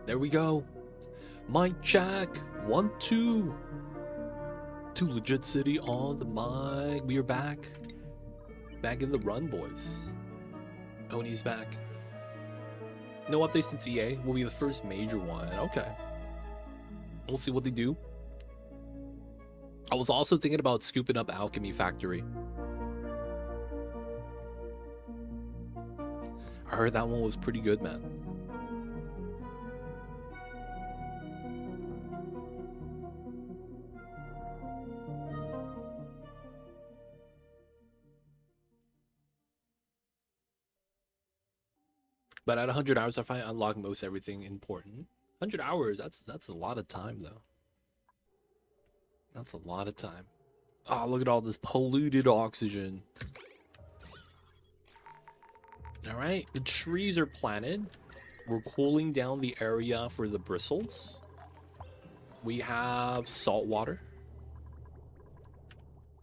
There we go. Mic check. 1, 2. Too Legit City on the mic. We are back. Back in the run, boys. Oni's back. No updates since EA. Will be the first major one. Okay. We'll see what they do. I was also thinking about scooping up Alchemy Factory. I heard that one was pretty good, man. But at 100 hours, I find I unlock most everything important. 100 hours, that's a lot of time, though. That's a lot of time. Oh, look at all this polluted oxygen. All right, the trees are planted. We're cooling down the area for the bristles. We have salt water.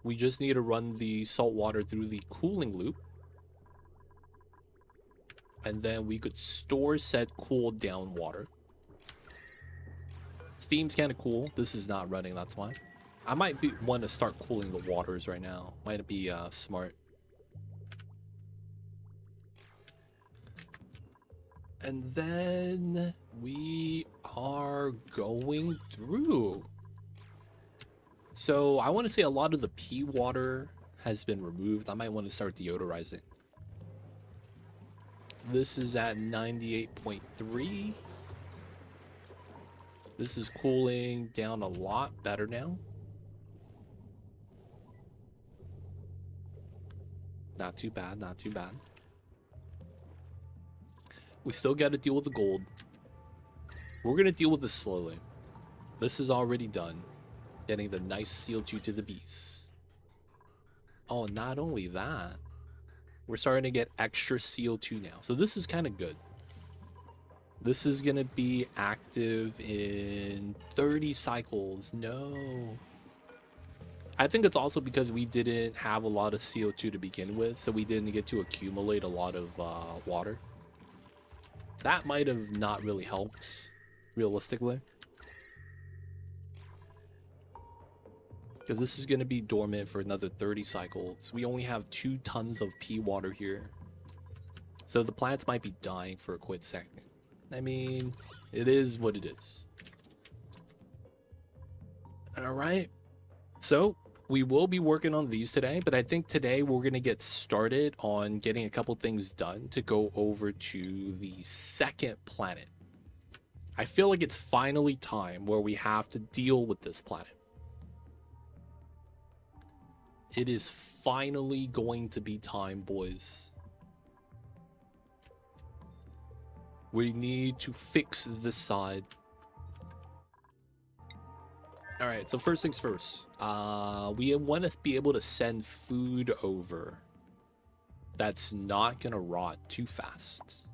We just need to run the salt water through the cooling loop. And then we could store said cooled down water. Steam's kind of cool. This is not running, that's why. I might want to start cooling the waters right now. Might be smart. And then we are going through. So I want to say a lot of the pea water has been removed. I might want to start deodorizing. This is at 98.3. This is cooling down a lot better now. Not too bad, not too bad. We still got to deal with the gold. We're going to deal with this slowly. This is already done. Getting the nice CO2 to the bees. Oh, not only that, we're starting to get extra CO2 now. So this is kind of good. This is going to be active in 30 cycles. No. I think it's also because we didn't have a lot of CO2 to begin with, so we didn't get to accumulate a lot of water. That might have not really helped, realistically. Because this is going to be dormant for another 30 cycles. We only have 2 tons of pea water here. So the plants might be dying for a quick second. I mean, it is what it is. Alright. So, we will be working on these today, but I think today we're going to get started on getting a couple things done to go over to the second planet. I feel like it's finally time where we have to deal with this planet. It is finally going to be time, boys. We need to fix this side. All right, so first things first. We want to be able to send food over that's not going to rot too fast.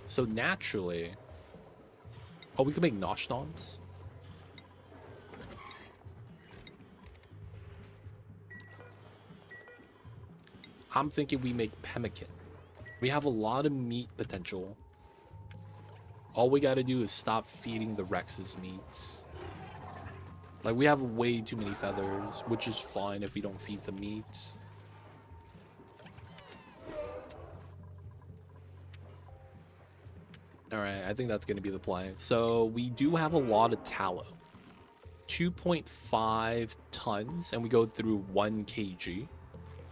So naturally... Oh, we can make nosh noms? I'm thinking we make pemmican. We have a lot of meat potential. All we gotta do is stop feeding the Rex's meats. Like, we have way too many feathers, which is fine if we don't feed the meat. Alright, I think that's gonna be the plan. So, we do have a lot of tallow. 2.5 tons, and we go through 1 kg.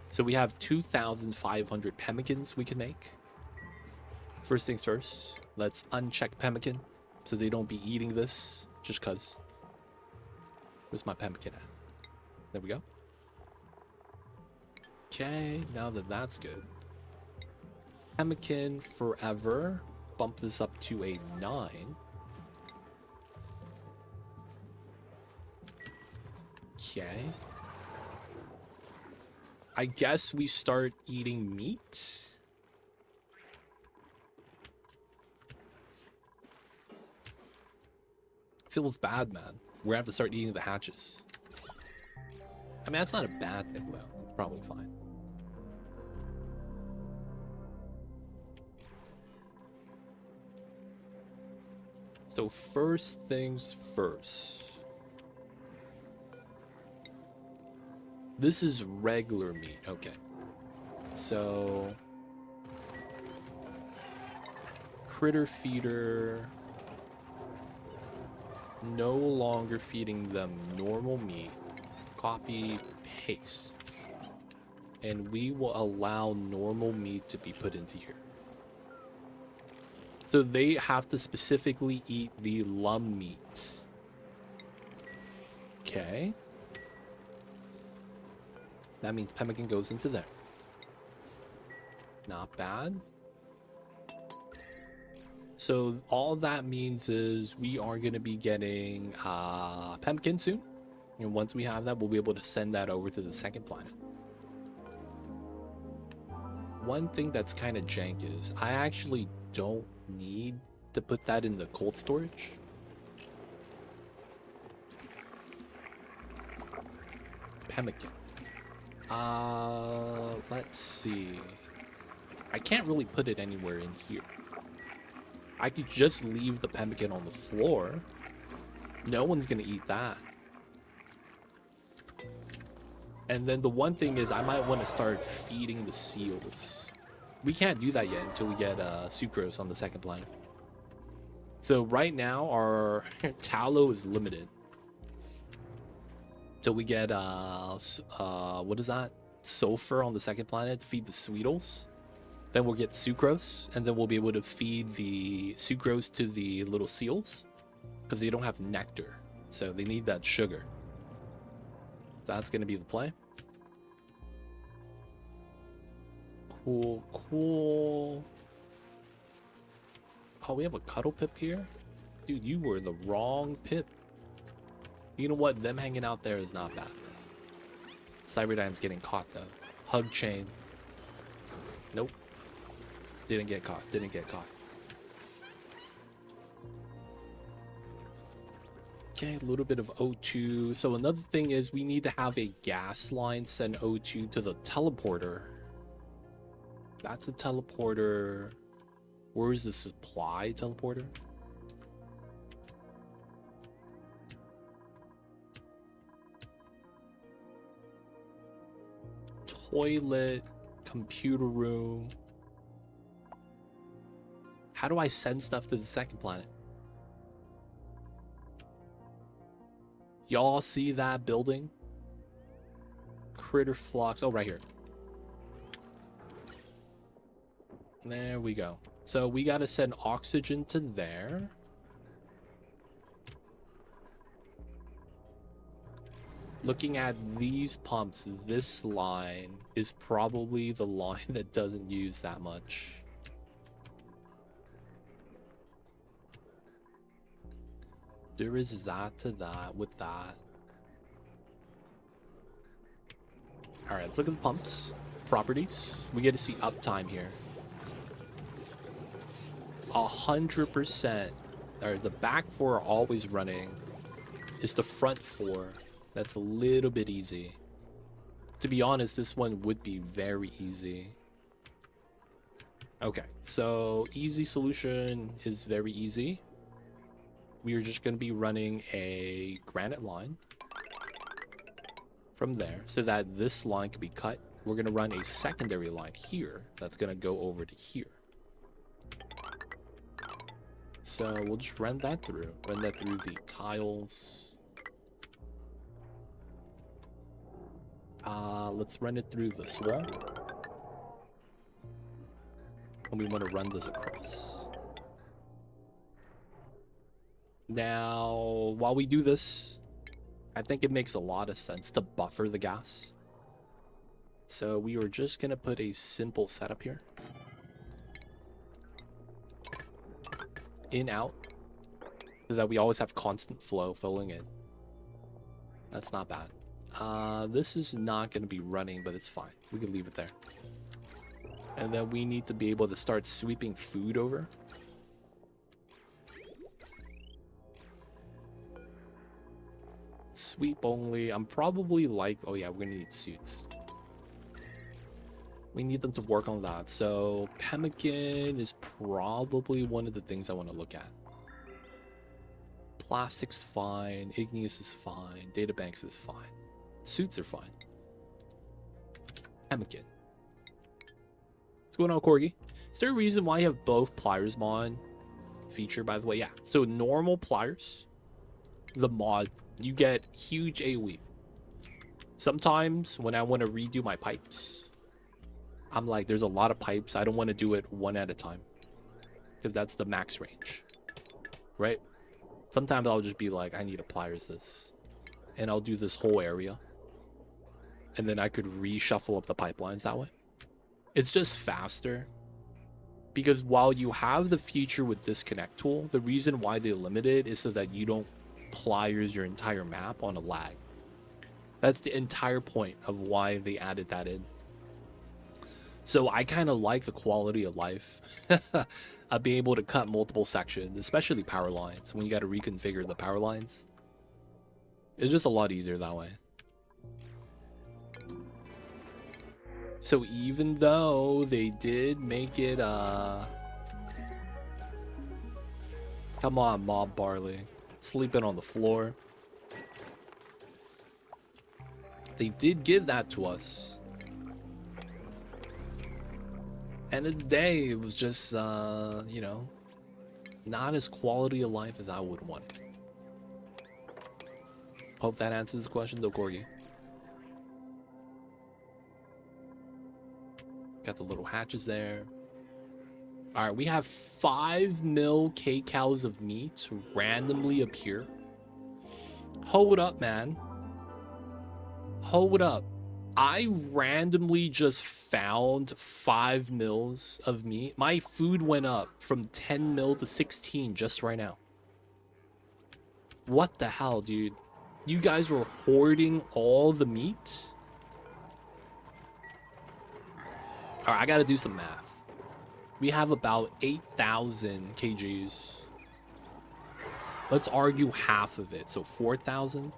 So we have 2,500 pemmicans we can make. First things first, let's uncheck pemmican so they don't be eating this just cuz. Where's my pemmican at? There we go. Okay, now that that's good. Pemmican forever. Bump this up to a 9. Okay. I guess we start eating meat. Feels bad, man. We're gonna have to start eating the hatches. I mean, that's not a bad thing, though. It's probably fine. So first things first. This is regular meat. Okay. So critter feeder, no longer feeding them normal meat. Copy, paste. And we will allow normal meat to be put into here. So they have to specifically eat the lum meat. Okay. That means pemmican goes into there. Not bad. So all that means is we are going to be getting pemmican soon. And once we have that, we'll be able to send that over to the second planet. One thing that's kind of jank is I actually don't need to put that in the cold storage. Pemmican. Let's see. I can't really put it anywhere in here. I could just leave the pemmican on the floor. No one's gonna eat that. And then the one thing is I might want to start feeding the seals. We can't do that yet until we get sucrose on the second planet. So right now our tallow is limited. Till we get what is that? Sulfur on the second planet to feed the Sweetles. Then we'll get sucrose, and then we'll be able to feed the sucrose to the little seals because they don't have nectar, so they need that sugar. That's gonna be the play. Cool, cool. Oh, we have a cuddle pip here? Dude, you were the wrong pip. You know what? Them hanging out there is not bad. Cyberdyne's getting caught, though. Hug chain. Nope. Didn't get caught. Didn't get caught. Okay, a little bit of O2. So another thing is we need to have a gas line send O2 to the teleporter. That's a teleporter. Where is the supply teleporter? Toilet, computer room. How do I send stuff to the second planet? Y'all see that building? Critter flocks. Oh, right here. There we go. So we got to send oxygen to there. Looking at these pumps, this line is probably the line that doesn't use that much. There is that to that with that. All right, let's look at the pumps. Properties. We get to see uptime here. 100%. Or the back four are always running. It's the front four that's a little bit easy. To be honest, this one would be very easy. Okay, so easy solution is very easy. We are just going to be running a granite line from there so that this line can be cut. We're going to run a secondary line here that's going to go over to here. So we'll just run that through the tiles. Let's run it through the swamp. And we want to run this across. Now, while we do this, I think it makes a lot of sense to buffer the gas. So we are just going to put a simple setup here. In, out. So that we always have constant flow filling in. That's not bad. This is not going to be running, but it's fine. We can leave it there. And then we need to be able to start sweeping food over. Sweep only. I'm probably like, oh yeah, we're gonna need suits. We need them to work on that. So pemmican is probably one of the things I want to look at. Plastic's fine. Igneous is fine. Databanks is fine. Suits are fine. Pemmican. What's going on, Corgi? Is there a reason why you have both pliers mod feature, by the way? Yeah. So normal pliers, the mod, you get huge AoE. Sometimes when I want to redo my pipes, I'm like, there's a lot of pipes. I don't want to do it one at a time because that's the max range, right? Sometimes I'll just be like, I need to pliers this, and I'll do this whole area, and then I could reshuffle up the pipelines that way. It's just faster because while you have the feature with disconnect tool, the reason why they limit it is so that you don't pliers your entire map on a lag. That's the entire point of why they added that in. So I kind of like the quality of life of being able to cut multiple sections, especially power lines, when you got to reconfigure the power lines. It's just a lot easier that way. So even though they did make it, come on, Mob Barley. Sleeping on the floor. They did give that to us. End of the day, it was just, you know, not as quality of life as I would want it. Hope that answers the question, though, Corgi. Got the little hatches there. All right, we have 5 mil K-cows of meat randomly appear. Hold up, man. Hold up. I randomly just found 5 mils of meat. My food went up from 10 mil to 16 just right now. What the hell, dude? You guys were hoarding all the meat? All right, I gotta do some math. We have about 8,000 kgs. Let's argue half of it, so 4,000.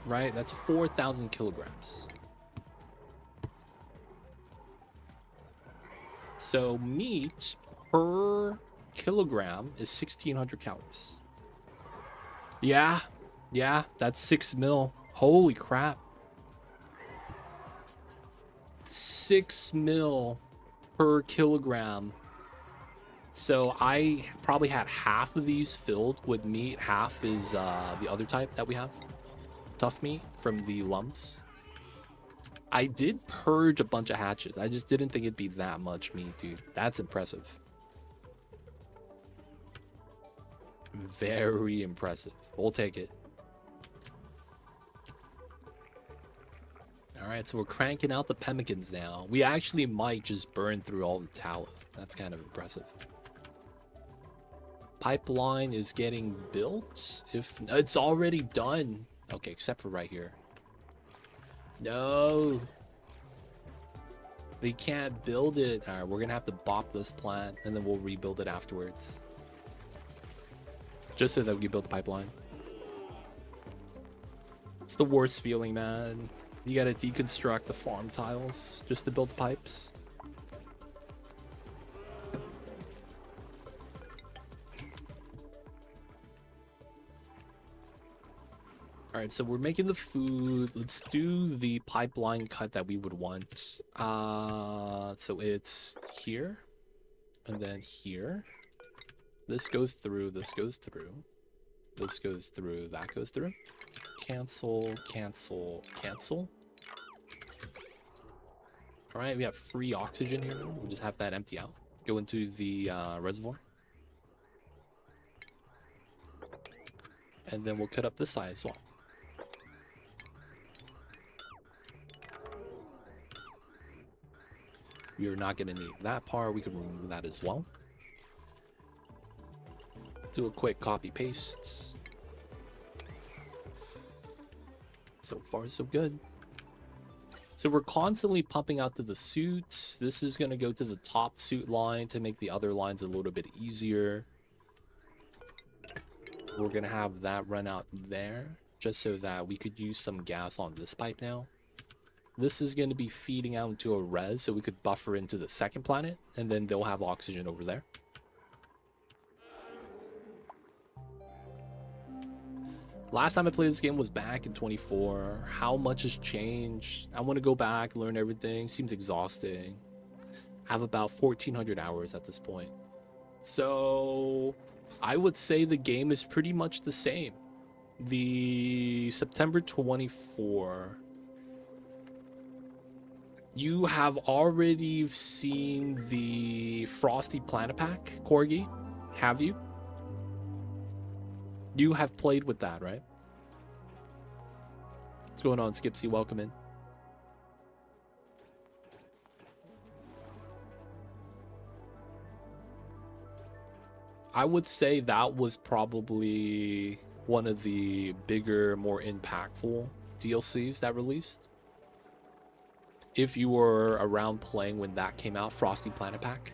Right, that's 4,000 kilograms. So meat per kilogram is 1,600 calories. Yeah, that's 6 mil. Holy crap. 6 mil per kilogram. So I probably had half of these filled with meat. Half is the other type that we have. Tough meat from the lumps. I did purge a bunch of hatches. I just didn't think it'd be that much meat, dude. That's impressive. Very impressive. We'll take it. All right, so we're cranking out the pemmicans now. We actually might just burn through all the tallow. That's kind of impressive. Pipeline is getting built. If it's already done. Okay, except for right here. No. We can't build it. All right, we're going to have to bop this plant, and then we'll rebuild it afterwards. Just so that we can build the pipeline. It's the worst feeling, man. You got to deconstruct the farm tiles just to build the pipes. All right, so we're making the food. Let's do the pipeline cut that we would want. So it's here, and then here. This goes through, this goes through, this goes through, that goes through. Cancel, cancel, cancel. All right, we have free oxygen here. We'll just have that empty out. Go into the reservoir. And then we'll cut up this side as well. We are not going to need that part. We can remove that as well. Do a quick copy paste. So far, so good. So we're constantly pumping out to the suits. This is going to go to the top suit line to make the other lines a little bit easier. We're going to have that run out there just so that we could use some gas on this pipe now. This is going to be feeding out into a res so we could buffer into the second planet, and then they'll have oxygen over there. Last time I played this game was back in 24. How much has changed? I want to go back, learn everything. Seems exhausting. I have about 1,400 hours at this point. So I would say the game is pretty much the same. The September 24. You have already seen the Frosty Planet Pack, Corgi, have you? You have played with that, right? What's going on, Skipsy? Welcome in. I would say that was probably one of the bigger, more impactful DLCs that released. If you were around playing when that came out, Frosty Planet Pack.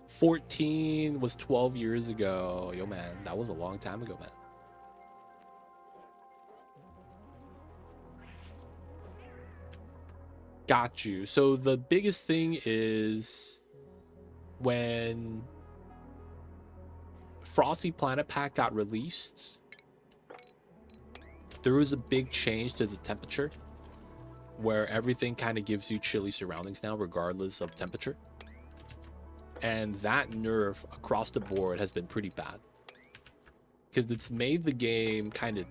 14 was 12 years ago. Yo, man, that was a long time ago, man. Got you. So the biggest thing is when Frosty Planet Pack got released, there was a big change to the temperature where everything kind of gives you chilly surroundings now, regardless of temperature. And that nerf across the board has been pretty bad because it's made the game kind of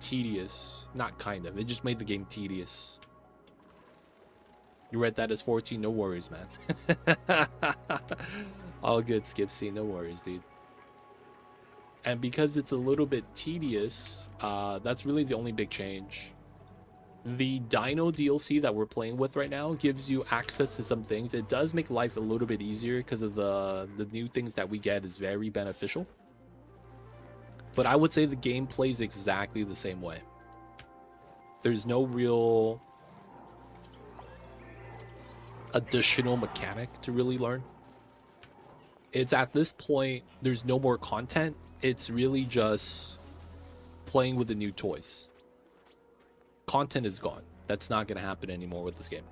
tedious. Not kind of, it just made the game tedious. You read that as 14, no worries, man. All good, Skipsy, no worries, dude. And because it's a little bit tedious, that's really the only big change. The Dino DLC that we're playing with right now gives you access to some things. It does make life a little bit easier because of the new things that we get is very beneficial. But I would say the game plays exactly the same way. There's no real additional mechanic to really learn. It's at this point, there's no more content. It's really just playing with the new toys. Content is gone. That's not going to happen anymore with this game.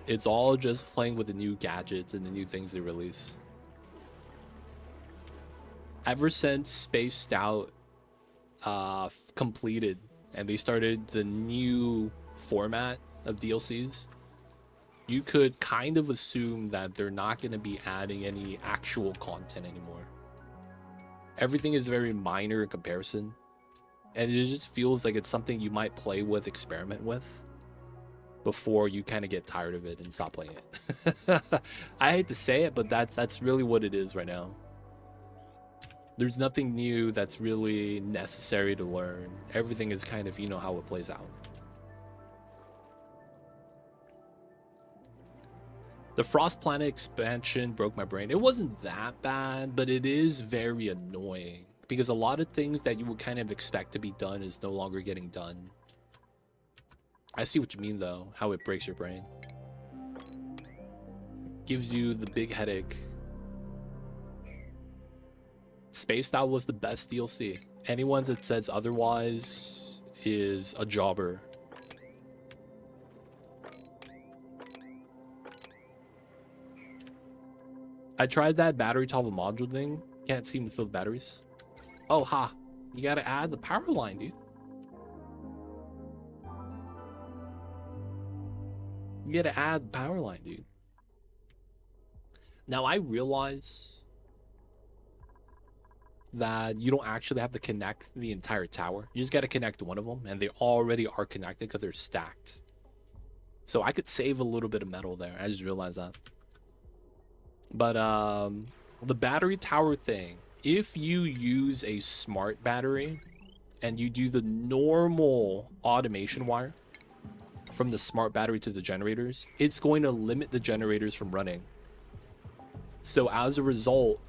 It's all just playing with the new gadgets and the new things they release. Ever since Spaced Out completed and they started the new format of DLCs, you could kind of assume that they're not going to be adding any actual content anymore. Everything is very minor in comparison. And it just feels like it's something you might play with, experiment with, before you kind of get tired of it and stop playing it. I hate to say it, but that's really what it is right now. There's nothing new that's really necessary to learn. Everything is kind of, you know, how it plays out. The Frost Planet expansion broke my brain. It wasn't that bad, but it is very annoying because a lot of things that you would kind of expect to be done is no longer getting done. I see what you mean, though, how it breaks your brain. Gives you the big headache. Spaced Out was the best DLC. Anyone that says otherwise is a jobber. I tried that battery toggle module thing. Can't seem to fill the batteries. Oh, ha. You gotta add the power line, dude. You gotta add the power line, dude. Now, I realize that you don't actually have to connect the entire tower. You just gotta connect one of them, and they already are connected because they're stacked. So I could save a little bit of metal there. I just realized that. But the battery tower thing, if you use a smart battery and you do the normal automation wire from the smart battery to the generators, it's going to limit the generators from running. So as a result,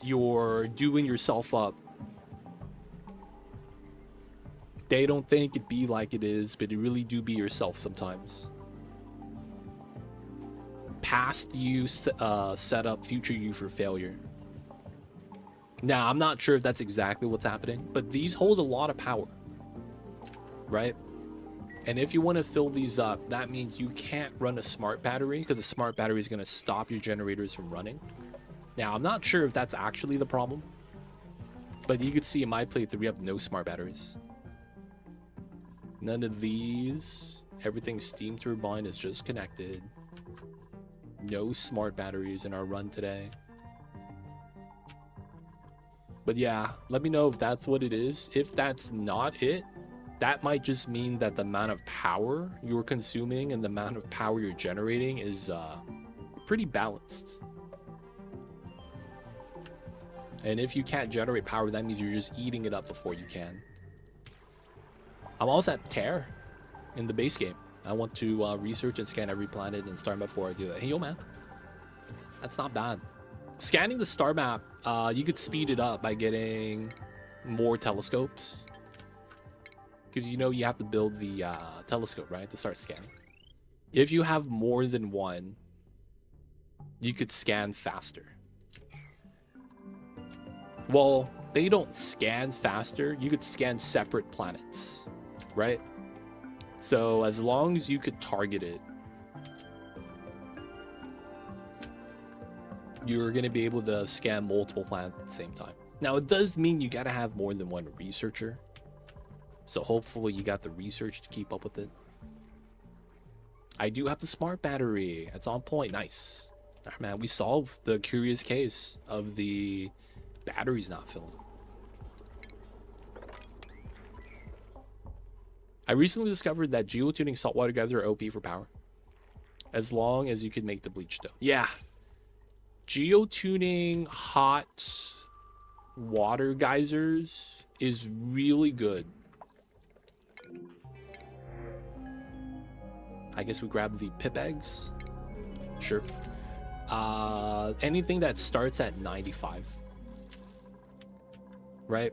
you're doing yourself up. They don't think it be like it is, but it really do be yourself sometimes. Past you set up future you for failure. Now, I'm not sure if that's exactly what's happening, but these hold a lot of power, right? And if you want to fill these up, that means you can't run a smart battery because the smart battery is going to stop your generators from running. Now, I'm not sure if that's actually the problem, but you can see in my playthrough, we have no smart batteries. None of these. Everything steam turbine is just connected. No smart batteries in our run today. But yeah, let me know if that's what it is. If that's not it, that might just mean that the amount of power you're consuming and the amount of power you're generating is pretty balanced. And if you can't generate power, that means you're just eating it up before you can. I'm also at Tear in the base game. I want to research and scan every planet and star map before I do that. Hey, yo, man. That's not bad. Scanning the star map, you could speed it up by getting more telescopes. Because you know you have to build the telescope, right, to start scanning. If you have more than one, you could scan faster. Well, they don't scan faster. You could scan separate planets, right? So as long as you could target it, you're going to be able to scan multiple planets at the same time. Now, it does mean you got to have more than one researcher. So hopefully you got the research to keep up with it. I do have the smart battery. It's on point. Nice. All right, man, we solved the curious case of the batteries not filling. I recently discovered that geotuning saltwater geysers are OP for power. As long as you can make the bleach stone. Yeah. Geotuning hot water geysers is really good. I guess we grab the pip eggs. Sure. Anything that starts at 95. Right?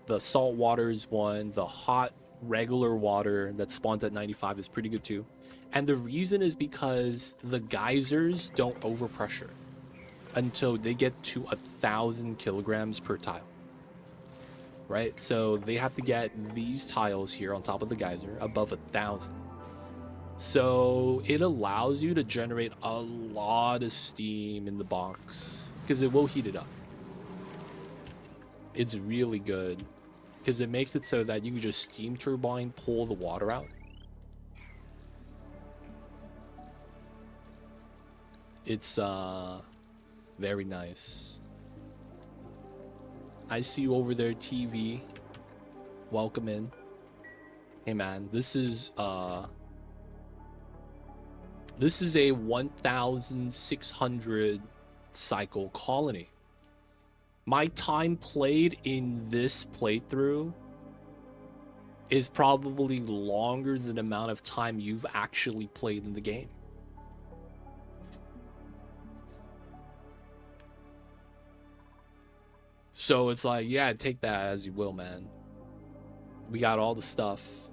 The salt water is one. The hot regular water that spawns at 95 is pretty good too. And the reason is because the geysers don't overpressure until they get to 1,000 kilograms per tile. Right? So they have to get these tiles here on top of the geyser above 1,000. So it allows you to generate a lot of steam in the box because it will heat it up. It's really good because it makes it so that you can just steam turbine pull the water out. It's very nice. I see you over there, TV. Welcome in. Hey man, this is a 1,600 cycle colony. My time played in this playthrough is probably longer than the amount of time you've actually played in the game. So it's like, yeah, take that as you will, man. We got all the stuff.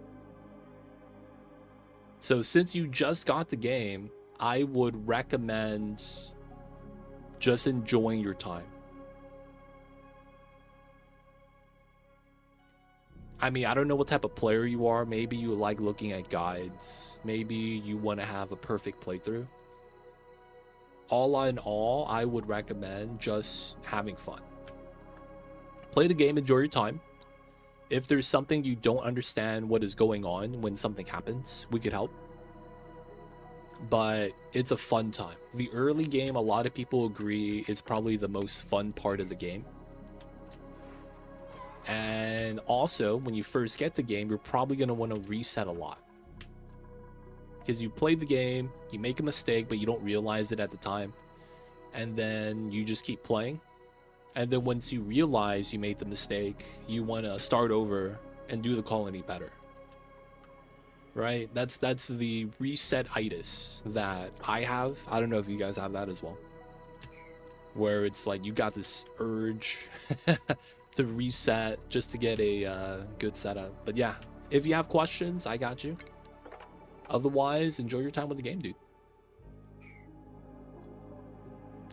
So since you just got the game, I would recommend just enjoying your time. I mean, I don't know what type of player you are. Maybe you like looking at guides. Maybe you want to have a perfect playthrough. All in all, I would recommend just having fun. Play the game, enjoy your time. If there's something you don't understand what is going on when something happens, we could help. But it's a fun time. The early game, a lot of people agree, is probably the most fun part of the game. And also, when you first get the game, you're probably going to want to reset a lot. Because you play the game, you make a mistake, but you don't realize it at the time. And then you just keep playing. And then once you realize you made the mistake, you want to start over and do the colony better. Right? That's the reset-itis that I have. I don't know if you guys have that as well. Where it's like you got this urge to reset just to get a good setup. But yeah, if you have questions, I got you. Otherwise, enjoy your time with the game, dude.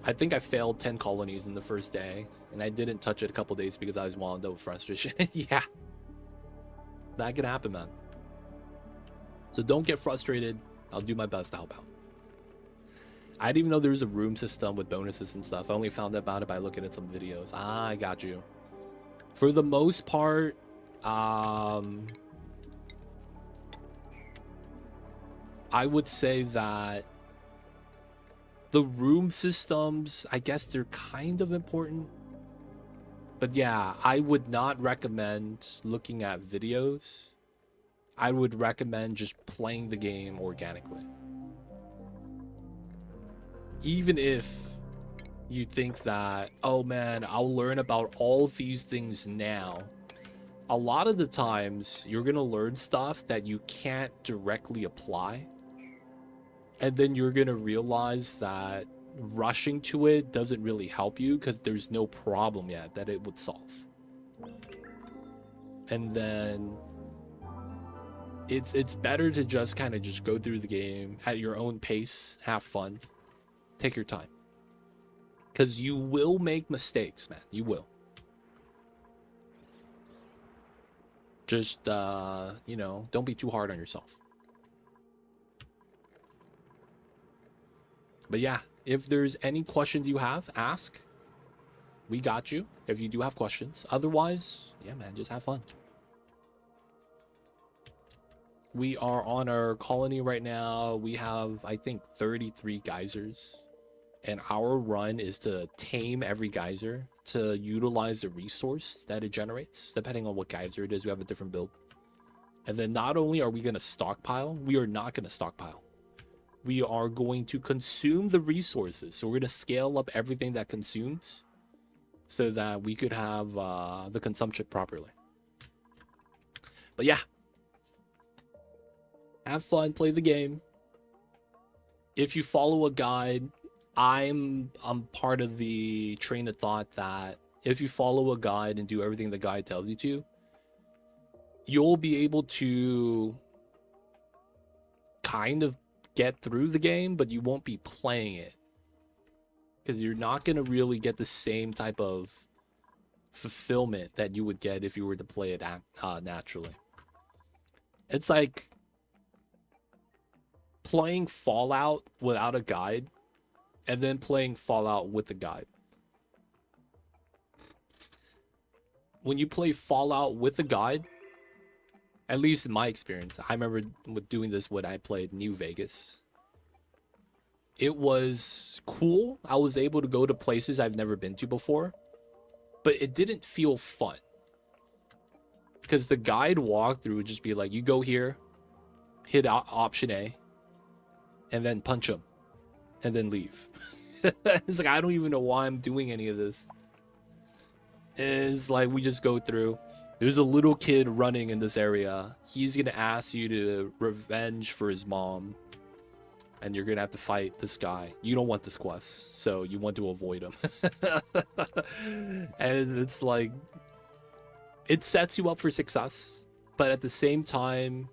I think I failed 10 colonies in the first day, and I didn't touch it a couple days because I was wound up with frustration. Yeah, that can happen, man. So don't get frustrated. I'll do my best to help out. I didn't even know there was a room system with bonuses and stuff. I only found out about it by looking at some videos. Ah, I got you. For the most part, I would say that the room systems, I guess they're kind of important. But yeah, I would not recommend looking at videos. I would recommend just playing the game organically. Even if you think that, oh man, I'll learn about all these things now. A lot of the times, you're going to learn stuff that you can't directly apply. And then you're going to realize that rushing to it doesn't really help you because there's no problem yet that it would solve. And then it's better to just kind of just go through the game at your own pace, have fun, take your time. Because you will make mistakes, man. You will. Just, you know, don't be too hard on yourself. But yeah, if there's any questions you have, ask. We got you if you do have questions. Otherwise, yeah, man, just have fun. We are on our colony right now. We have, I think, 33 geysers. And our run is to tame every geyser to utilize the resource that it generates. Depending on what geyser it is, we have a different build. And then not only are we going to stockpile, we are not going to stockpile. We are going to consume the resources. So we're going to scale up everything that consumes so that we could have the consumption properly. But yeah, have fun, play the game. If you follow a guide, I'm part of the train of thought that if you follow a guide and do everything the guide tells you to, you'll be able to kind of get through the game, but you won't be playing it because you're not going to really get the same type of fulfillment that you would get if you were to play it naturally. It's like playing Fallout without a guide and then playing Fallout with a guide. When you play Fallout with a guide, at least in my experience, I remember doing this when I played New Vegas. It was cool. I was able to go to places I've never been to before, but it didn't feel fun. Because the guide walkthrough would just be like, you go here, hit option A, and then punch him, and then leave. It's like, I don't even know why I'm doing any of this. And it's like, we just go through. There's a little kid running in this area. He's going to ask you to revenge for his mom. And you're going to have to fight this guy. You don't want this quest, so you want to avoid him. And it's like, it sets you up for success. But at the same time,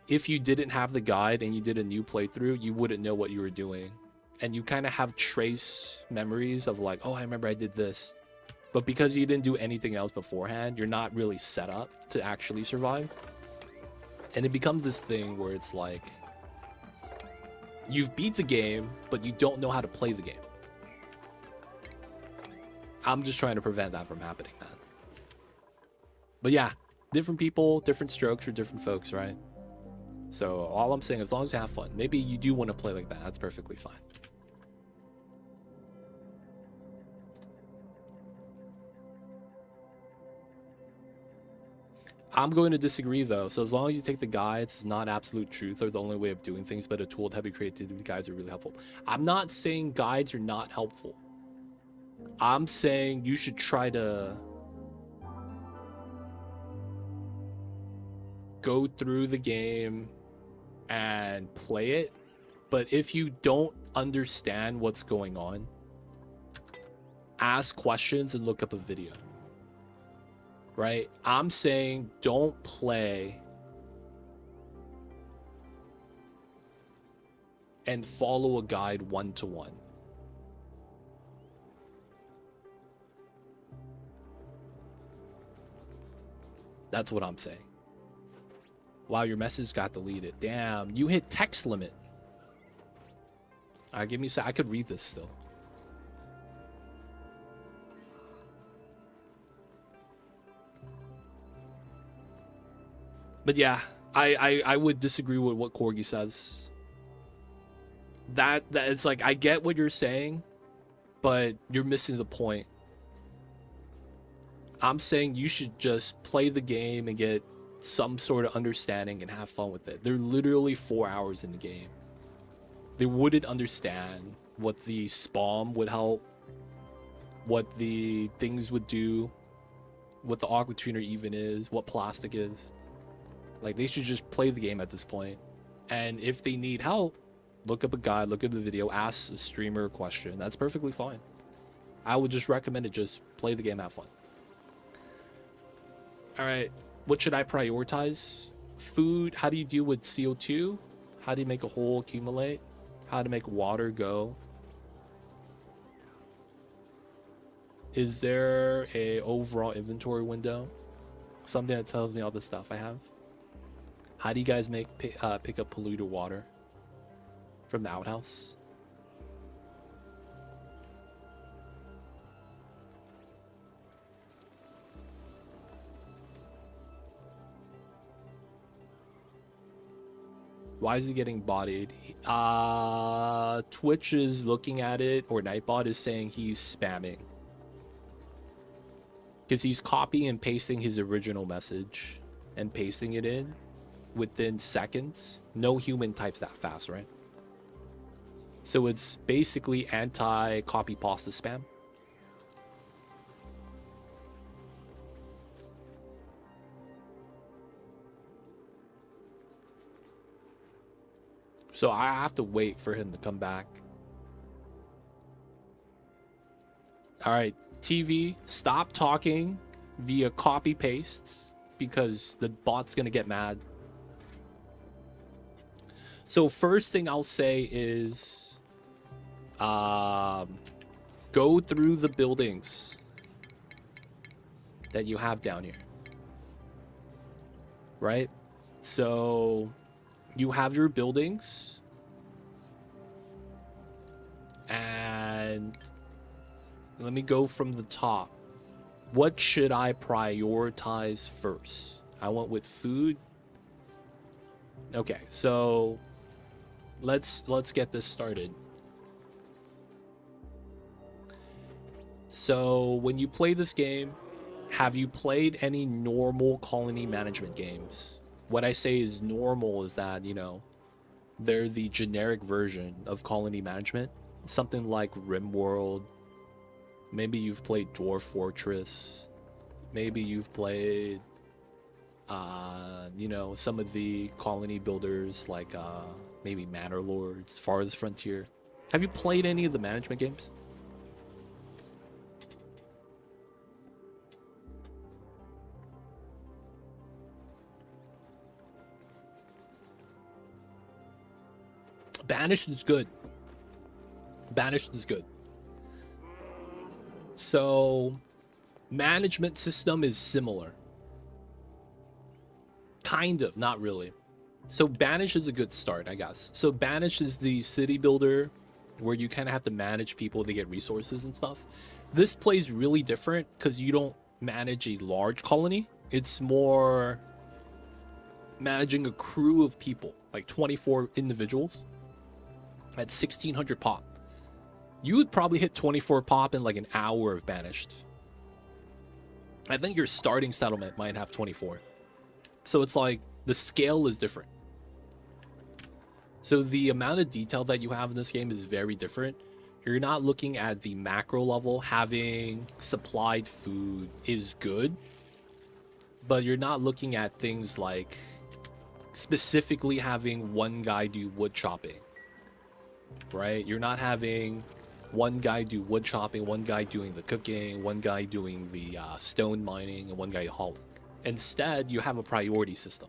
if you didn't have the guide and you did a new playthrough, you wouldn't know what you were doing. And you kind of have trace memories of like, oh, I remember I did this. But because you didn't do anything else beforehand, you're not really set up to actually survive. And it becomes this thing where it's like, you've beat the game, but you don't know how to play the game. I'm just trying to prevent that from happening, man. But yeah, different people, different strokes for different folks, right? So all I'm saying, as long as you have fun, maybe you do want to play like that, that's perfectly fine. I'm going to disagree though. So as long as you take the guides, it's not absolute truth or the only way of doing things, but a tool to help you creativity. Guides are really helpful. I'm not saying guides are not helpful. I'm saying you should try to go through the game and play it. But if you don't understand what's going on, ask questions and look up a video. Right? I'm saying don't play and follow a guide one-to-one. That's what I'm saying. Wow, your message got deleted. Damn, you hit text limit. All right, give me a sec. I could read this still. But yeah, I would disagree with what Corgi says. That it's like, I get what you're saying, but you're missing the point. I'm saying you should just play the game and get some sort of understanding and have fun with it. They're literally 4 hours in the game. They wouldn't understand what the spawn would help, what the things would do, what the aqua tuner even is, what plastic is. Like, they should just play the game at this point. And if they need help, look up a guide, look up the video, ask a streamer a question. That's perfectly fine. I would just recommend it. Just play the game, have fun. All right, what should I prioritize? Food. How do you deal with CO2? How do you make a hole accumulate? How to make water go? Is there a overall inventory window? Something that tells me all the stuff I have? How do you guys pick up polluted water from the outhouse? Why is he getting bodied? Twitch is looking at it, or Nightbot is saying he's spamming. Because he's copying and pasting his original message and pasting it in within seconds. No human types that fast, right? So it's basically anti-copy pasta spam. So I have to wait for him to come back. All right, TV, stop talking via copy pastes because the bot's gonna get mad. So first thing I'll say is go through the buildings that you have down here, right? So you have your buildings, and let me go from the top. What should I prioritize first? I went with food. Okay, so let's get this started. So when you play this game, have you played any normal colony management games? What I say is normal is that, you know, they're the generic version of colony management. Something like RimWorld. Maybe you've played Dwarf Fortress. Maybe you've played, you know, some of the colony builders like maybe Manor Lords, Farthest Frontier. Have you played any of the management games? Banished is good. Banished is good. So, management system is similar. Kind of, not really. So, Banished is a good start, I guess. So, Banished is the city builder where you kind of have to manage people to get resources and stuff. This plays really different because you don't manage a large colony. It's more managing a crew of people, like 24 individuals at 1600 pop. You would probably hit 24 pop in like an hour of Banished. I think your starting settlement might have 24. So it's like the scale is different. So the amount of detail that you have in this game is very different. You're not looking at the macro level. Having supplied food is good, but you're not looking at things like specifically having one guy do wood chopping, right? You're not having one guy do wood chopping, one guy doing the cooking, one guy doing the stone mining, and one guy hauling. Instead, you have a priority system.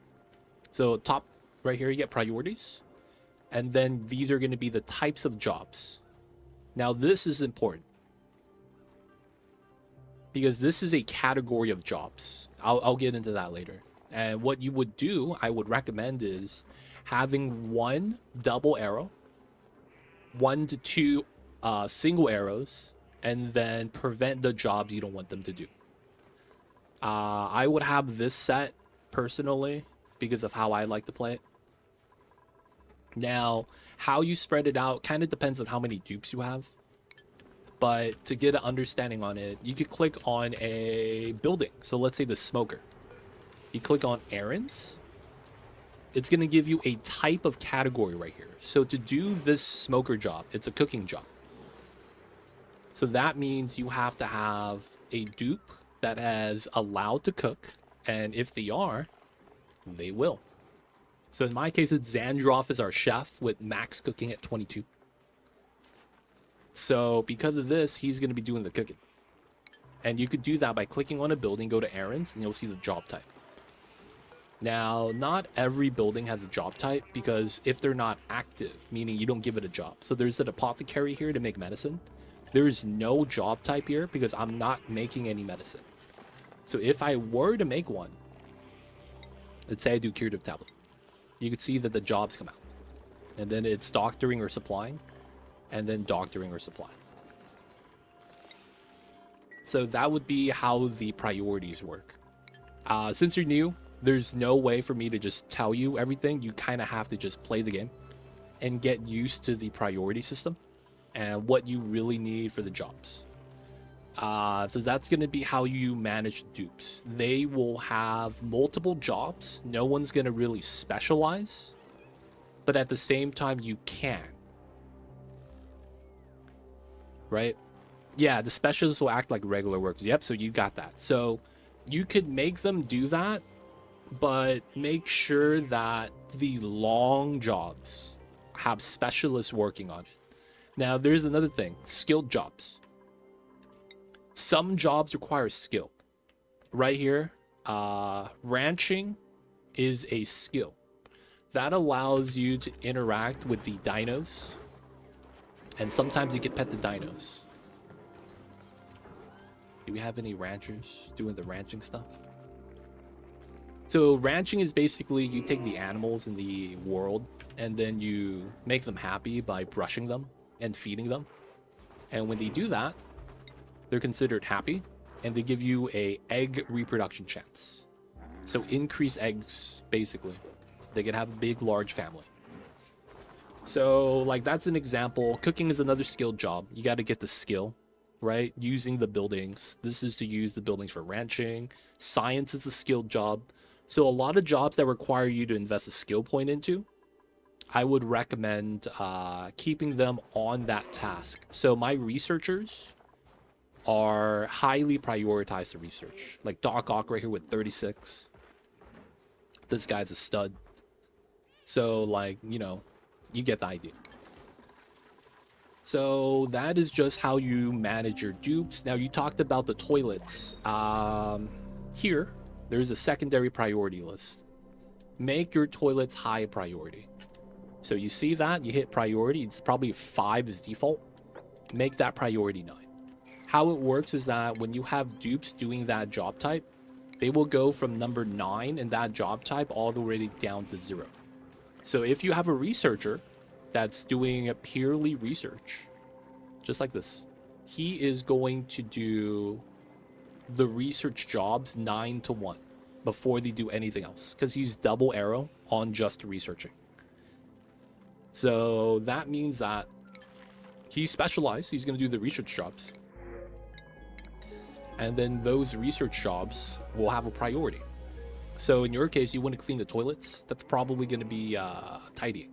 So top right here, you get priorities. And then these are going to be the types of jobs. Now, this is important. because this is a category of jobs. I'll get into that later. And what you would do, I would recommend, is having one double arrow, 1 to 2 single arrows, and then prevent the jobs you don't want them to do. I would have this set personally because of how I like to play it. Now, how you spread it out kind of depends on how many dupes you have. But to get an understanding on it, you could click on a building. So let's say the smoker. You click on errands. It's going to give you a type of category right here. So to do this smoker job, it's a cooking job. So that means you have to have a dupe that has allowed to cook. And if they are, they will. So in my case, it's Xandroff is our chef with max cooking at 22. So because of this, he's going to be doing the cooking. And you could do that by clicking on a building, go to errands, and you'll see the job type. Now, not every building has a job type because if they're not active, meaning you don't give it a job. So there's an apothecary here to make medicine. There's no job type here because I'm not making any medicine. So if I were to make one, let's say I do curative tablet, you could see that the jobs come out. And then it's doctoring or supplying, and then doctoring or supplying. So that would be how the priorities work. Since you're new, there's no way for me to just tell you everything. You kind of have to just play the game and get used to the priority system and what you really need for the jobs. So that's going to be how you manage dupes. They will have multiple jobs. No one's going to really specialize, but at the same time, you can. Right? Yeah, the specialists will act like regular workers. Yep, so you got that. So you could make them do that, but make sure that the long jobs have specialists working on it. Now, there's another thing, skilled jobs. Some jobs require skill. Right here, ranching is a skill. That allows you to interact with the dinos. And sometimes you can pet the dinos. Do we have any ranchers doing the ranching stuff? So ranching is basically you take the animals in the world and then you make them happy by brushing them and feeding them. And when they do that, they're considered happy and they give you a egg reproduction chance. So increase eggs, basically. They can have a big, large family. So like that's an example. Cooking is another skilled job. You got to get the skill, right? Using the buildings. This is to use the buildings for ranching. Science is a skilled job. So a lot of jobs that require you to invest a skill point into, I would recommend keeping them on that task. So my researchers are highly prioritized to research. Like Doc Ock right here with 36. This guy's a stud. So like, you know, you get the idea. So that is just how you manage your dupes. Now you talked about the toilets. Here, there's a secondary priority list. Make your toilets high priority. So you see that, you hit priority, it's probably 5 is default. Make that priority 9. How it works is that when you have dupes doing that job type, they will go from number 9 in that job type all the way down to 0. So if you have a researcher that's doing a purely research, just like this, he is going to do the research jobs 9 to 1 before they do anything else because he's double arrow on just researching. So that means that he's specialized. He's going to do the research jobs. And then those research jobs will have a priority. So in your case, you want to clean the toilets. That's probably going to be tidying.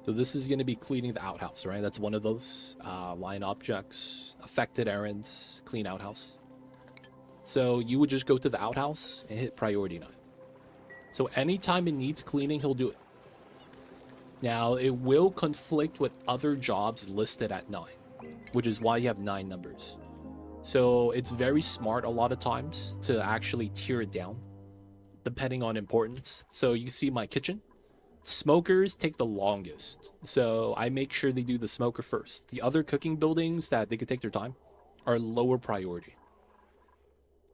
So this is going to be cleaning the outhouse, right? That's one of those line objects, affected errands, clean outhouse. So you would just go to the outhouse and hit priority 9. So anytime it needs cleaning, he'll do it. Now, it will conflict with other jobs listed at 9, which is why you have 9 numbers. So it's very smart a lot of times to actually tier it down, depending on importance. So you see my kitchen. Smokers take the longest. So I make sure they do the smoker first. The other cooking buildings that they could take their time are lower priority.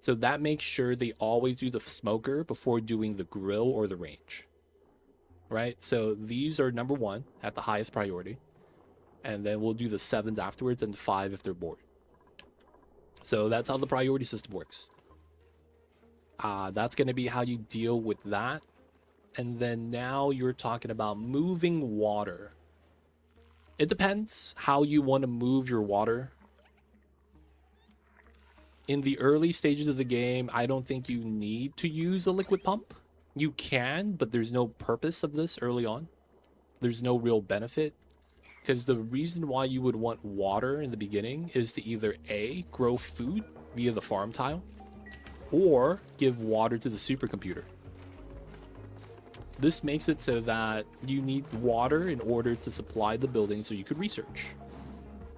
So that makes sure they always do the smoker before doing the grill or the range. Right? So these are number 1 at the highest priority. And then we'll do the 7s afterwards and 5 if they're bored. So that's how the priority system works. That's going to be how you deal with that. And then now you're talking about moving water. It depends how you want to move your water. In the early stages of the game, I don't think you need to use a liquid pump. You can, but there's no purpose of this early on. There's no real benefit. Because the reason why you would want water in the beginning is to either A, grow food via the farm tile, or give water to the supercomputer. This makes it so that you need water in order to supply the building so you could research.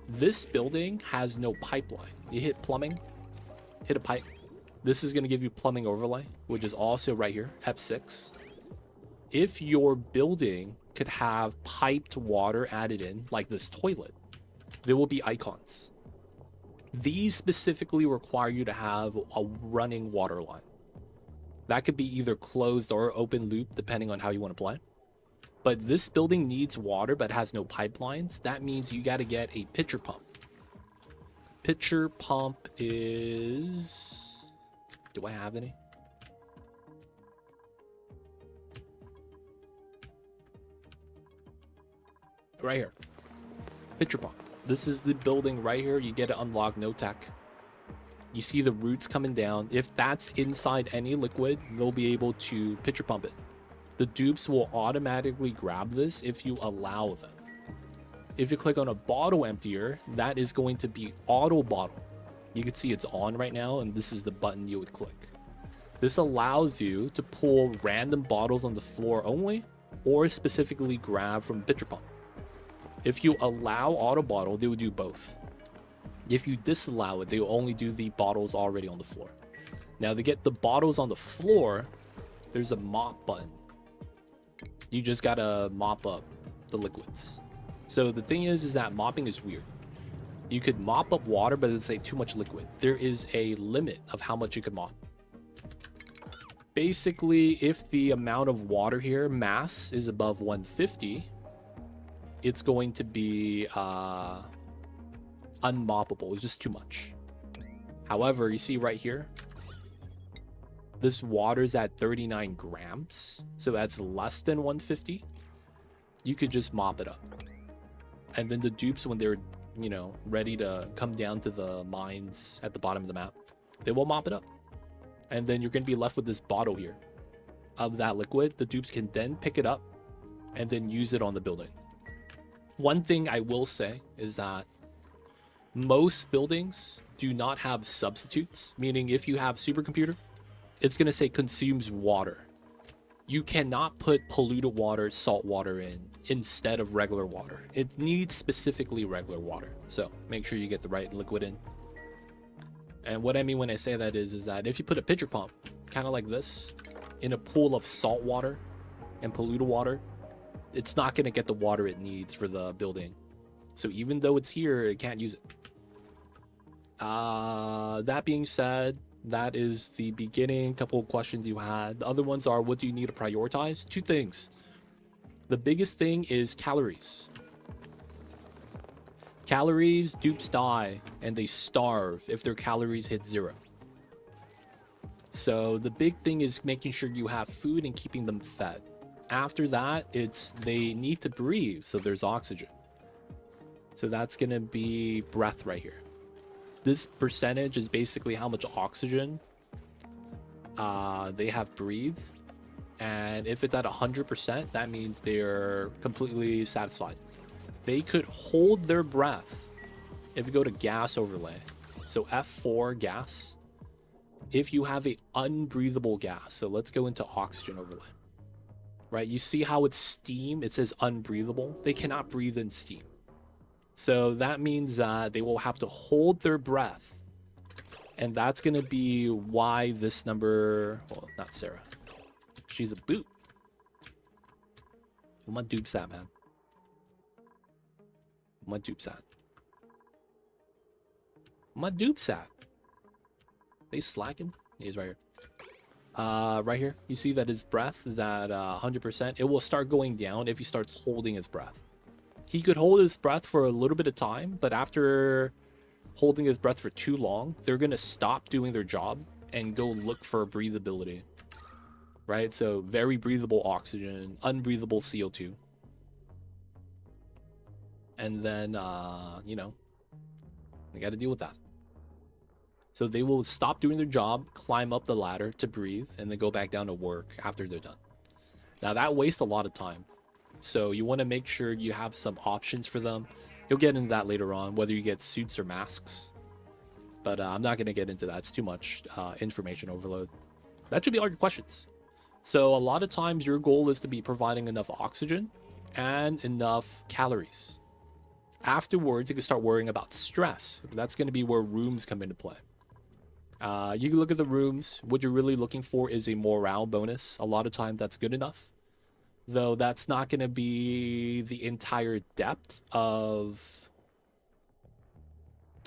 This building has no pipeline. You hit plumbing, hit a pipe. This is going to give you plumbing overlay, which is also right here, F6. If your building could have piped water added in, like this toilet, there will be icons. These specifically require you to have a running water line. That could be either closed or open loop, depending on how you want to play. But this building needs water but has no pipelines. That means you got to get a pitcher pump. Pitcher pump is... Do I have any? Right here. Pitcher pump. This is the building right here. You get it unlocked, no tech. You see the roots coming down. If that's inside any liquid, they'll be able to pitcher pump it. The dupes will automatically grab this if you allow them. If you click on a bottle emptier, that is going to be auto bottle. You can see it's on right now, and this is the button you would click. This allows you to pull random bottles on the floor only, or specifically grab from pitcher pump. If you allow auto bottle, they will do both. If you disallow it, they will only do the bottles already on the floor. Now, to get the bottles on the floor, there's a mop button. You just gotta mop up the liquids. So the thing is that mopping is weird. You could mop up water, but it's like too much liquid. There is a limit of how much you can mop. Basically, if the amount of water here, mass, is above 150, it's going to be unmoppable. It's just too much. However, you see right here, this water's at 39 grams, so that's less than 150. You could just mop it up. And then the dupes, when they're, you know, ready to come down to the mines at the bottom of the map, they will mop it up. And then you're going to be left with this bottle here of that liquid. The dupes can then pick it up and then use it on the building. One thing I will say is that most buildings do not have substitutes, meaning if you have supercomputer, it's going to say consumes water. You cannot put polluted water, salt water in instead of regular water. It needs specifically regular water. So make sure you get the right liquid in. And what I mean when I say that is that if you put a pitcher pump, kind of like this, in a pool of salt water and polluted water, it's not going to get the water it needs for the building. So even though it's here, it can't use it. That being said, that is the beginning couple of questions you had. The other ones are, what do you need to prioritize? Two things. The biggest thing is calories. Calories, dupes die, and they starve if their calories hit 0. So the big thing is making sure you have food and keeping them fed. After that, it's they need to breathe, so there's oxygen. So that's going to be breath right here. This percentage is basically how much oxygen they have breathed. And if it's at 100%, that means they're completely satisfied. They could hold their breath if you go to gas overlay. So F4 gas. If you have a unbreathable gas, so let's go into oxygen overlay. Right, you see how it's steam? It says unbreathable. They cannot breathe in steam. So that means that they will have to hold their breath. And that's going to be why this number... Well, not Sarah. She's a boot. My dupe's at, man. My dupe's at. My dupes at? They slacking? He's right here. Right here. You see that his breath is at 100%. It will start going down if he starts holding his breath. He could hold his breath for a little bit of time, but after holding his breath for too long, they're going to stop doing their job and go look for breathability. Right? So very breathable oxygen, unbreathable CO2. And then, you know, they got to deal with that. So they will stop doing their job, climb up the ladder to breathe, and then go back down to work after they're done. Now that wastes a lot of time. So you want to make sure you have some options for them. You'll get into that later on, whether you get suits or masks. But I'm not going to get into that. It's too much information overload. That should be all your questions. So a lot of times your goal is to be providing enough oxygen and enough calories. Afterwards, you can start worrying about stress. That's going to be where rooms come into play. You can look at the rooms. What you're really looking for is a morale bonus. A lot of times that's good enough. Though that's not going to be the entire depth of,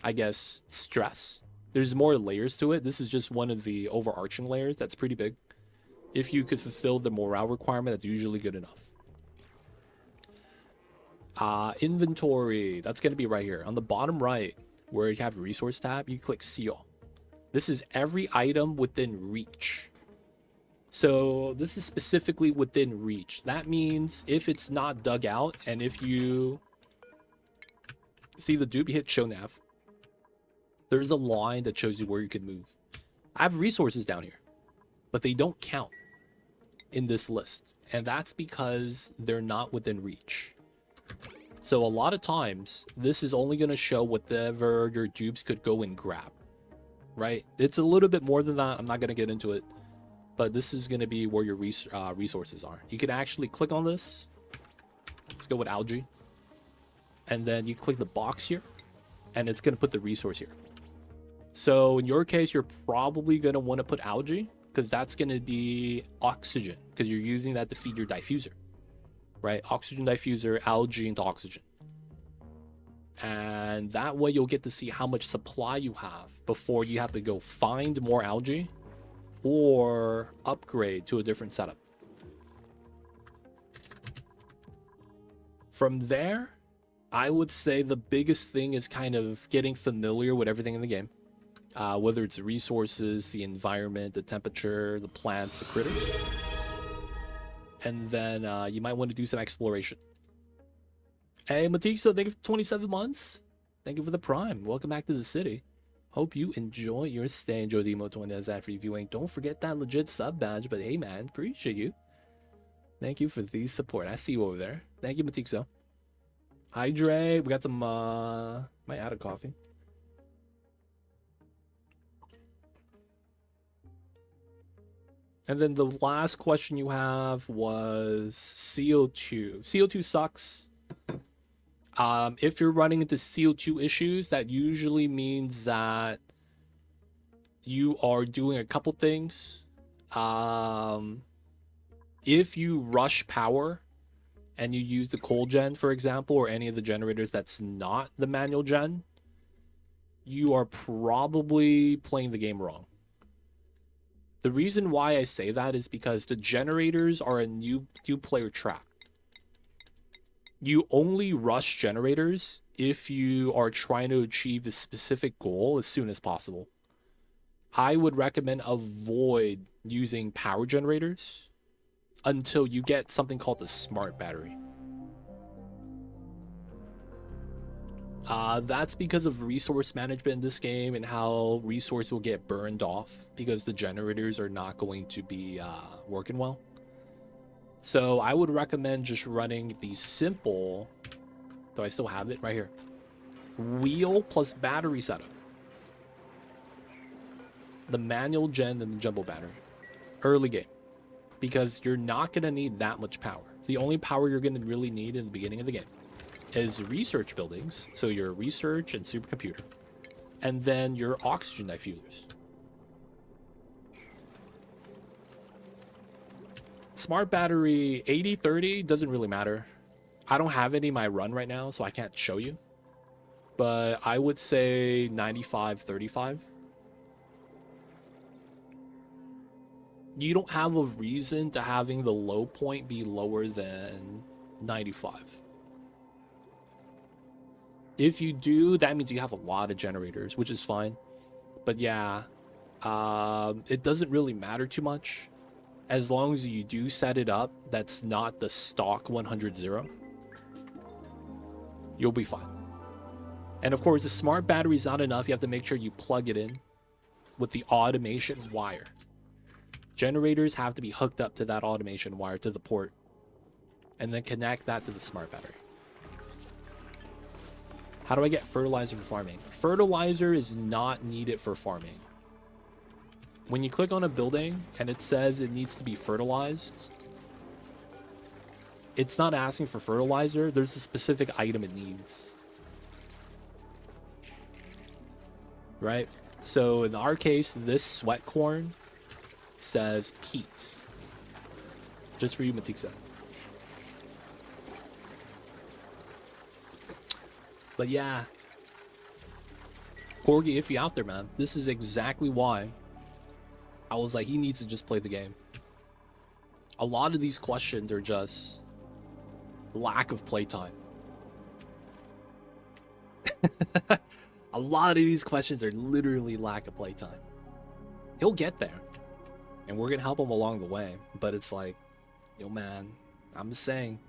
I guess, stress. There's more layers to it. This is just one of the overarching layers that's pretty big. If you could fulfill the morale requirement, that's usually good enough. Inventory. That's going to be right here. On the bottom right, where you have resource tab, you click see all. This is every item within reach. So this is specifically within reach. That means if it's not dug out, and if you see the dupe, you hit show nav, there's a line that shows you where you can move. I have resources down here, but they don't count in this list. And that's because they're not within reach. So a lot of times, this is only going to show whatever your dupes could go and grab. Right? It's a little bit more than that. I'm not going to get into it. But this is going to be where your resources are. You can actually click on this. Let's go with algae. And then you click the box here. And it's going to put the resource here. So in your case, you're probably going to want to put algae. Because that's going to be oxygen. Because you're using that to feed your diffuser. Right? Oxygen diffuser, algae into oxygen. And that way you'll get to see how much supply you have before you have to go find more algae or upgrade to a different setup. From there, I would say the biggest thing is kind of getting familiar with everything in the game. Whether it's the resources, the environment, the temperature, the plants, the critters. And then you might want to do some exploration. Hey, Matixo, thank you for 27 months. Thank you for the prime. Welcome back to the city. Hope you enjoy your stay. Enjoy the emote when there's that free viewing. Don't forget that legit sub badge. But hey, man, appreciate you. Thank you for the support. I see you over there. Thank you, Matixo. Hydrate. We got some, might add a coffee. And then the last question you have was CO2. CO2 sucks. If you're running into CO2 issues, that usually means that you are doing a couple things. If you rush power and you use the coal gen, for example, or any of the generators that's not the manual gen, you are probably playing the game wrong. The reason why I say that is because the generators are a new player trap. You only rush generators if you are trying to achieve a specific goal as soon as possible. I would recommend avoid using power generators until you get something called the smart battery. That's because of resource management in this game and how resource will get burned off because the generators are not going to be working well. So I would recommend just running the simple, do I still have it right here? Wheel plus battery setup. The manual gen and the jumbo battery. Early game. Because you're not going to need that much power. The only power you're going to really need in the beginning of the game is research buildings. So your research and supercomputer. And then your oxygen diffusers. Smart battery 80-30 doesn't really matter. I don't have any in my run right now, so I can't show you. but I would say 95-35. You don't have a reason to having the low point be lower than 95. If you do, that means you have a lot of generators, which is fine. But yeah, it doesn't really matter too much. As long as you do set it up, that's not the stock 100-0. You'll be fine. And of course, the smart battery is not enough. You have to make sure you plug it in with the automation wire. Generators have to be hooked up to that automation wire to the port, and then connect that to the smart battery. How do I get fertilizer for farming? Fertilizer is not needed for farming. When you click on a building and it says it needs to be fertilized, it's not asking for fertilizer. There's a specific item it needs. Right? So in our case, this sweat corn says peat. Just for you, Matiksa. But yeah. Corgi, if you're out there, man, this is exactly why I was like, he needs to just play the game. A lot of these questions are just lack of playtime. A lot of these questions are literally lack of playtime. He'll get there. And we're going to help him along the way. But it's like, yo, man, I'm just saying.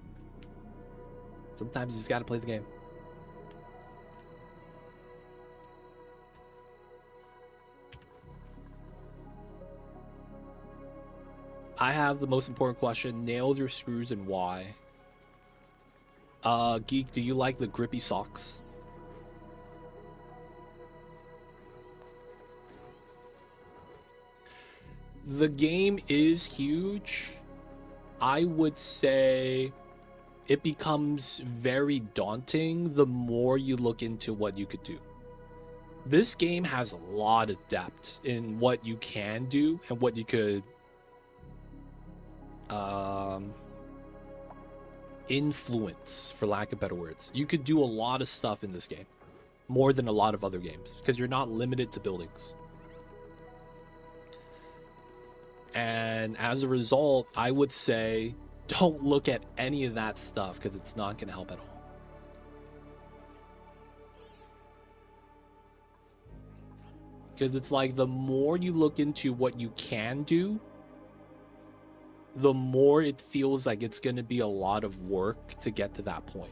Sometimes you just got to play the game. I have the most important question. Nails your screws and why? Geek, do you like the grippy socks? The game is huge. I would say it becomes very daunting the more you look into what you could do. This game has a lot of depth in what you can do and what you could influence, for lack of better words. You could do a lot of stuff in this game, more than a lot of other games, because you're not limited to buildings. And as a result, I would say don't look at any of that stuff because it's not going to help at all. Because it's like the more you look into what you can do, the more it feels like it's going to be a lot of work to get to that point.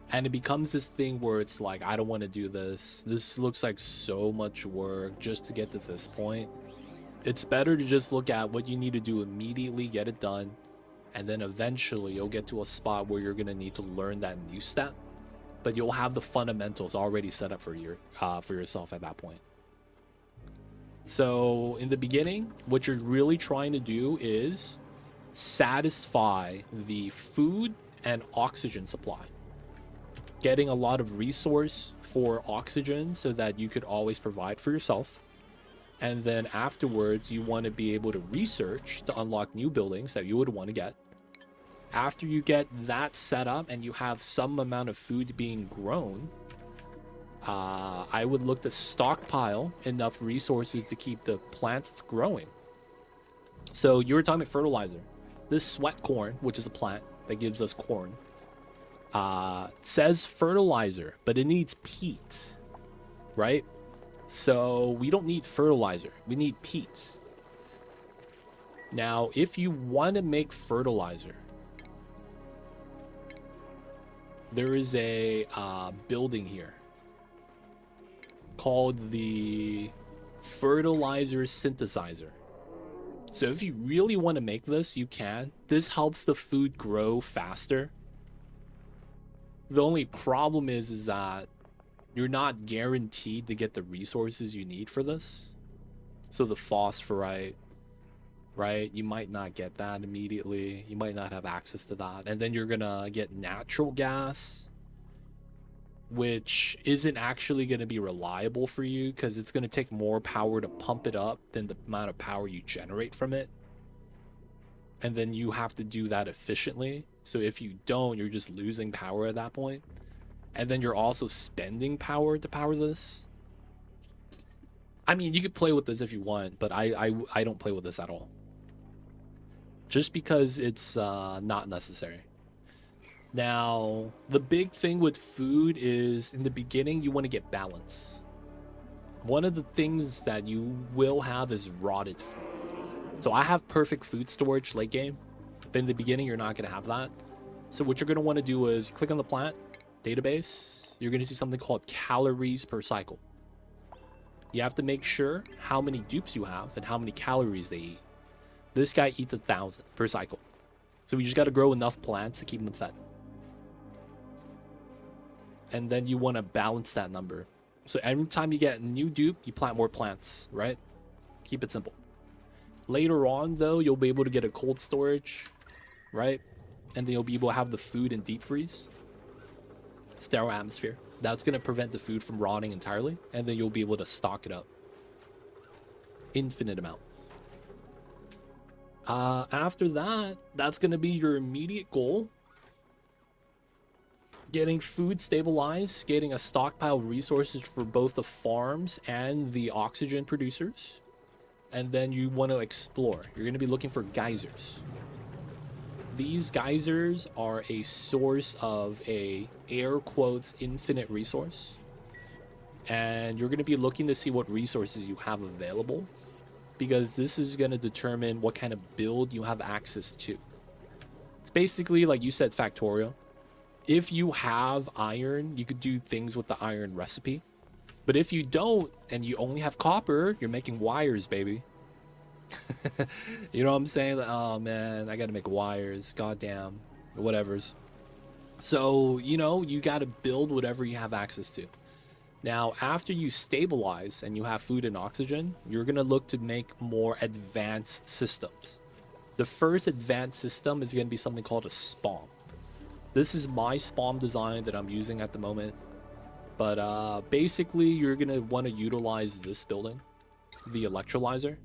And it becomes this thing where it's like, I don't want to do this. This looks like so much work just to get to this point. It's better to just look at what you need to do immediately, get it done, and then eventually you'll get to a spot where you're going to need to learn that new step. But you'll have the fundamentals already set up for yourself at that point. So in the beginning, what you're really trying to do is satisfy the food and oxygen supply. Getting a lot of resource for oxygen so that you could always provide for yourself. And then afterwards, you want to be able to research to unlock new buildings that you would want to get. After you get that set up and you have some amount of food being grown, I would look to stockpile enough resources to keep the plants growing. So you were talking about fertilizer. This sweat corn, which is a plant that gives us corn, says fertilizer, but it needs peat, right? So we don't need fertilizer. We need peat. Now, if you want to make fertilizer, there is a building here called the fertilizer synthesizer. So if you really want to make this, you can. This helps the food grow faster. The only problem is that you're not guaranteed to get the resources you need for this. So the phosphorite, right? You might not get that immediately. You might not have access to that. And then you're gonna get natural gas, which isn't actually going to be reliable for you because it's going to take more power to pump it up than the amount of power you generate from it. And then you have to do that efficiently. So if you don't, you're just losing power at that point. and then you're also spending power to power this. I mean, you could play with this if you want, but I don't play with this at all. Just because it's not necessary. Now, the big thing with food is in the beginning, you want to get balance. One of the things that you will have is rotted food. So I have perfect food storage late game, but in the beginning, you're not going to have that. So what you're going to want to do is click on the plant database. You're going to see something called calories per cycle. You have to make sure how many dupes you have and how many calories they eat. This guy eats 1,000 per cycle. So we just got to grow enough plants to keep them fed. And then you want to balance that number. So every time you get a new dupe, you plant more plants, right? Keep it simple. Later on, though, you'll be able to get a cold storage, right? And then you'll be able to have the food in deep freeze. Sterile atmosphere. That's going to prevent the food from rotting entirely. And then you'll be able to stock it up. Infinite amount. After that, that's going to be your immediate goal. Getting food stabilized, getting a stockpile of resources for both the farms and the oxygen producers. And then you want to explore. You're going to be looking for geysers. These geysers are a source of a air quotes infinite resource. And you're going to be looking to see what resources you have available, because this is going to determine what kind of build you have access to. It's basically like you said, Factorio. If you have iron, you could do things with the iron recipe. But if you don't, and you only have copper, you're making wires, baby. You know what I'm saying? Like, oh, man, I got to make wires. Goddamn. Whatevers. So, you know, you got to build whatever you have access to. Now, after you stabilize and you have food and oxygen, you're going to look to make more advanced systems. The first advanced system is going to be something called a spawn. This is my spawn design that I'm using at the moment. But basically, you're going to want to utilize this building, the electrolyzer.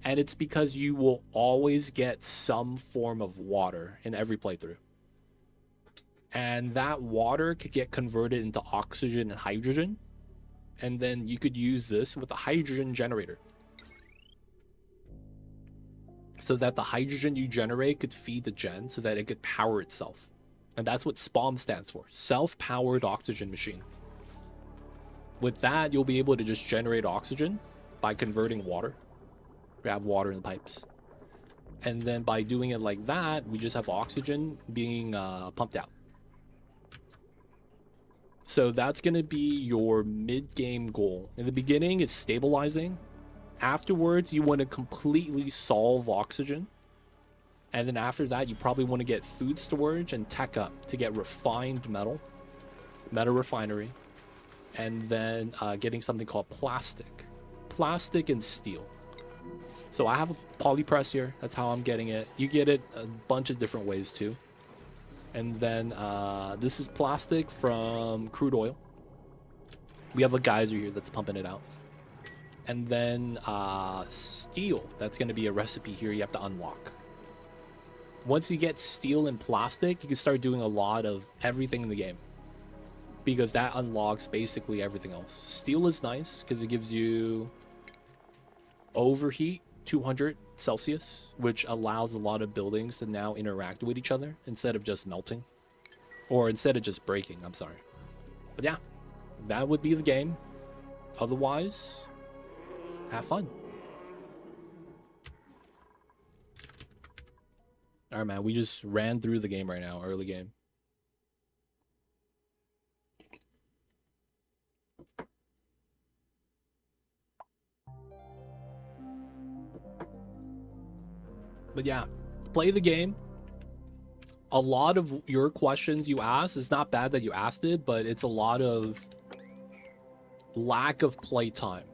And it's because you will always get some form of water in every playthrough. And that water could get converted into oxygen and hydrogen. And then you could use this with a hydrogen generator. So that the hydrogen you generate could feed the gen so that it could power itself. And that's what SPAWM stands for. Self-powered oxygen machine. With that, you'll be able to just generate oxygen by converting water. We have water in the pipes. And then by doing it like that, we just have oxygen being pumped out. So that's going to be your mid-game goal. In the beginning, it's stabilizing. Afterwards, you want to completely solve oxygen. And then after that, you probably want to get food storage and tech up to get refined metal refinery, and then getting something called plastic and steel. So I have a polypress here. That's how I'm getting it. You get it a bunch of different ways too. And then this is plastic from crude oil. We have a geyser here that's pumping it out. And then steel. That's going to be a recipe here you have to unlock. Once you get steel and plastic, you can start doing a lot of everything in the game, because that unlocks basically everything else. Steel is nice because it gives you overheat 200 Celsius, which allows a lot of buildings to now interact with each other instead of just melting, or instead of just breaking. I'm sorry. But yeah, that would be the game. Otherwise, have fun. All right, man, we just ran through the game right now, early game. But yeah, play the game. A lot of your questions you asked, it's not bad that you asked it, but it's a lot of lack of play time.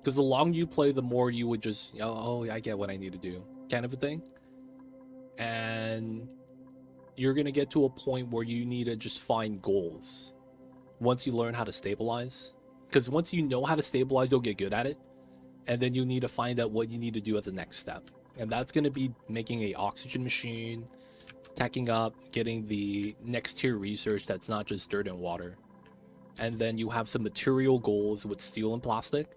Because the longer you play, the more you would just, oh, I get what I need to do, kind of a thing. And you're going to get to a point where you need to just find goals once you learn how to stabilize. Because once you know how to stabilize, you'll get good at it. And then you need to find out what you need to do as the next step. And that's going to be making a oxygen machine, teching up, getting the next tier research that's not just dirt and water. And then you have some material goals with steel and plastic.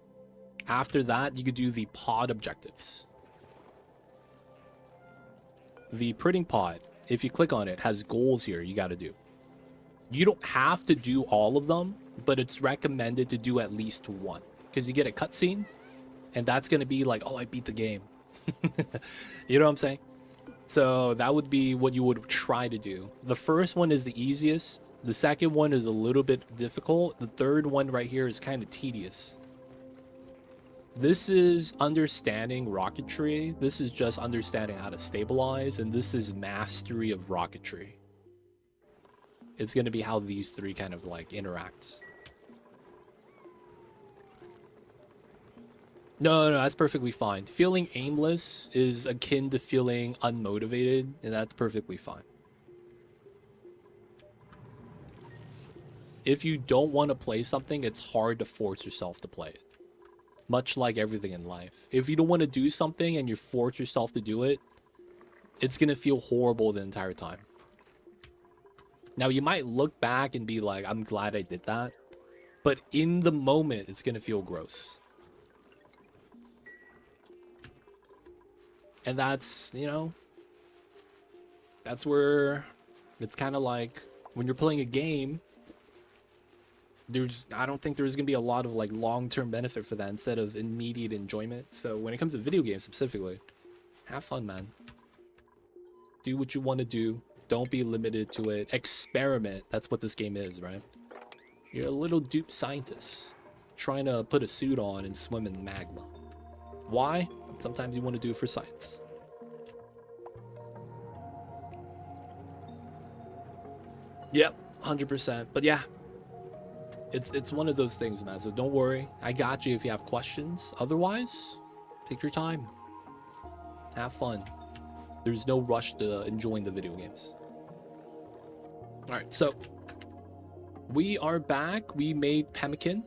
After that, you could do the pod objectives. The printing pod, if you click on it, has goals here you got to do. You don't have to do all of them, but it's recommended to do at least one. Because you get a cutscene, and that's going to be like, oh, I beat the game. You know what I'm saying? So that would be what you would try to do. The first one is the easiest. The second one is a little bit difficult. The third one right here is kind of tedious. This is understanding rocketry. This is just understanding how to stabilize. And this is mastery of rocketry. It's going to be how these three kind of like interact. No, that's perfectly fine. Feeling aimless is akin to feeling unmotivated, and that's perfectly fine. If you don't want to play something, it's hard to force yourself to play it. Much like everything in life. If you don't want to do something and you force yourself to do it, it's going to feel horrible the entire time. Now, you might look back and be like, I'm glad I did that. But in the moment, it's going to feel gross. And that's, you know, that's where it's kind of like when you're playing a game, I don't think there's going to be a lot of like long-term benefit for that instead of immediate enjoyment. So when it comes to video games specifically, have fun, man. Do what you want to do. Don't be limited to it. Experiment. That's what this game is, right? You're a little dupe scientist trying to put a suit on and swim in magma. Why? Sometimes you want to do it for science. Yep, 100%. But yeah, it's one of those things, man. So don't worry. I got you if you have questions. Otherwise, take your time. Have fun. There's no rush to enjoying the video games. All right, so we are back. We made pemmican.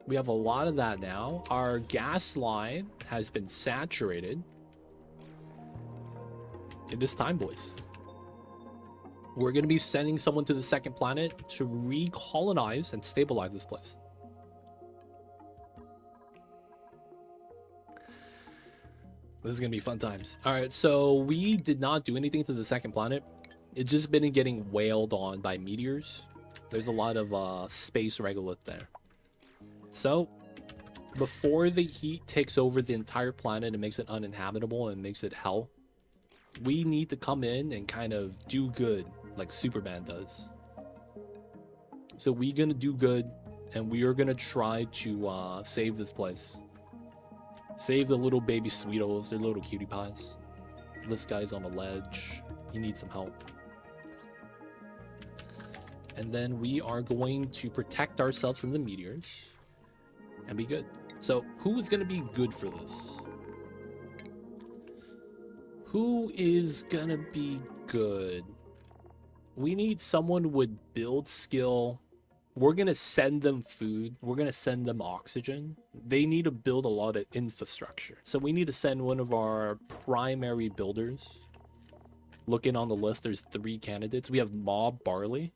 We have a lot of that now. Our gas line has been saturated. It is time, boys. We're going to be sending someone to the second planet to recolonize and stabilize this place. This is going to be fun times. All right, so we did not do anything to the second planet. It's just been getting whaled on by meteors. There's a lot of space regolith there. So, before the heat takes over the entire planet and makes it uninhabitable and makes it hell, we need to come in and kind of do good like Superman does. So we're gonna do good, and we are gonna try to save this place. Save the little baby sweetos, they're little cutie pies. This guy's on a ledge. He needs some help. And then we are going to protect ourselves from the meteors and be good. So who is going to be good for this? Who is going to be good? We need someone with build skill. We're going to send them food. We're going to send them oxygen. They need to build a lot of infrastructure. So we need to send one of our primary builders. Looking on the list, there's 3 candidates. We have Mob Barley.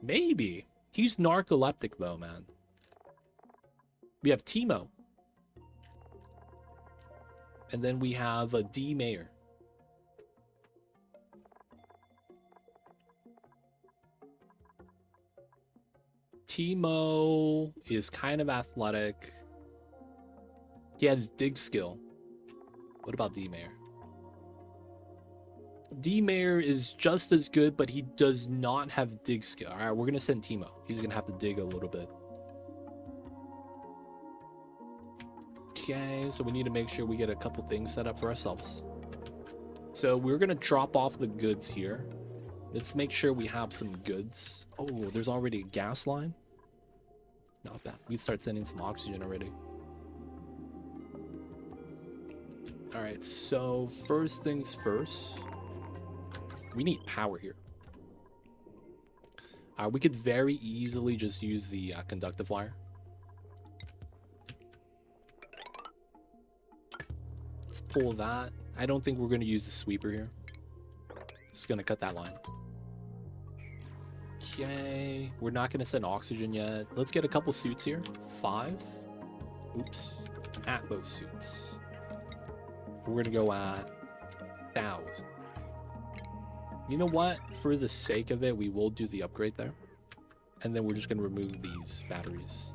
Maybe. He's narcoleptic though, man. We have Timo. And then we have a D Mayor. Timo is kind of athletic. He has dig skill. What about D Mayor? D Mayor is just as good, but he does not have dig skill. All right, we're gonna send Timo. He's gonna have to dig a little bit. Okay, so we need to make sure we get a couple things set up for ourselves. So we're gonna drop off the goods here. Let's make sure we have some goods. Oh, there's already a gas line. Not bad. We start sending some oxygen already. All right, so first things first. We need power here. We could very easily just use the conductive wire. Let's pull that. I don't think we're going to use the sweeper here. Just going to cut that line. Okay, we're not going to send oxygen yet. Let's get a couple suits here. 5. Oops. Atmos suits. We're going to go at 1,000. You know what? For the sake of it, we will do the upgrade there. And then we're just going to remove these batteries.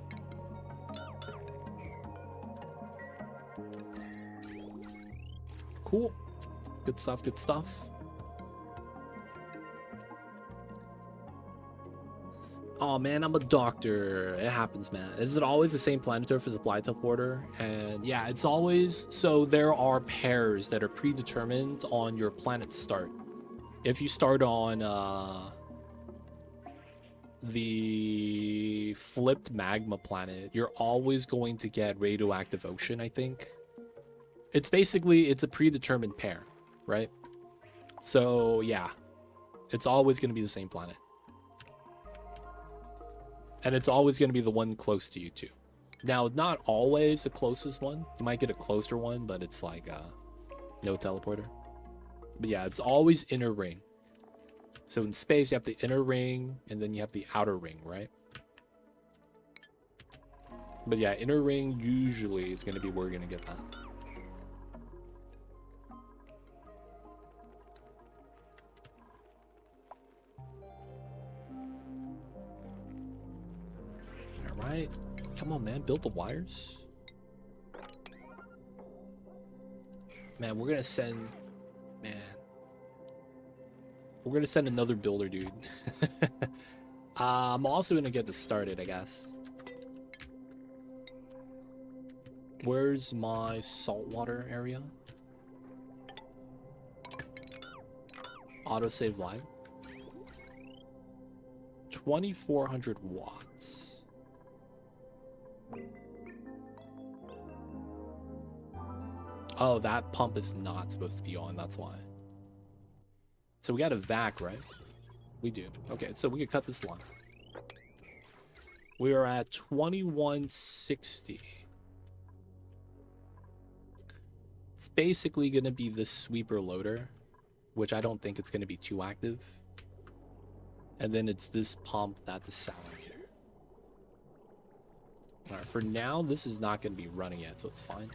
Cool. Good stuff, good stuff. Oh man, I'm a doctor. It happens, man. Is it always the same planetoid for the supply teleporter? And yeah, it's always... So there are pairs that are predetermined on your planet start. If you start on the flipped magma planet, you're always going to get radioactive ocean, I think. It's basically, it's a predetermined pair, right? So yeah, it's always going to be the same planet. And it's always going to be the one close to you too. Now, not always the closest one. You might get a closer one, but it's like no teleporter. But yeah, it's always inner ring. So in space, you have the inner ring, and then you have the outer ring, right? But yeah, inner ring usually is going to be where we're going to get that. Alright. Come on, man. Build the wires. Man, we're going to send... Man. We're going to send another builder, dude. I'm also going to get this started, I guess. Where's my saltwater area? Autosave live. 2,400 watts. Oh, that pump is not supposed to be on, that's why. So we got a vac, right? We do. Okay, so we can cut this line. We are at 2160. It's basically going to be this sweeper loader, which I don't think it's going to be too active. And then it's this pump at the salinator. Alright, for now, this is not going to be running yet, so it's fine.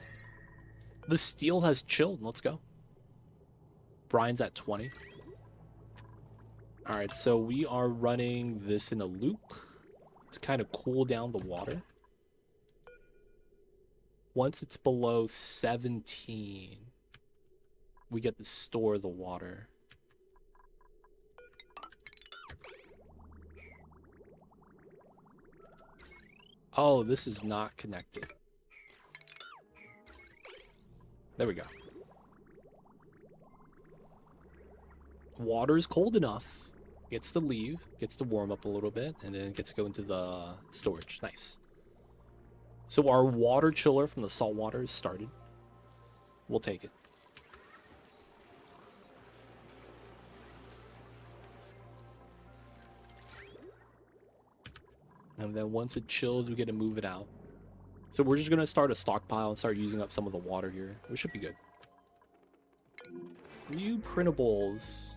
The steel has chilled. Let's go. Brian's at 20. Alright, so we are running this in a loop to kind of cool down the water. Once it's below 17, we get to store the water. Oh, this is not connected. There we go. Water is cold enough. Gets to leave, gets to warm up a little bit, and then gets to go into the storage. Nice. So our water chiller from the salt water is started. We'll take it. And then once it chills, we get to move it out. So we're just going to start a stockpile and start using up some of the water here. We should be good. New printables.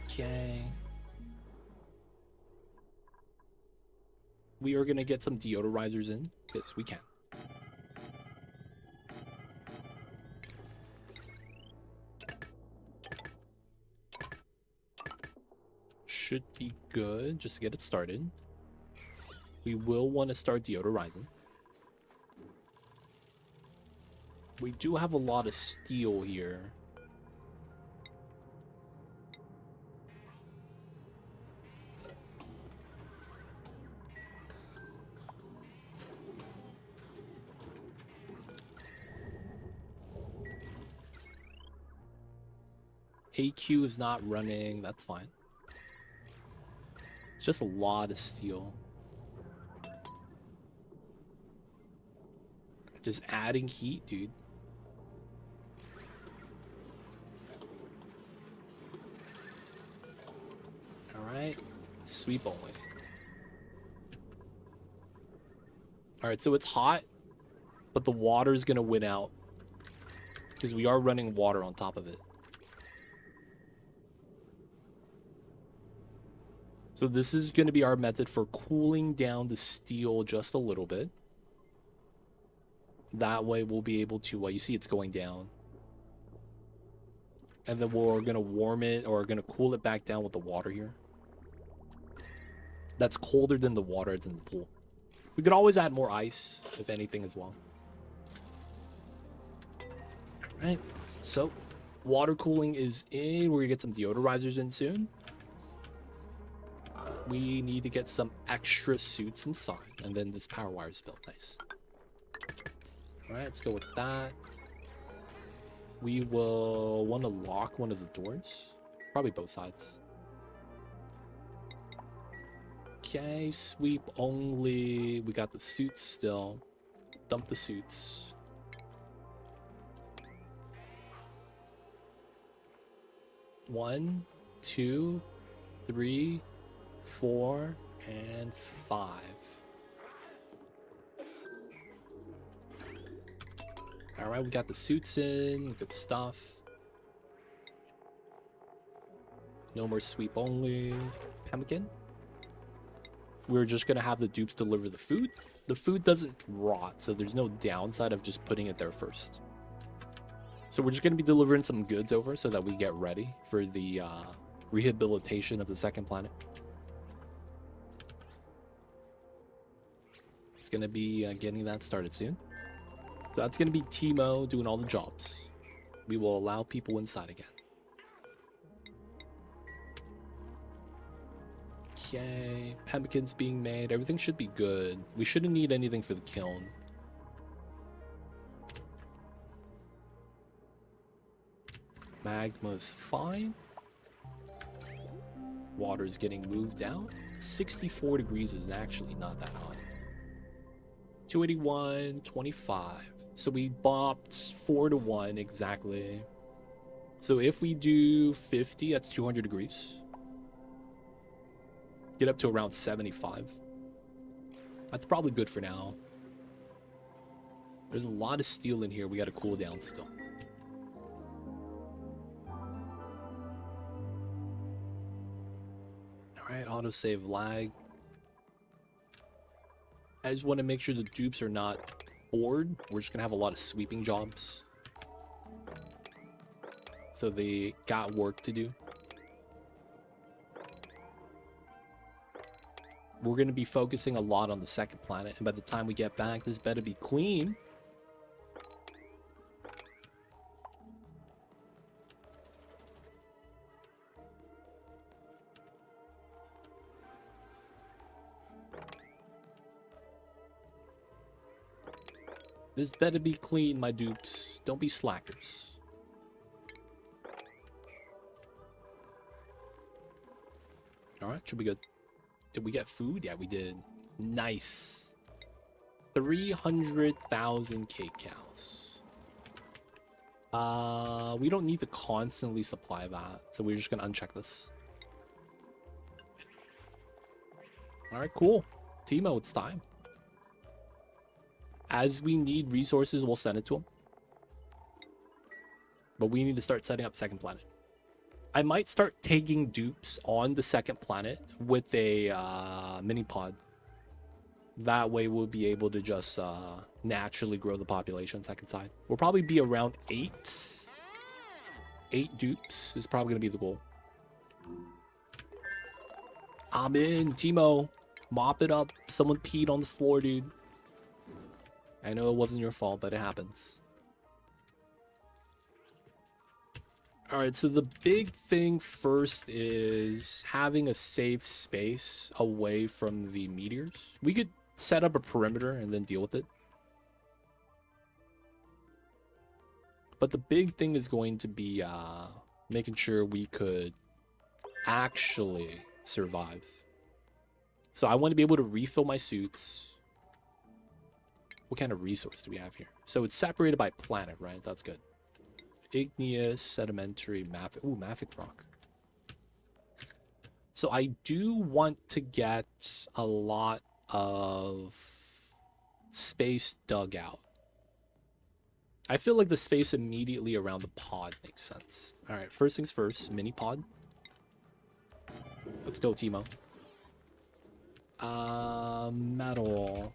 Okay. We are going to get some deodorizers in. Yes, we can. Should be good just to get it started. We will want to start deodorizing. We do have a lot of steel here. AQ is not running, that's fine. It's just a lot of steel. Just adding heat, dude. Alright, sweep only. Alright, so it's hot, but the water is going to win out because we are running water on top of it. So this is going to be our method for cooling down the steel just a little bit. That way we'll be able to, you see it's going down. And then we're going to warm it, or going to cool it back down with the water here. That's colder than the water that's in the pool. We could always add more ice, if anything, as well. Alright, so water cooling is in. We're going to get some deodorizers in soon. We need to get some extra suits inside, and then this power wire is built. Nice. Alright, let's go with that. We will want to lock one of the doors. Probably both sides. Okay, sweep only. We got the suits still. Dump the suits. One, 2, 3, 4, and 5. All right, we got the suits in. Good stuff. No more sweep only. Pemmican. We're just gonna have the dupes deliver the food. The food doesn't rot, so there's no downside of just putting it there first. So we're just gonna be delivering some goods over so that we get ready for the rehabilitation of the second planet. It's gonna be getting that started soon. So that's gonna be Timo doing all the jobs. We will allow people inside again. Okay, pemmican's being made. Everything should be good. We shouldn't need anything for the kiln. Magma's fine. Water's getting moved out. 64 degrees is actually not that hot. 281, 25. So we bopped 4 to 1 exactly. So if we do 50, that's 200 degrees. Get up to around 75. That's probably good for now. There's a lot of steel in here. We got to cool down still. Alright, autosave lag. I just want to make sure the dupes are not bored. We're just going to have a lot of sweeping jobs. So they got work to do. We're going to be focusing a lot on the second planet. And by the time we get back, this better be clean. This better be clean, my dupes. Don't be slackers. Alright, should be good. Did we get food? Yeah, we did. Nice. 300,000 cake cows. We don't need to constantly supply that, so we're just gonna uncheck this. Alright, cool. Timo, it's time. As we need resources, we'll send it to him. But we need to start setting up second planet. I might start taking dupes on the second planet with a mini pod. That way we'll be able to just naturally grow the population second side. We'll probably be around 8. 8 dupes is probably going to be the goal. I'm in, Timo. Mop it up. Someone peed on the floor, dude. I know it wasn't your fault, but it happens. Alright, so the big thing first is having a safe space away from the meteors. We could set up a perimeter and then deal with it. But the big thing is going to be making sure we could actually survive. So I want to be able to refill my suits. What kind of resource do we have here? So it's separated by planet, right? That's good. Igneous, sedimentary, mafic. Ooh, mafic rock. So I do want to get a lot of space dug out. I feel like the space immediately around the pod makes sense. All right, first things first, mini pod. Let's go, Timo. Metal.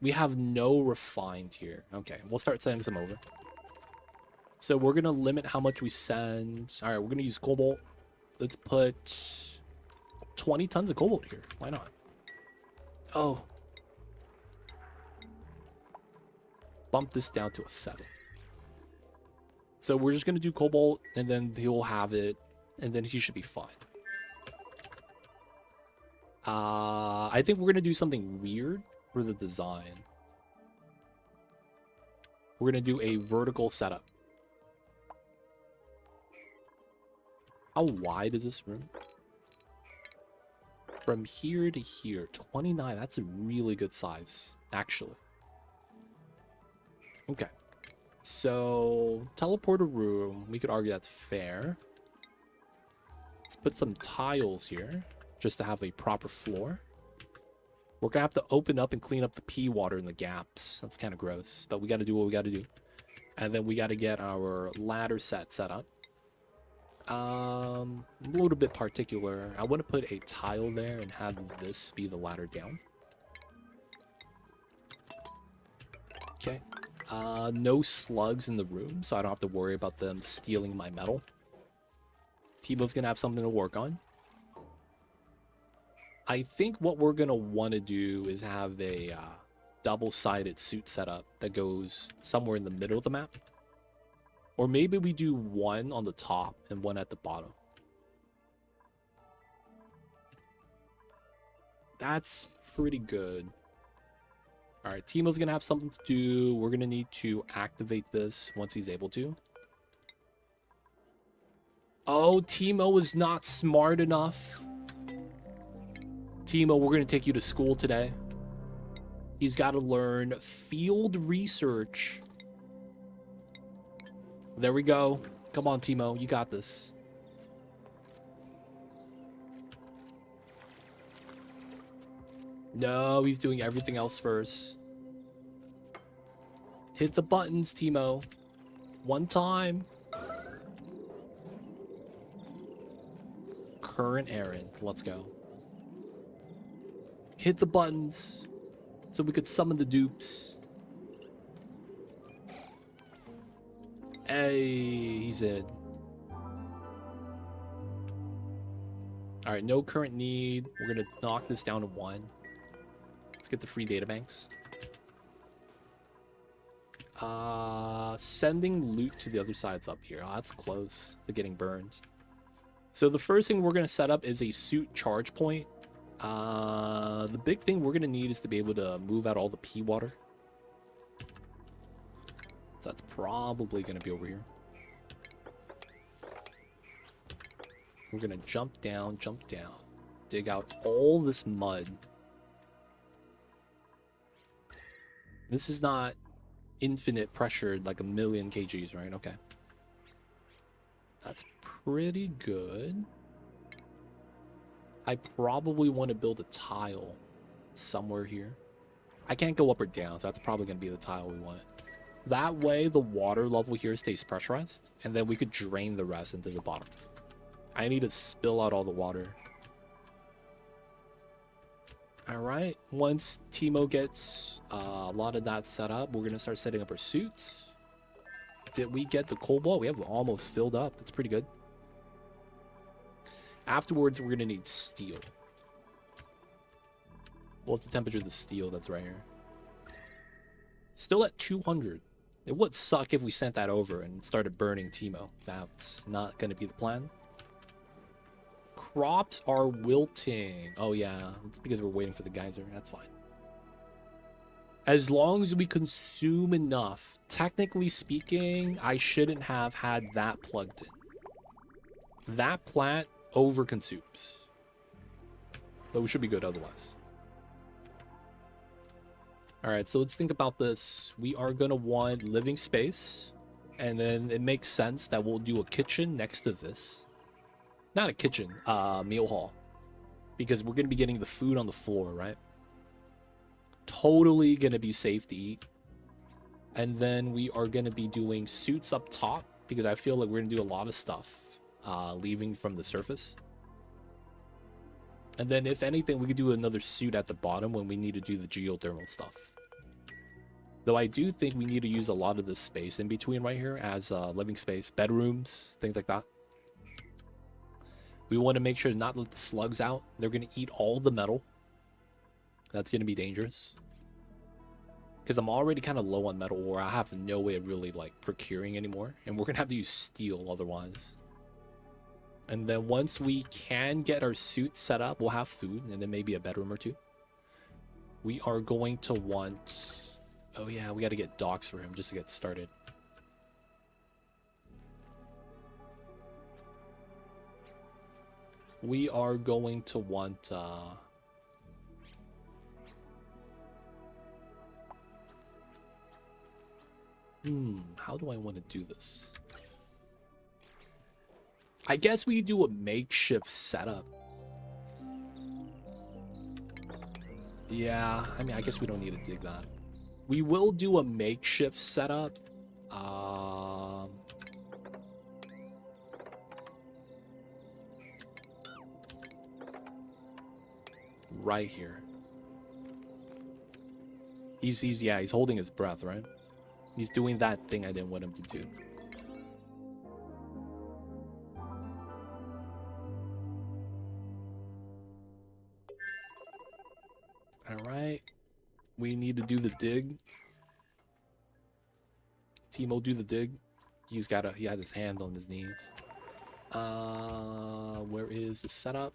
We have no refined here. Okay, we'll start sending some over. So we're gonna limit how much we send. All right, we're gonna use cobalt. Let's put 20 tons of cobalt here. Why not? Oh. Bump this down to a 7. So we're just going to do cobalt, and then he'll have it, and then he should be fine. I think we're going to do something weird for the design. We're going to do a vertical setup. How wide is this room? From here to here, 29. That's a really good size, actually. Okay. So, teleporter room. We could argue that's fair. Let's put some tiles here, just to have a proper floor. We're going to have to open up and clean up the pee water in the gaps. That's kind of gross, but we got to do what we got to do. And then we got to get our ladder set up. A little bit particular. I want to put a tile there and have this be the ladder down. Okay. No slugs in the room, so I don't have to worry about them stealing my metal. Tebo's gonna have something to work on. I think what we're gonna want to do is have a double-sided suit setup that goes somewhere in the middle of the map. Or maybe we do one on the top and one at the bottom. That's pretty good. Alright, Timo's gonna have something to do. We're gonna need to activate this once he's able to. Oh, Timo is not smart enough. Timo, we're gonna take you to school today. He's got to learn field research. There we go. Come on, Timo. You got this. No, he's doing everything else first. Hit the buttons, Timo. One time. Current errand. Let's go. Hit the buttons so we could summon the dupes. Hey, he's in. Alright, no current need. We're gonna knock this down to 1. Let's get the free databanks. Sending loot to the other side's up here. Oh, that's close to getting burned. So the first thing we're gonna set up is a suit charge point. The big thing we're gonna need is to be able to move out all the pee water. So that's probably gonna be over here. We're gonna jump down, dig out all this mud. This is not infinite pressured like a million kgs, right? Okay. That's pretty good. I probably want to build a tile somewhere here. I can't go up or down, so that's probably going to be the tile we want. That way, the water level here stays pressurized, and then we could drain the rest into the bottom. I need to spill out all the water. Alright, once Timo gets a lot of that set up, we're going to start setting up our suits. Did we get the cobalt? We have almost filled up. It's pretty good. Afterwards, we're going to need steel. What's the temperature of the steel that's right here? Still at 200. It would suck if we sent that over and started burning Timo. That's not going to be the plan. Crops are wilting. Oh, yeah. It's because we're waiting for the geyser. That's fine. As long as we consume enough. Technically speaking, I shouldn't have had that plugged in. That plant overconsumes. But we should be good otherwise. Alright, so let's think about this. We are going to want living space. And then it makes sense that we'll do a kitchen next to this. Not a kitchen, meal hall. Because we're going to be getting the food on the floor, right? Totally going to be safe to eat. And then we are going to be doing suits up top because I feel like we're going to do a lot of stuff leaving from the surface. And then if anything, we could do another suit at the bottom when we need to do the geothermal stuff. Though I do think we need to use a lot of this space in between right here as living space, bedrooms, things like that. We want to make sure to not let the slugs out. They're going to eat all the metal. That's going to be dangerous. Because I'm already kind of low on metal ore. I have no way of really like procuring anymore. And we're going to have to use steel otherwise. And then once we can get our suit set up, we'll have food and then maybe a bedroom or two. We are going to want... Oh yeah, we got to get docks for him just to get started. We are going to want... how do I want to do this? I guess we do a makeshift setup. Yeah, I mean, I guess we don't need to dig that. We will do a makeshift setup. Right here. He's holding his breath, right? He's doing that thing I didn't want him to do. Alright. We need to do the dig. Timo, do the dig. He had his hand on his knees. Where is the setup?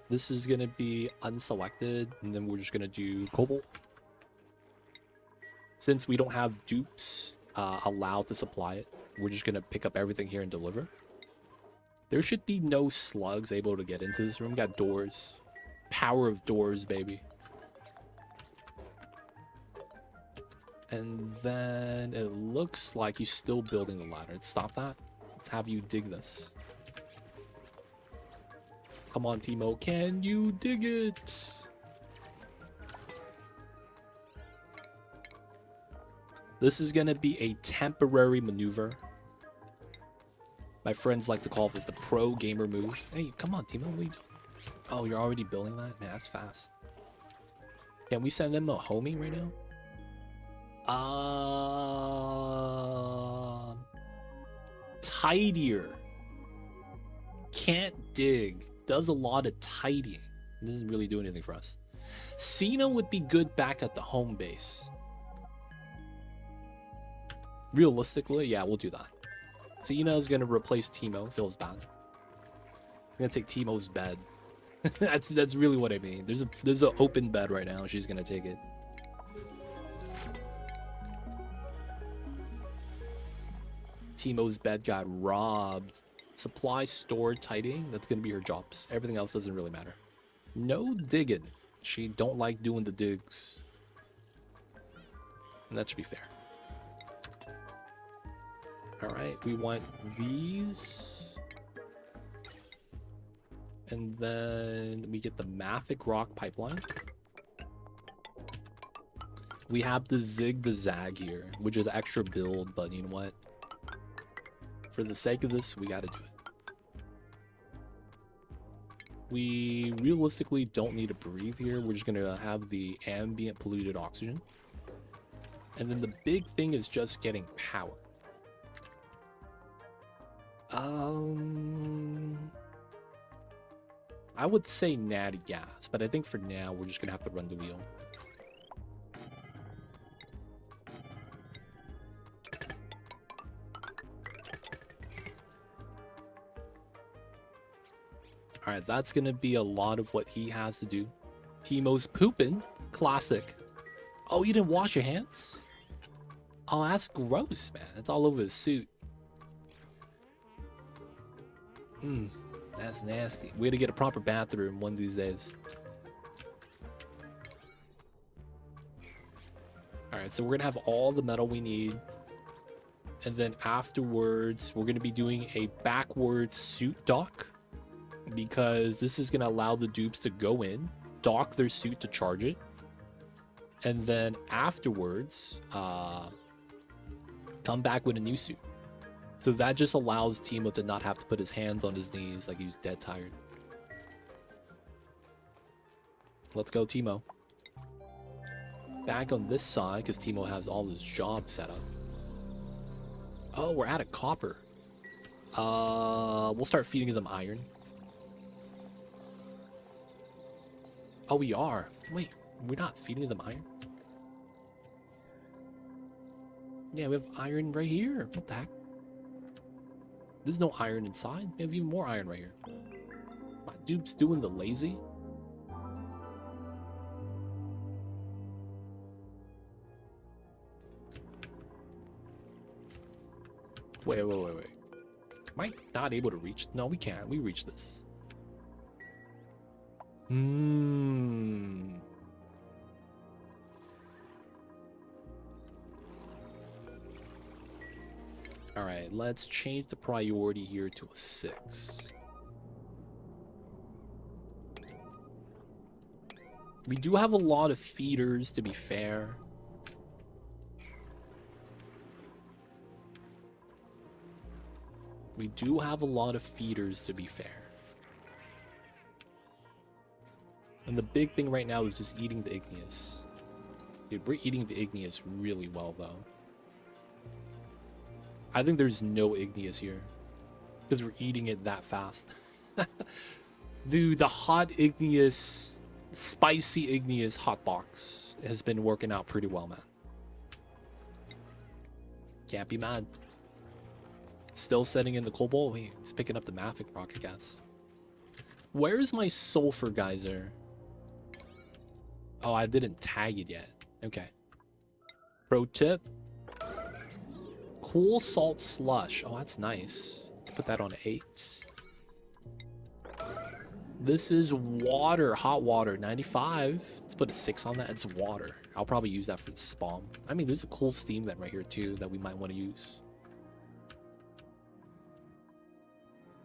This is gonna be unselected, and then we're just gonna do cobalt. Since we don't have dupes allowed to supply it, we're just gonna pick up everything here and deliver. There should be no slugs able to get into this room. We got doors. Power of doors, baby. And then it looks like he's still building the ladder. Stop that. Let's have you dig this. Come on, Timo. Can you dig it? This is going to be a temporary maneuver. My friends like to call this the pro gamer move. Hey, come on, Timo. What are you doing? Oh, you're already building that? Man, that's fast. Can we send them a homie right now? Tidier. Can't dig. Does a lot of tidying. Doesn't really do anything for us. Cena would be good back at the home base. Realistically, yeah, we'll do that. Cena is gonna replace Timo. Feels bad. I'm gonna take Timo's bed. that's really what I mean. There's an open bed right now. She's gonna take it. Timo's bed got robbed. Supply, store, tidying. That's gonna be her jobs. Everything else doesn't really matter. No digging. She don't like doing the digs. And that should be fair. Alright, we want these. And then we get the mafic rock pipeline. We have the zig the zag here, which is extra build, but you know what? For the sake of this, we gotta do it. We realistically don't need to breathe here. We're just gonna have the ambient polluted oxygen. And then the big thing is just getting power. I would say natty gas, but I think for now we're just gonna have to run the wheel. Alright, that's gonna be a lot of what he has to do. Timo's pooping. Classic. Oh, you didn't wash your hands? Oh, that's gross, man. It's all over his suit. That's nasty. We gotta get a proper bathroom one of these days. Alright, so we're gonna have all the metal we need. And then afterwards, we're gonna be doing a backwards suit dock. Because this is gonna allow the dupes to go in, dock their suit to charge it. And then afterwards, come back with a new suit. So that just allows Timo to not have to put his hands on his knees like he was dead tired. Let's go, Timo. Back on this side, because Timo has all his jobs set up. Oh, we're out of copper. We'll start feeding them iron. Oh, we are. Wait, we're not feeding them iron? Yeah, we have iron right here. What the heck? There's no iron inside. We have even more iron right here. My dude's doing the lazy. Wait. Am I not able to reach? No, we can't. We reach this. Alright, let's change the priority here to a 6. We do have a lot of feeders, to be fair. We do have a lot of feeders, to be fair. And the big thing right now is just eating the igneous. Dude, we're eating the igneous really well, though. I think there's no igneous here. Because we're eating it that fast. Dude, the hot igneous, spicy igneous hotbox has been working out pretty well, man. Can't be mad. Still setting in the cobalt. Wait, it's picking up the mafic rocket gas. Where's my sulfur geyser? Oh, I didn't tag it yet. Okay. Pro tip. Cool salt slush. Oh, that's nice. Let's put that on 8. This is water. Hot water. 95. Let's put a 6 on that. It's water. I'll probably use that for the spawn. I mean, there's a cool steam vent right here, too, that we might want to use.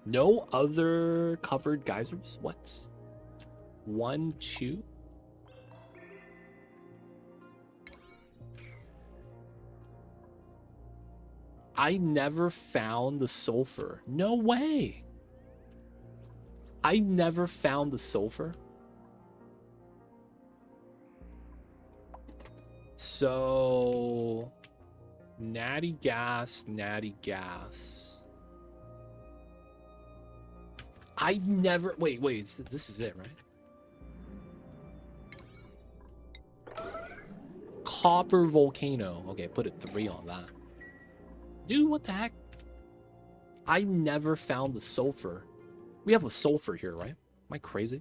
No other covered geysers? What? 1, 2? I never found the sulfur. No way. I never found the sulfur. So, natty gas, natty gas. I never... Wait, this is it, right? Copper volcano. Okay, put a 3 on that. Dude, what the heck? I never found the sulfur. We have a sulfur here, right? Am I crazy?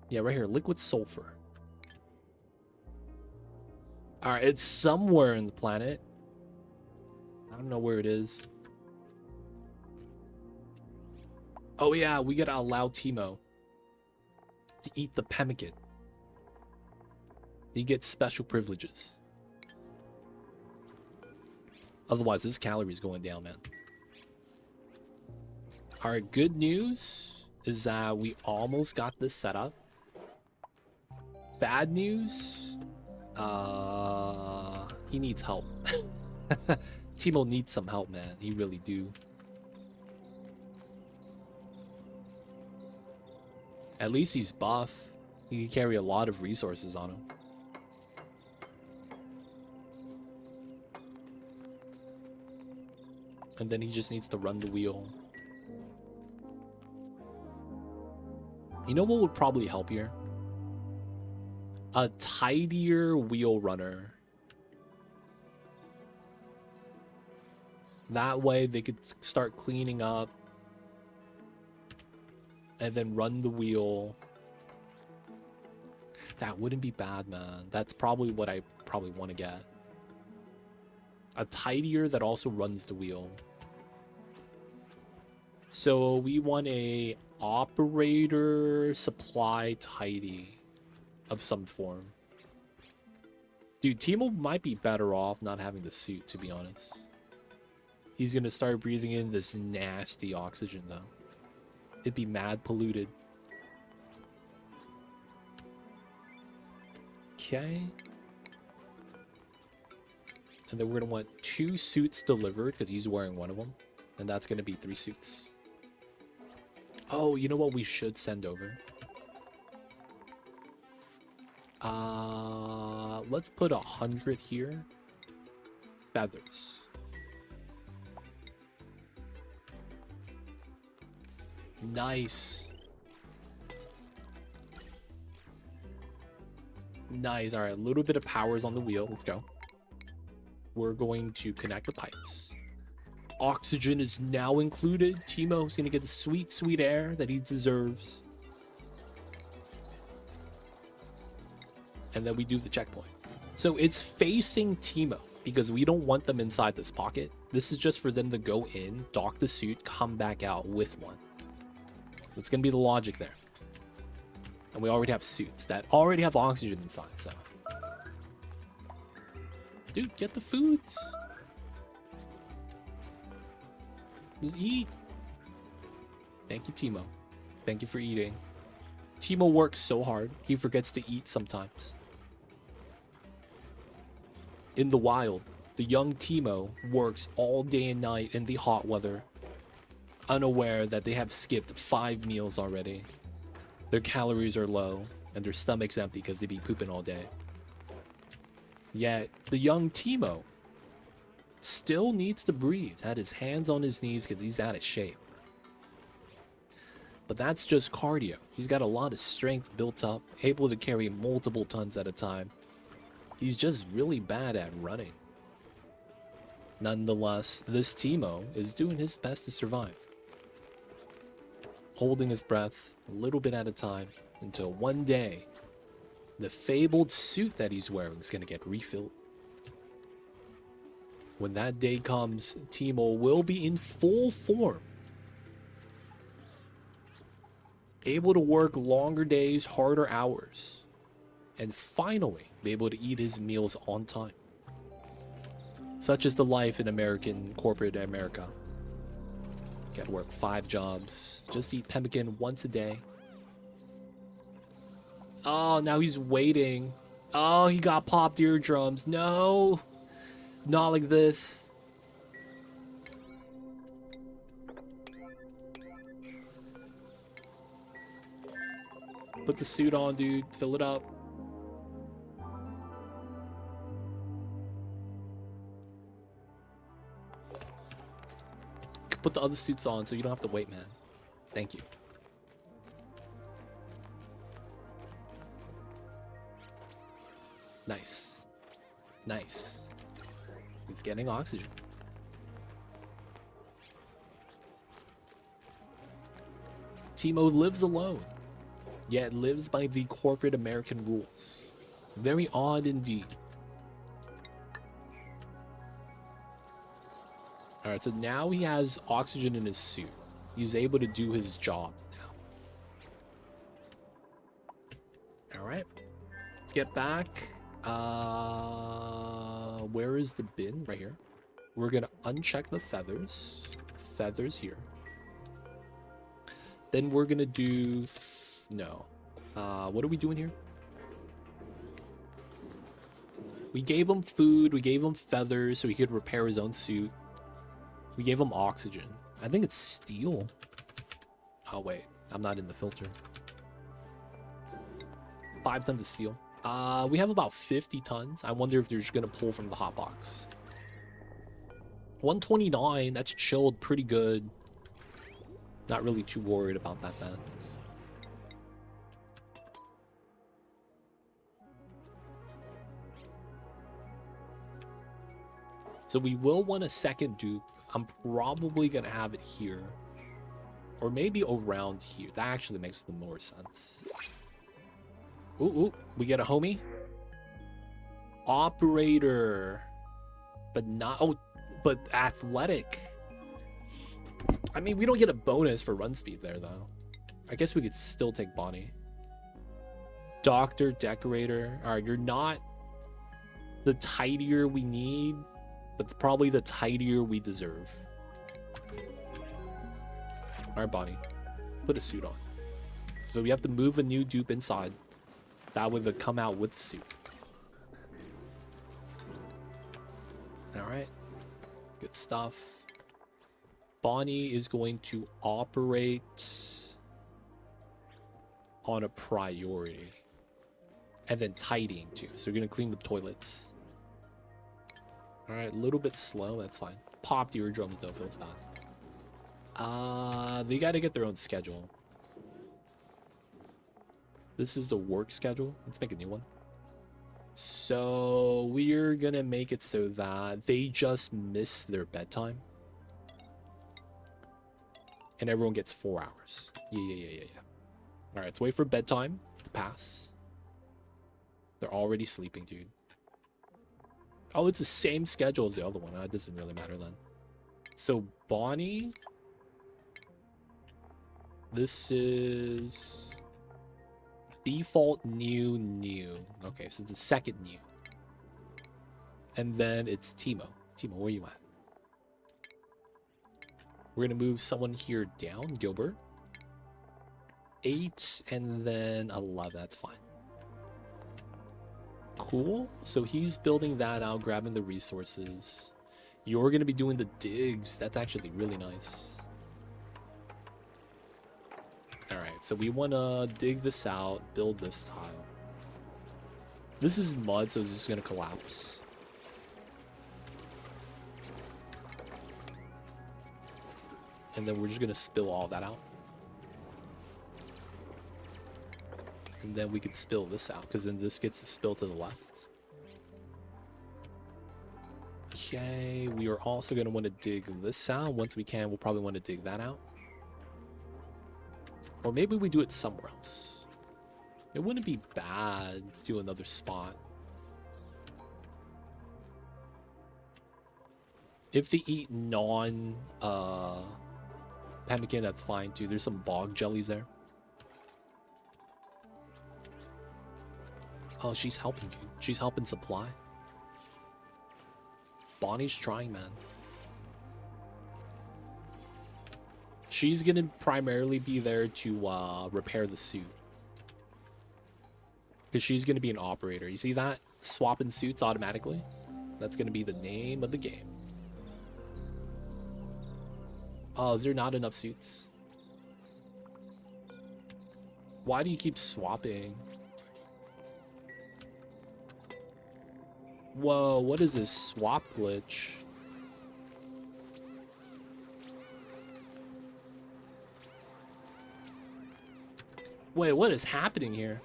Yeah, right here. Liquid sulfur. Alright, it's somewhere in the planet. I don't know where it is. Oh yeah, we gotta allow Timo to eat the pemmican. He gets special privileges. Otherwise, his calories going down, man. Alright, good news is that we almost got this set up. Bad news, he needs help. Timo needs some help, man. He really do. At least he's buff. He can carry a lot of resources on him. And then he just needs to run the wheel. You know what would probably help here? A tidier wheel runner. That way they could start cleaning up. And then run the wheel. That wouldn't be bad, man. That's probably what I probably want to get. A tidier that also runs the wheel. So we want a operator supply tidy of some form. Dude, Timo might be better off not having the suit, to be honest. He's gonna start breathing in this nasty oxygen, though. It'd be mad polluted. Okay. And then we're going to want 2 suits delivered because he's wearing one of them. And that's going to be 3 suits. Oh, you know what we should send over? Let's put 100 here. Feathers. Nice. Nice. All right, a little bit of power is on the wheel. Let's go. We're going to connect the pipes. Oxygen is now included. Teemo's going to get the sweet, sweet air that he deserves. And then we do the checkpoint. So it's facing Teemo because we don't want them inside this pocket. This is just for them to go in, dock the suit, come back out with one. That's going to be the logic there. And we already have suits that already have oxygen inside, so. Dude, get the foods. Just eat. Thank you, Teemo. Thank you for eating. Teemo works so hard, he forgets to eat sometimes. In the wild, the young Teemo works all day and night in the hot weather, unaware that they have skipped 5 meals already. Their calories are low, and their stomach's empty because they be pooping all day. Yet, the young Teemo still needs to breathe, had his hands on his knees because he's out of shape. But that's just cardio. He's got a lot of strength built up, able to carry multiple tons at a time. He's just really bad at running. Nonetheless, this Teemo is doing his best to survive. Holding his breath a little bit at a time until one day, the fabled suit that he's wearing is going to get refilled. When that day comes, Teemo will be in full form. Able to work longer days, harder hours, and finally be able to eat his meals on time. Such is the life in American corporate America. Gotta work 5 jobs, just eat pemmican once a day. Oh, now he's waiting. Oh, he got popped eardrums. No, not like this. Put the suit on, dude. Fill it up. Put the other suits on so you don't have to wait, man. Thank you. Nice. Nice. It's getting oxygen. Teemo lives alone, yet lives by the corporate American rules. Very odd indeed. Alright, so now he has oxygen in his suit. He's able to do his jobs now. Alright. Let's get back. Where is the bin? Right here. We're gonna uncheck the feathers. Feathers here. Then we're gonna do... No. What are we doing here? We gave him food. We gave him feathers so he could repair his own suit. We gave him oxygen. I think it's steel. Oh, wait. I'm not in the filter. 5 tons of steel. We have about 50 tons. I wonder if they're just going to pull from the hot box. 129. That's chilled pretty good. Not really too worried about that, man. So we will want a second dupe. I'm probably going to have it here. Or maybe around here. That actually makes the more sense. Ooh, ooh. We get a homie. Operator. But not... Oh, but athletic. I mean, we don't get a bonus for run speed there, though. I guess we could still take Bonnie. Doctor, decorator. Alright, you're not the tidier we need, but probably the tidier we deserve. Alright, Bonnie. Put a suit on. So we have to move a new dupe inside. That would come out with the suit. Alright. Good stuff. Bonnie is going to operate on a priority. And then tidying too. So you're going to clean the toilets. Alright, a little bit slow. That's fine. Popped eardrums though, feels bad. They got to get their own schedule. This is the work schedule. Let's make a new one. So we're going to make it so that they just miss their bedtime. And everyone gets 4 hours. Yeah. All right, let's wait for bedtime to pass. They're already sleeping, dude. Oh, it's the same schedule as the other one. It doesn't really matter then. So Bonnie, this is default new. Okay, so it's the second new. And then it's Timo. Timo, where you at? We're going to move someone here down, Gilbert. 8 and then 11. That's fine. Cool. So he's building that out, grabbing the resources. You're going to be doing the digs. That's actually really nice. All right. So we want to dig this out, build this tile. This is mud, so it's just going to collapse. And then we're just going to spill all that out. And then we could spill this out, because then this gets spilled to the left. Okay, we are also going to want to dig this out. Once we can, we'll probably want to dig that out. Or maybe we do it somewhere else. It wouldn't be bad to do another spot. If they eat pemmican, that's fine too. There's some bog jellies there. Oh, she's helping, dude. She's helping supply. Bonnie's trying, man. She's gonna primarily be there to repair the suit. Because she's gonna be an operator. You see that? Swapping suits automatically? That's gonna be the name of the game. Oh, is there not enough suits? Why do you keep swapping? Whoa, what is this swap glitch? Wait, what is happening here?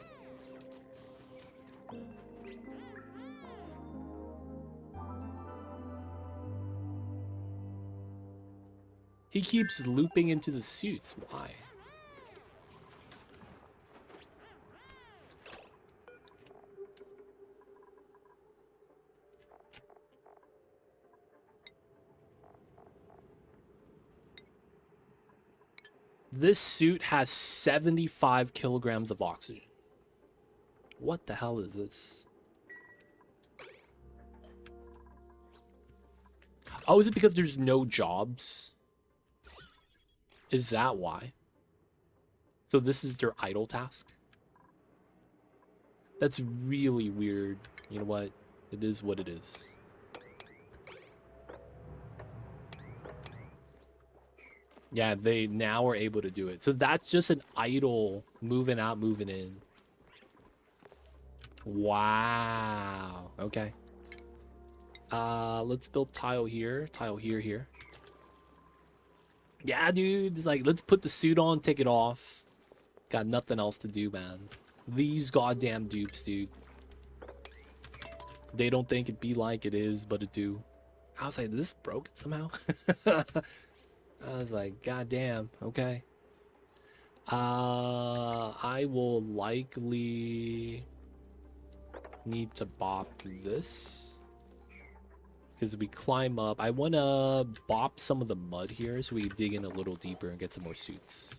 He keeps looping into the suits. Why? This suit has 75 kilograms of oxygen. What the hell is this? Oh, is it because there's no jobs? Is that why? So this is their idle task? That's really weird. You know what? It is what it is. Yeah, they now are able to do it. So that's just an idle moving out, moving in. Wow. Okay. Let's build tile here, here. Yeah, dude. It's like, let's put the suit on, take it off. Got nothing else to do, man. These goddamn dupes, dude. They don't think it be like it is, but it do. I was like, is this broken somehow? I was like, God damn, okay. I will likely need to bop this. Because we climb up. I want to bop some of the mud here so we dig in a little deeper and get some more suits.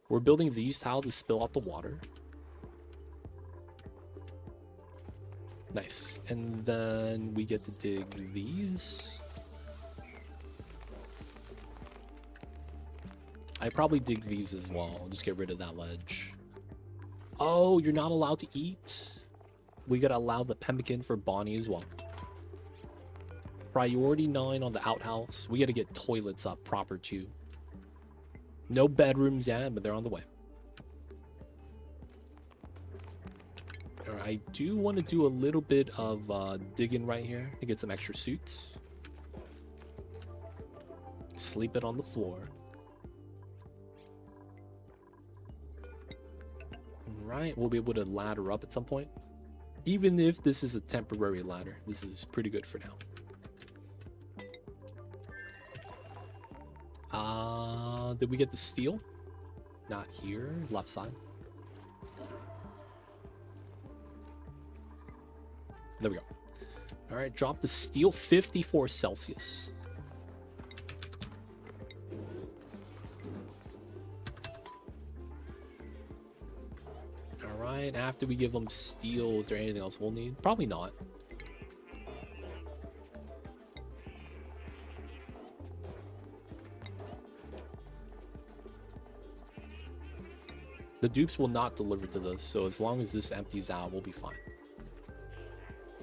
We're building these tiles to spill out the water. Nice. And then we get to dig these. I probably dig these as well. Just get rid of that ledge. Oh, you're not allowed to eat? We gotta allow the pemmican for Bonnie as well. Priority 9 on the outhouse. We gotta get toilets up proper too. No bedrooms yet, but they're on the way. Alright, I do want to do a little bit of digging right here to get some extra suits. Sleep it on the floor. Right, we'll be able to ladder up at some point. Even if this is a temporary ladder, this is pretty good for now. Did we get the steel? Not here, left side. There we go. All right, drop the steel, 54 Celsius. All right, after we give them steel, is there anything else we'll need? Probably not. The dupes will not deliver to this, so as long as this empties out, we'll be fine.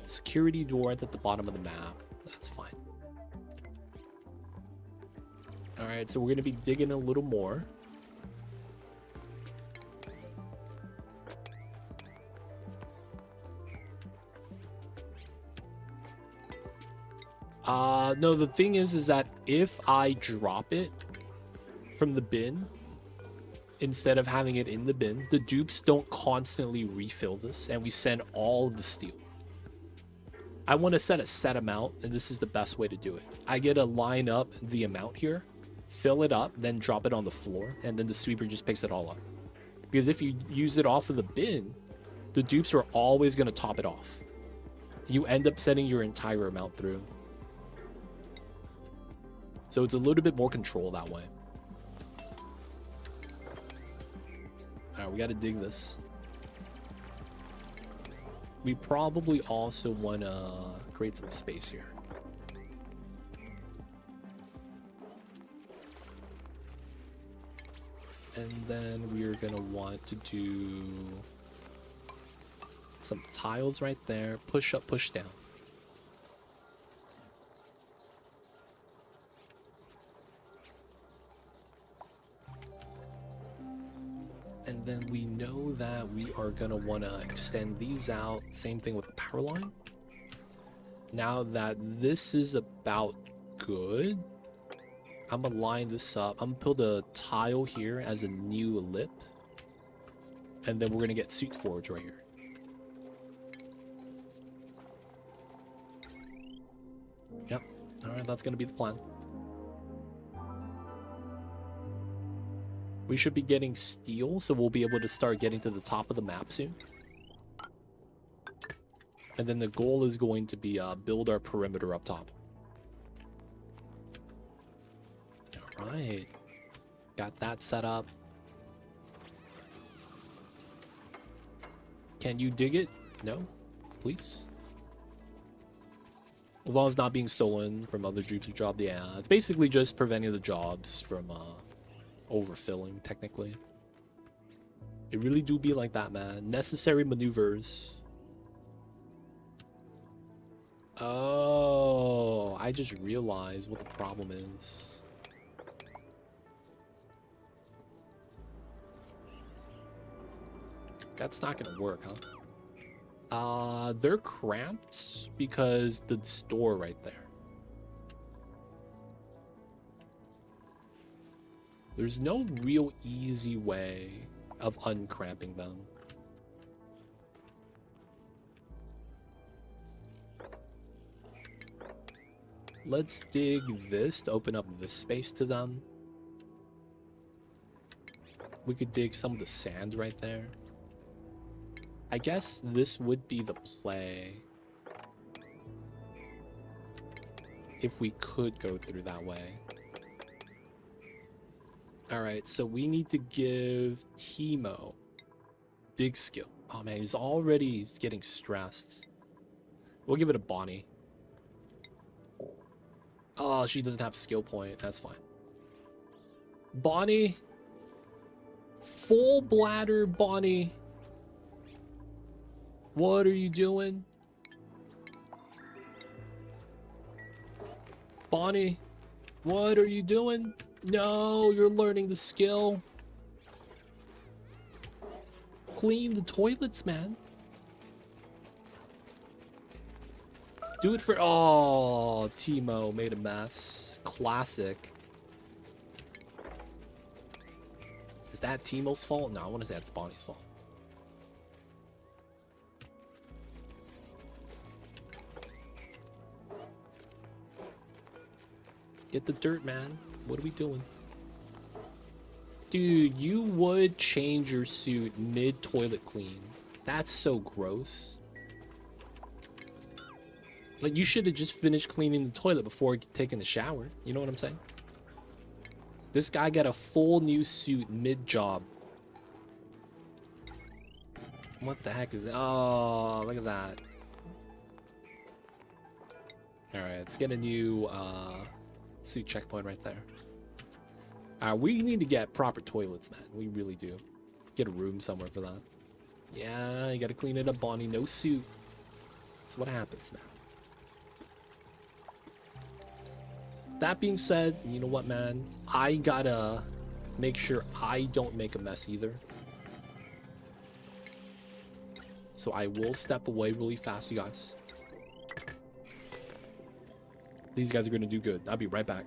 Security doors at the bottom of the map. That's fine. Alright, so we're going to be digging a little more. No, the thing is that if I drop it from the bin, instead of having it in the bin, the dupes don't constantly refill this, and we send all of the steel. I want to set a set amount, and this is the best way to do it. I get to line up the amount here, fill it up, then drop it on the floor, and then the sweeper just picks it all up. Because if you use it off of the bin, the dupes are always going to top it off. You end up sending your entire amount through. So it's a little bit more control that way. Alright, we got to dig this. We probably also want to create some space here. And then we're going to want to do some tiles right there. Push up, push down. And then we know that we are going to want to extend these out. Same thing with the power line. Now that this is about good, I'm going to line this up. I'm going to build a tile here as a new lip. And then we're going to get suit forge right here. Yep. All right, that's going to be the plan. We should be getting steel, so we'll be able to start getting to the top of the map soon. And then the goal is going to be build our perimeter up top. Alright. Got that set up. Can you dig it? No? Please? As long as it's not being stolen from other dupes who job. Yeah, it's basically just preventing the jobs from overfilling, technically. It really do be like that, man. Necessary maneuvers. Oh, I just realized what the problem is. That's not gonna work, huh? They're cramped because the store right there. There's no real easy way of uncramping them. Let's dig this to open up this space to them. We could dig some of the sand right there. I guess this would be the play. If we could go through that way. Alright, so we need to give Timo dig skill. Oh man, he's already getting stressed. We'll give it a Bonnie. Oh, she doesn't have skill point. That's fine. Bonnie. Full bladder, Bonnie. What are you doing? Bonnie, what are you doing? No, you're learning the skill. Clean the toilets, man. Do it for... Oh, Timo made a mess. Classic. Is that Timo's fault? No, I want to say that's Bonnie's fault. Get the dirt, man. What are we doing? Dude, you would change your suit mid-toilet clean. That's so gross. Like, you should have just finished cleaning the toilet before taking the shower. You know what I'm saying? This guy got a full new suit mid-job. What the heck is that? Oh, look at that. Alright, let's get a new suit checkpoint right there. We need to get proper toilets, man. We really do. Get a room somewhere for that. Yeah, you gotta clean it up, Bonnie. No suit. That's what happens, man. That being said, you know what, man? I gotta make sure I don't make a mess either. So I will step away really fast, you guys. These guys are gonna do good. I'll be right back.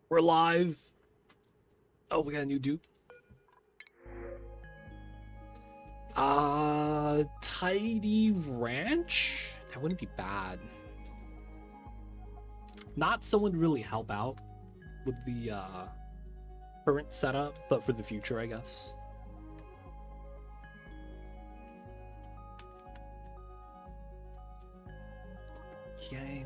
We're live. Oh, we got a new dupe. Tidy Ranch? That wouldn't be bad. Not someone to really help out with the current setup, but for the future, I guess. Okay.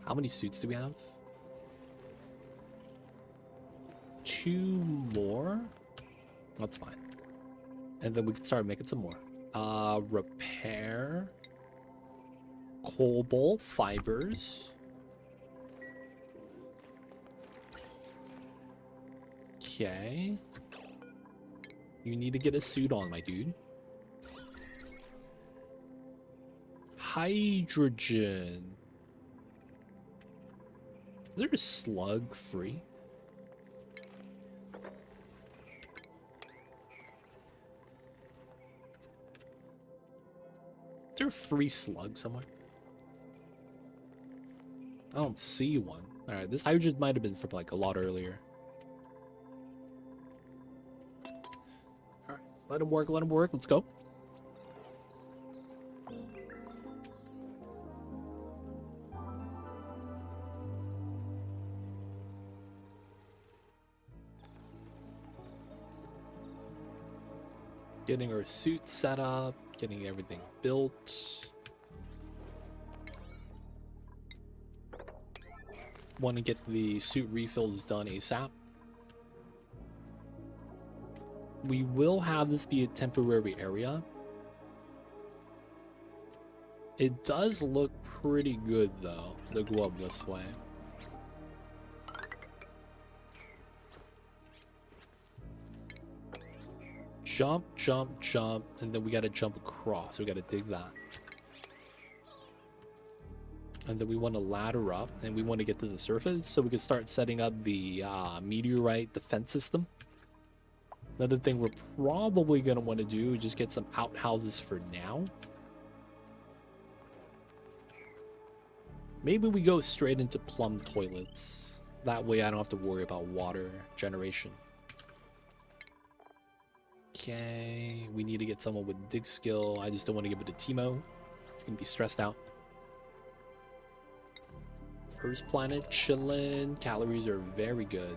How many suits do we have? 2 more? That's fine. And then we can start making some more. Repair. Cobalt fibers. Okay. You need to get a suit on, my dude. Hydrogen. Is there a slug free? Is there a free slug somewhere? I don't see one. Alright, this hydrogen might have been from like a lot earlier. Alright, let him work, let's go. Getting our suit set up, getting everything built. Want to get the suit refills done ASAP. We will have this be a temporary area. It does look pretty good though, to go up this way. Jump, jump, jump, and then we gotta jump across. We gotta dig that. And then we want to ladder up, and we want to get to the surface so we can start setting up the meteorite defense system. Another thing we're probably going to want to do is just get some outhouses for now. Maybe we go straight into plum toilets. That way I don't have to worry about water generation. Okay, we need to get someone with dig skill. I just don't want to give it to Timo. It's going to be stressed out. First planet chillin'. Calories are very good.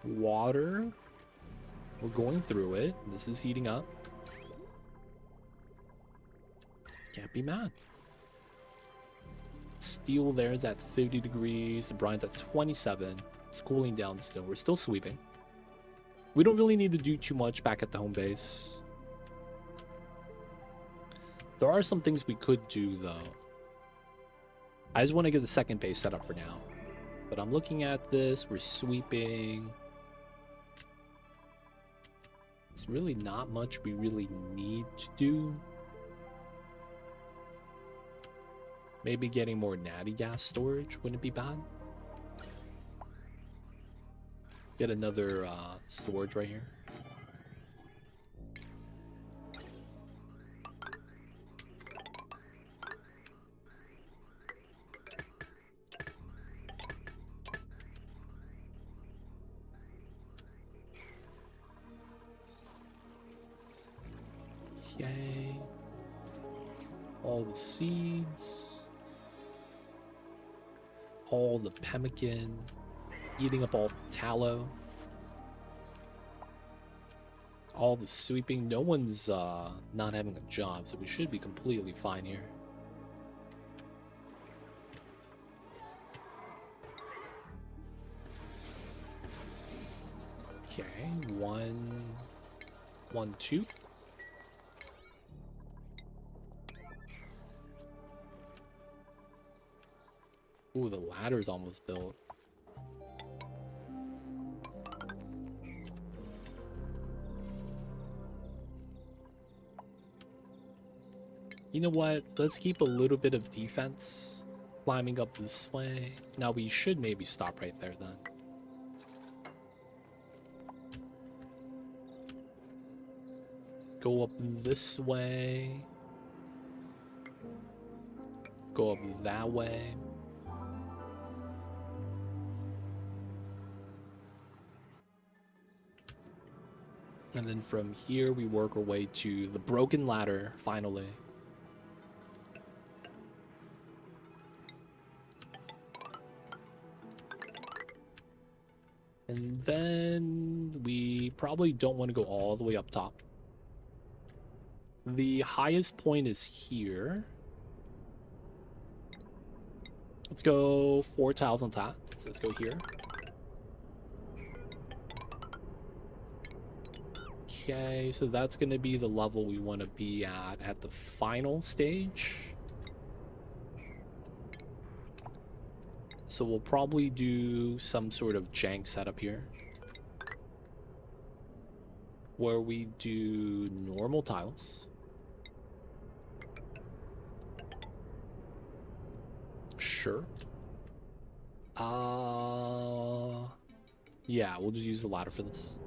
Water. We're going through it. This is heating up. Can't be mad. Steel there is at 50 degrees. The brine's at 27. It's cooling down still. We're still sweeping. We don't really need to do too much back at the home base. There are some things we could do though. I just want to get the second base set up for now. But I'm looking at this. We're sweeping. It's really not much we really need to do. Maybe getting more natty gas storage wouldn't be bad. Get another storage right here. Okay. All the seeds. All the pemmican. Eating up all the tallow. All the sweeping. No one's not having a job, so we should be completely fine here. Okay, 1, 1, 2. Ooh, the ladder's almost built. You know what? Let's keep a little bit of defense Climbing up this way. Now we should maybe stop right there then. Go up this way. Go up that way. And then from here, we work our way to the broken ladder, finally. And then we probably don't want to go all the way up top. The highest point is here. Let's go 4 tiles on top. So let's go here. Okay, so that's going to be the level we want to be at the final stage. So we'll probably do some sort of jank setup here, where we do normal tiles. Sure. Yeah, we'll just use the ladder for this.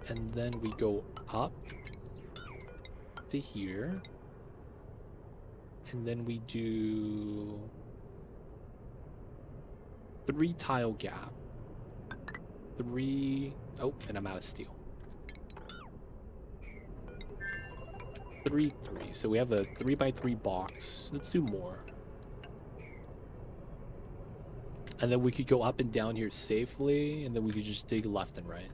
And then we go up to here. And then we do 3 tile gap. 3. Oh, and I'm out of steel. 3, 3. So we have a 3x3 box. Let's do more. And then we could go up and down here safely, and then we could just dig left and right.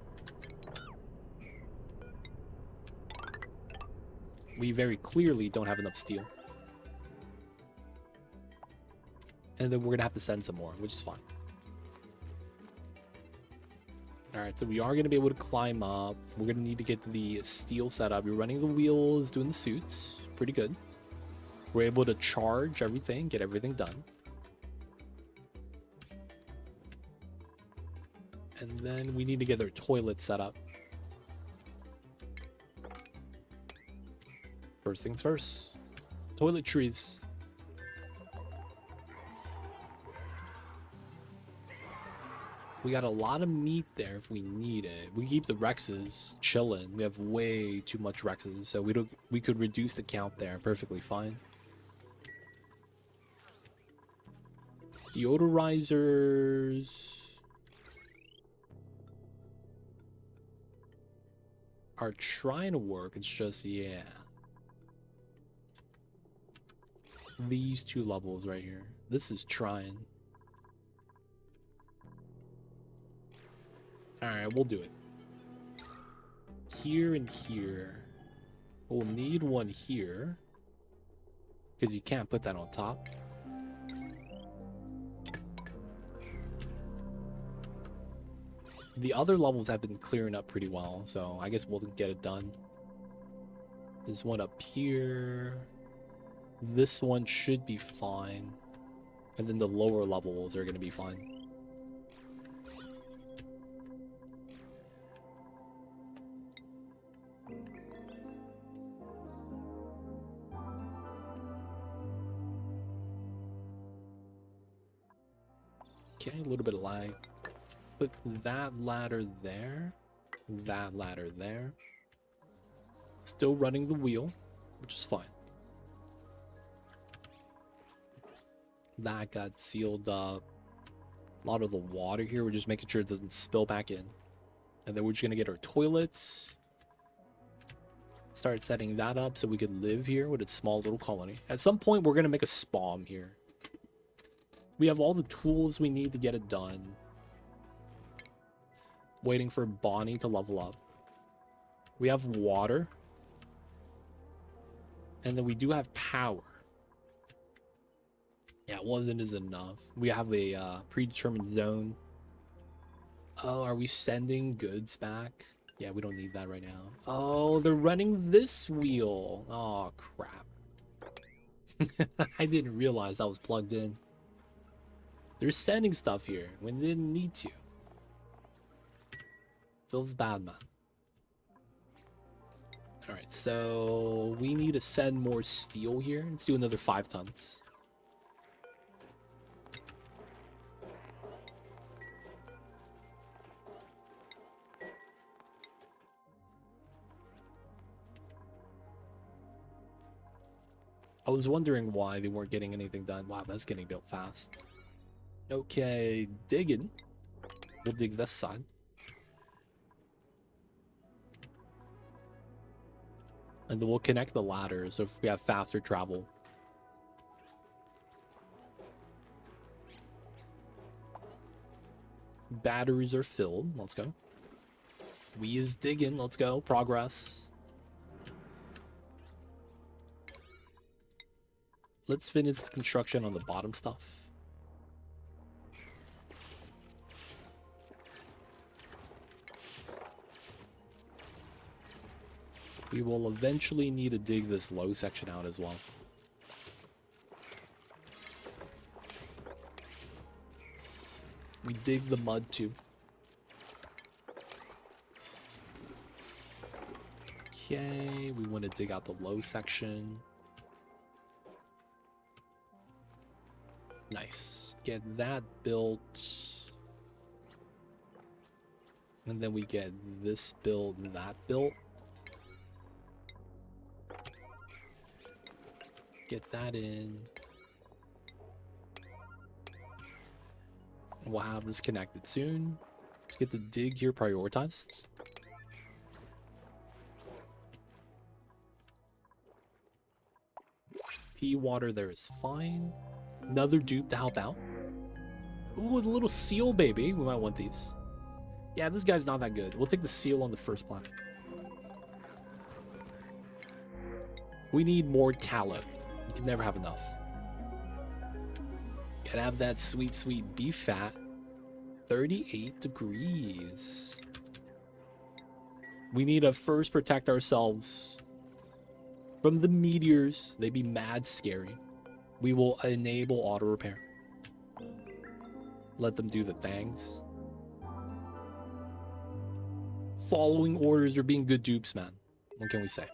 We very clearly don't have enough steel. And then we're going to have to send some more, which is fine. Alright, so we are going to be able to climb up. We're going to need to get the steel set up. We're running the wheels, doing the suits. Pretty good. We're able to charge everything, get everything done. And then we need to get our toilet set up. First things first. Toiletries. We got a lot of meat there if we need it. We keep the Rexes chilling. We have way too much Rexes, so we could reduce the count there perfectly fine. Deodorizers are trying to work. It's just, yeah. These 2 levels right here. This is trying. Alright, we'll do it. Here and here. We'll need one here, because you can't put that on top. The other levels have been clearing up pretty well, so I guess we'll get it done. There's one up here. This one should be fine. And then the lower levels are going to be fine. Okay, a little bit of lag. Put that ladder there. That ladder there. Still running the wheel, which is fine. That got sealed up. A lot of the water here, we're just making sure it doesn't spill back in. And then we're just gonna get our toilets. Start setting that up so we could live here with a small little colony. At some point, we're gonna make a spawn here. We have all the tools we need to get it done. Waiting for Bonnie to level up. We have water. And then we do have power. Yeah, it wasn't as enough. We have a predetermined zone. Oh, are we sending goods back? Yeah, we don't need that right now. Oh, they're running this wheel. Oh, crap. I didn't realize that was plugged in. They're sending stuff here when they didn't need to. Feels bad, man. Alright, so we need to send more steel here. Let's do another 5 tons. I was wondering why they weren't getting anything done. Wow, that's getting built fast. Okay, digging. We'll dig this side. And then we'll connect the ladders if we have faster travel. Batteries are filled. Let's go. We is digging. Let's go. Progress. Let's finish the construction on the bottom stuff. We will eventually need to dig this low section out as well. We dig the mud too. Okay, we want to dig out the low section. Nice. Get that built. And then we get this built and that built. Get that in. We'll have this connected soon. Let's get the dig here prioritized. Pea water there is fine. Another dupe to help out. Ooh, the little seal baby. We might want these. Yeah, this guy's not that good. We'll take the seal on the first planet. We need more tallow. You can never have enough. Gotta have that sweet, sweet beef fat. 38 degrees. We need to first protect ourselves from the meteors. They be mad scary. We will enable auto repair. Let them do the things. Following orders or being good dupes, man. What can we say?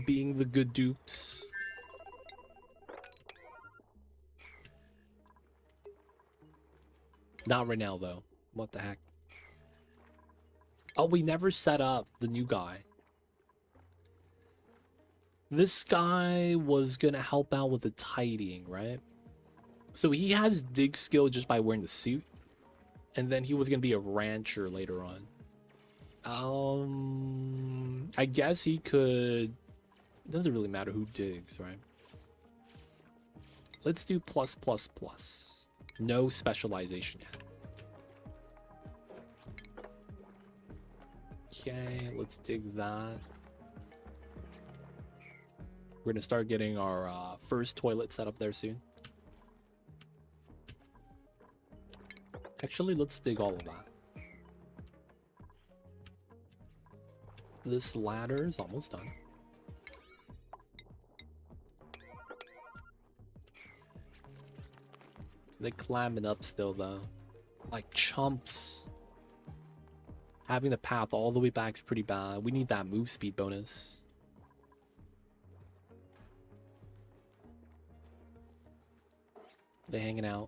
Being the good dupes. Not right now, though. What the heck? Oh, we never set up the new guy. This guy was gonna help out with the tidying, right? So he has dig skill just by wearing the suit. And then he was gonna be a rancher later on. I guess he could... It doesn't really matter who digs, right? Let's do plus, plus, plus. No specialization yet. Okay, let's dig that. We're gonna start getting our first toilet set up there soon. Actually, let's dig all of that. This ladder is almost done. They're climbing up still, though. Like chumps. Having the path all the way back is pretty bad. We need that move speed bonus. They're hanging out.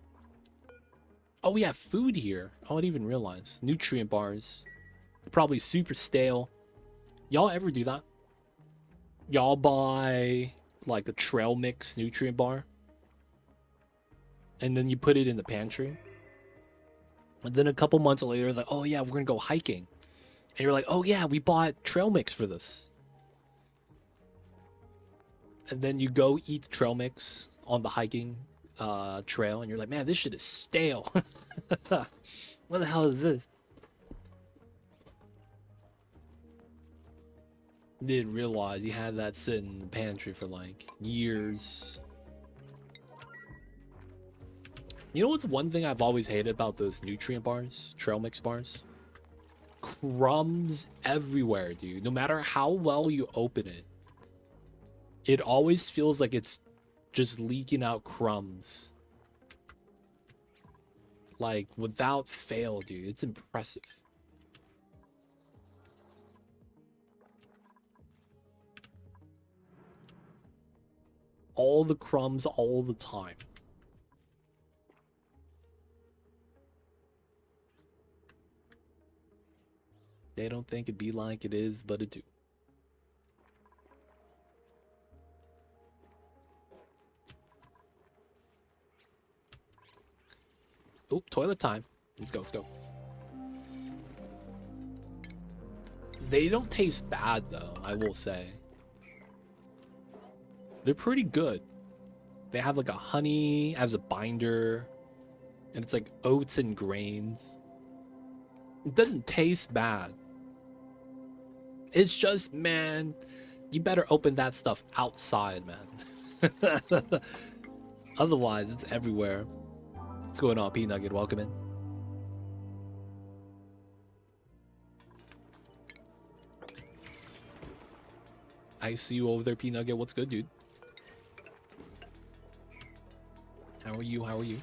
Oh, we have food here. Oh, I didn't even realize. Nutrient bars. Probably super stale. Y'all ever do that? Y'all buy like the trail mix nutrient bar and then you put it in the pantry, and then a couple months later it's like, oh yeah, we're gonna go hiking, and you're like, oh yeah, we bought trail mix for this, and then you go eat the trail mix on the hiking trail and you're like, man, this shit is stale. What the hell is this? Didn't realize you had that sitting in the pantry for like years. You know what's one thing I've always hated about those nutrient bars, trail mix bars? Crumbs everywhere, dude. No matter how well you open it, it always feels like it's just leaking out crumbs. Like, without fail, dude. It's impressive. all the crumbs all the time. They don't think it be like it is, but it do. Oh, toilet time. Let's go, let's go. They don't taste bad, though, I will say. They're pretty good. They have like a honey as a binder, and it's like oats and grains. It doesn't taste bad. It's just, man, you better open that stuff outside, man. Otherwise, it's everywhere. What's going on, P-Nugget? Welcome in. I see you over there, P-Nugget. What's good, dude? How are you? How are you?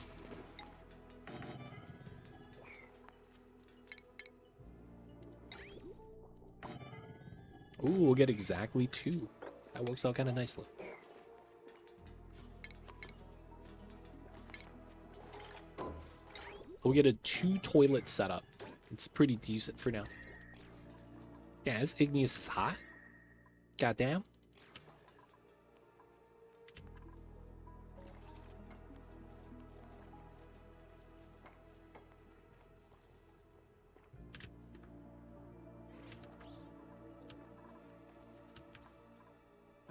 Ooh, we'll get exactly 2. That works out kind of nicely. We'll get a 2 toilet setup. It's pretty decent for now. Yeah, this igneous is hot. Goddamn.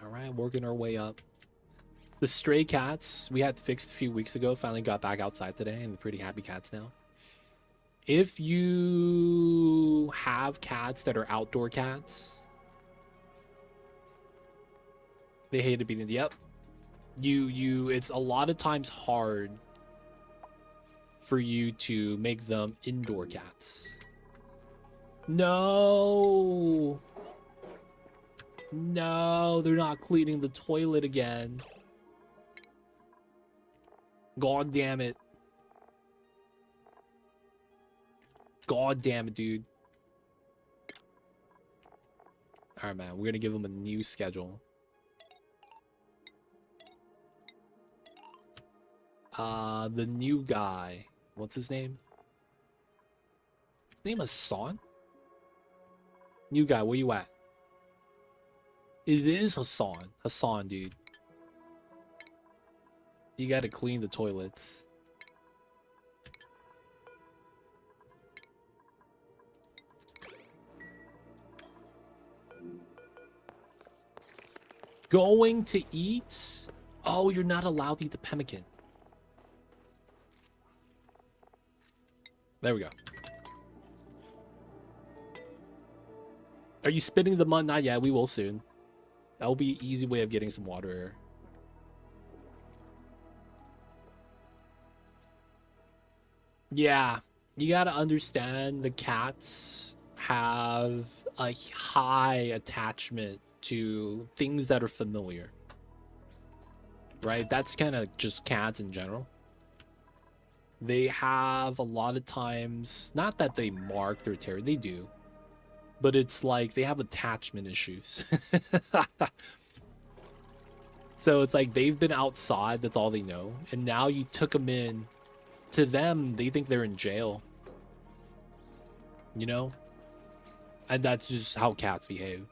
Alright, working our way up. The stray cats we had fixed a few weeks ago finally got back outside today, and they're pretty happy cats now. If you have cats that are outdoor cats, they hate to be in. Yep. It's a lot of times hard for you to make them indoor cats. No. No, they're not cleaning the toilet again. God damn it. God damn it, dude. Alright, man. We're gonna give them a new schedule. The new guy. What's his name? His name is Hassan? New guy, where you at? It is Hassan. Hassan, dude. You gotta clean the toilets. Going to eat? Oh, you're not allowed to eat the pemmican. There we go. Are you spitting the mud? Not yet. We will soon. That will be an easy way of getting some water. Yeah. You gotta understand the cats have a high attachment to things that are familiar. Right? That's kind of just cats in general. They have a lot of times, not that they mark their territory, they do, but it's like they have attachment issues. So it's like they've been outside, that's all they know, and now you took them in. To them, they think they're in jail, you know, and that's just how cats behave.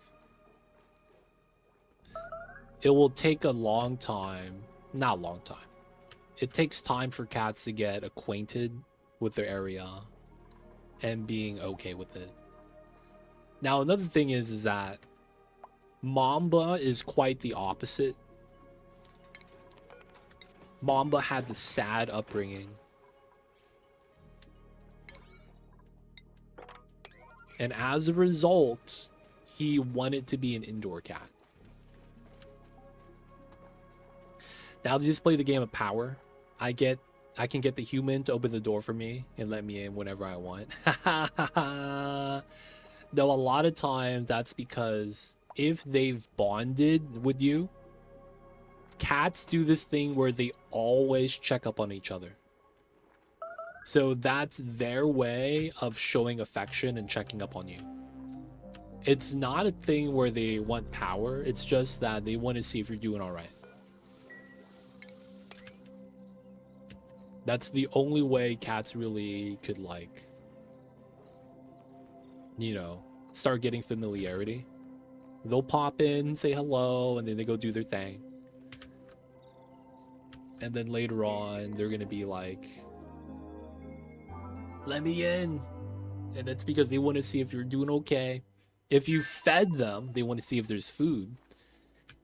It will take a long time, not a long time. It takes time for cats to get acquainted with their area and being okay with it. Now, another thing is that Mamba is quite the opposite. Mamba had the sad upbringing. And as a result, he wanted to be an indoor cat. Now they just play the game of power. I can get the human to open the door for me and let me in whenever I want. Though a lot of times that's because if they've bonded with you, cats do this thing where they always check up on each other. So that's their way of showing affection and checking up on you. It's not a thing where they want power. It's just that they want to see if you're doing all right. That's the only way cats really could, like, you know, start getting familiarity. They'll pop in, say hello, and then they go do their thing. And then later on, they're gonna be like, let me in. And it's because they want to see if you're doing okay. If you fed them, they want to see if there's food.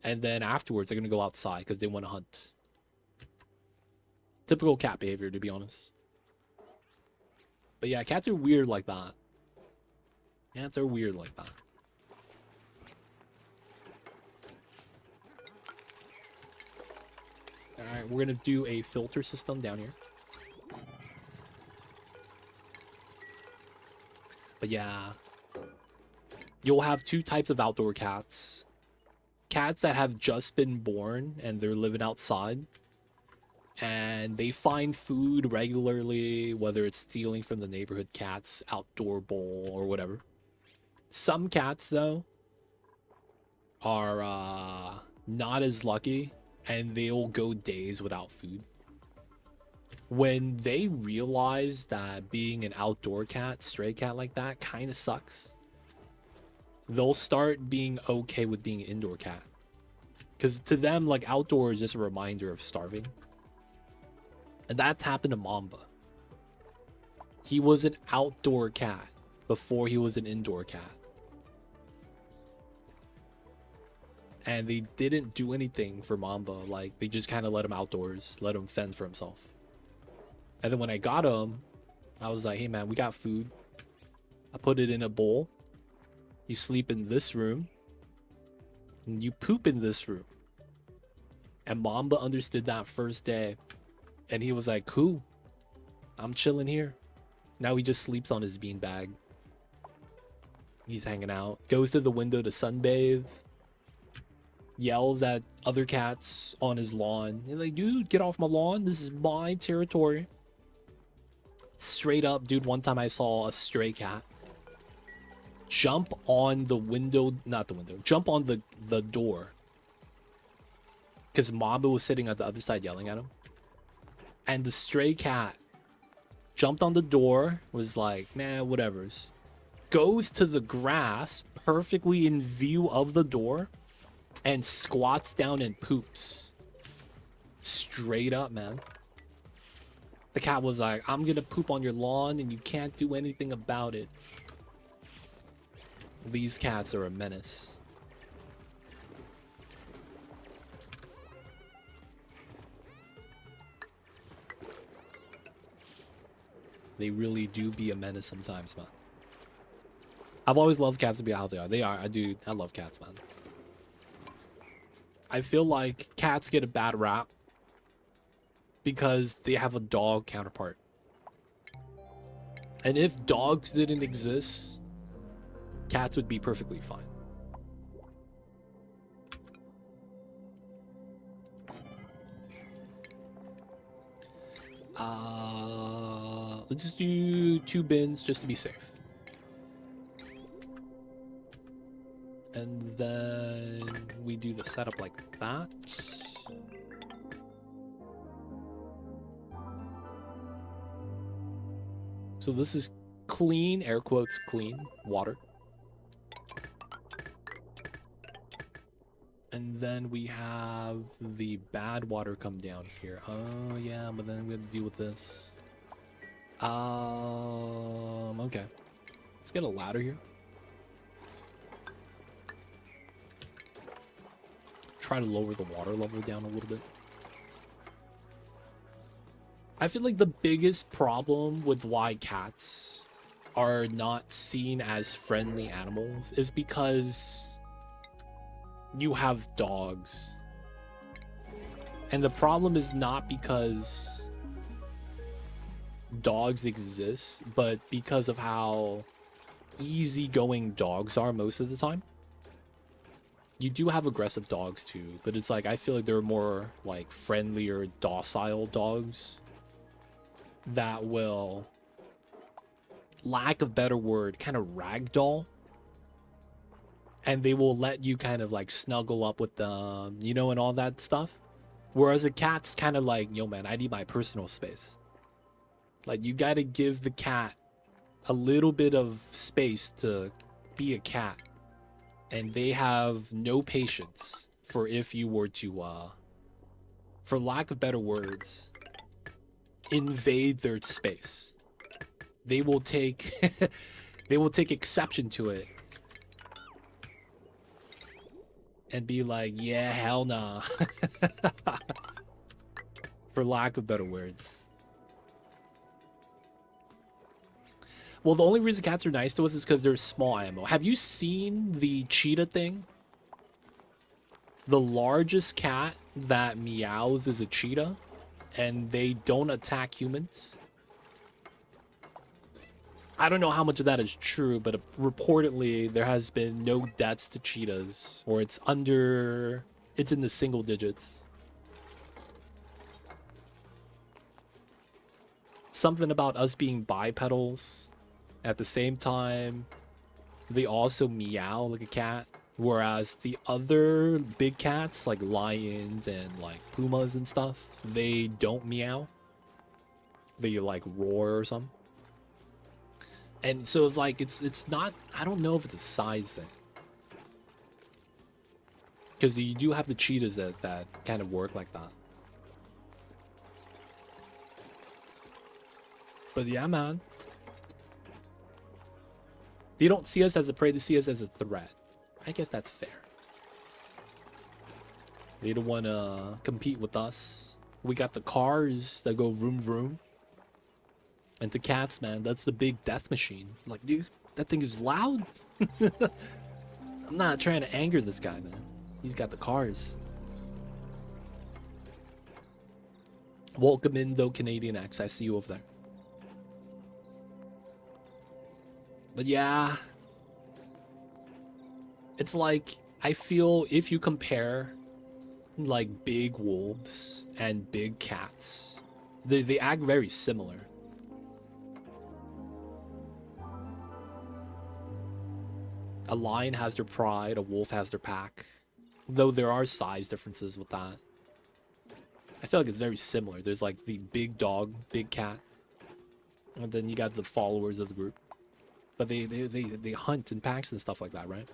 And then afterwards, they're gonna go outside because they want to hunt. Typical cat behavior, to be honest. But yeah, cats are weird like that. Cats are weird like that. Alright, we're gonna do a filter system down here. But yeah, you'll have two types of outdoor cats. Cats that have just been born and they're living outside. And they find food regularly, whether it's stealing from the neighborhood cat's outdoor bowl or whatever. Some cats, though, are not as lucky, and they'll go days without food. When they realize that being an outdoor cat, stray cat like that, kind of sucks, they'll start being okay with being an indoor cat. Because to them, like, outdoor is just a reminder of starving. And that's happened to Mamba. He was an outdoor cat before he was an indoor cat. And they didn't do anything for Mamba. Like, they just kind of let him outdoors, let him fend for himself. And then when I got him, I was like, hey man, we got food. I put it in a bowl. You sleep in this room. And you poop in this room. And Mamba understood that first day. And he was like, cool. I'm chilling here. Now he just sleeps on his beanbag. He's hanging out. Goes to the window to sunbathe. Yells at other cats on his lawn. He's like, dude, get off my lawn. This is my territory. Straight up, dude, one time I saw a stray cat jump on the window, not the window, jump on the door. Because Mamba was sitting at the other side yelling at him. And the stray cat jumped on the door, was like, man, whatever's. Goes to the grass, perfectly in view of the door, and squats down and poops. Straight up, man. The cat was like, I'm gonna poop on your lawn and you can't do anything about it. These cats are a menace. They really do be a menace sometimes, man. I've always loved cats to be how they are. They are. I love cats, man. I feel like cats get a bad rap because they have a dog counterpart. And if dogs didn't exist, cats would be perfectly fine. Let's just do 2 bins just to be safe. And then we do the setup like that. So this is clean, air quotes, clean water. And then we have the bad water come down here. Oh yeah, but then we have to deal with this. Okay. Let's get a ladder here. Try to lower the water level down a little bit. I feel like the biggest problem with why cats are not seen as friendly animals is because you have dogs. And the problem is not because dogs exist, but because of how easygoing dogs are most of the time. You do have aggressive dogs too, but it's like I feel like there are more like friendlier, docile dogs that will, lack of better word, kind of ragdoll. And they will let you kind of like snuggle up with them, you know, and all that stuff. Whereas a cat's kind of like, yo man, I need my personal space. Like, you gotta give the cat a little bit of space to be a cat. And they have no patience for if you were to, for lack of better words, invade their space. They will take, they will take exception to it. And be like, yeah, hell nah. For lack of better words. Well, the only reason cats are nice to us is because they're small ammo. Have you seen the cheetah thing? The largest cat that meows is a cheetah, and they don't attack humans. I don't know how much of that is true, but reportedly there has been no deaths to cheetahs, or it's in the single digits. Something about us being bipedals. At the same time, they also meow like a cat, whereas the other big cats, like lions and like pumas and stuff, they don't meow. They like roar or something. And so it's like it's not, I don't know if it's a size thing. Because you do have the cheetahs that kind of work like that. But yeah, man. They don't see us as a prey, they see us as a threat. I guess that's fair. They don't want to compete with us. We got the cars that go vroom vroom. And the cats, man, that's the big death machine. Like, dude, that thing is loud. I'm not trying to anger this guy, man. He's got the cars. Welcome in, though, Canadian X. I see you over there. But yeah, it's like, I feel if you compare like big wolves and big cats, they act very similar. A lion has their pride, a wolf has their pack. Though there are size differences with that. I feel like it's very similar. There's like the big dog, big cat. And then you got the followers of the group. But they hunt in packs and stuff like that, right?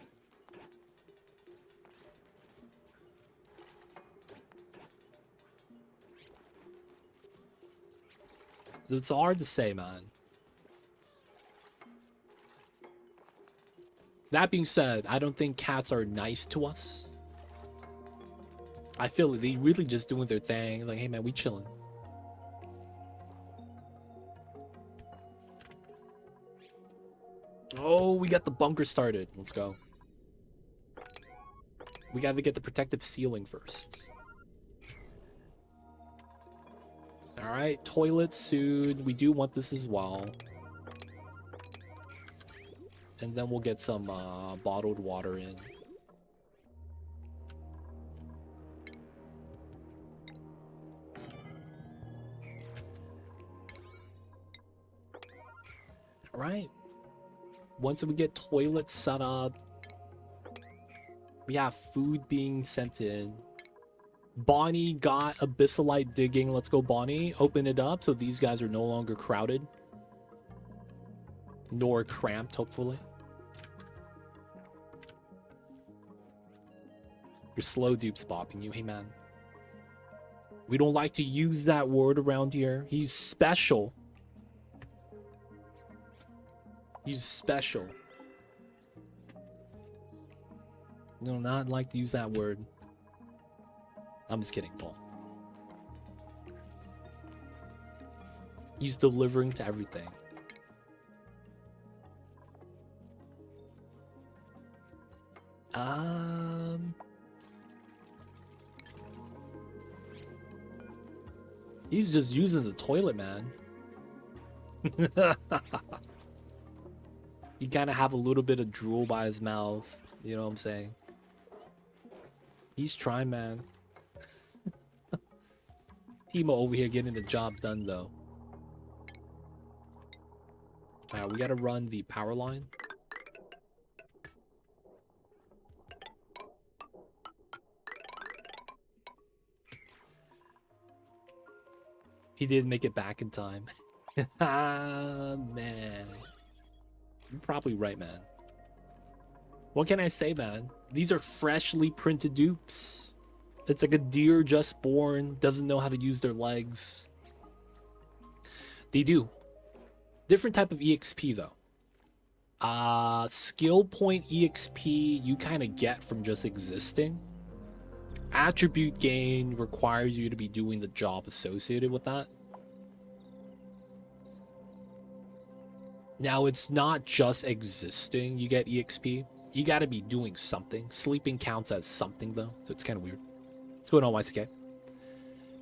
It's hard to say, man. That being said, I don't think cats are nice to us. I feel like they really just doing their thing. Like, hey man, we chilling. Oh, we got the bunker started. Let's go. We got to get the protective ceiling first. All right, toilet soon. We do want this as well. And then we'll get some bottled water in. All right. Once we get toilets set up, we have food being sent in. Bonnie got abyssalite digging. Let's go, Bonnie. Open it up so these guys are no longer crowded. Nor cramped, hopefully. Your slow dupe's bopping you. Hey, man. We don't like to use that word around here. He's special. He's special. We do not like to use that word. I'm just kidding, Paul. He's delivering to everything. He's just using the toilet, man. You kind of have a little bit of drool by his mouth. You know what I'm saying? He's trying, man. Timo over here getting the job done, though. Alright, we gotta run the power line. He did make it back in time. Man. You're probably right, man. What can I say, man? These are freshly printed dupes. It's like a deer just born, doesn't know how to use their legs. They do. Different type of EXP, though. Skill point EXP you kind of get from just existing. Attribute gain requires you to be doing the job associated with that. Now, it's not just existing you get EXP. You got to be doing something. Sleeping counts as something, though, so it's kind of weird. What's going on, YCK?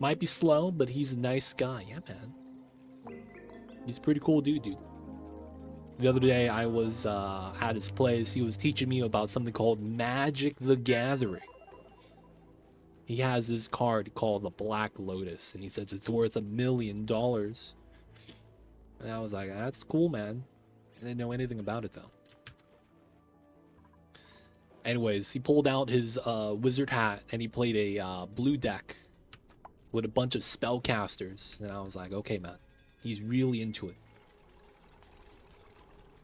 Might be slow, but he's a nice guy. Yeah, man. He's a pretty cool dude. The other day, I was at his place. He was teaching me about something called Magic the Gathering. He has this card called the Black Lotus, and he says it's worth $1 million. And I was like, that's cool, man. I didn't know anything about it, though. Anyways, he pulled out his wizard hat, and he played a blue deck with a bunch of spellcasters. And I was like, okay, man. He's really into it.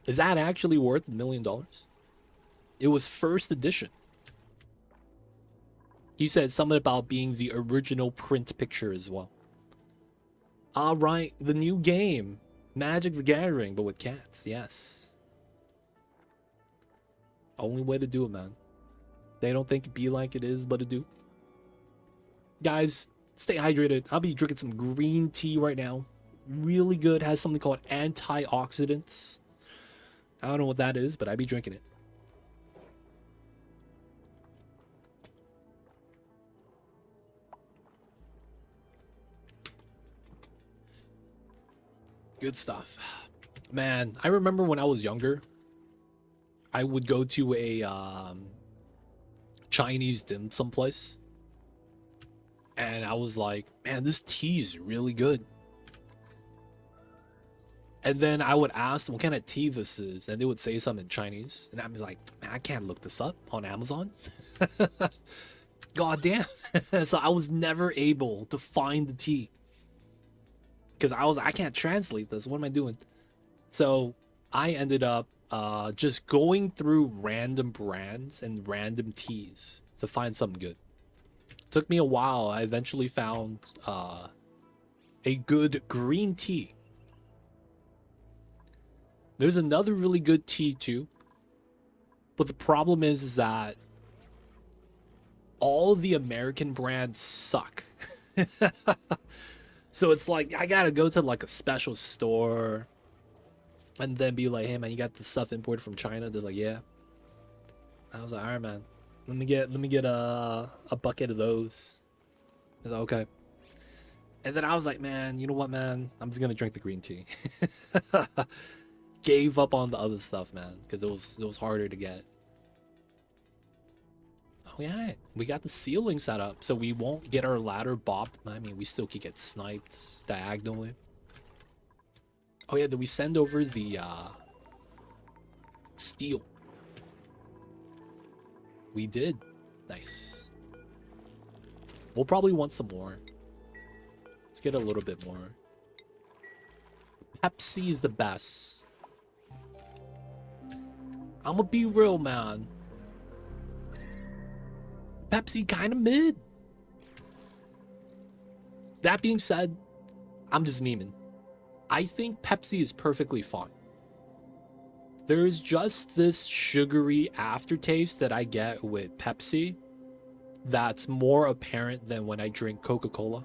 Is that actually worth $1 million? It was first edition. He said something about being the original print picture as well. All right, the new game. Magic the Gathering, but with cats. Yes. Only way to do it, man. They don't think it be like it is, but it do. Guys, stay hydrated. I'll be drinking some green tea right now. Really good. Has something called antioxidants. I don't know what that is, but I be drinking it. Good stuff. Man, I remember when I was younger, I would go to a Chinese dim sum place. And I was like, man, this tea is really good. And then I would ask them what kind of tea this is, and they would say something in Chinese. And I'd be like, man, I can't look this up on Amazon. God damn. So I was never able to find the tea. Because I can't translate this. What am I doing? So I ended up just going through random brands and random teas to find something good. Took me a while. I eventually found a good green tea. There's another really good tea too. But the problem is that all the American brands suck. So it's like I gotta go to like a special store and then be like, hey man, you got the stuff imported from China? They're like, yeah. I was like, all right, man. Let me get a bucket of those. They're like, okay. And then I was like, man, you know what, man? I'm just gonna drink the green tea. Gave up on the other stuff, man, because it was harder to get. Oh yeah, we got the ceiling set up, so we won't get our ladder bopped. I mean, we still could get sniped diagonally. Oh yeah, did we send over the steel? We did. Nice. We'll probably want some more. Let's get a little bit more. Pepsi is the best. I'm gonna be real, man. Pepsi kind of mid. That being said, I'm just memeing. I think Pepsi is perfectly fine. There's just this sugary aftertaste that I get with Pepsi that's more apparent than when I drink Coca-Cola,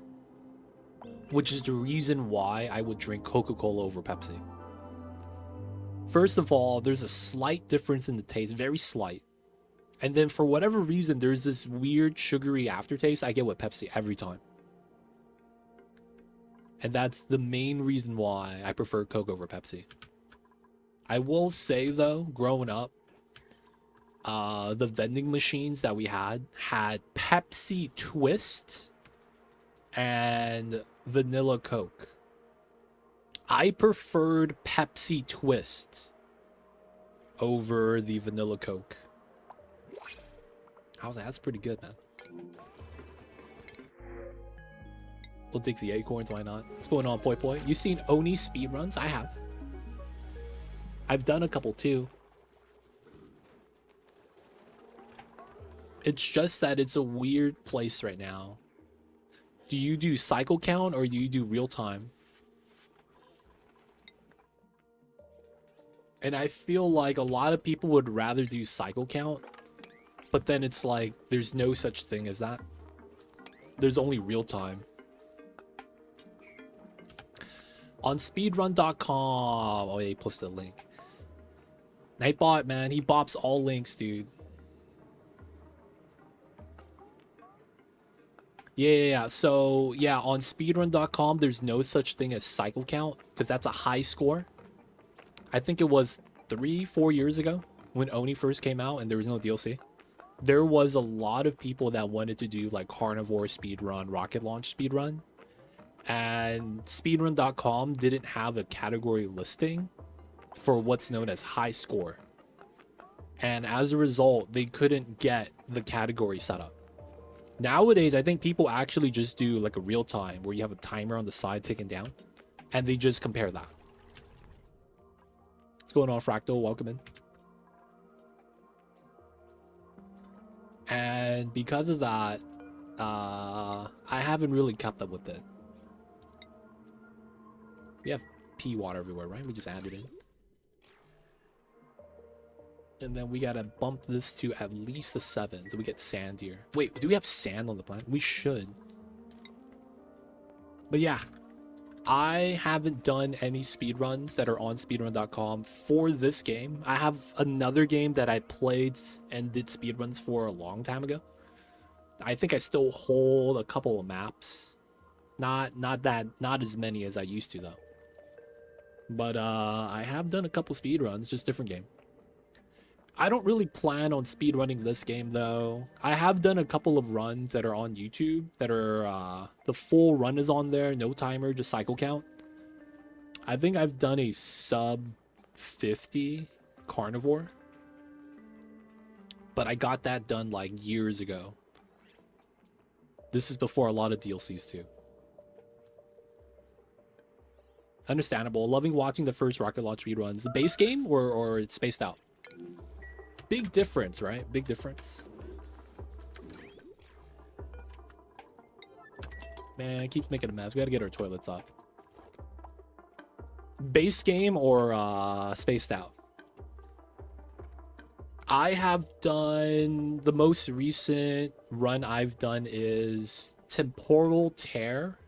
which is the reason why I would drink Coca-Cola over Pepsi. First of all, there's a slight difference in the taste, very slight. And then for whatever reason, there's this weird sugary aftertaste I get with Pepsi every time. And that's the main reason why I prefer Coke over Pepsi. I will say, though, growing up, the vending machines that we had Pepsi Twist and Vanilla Coke. I preferred Pepsi Twist over the Vanilla Coke. I was like, that's pretty good, man. We'll dig the acorns, why not? What's going on, Poi Poi? You seen Oni speedruns? I have. I've done a couple too. It's just that it's a weird place right now. Do you do cycle count or do you do real time? And I feel like a lot of people would rather do cycle count, but then it's like there's no such thing as that. There's only real time. On speedrun.com. Oh yeah, he posted a link. Nightbot, man, he bops all links, dude. Yeah. So yeah, on speedrun.com, there's no such thing as cycle count because that's a high score. I think it was 3-4 years ago when Oni first came out and there was no DLC. There was a lot of people that wanted to do like carnivore speedrun, rocket launch speedrun, and speedrun.com didn't have a category listing for what's known as high score. And as a result, they couldn't get the category set up. Nowadays, I think people actually just do like a real time where you have a timer on the side ticking down and they just compare that. What's going on, Fractal? Welcome in. And because of that, I haven't really kept up with it. We have pea water everywhere, right? We just added in. And then we gotta bump this to at least a 7, so we get sand here. Wait, do we have sand on the planet? We should. But yeah, I haven't done any speedruns that are on speedrun.com for this game. I have another game that I played and did speedruns for a long time ago. I think I still hold a couple of maps. Not as many as I used to though. But I have done a couple speedruns, just different game. I don't really plan on speedrunning this game though. I have done a couple of runs that are on YouTube that are the full run is on there, no timer, just cycle count. I think I've done a sub 50 carnivore, but I got that done like years ago. This is before a lot of DLCs too. Understandable. Loving watching the first rocket launch speedruns. The base game or it's spaced out? Big difference, right? Big difference. Man, it keeps making a mess. We gotta get our toilets up. Base game or spaced out? I have done... The most recent run I've done is Temporal Tear.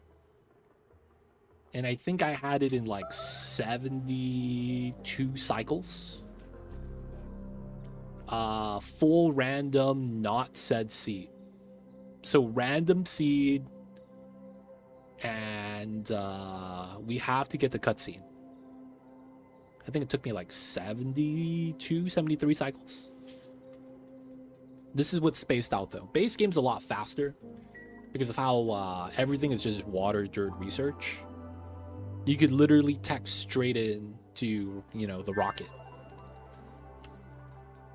And I think I had it in like 72 cycles. Full random, not said seed. So random seed, and we have to get the cutscene. I think it took me like 72, 73 cycles. This is what's spaced out though. Base game's a lot faster because of how everything is just water dirt research. You could literally text straight in to, you know, the rocket.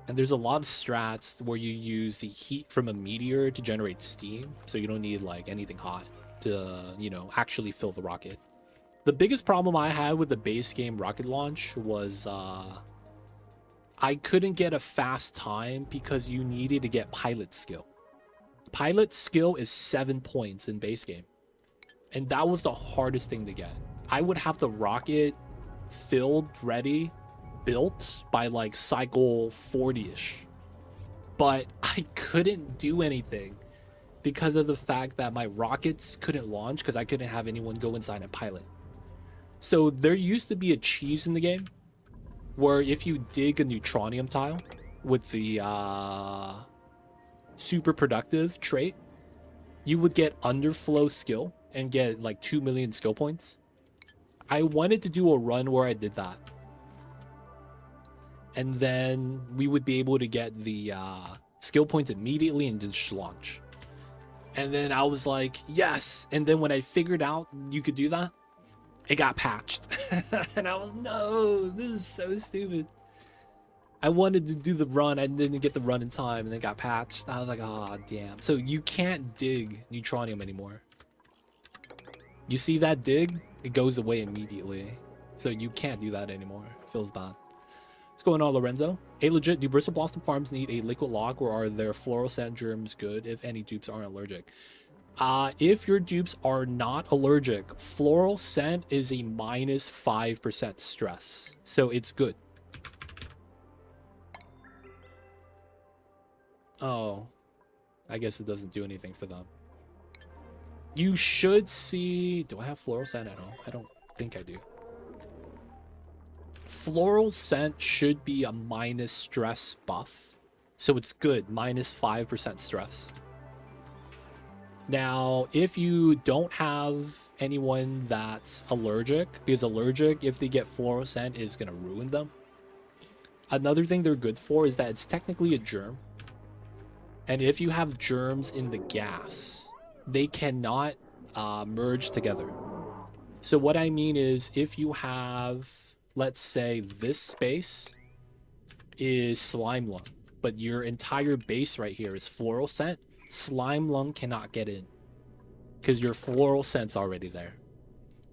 And there's a lot of strats where you use the heat from a meteor to generate steam, so you don't need like anything hot to, you know, actually fill the rocket. The biggest problem I had with the base game rocket launch was I couldn't get a fast time because you needed to get pilot skill. Pilot skill is 7 points in base game, and that was the hardest thing to get. I would have the rocket filled, ready, built by like cycle 40-ish, but I couldn't do anything because of the fact that my rockets couldn't launch because I couldn't have anyone go inside and pilot. So there used to be a cheese in the game where if you dig a neutronium tile with the super productive trait, you would get underflow skill and get like 2 million skill points. I wanted to do a run where I did that, and then we would be able to get the skill points immediately and just launch. And then I was like, yes. And then when I figured out you could do that, it got patched. And I was, no, this is so stupid. I wanted to do the run, I didn't get the run in time, and it got patched. I was like, oh damn. So you can't dig neutronium anymore. You see that dig? It goes away immediately. So you can't do that anymore. It feels bad. What's going on, Lorenzo? Hey, legit, do Bristle Blossom farms need a liquid lock, or are their floral scent germs good if any dupes aren't allergic? If your dupes are not allergic, floral scent is a minus 5% stress. So it's good. Oh, I guess it doesn't do anything for them. You should see... Do I have floral scent at all? I don't think I do. Floral scent should be a minus stress buff. So it's good. Minus 5% stress. Now, if you don't have anyone that's allergic, because allergic, if they get floral scent, is going to ruin them. Another thing they're good for is that it's technically a germ. And if you have germs in the gas, they cannot merge together. So what I mean is, if you have, let's say, this space is slime lung, but your entire base right here is floral scent, slime lung cannot get in because your floral scent's already there.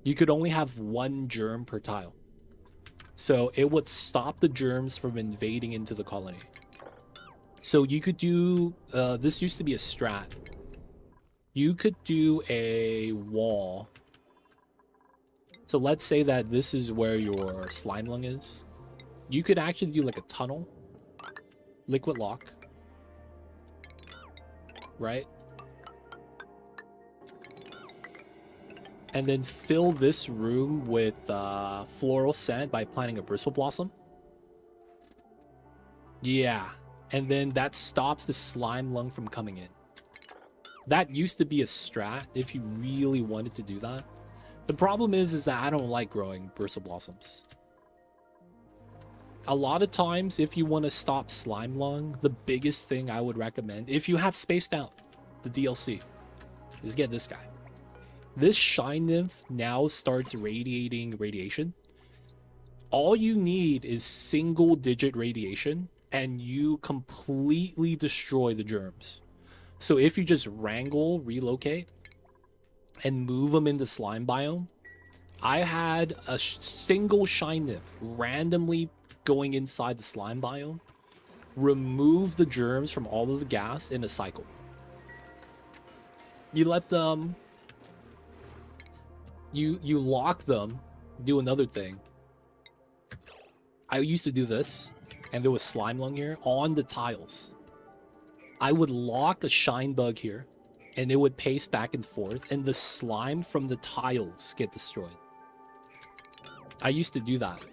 You could only have one germ per tile. So it would stop the germs from invading into the colony. So you could do, this used to be a strat. You could do a wall. So let's say that this is where your slime lung is. You could actually do like a tunnel. Liquid lock. Right? And then fill this room with floral scent by planting a bristle blossom. Yeah. And then that stops the slime lung from coming in. That used to be a strat if you really wanted to do that. The problem is that I don't like growing bristle blossoms. A lot of times, if you want to stop slime lung, the biggest thing I would recommend, if you have spaced out the DLC, is get this guy. This shine nymph now starts radiating radiation. All you need is single digit radiation, and you completely destroy the germs. So if you just wrangle, relocate, and move them in the slime biome, I had a single shine nymph randomly going inside the slime biome, remove the germs from all of the gas in a cycle. You let them, you lock them, do another thing. I used to do this, and there was slime lung here on the tiles. I would lock a shine bug here, and it would pace back and forth, and the slime from the tiles get destroyed. I used to do that.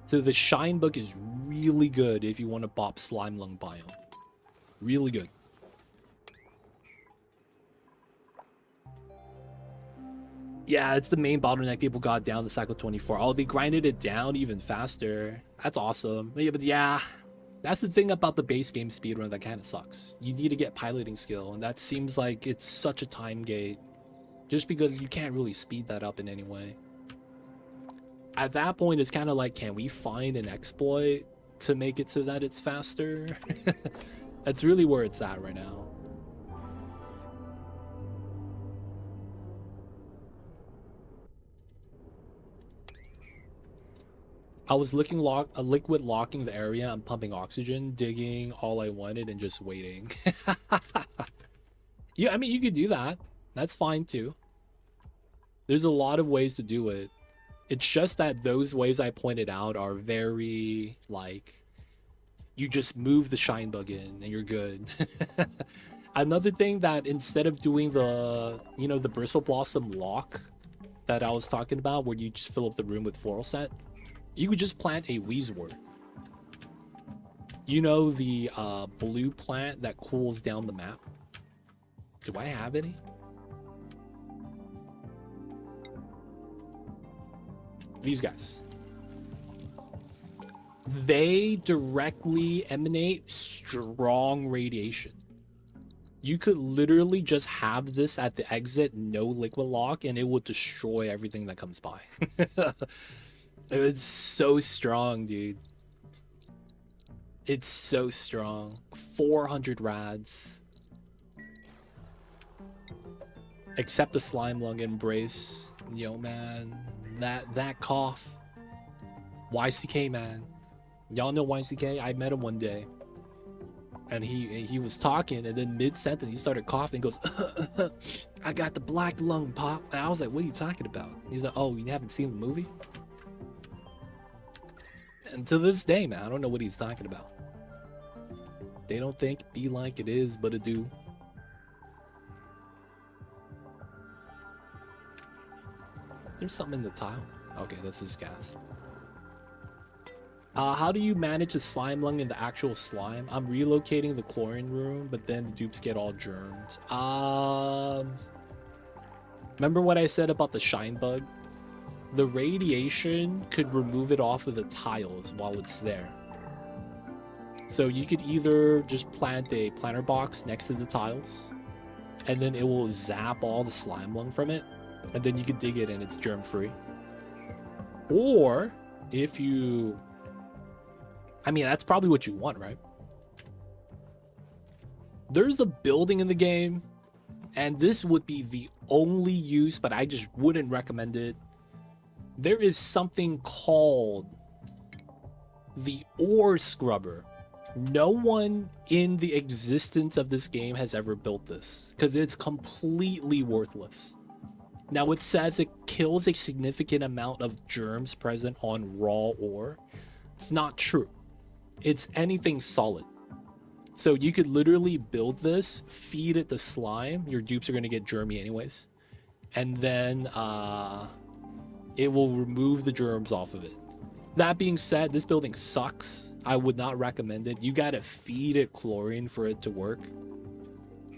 So the shine bug is really good if you want to bop slime lung biome. Really good. Yeah, it's the main bottleneck people got down the cycle 24. Oh, they grinded it down even faster. That's awesome. Yeah, but yeah, that's the thing about the base game speedrun that kind of sucks. You need to get piloting skill, and that seems like it's such a time gate. Just because you can't really speed that up in any way. At that point, it's kind of like, can we find an exploit to make it so that it's faster? That's really where it's at right now. I was liquid locking the area. I'm pumping oxygen, digging all I wanted, and just waiting. Yeah, I mean, you could do that. That's fine too. There's a lot of ways to do it. It's just that those ways I pointed out are very, like, you just move the shine bug in and you're good. Another thing that instead of doing the, you know, the bristle blossom lock that I was talking about, where you just fill up the room with floral scent, you could just plant a Weezwort. You know, the blue plant that cools down the map? Do I have any? These guys. They directly emanate strong radiation. You could literally just have this at the exit, no liquid lock, and it will destroy everything that comes by. It's so strong, dude. It's so strong. 400 rads. Accept the slime lung embrace. Yo, man. That cough. YCK, man. Y'all know YCK? I met him one day. And he was talking, and then mid-sentence, he started coughing and goes, I got the black lung, Pop. And I was like, what are you talking about? He's like, oh, you haven't seen the movie? And to this day, man, I don't know what he's talking about. They don't think be like it is, but it do. There's something in the tile. Okay, this is gas. How do you manage the slime lung in the actual slime? I'm relocating the chlorine room, but then the dupes get all germed. Remember what I said about the shine bug? The radiation could remove it off of the tiles while it's there. So you could either just plant a planter box next to the tiles, and then it will zap all the slime lung from it, and then you could dig it and it's germ-free. Or, if you... I mean, that's probably what you want, right? There's a building in the game, and this would be the only use, but I just wouldn't recommend it. There is something called the ore scrubber. No one in the existence of this game has ever built this, because it's completely worthless. Now, it says it kills a significant amount of germs present on raw ore. It's not true. It's anything solid. So you could literally build this, feed it the slime. Your dupes are going to get germy anyways. And then it will remove the germs off of it. That being said, this building sucks. I would not recommend it. You got to feed it chlorine for it to work.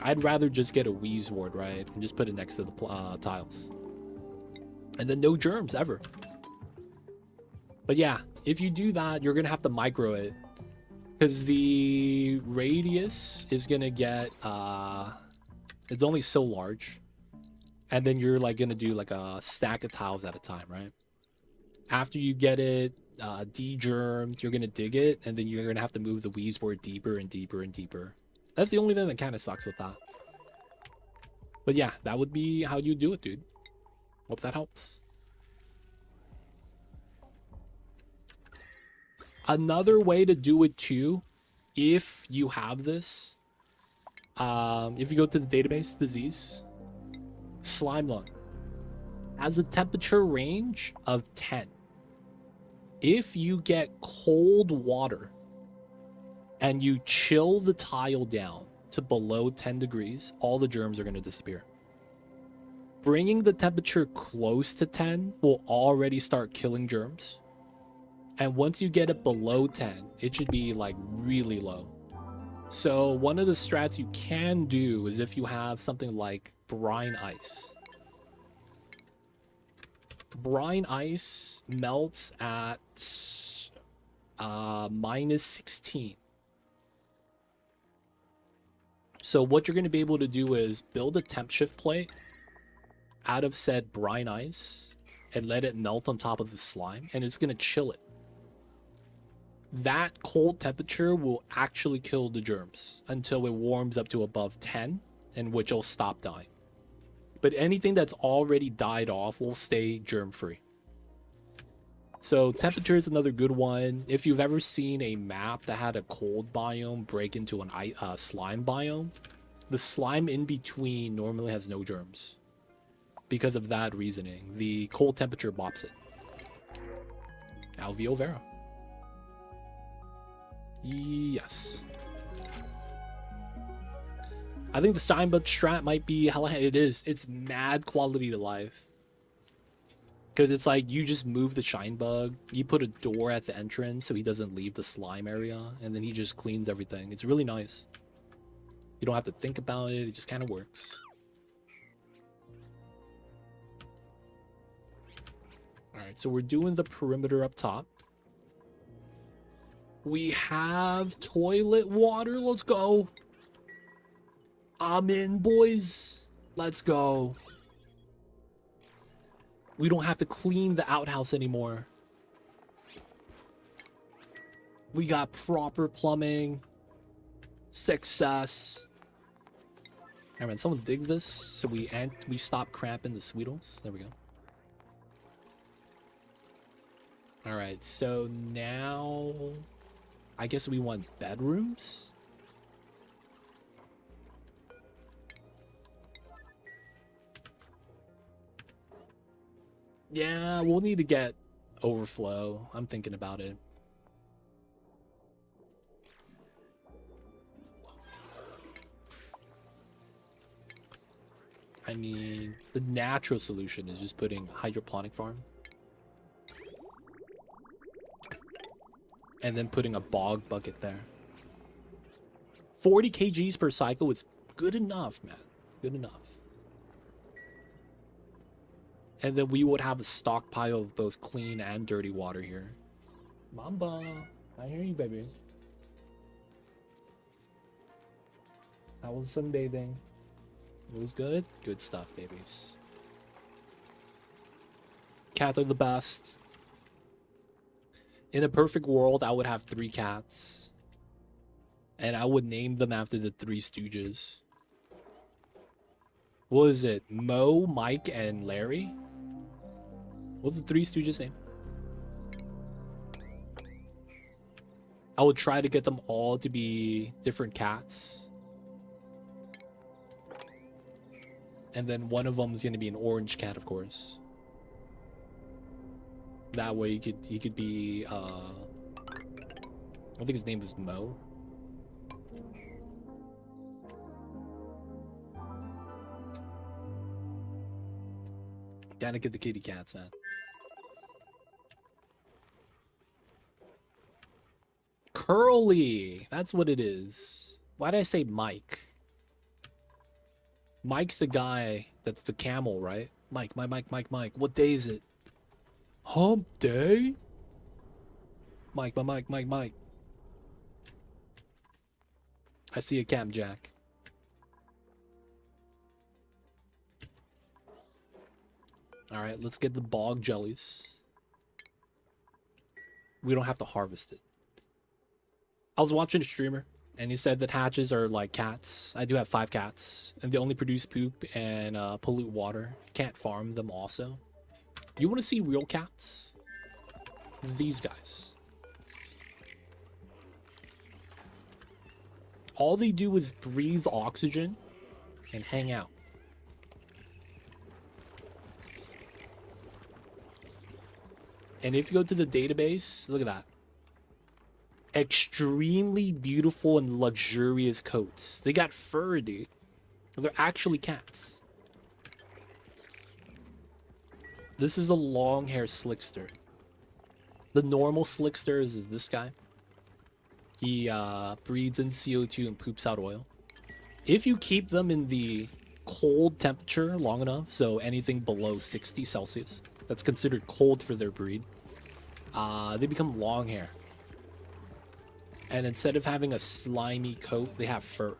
I'd rather just get a wheeze ward, right? And just put it next to the tiles. And then no germs ever. But yeah, if you do that, you're going to have to micro it. Because the radius is going to get, it's only so large. And then you're like going to do like a stack of tiles at a time, right? After you get it de-germed, you're going to dig it. And then you're going to have to move the wheeze board deeper and deeper and deeper. That's the only thing that kind of sucks with that. But yeah, that would be how you do it, dude. Hope that helps. Another way to do it too, if you have this, if you go to the database, disease, slime lung has a temperature range of 10. If you get cold water and you chill the tile down to below 10 degrees, all the germs are going to disappear. Bringing the temperature close to 10 will already start killing germs. And once you get it below 10, it should be like really low. So one of the strats you can do is if you have something like brine ice. Brine ice melts at minus 16. So what you're going to be able to do is build a temp shift plate out of said brine ice and let it melt on top of the slime, and it's going to chill it. That cold temperature will actually kill the germs until it warms up to above 10, in which it'll stop dying. But anything that's already died off will stay germ-free. So temperature is another good one. If you've ever seen a map that had a cold biome break into a slime biome, the slime in between normally has no germs. Because of that reasoning, the cold temperature bops it. Alveo Vera. Yes. I think the Steinbud strat might be hella. It is. It's mad quality to life. Because it's like you just move the shine bug, you put a door at the entrance so he doesn't leave the slime area, and then he just cleans everything. It's really nice. You don't have to think about it. It just kind of works. Alright, so we're doing the perimeter up top. We have toilet water. Let's go. I'm in, boys. Let's go. We don't have to clean the outhouse anymore. We got proper plumbing. Success. Alright, man, someone dig this so we stop cramping the Sweetles. There we go. Alright, so now I guess we want bedrooms? Yeah, we'll need to get overflow. I'm thinking about it. I mean, the natural solution is just putting hydroponic farm. And then putting a bog bucket there. 40 kgs per cycle is good enough, man. Good enough. And then we would have a stockpile of both clean and dirty water here. Mamba, I hear you, baby. How was sunbathing? It was good? Good stuff, babies. Cats are the best. In a perfect world, I would have 3 cats. And I would name them after the 3 Stooges. What is it? Mo, Mike, and Larry? What's the 3 Stooges' name? I would try to get them all to be different cats. And then one of them is going to be an orange cat, of course. That way he could be, I think his name is Mo. Gotta get the kitty cats, man. Curly! That's what it is. Why did I say Mike? Mike's the guy that's the camel, right? Mike. What day is it? Hump day? Mike. I see a Captain Jack. Alright, let's get the bog jellies. We don't have to harvest it. I was watching a streamer, and he said that hatches are like cats. I do have 5 cats, and they only produce poop and pollute water. Can't farm them also. You want to see real cats? These guys. All they do is breathe oxygen and hang out. And if you go to the database, look at that. Extremely beautiful and luxurious coats. They got fur, dude. They're actually cats. This is a long hair slickster. The normal slickster is this guy. He breathes in CO2 and poops out oil. If you keep them in the cold temperature long enough, so anything below 60 Celsius, that's considered cold for their breed, they become long hair. And instead of having a slimy coat, they have fur.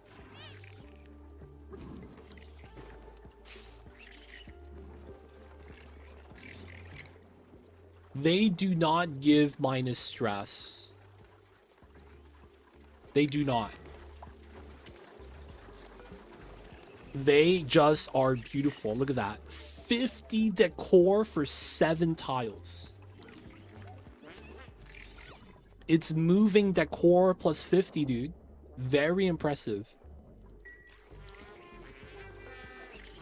They do not give minus stress. They do not. They just are beautiful. Look at that. 50 decor for 7 tiles. It's moving decor plus 50, dude. Very impressive.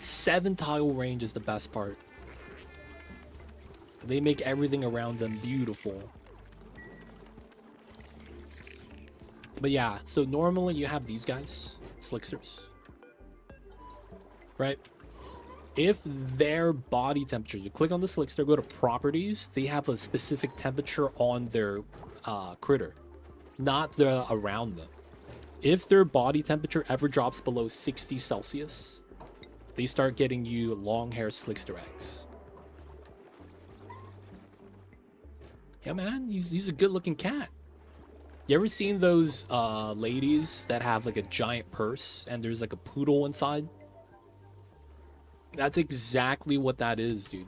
7 tile range is the best part. They make everything around them beautiful. But yeah, so normally you have these guys, slicksters. Right? If their body temperature, you click on the slickster, go to properties, they have a specific temperature on their critter, not the around them. If their body temperature ever drops below 60 Celsius, they start getting you long hair slickster eggs. Yeah, man, he's a good looking cat. You ever seen those ladies that have like a giant purse and there's like a poodle inside? That's exactly what that is, dude.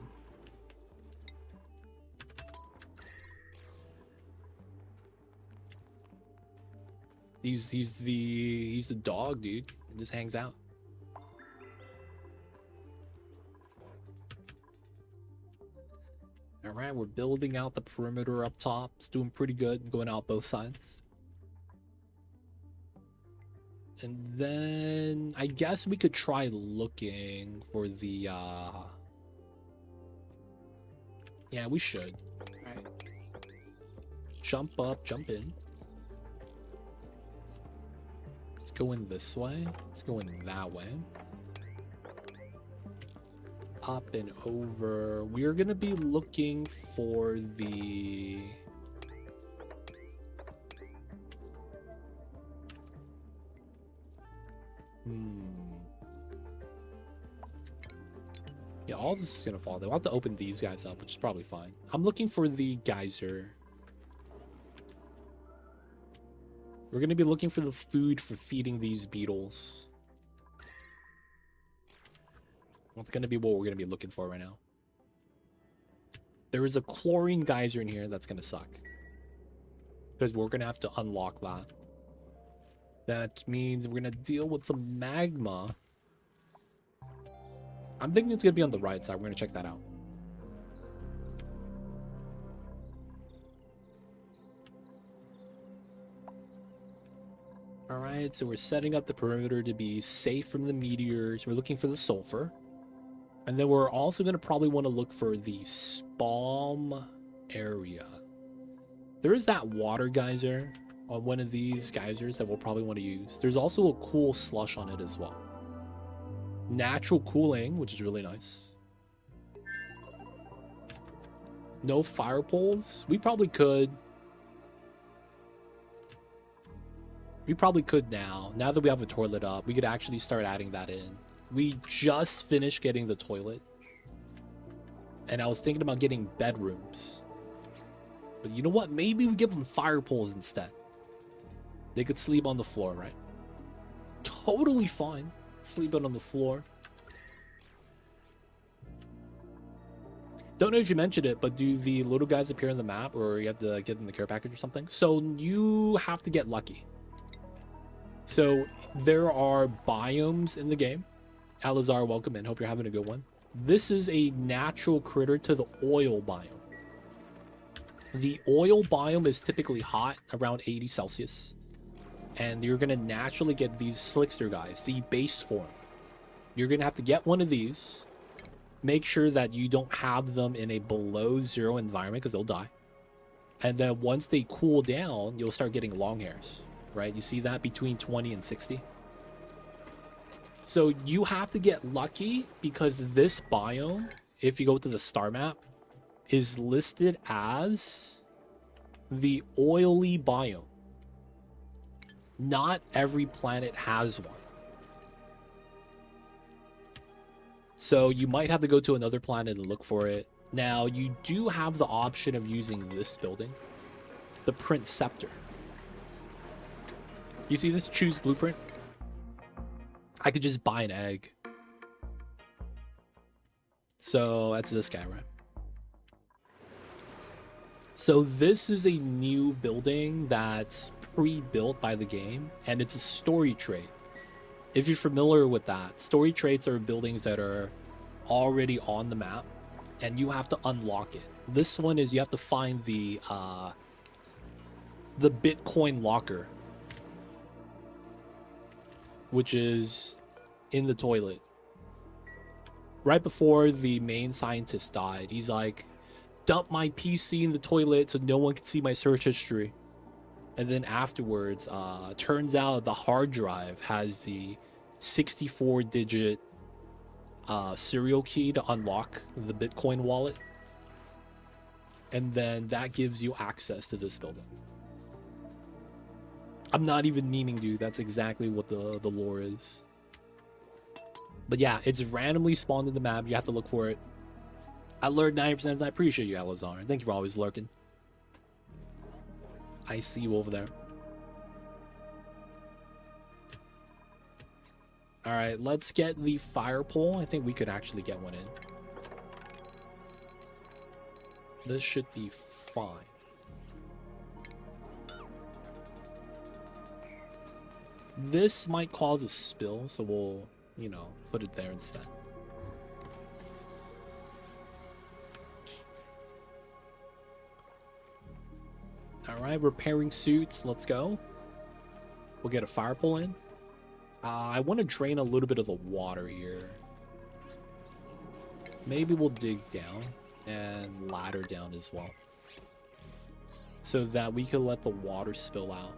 He's the dog, dude. He just hangs out. right, we're building out the perimeter up top. It's doing pretty good, going out both sides. And then I guess we could try looking for the yeah, we should. All right. Jump up, jump in. Let's go in this way. Let's go in that way. Up and over. We're gonna be looking for the yeah, all this is gonna fall. They'll have to open these guys up, which is probably fine. I'm looking for the geyser. We're gonna be looking for the food for feeding these beetles. That's gonna be what we're gonna be looking for right now. There is a chlorine geyser in here that's gonna suck, because we're gonna have to unlock that. That means we're gonna deal with some magma. I'm thinking it's gonna be on the right side. We're gonna check that out. All right, so we're setting up the perimeter to be safe from the meteors. We're looking for the sulfur. And then we're also going to probably want to look for the spawn area. There is that water geyser on one of these geysers that we'll probably want to use. There's also a cool slush on it as well. Natural cooling, which is really nice. No fire poles. We probably could. We probably could now. Now that we have a toilet up, we could actually start adding that in. We just finished getting the toilet. And I was thinking about getting bedrooms. But you know what? Maybe we give them fire poles instead. They could sleep on the floor, right? Totally fine. Sleeping on the floor. Don't know if you mentioned it, but do the little guys appear on the map, or you have to get in the care package or something? So you have to get lucky. So there are biomes in the game. Alazar, welcome in. Hope you're having a good one. This is a natural critter to the oil biome. The oil biome is typically hot, around 80 Celsius. And you're going to naturally get these slickster guys, the base form. You're going to have to get one of these. Make sure that you don't have them in a below zero environment, because they'll die. And then once they cool down, you'll start getting long hairs, right? You see that between 20 and 60. So you have to get lucky, because this biome, if you go to the star map, is listed as the oily biome. Not every planet has one. So you might have to go to another planet and look for it. Now, you do have the option of using this building, the Printcepter. You see this choose blueprint? I could just buy an egg. So that's this guy, right? So this is a new building that's pre-built by the game, and it's a story trait. If you're familiar with that, story traits are buildings that are already on the map, and you have to unlock it. This one is you have to find the Bitcoin locker, which is in the toilet. Right before the main scientist died, he's like, dump my PC in the toilet so no one can see my search history. And then afterwards, turns out the hard drive has the 64-digit serial key to unlock the Bitcoin wallet. And then that gives you access to this building. I'm not even memeing, dude. That's exactly what the lore is. But yeah, it's randomly spawned in the map. You have to look for it. I learned 90%, and I appreciate you, Alazar. Thank you for always lurking. I see you over there. All right, let's get the fire pole. I think we could actually get one in. This should be fine. This might cause a spill, so we'll, you know, put it there instead. All right, repairing suits. Let's go. We'll get a fire pole in. I want to drain a little bit of the water here. Maybe we'll dig down and ladder down as well, so that we can let the water spill out.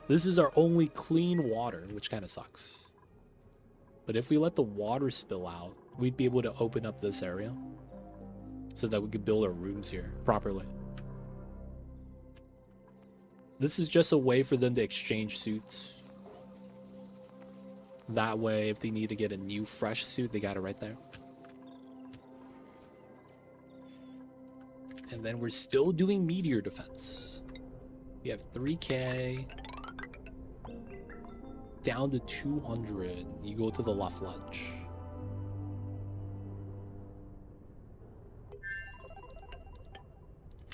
This is our only clean water, which kind of sucks. But if we let the water spill out, we'd be able to open up this area so that we could build our rooms here properly. This is just a way for them to exchange suits. That way, if they need to get a new fresh suit, they got it right there. And then we're still doing meteor defense. We have 3K. Down to 200. You go to the left ledge.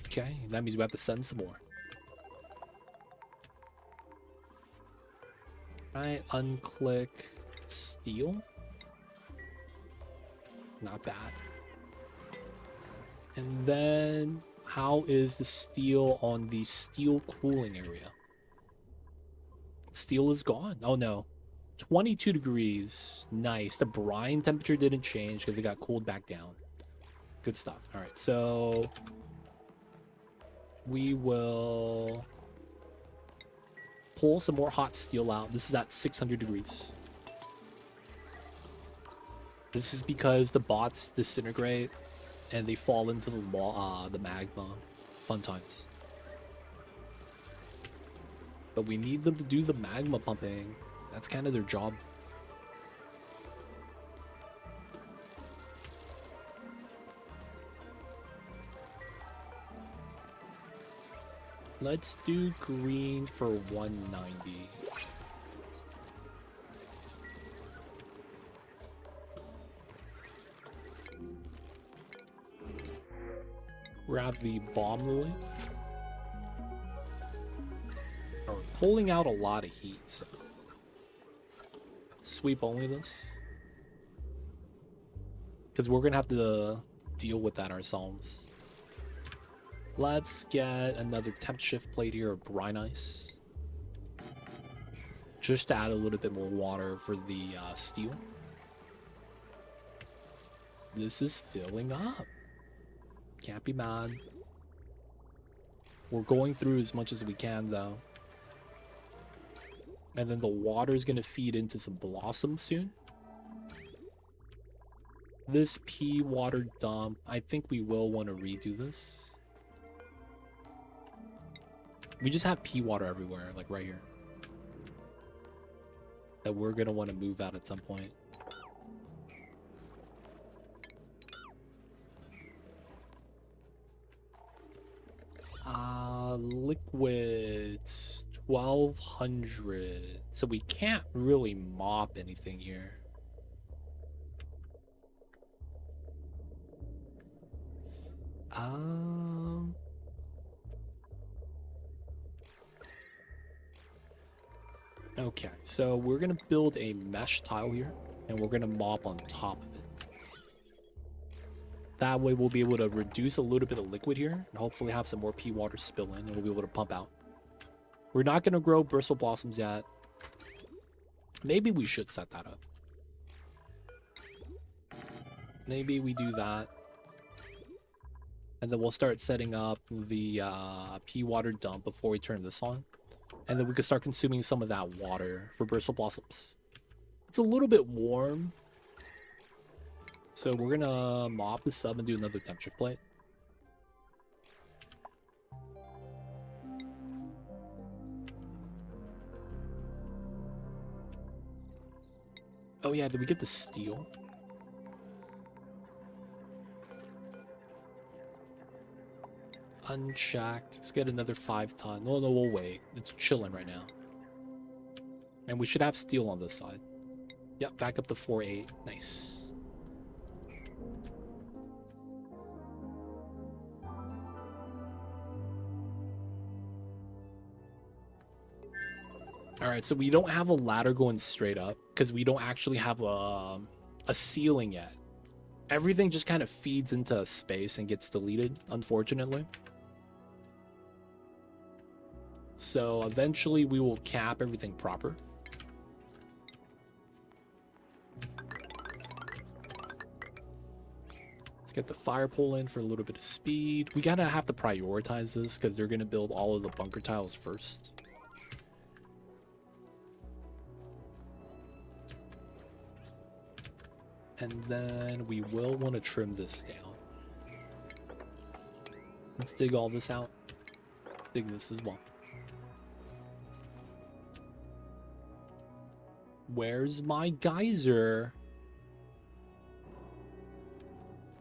Okay, that means we have to send some more. Alright, unclick steel. Not bad. And then, how is the steel on the steel cooling area? Steel is gone. Oh no. 22 degrees. Nice. The brine temperature didn't change because it got cooled back down. Good stuff. Alright, so we will pull some more hot steel out. This is at 600 degrees. This is because the bots disintegrate and they fall into the magma. Fun times. But we need them to do the magma pumping. That's kind of their job. Let's do green for 190. Grab the bomb lily. We're pulling out a lot of heat, so sweep only this. Because we're going to have to deal with that ourselves. Let's get another temp shift plate here of brine ice. Just to add a little bit more water for the steel. This is filling up. Can't be mad. We're going through as much as we can, though. And then the water is going to feed into some blossoms soon. This pea water dump, I think we will want to redo this. We just have pea water everywhere, like right here. That we're going to want to move out at some point. Liquids 1200. So we can't really mop anything here. Okay, so we're gonna build a mesh tile here, and we're gonna mop on top of it. That way we'll be able to reduce a little bit of liquid here, and hopefully have some more pea water spill in, and we'll be able to pump out. We're not gonna grow bristle blossoms yet. Maybe we should set that up. Maybe we do that. And then we'll start setting up the pea water dump before we turn this on. And then we can start consuming some of that water for bristle blossoms. It's a little bit warm. So we're gonna mop this up and do another temp shift plate. Oh yeah, did we get the steel? Uncheck. Let's get another 5 ton. No, we'll wait. It's chilling right now. And we should have steel on this side. Yep, back up to 4.8. Nice. Alright, so we don't have a ladder going straight up because we don't actually have a ceiling yet. Everything just kind of feeds into space and gets deleted, unfortunately. So eventually we will cap everything proper. Let's get the fire pole in for a little bit of speed. We gotta have to prioritize this because they're gonna build all of the bunker tiles first. And then we will want to trim this down. Let's dig all this out. Let's dig this as well. Where's my geyser?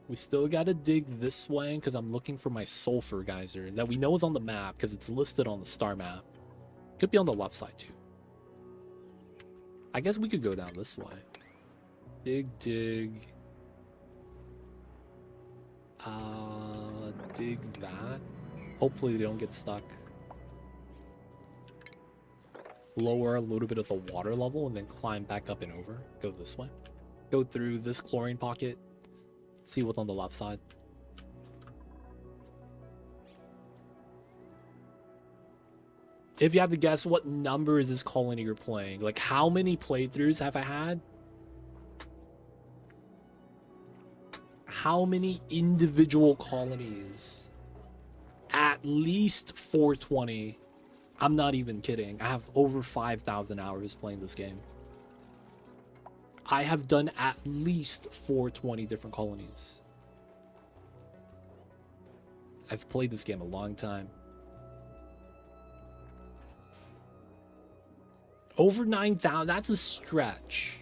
We still gotta dig this way because I'm looking for my sulfur geyser that we know is on the map because it's listed on the star map. Could be on the left side too. I guess we could go down this way. Dig. Dig that. Hopefully they don't get stuck. Lower a little bit of the water level and then climb back up and over. Go this way. Go through this chlorine pocket. See what's on the left side. If you have to guess, what number is this colony you're playing? Like, how many playthroughs have I had? How many individual colonies? At least 420. I'm not even kidding. I have over 5,000 hours playing this game. I have done at least 420 different colonies. I've played this game a long time. Over 9,000, that's a stretch.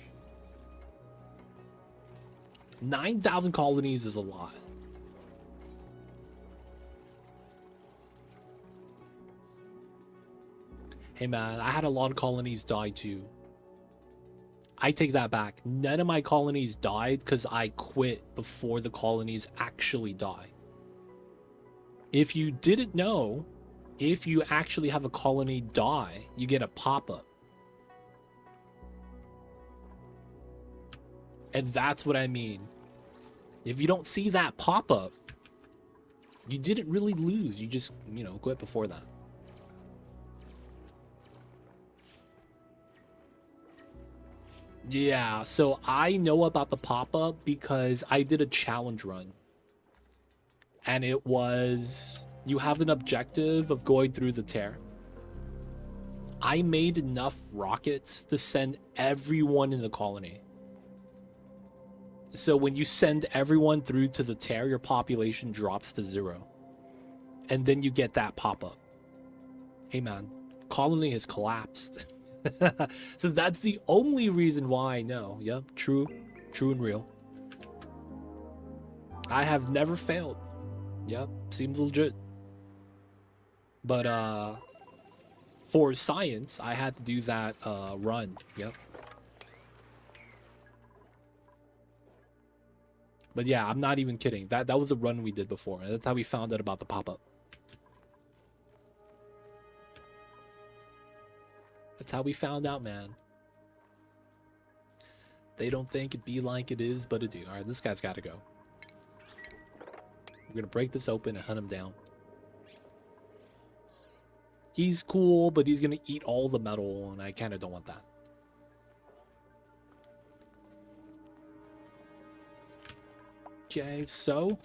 9,000 colonies is a lot. Hey man, I had a lot of colonies die too. I take that back. None of my colonies died because I quit before the colonies actually die. If you didn't know, if you actually have a colony die, you get a pop-up. And that's what I mean. If you don't see that pop-up, you didn't really lose. You just, you know, quit before that. Yeah, so I know about the pop-up because I did a challenge run. And it was, you have an objective of going through the tear. I made enough rockets to send everyone in the colony. So when you send everyone through to the tear, your population drops to 0. And then you get that pop-up. Hey man, colony has collapsed. So that's the only reason why I know. Yep, true and real. I have never failed. Yep, seems legit. But for science, I had to do that run. Yep. But yeah, I'm not even kidding. That was a run we did before. That's how we found out about the pop-up. That's how we found out, man. They don't think it be like it is, but it do. Alright, this guy's gotta go. We're gonna break this open and hunt him down. He's cool, but he's gonna eat all the metal, and I kinda don't want that. Okay, so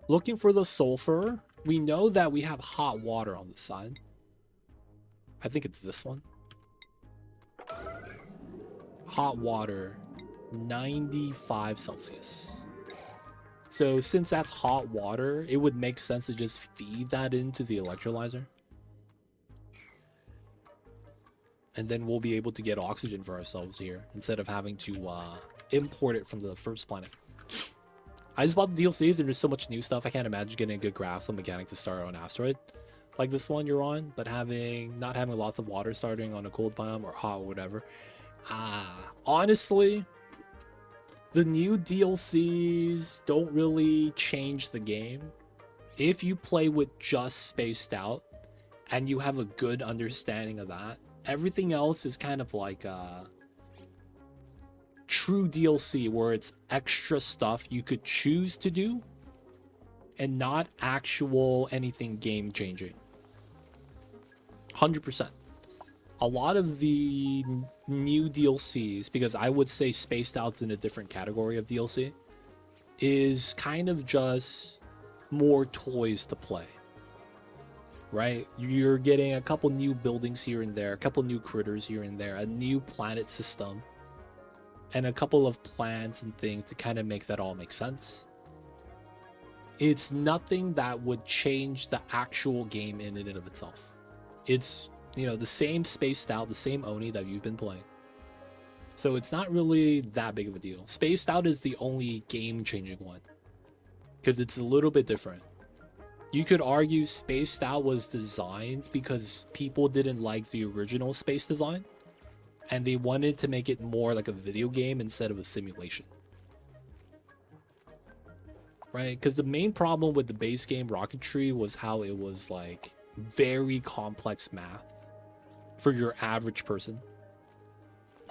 looking for the sulfur. We know that we have hot water on the side. I think it's this one. Hot water, 95 Celsius. So since that's hot water, it would make sense to just feed that into the electrolyzer. And then we'll be able to get oxygen for ourselves here instead of having to import it from the first planet. I just bought the DLCs and there's so much new stuff. I can't imagine getting a good grasp on mechanics to start on asteroid like this one you're on, but not having lots of water starting on a cold biome or hot or whatever. Honestly, the new DLCs don't really change the game. If you play with just Spaced Out and you have a good understanding of that, everything else is kind of like true DLC where it's extra stuff you could choose to do and not actual anything game changing. 100%. A lot of the new DLCs, because I would say Spaced Out's in a different category of DLC, is kind of just more toys to play. Right? You're getting a couple new buildings here and there, a couple new critters here and there, a new planet system, and a couple of plants and things to kind of make that all make sense. It's nothing that would change the actual game in and of itself. It's, you know, the same Spaced Out, the same Oni that you've been playing. So it's not really that big of a deal. Spaced Out is the only game-changing one, because it's a little bit different. You could argue Spaced Out was designed because people didn't like the original space design, and they wanted to make it more like a video game instead of a simulation. Right? Because the main problem with the base game Rocketry was how it was like very complex math for your average person.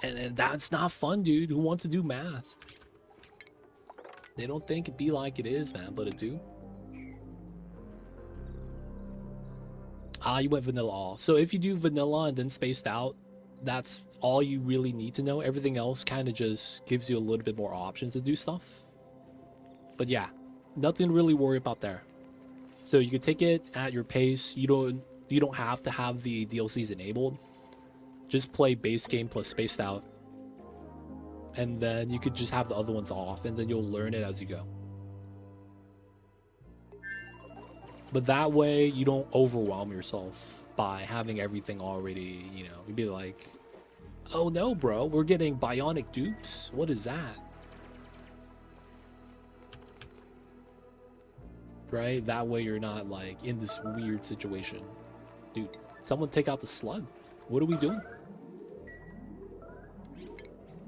And that's not fun, dude. Who wants to do math? They don't think it be like it is, man, but it do. You went vanilla all. So if you do vanilla and then Spaced Out, that's all you really need to know. Everything else kind of just gives you a little bit more options to do stuff. But yeah, nothing to really worry about there. So you can take it at your pace. You don't have to have the DLCs enabled. Just play base game plus Spaced Out. And then you could just have the other ones off, and then you'll learn it as you go. But that way, you don't overwhelm yourself by having everything already, you know. You'd be like, oh no, bro, we're getting bionic dupes? What is that? Right? That way you're not, like, in this weird situation. Dude, someone take out the slug. What are we doing?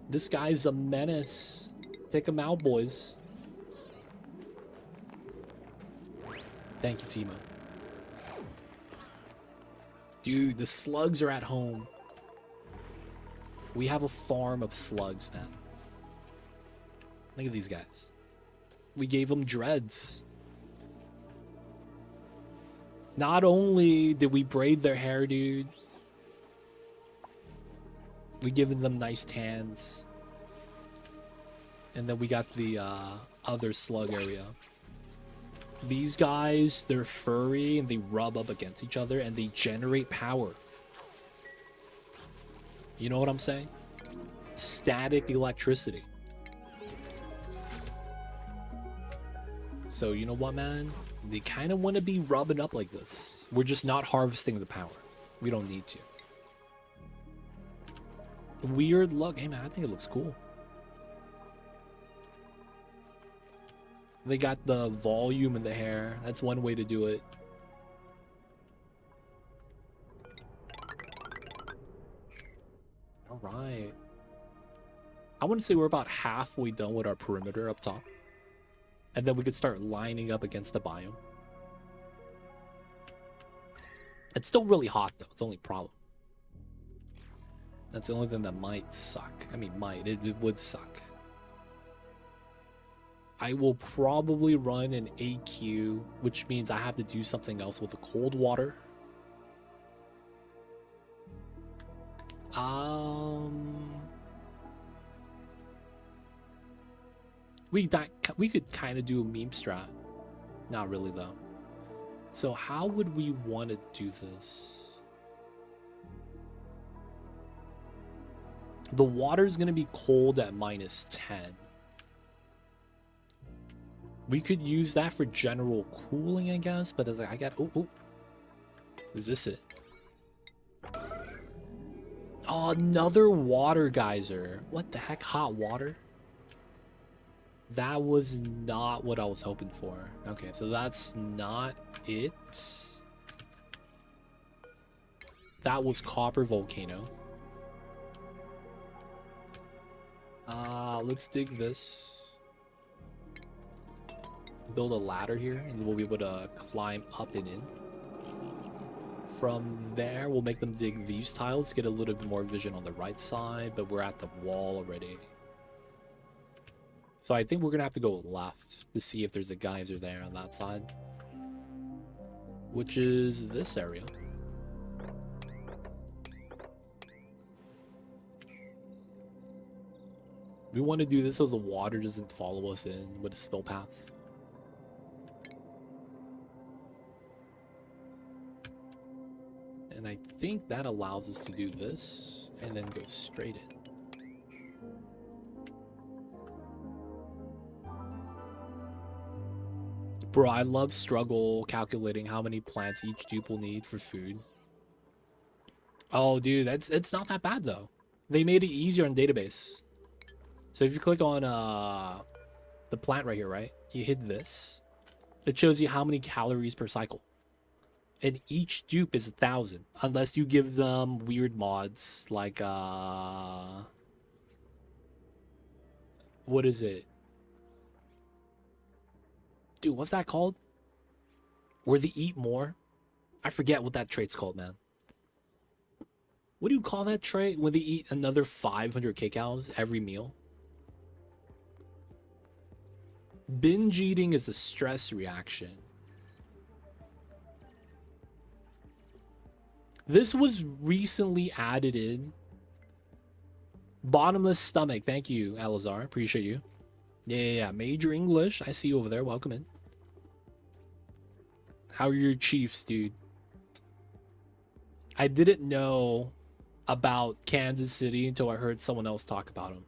This guy's a menace. Take him out, boys. Thank you, Timo. Dude, the slugs are at home. We have a farm of slugs, man. Look at these guys. We gave them dreads. Not only did we braid their hair, dude, we given them nice tans. And then we got the other slug area. These guys, they're furry and they rub up against each other and they generate power. You know what I'm saying? Static electricity. So you know what, man? They kind of want to be rubbing up like this. We're just not harvesting the power. We don't need to. Weird look. Hey, man, I think it looks cool. They got the volume in the hair. That's one way to do it. All right. I want to say we're about halfway done with our perimeter up top. And then we could start lining up against the biome. It's still really hot, though. It's the only problem. That's the only thing that might suck. I mean, it would suck. I will probably run an AQ, which means I have to do something else with the cold water. We could kind of do a meme strat. Not really, though. So how would we want to do this? The water's going to be cold at -10. We could use that for general cooling, I guess, but as I got... Oh. Is this it? Oh, another water geyser. What the heck? Hot water? That was not what I was hoping for. Okay, so that's not it. That was Copper Volcano. Let's dig this. Build a ladder here, and we'll be able to climb up and in. From there, we'll make them dig these tiles to get a little bit more vision on the right side, but we're at the wall already. So I think we're gonna have to go left to see if there's a geyser there on that side, which is this area. We want to do this so the water doesn't follow us in with a spill path. And I think that allows us to do this and then go straight in. Bro, I love struggle calculating how many plants each dupe will need for food. Oh, dude, it's not that bad though. They made it easier in database. So if you click on the plant right here, right? You hit this. It shows you how many calories per cycle. And each dupe is 1,000, unless you give them weird mods like what is it? Dude, what's that called? Where they eat more? I forget what that trait's called, man. What do you call that trait when they eat another 500 kcals every meal? Binge eating is a stress reaction. This was recently added in. Bottomless stomach. Thank you, Alazar. Appreciate you. Yeah. Major English. I see you over there. Welcome in. How are your Chiefs, dude? I didn't know about Kansas City until I heard someone else talk about them.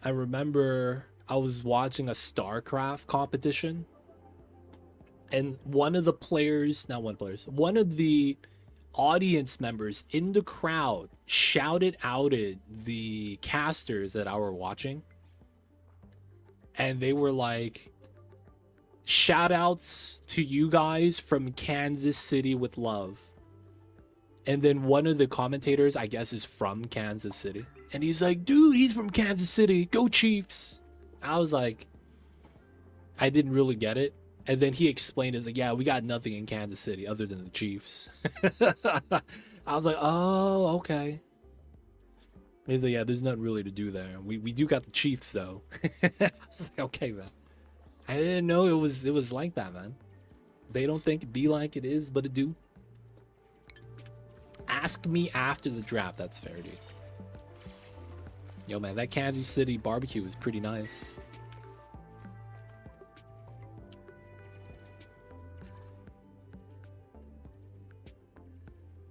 I remember I was watching a StarCraft competition, and one of the audience members in the crowd shouted out at the casters that I were watching, and they were like, shout outs to you guys from Kansas City with love. And then one of the commentators, I guess, is from Kansas City, and he's like, dude, he's from Kansas City, go Chiefs. I was like, I didn't really get it. And then he explained it, like, yeah, we got nothing in Kansas City other than the Chiefs. I was like, oh, okay. He's like, yeah, there's nothing really to do there. We do got the Chiefs though. I was like, okay, man. I didn't know it was like that, man. They don't think it be like it is, but it do. Ask me after the draft. That's fair, dude. Yo, man, that Kansas City barbecue is pretty nice.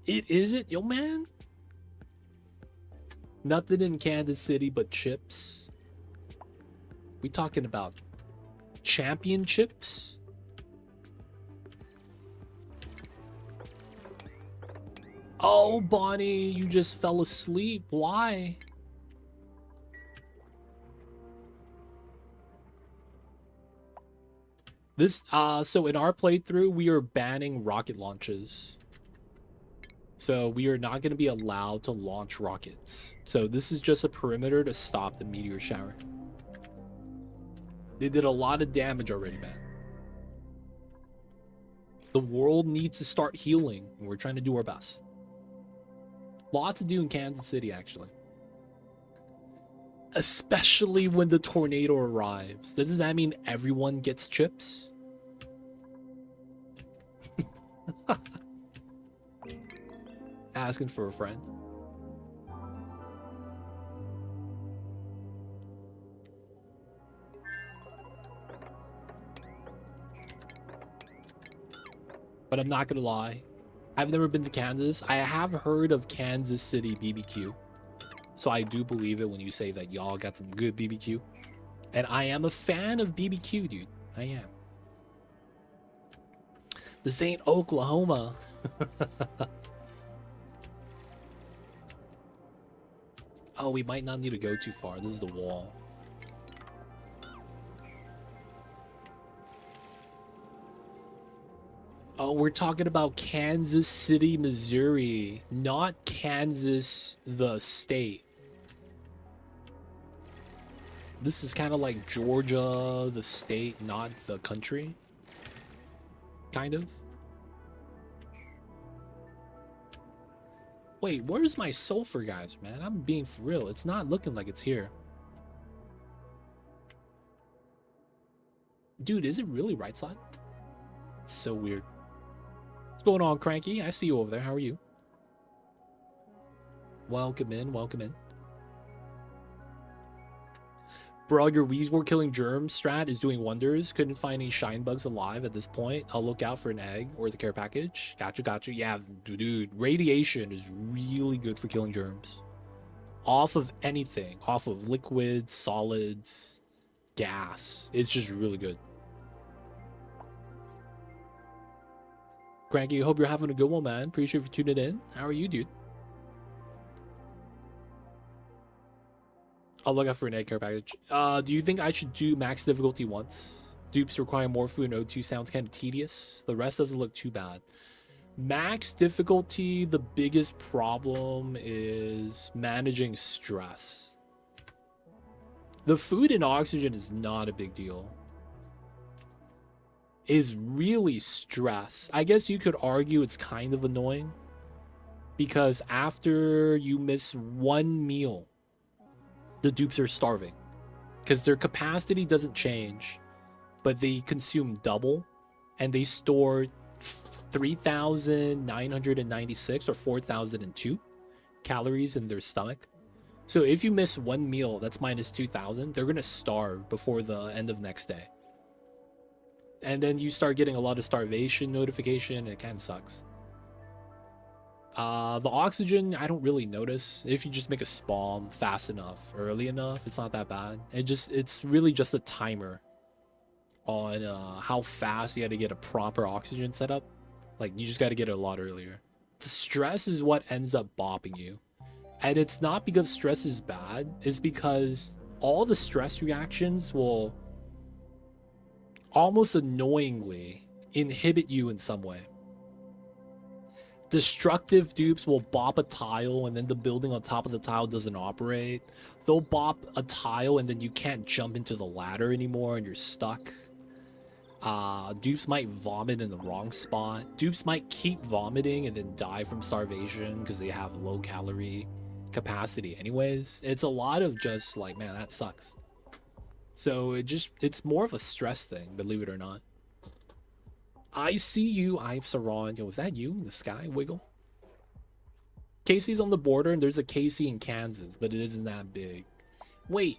It isn't, yo, man. Nothing in Kansas City but chips. We talking about championships? Oh, Bonnie, you just fell asleep. Why? This, so in our playthrough, we are banning rocket launches. So we are not going to be allowed to launch rockets. So this is just a perimeter to stop the meteor shower. They did a lot of damage already, man. The world needs to start healing, and we're trying to do our best. Lots to do in Kansas City, actually. Especially when the tornado arrives. Doesn't that mean everyone gets chips? Asking for a friend. But I'm not gonna lie, I've never been to Kansas. I have heard of Kansas City BBQ, so I do believe it when you say that y'all got some good BBQ. And I am a fan of BBQ, dude. I am. This ain't Oklahoma. Oh, we might not need to go too far. This is the wall. Oh, we're talking about Kansas City, Missouri, not Kansas, the state. This is kind of like Georgia, the state, not the country. Kind of. Wait, where's my sulfur, guys, man? I'm being for real. It's not looking like it's here. Dude, is it really right side? It's so weird. What's going on, Cranky? I see you over there. How are you? Welcome in, welcome in. Bro, your Weezwort killing germs strat is doing wonders. Couldn't find any shine bugs alive at this point. I'll look out for an egg or the care package. Gotcha, gotcha. Yeah, dude, radiation is really good for killing germs. Off of anything, off of liquids, solids, gas. It's just really good. Cranky, hope you're having a good one, man. Appreciate you for tuning in. How are you, dude? I'll look out for an egg care package. Do you think I should do max difficulty once? Dupes require more food and O2 sounds kind of tedious. The rest doesn't look too bad. Max difficulty, the biggest problem is managing stress. The food and oxygen is not a big deal. Is really stress. I guess you could argue it's kind of annoying because after you miss one meal, the dupes are starving because their capacity doesn't change, but they consume double and they store 3,996 or 4,002 calories in their stomach. So if you miss one meal, that's minus 2,000. They're gonna starve before the end of next day, and then you start getting a lot of starvation notification, and it kind of sucks. The oxygen, I don't really notice. If you just make a spawn fast enough, early enough, it's not that bad. It's really just a timer on how fast you got to get a proper oxygen setup. Like, you just got to get it a lot earlier. The stress is what ends up bopping you. And it's not because stress is bad. It's because all the stress reactions will almost annoyingly inhibit you in some way. Destructive dupes will bop a tile and then the building on top of the tile doesn't operate. They'll bop a tile and then you can't jump into the ladder anymore and you're stuck. Dupes might vomit in the wrong spot. Dupes might keep vomiting and then die from starvation because they have low calorie capacity anyways. It's a lot of just like, man, that sucks. So it's more of a stress thing, believe it or not. I see you, I've Saron. Yo, is that you in the sky, Wiggle? Casey's on the border, and there's a Casey in Kansas, but it isn't that big. Wait,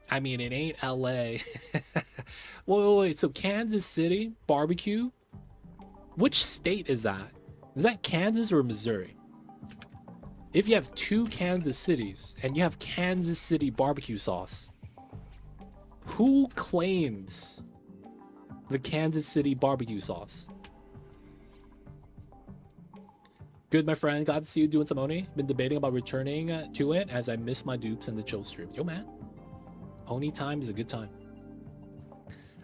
I mean, it ain't LA. wait, so Kansas City barbecue? Which state is that? Is that Kansas or Missouri? If you have two Kansas cities, and you have Kansas City barbecue sauce, who claims the Kansas City barbecue sauce? Good, my friend. Glad to see you doing some Oni. Been debating about returning to it as I miss my dupes in the chill stream. Yo, man. Oni time is a good time.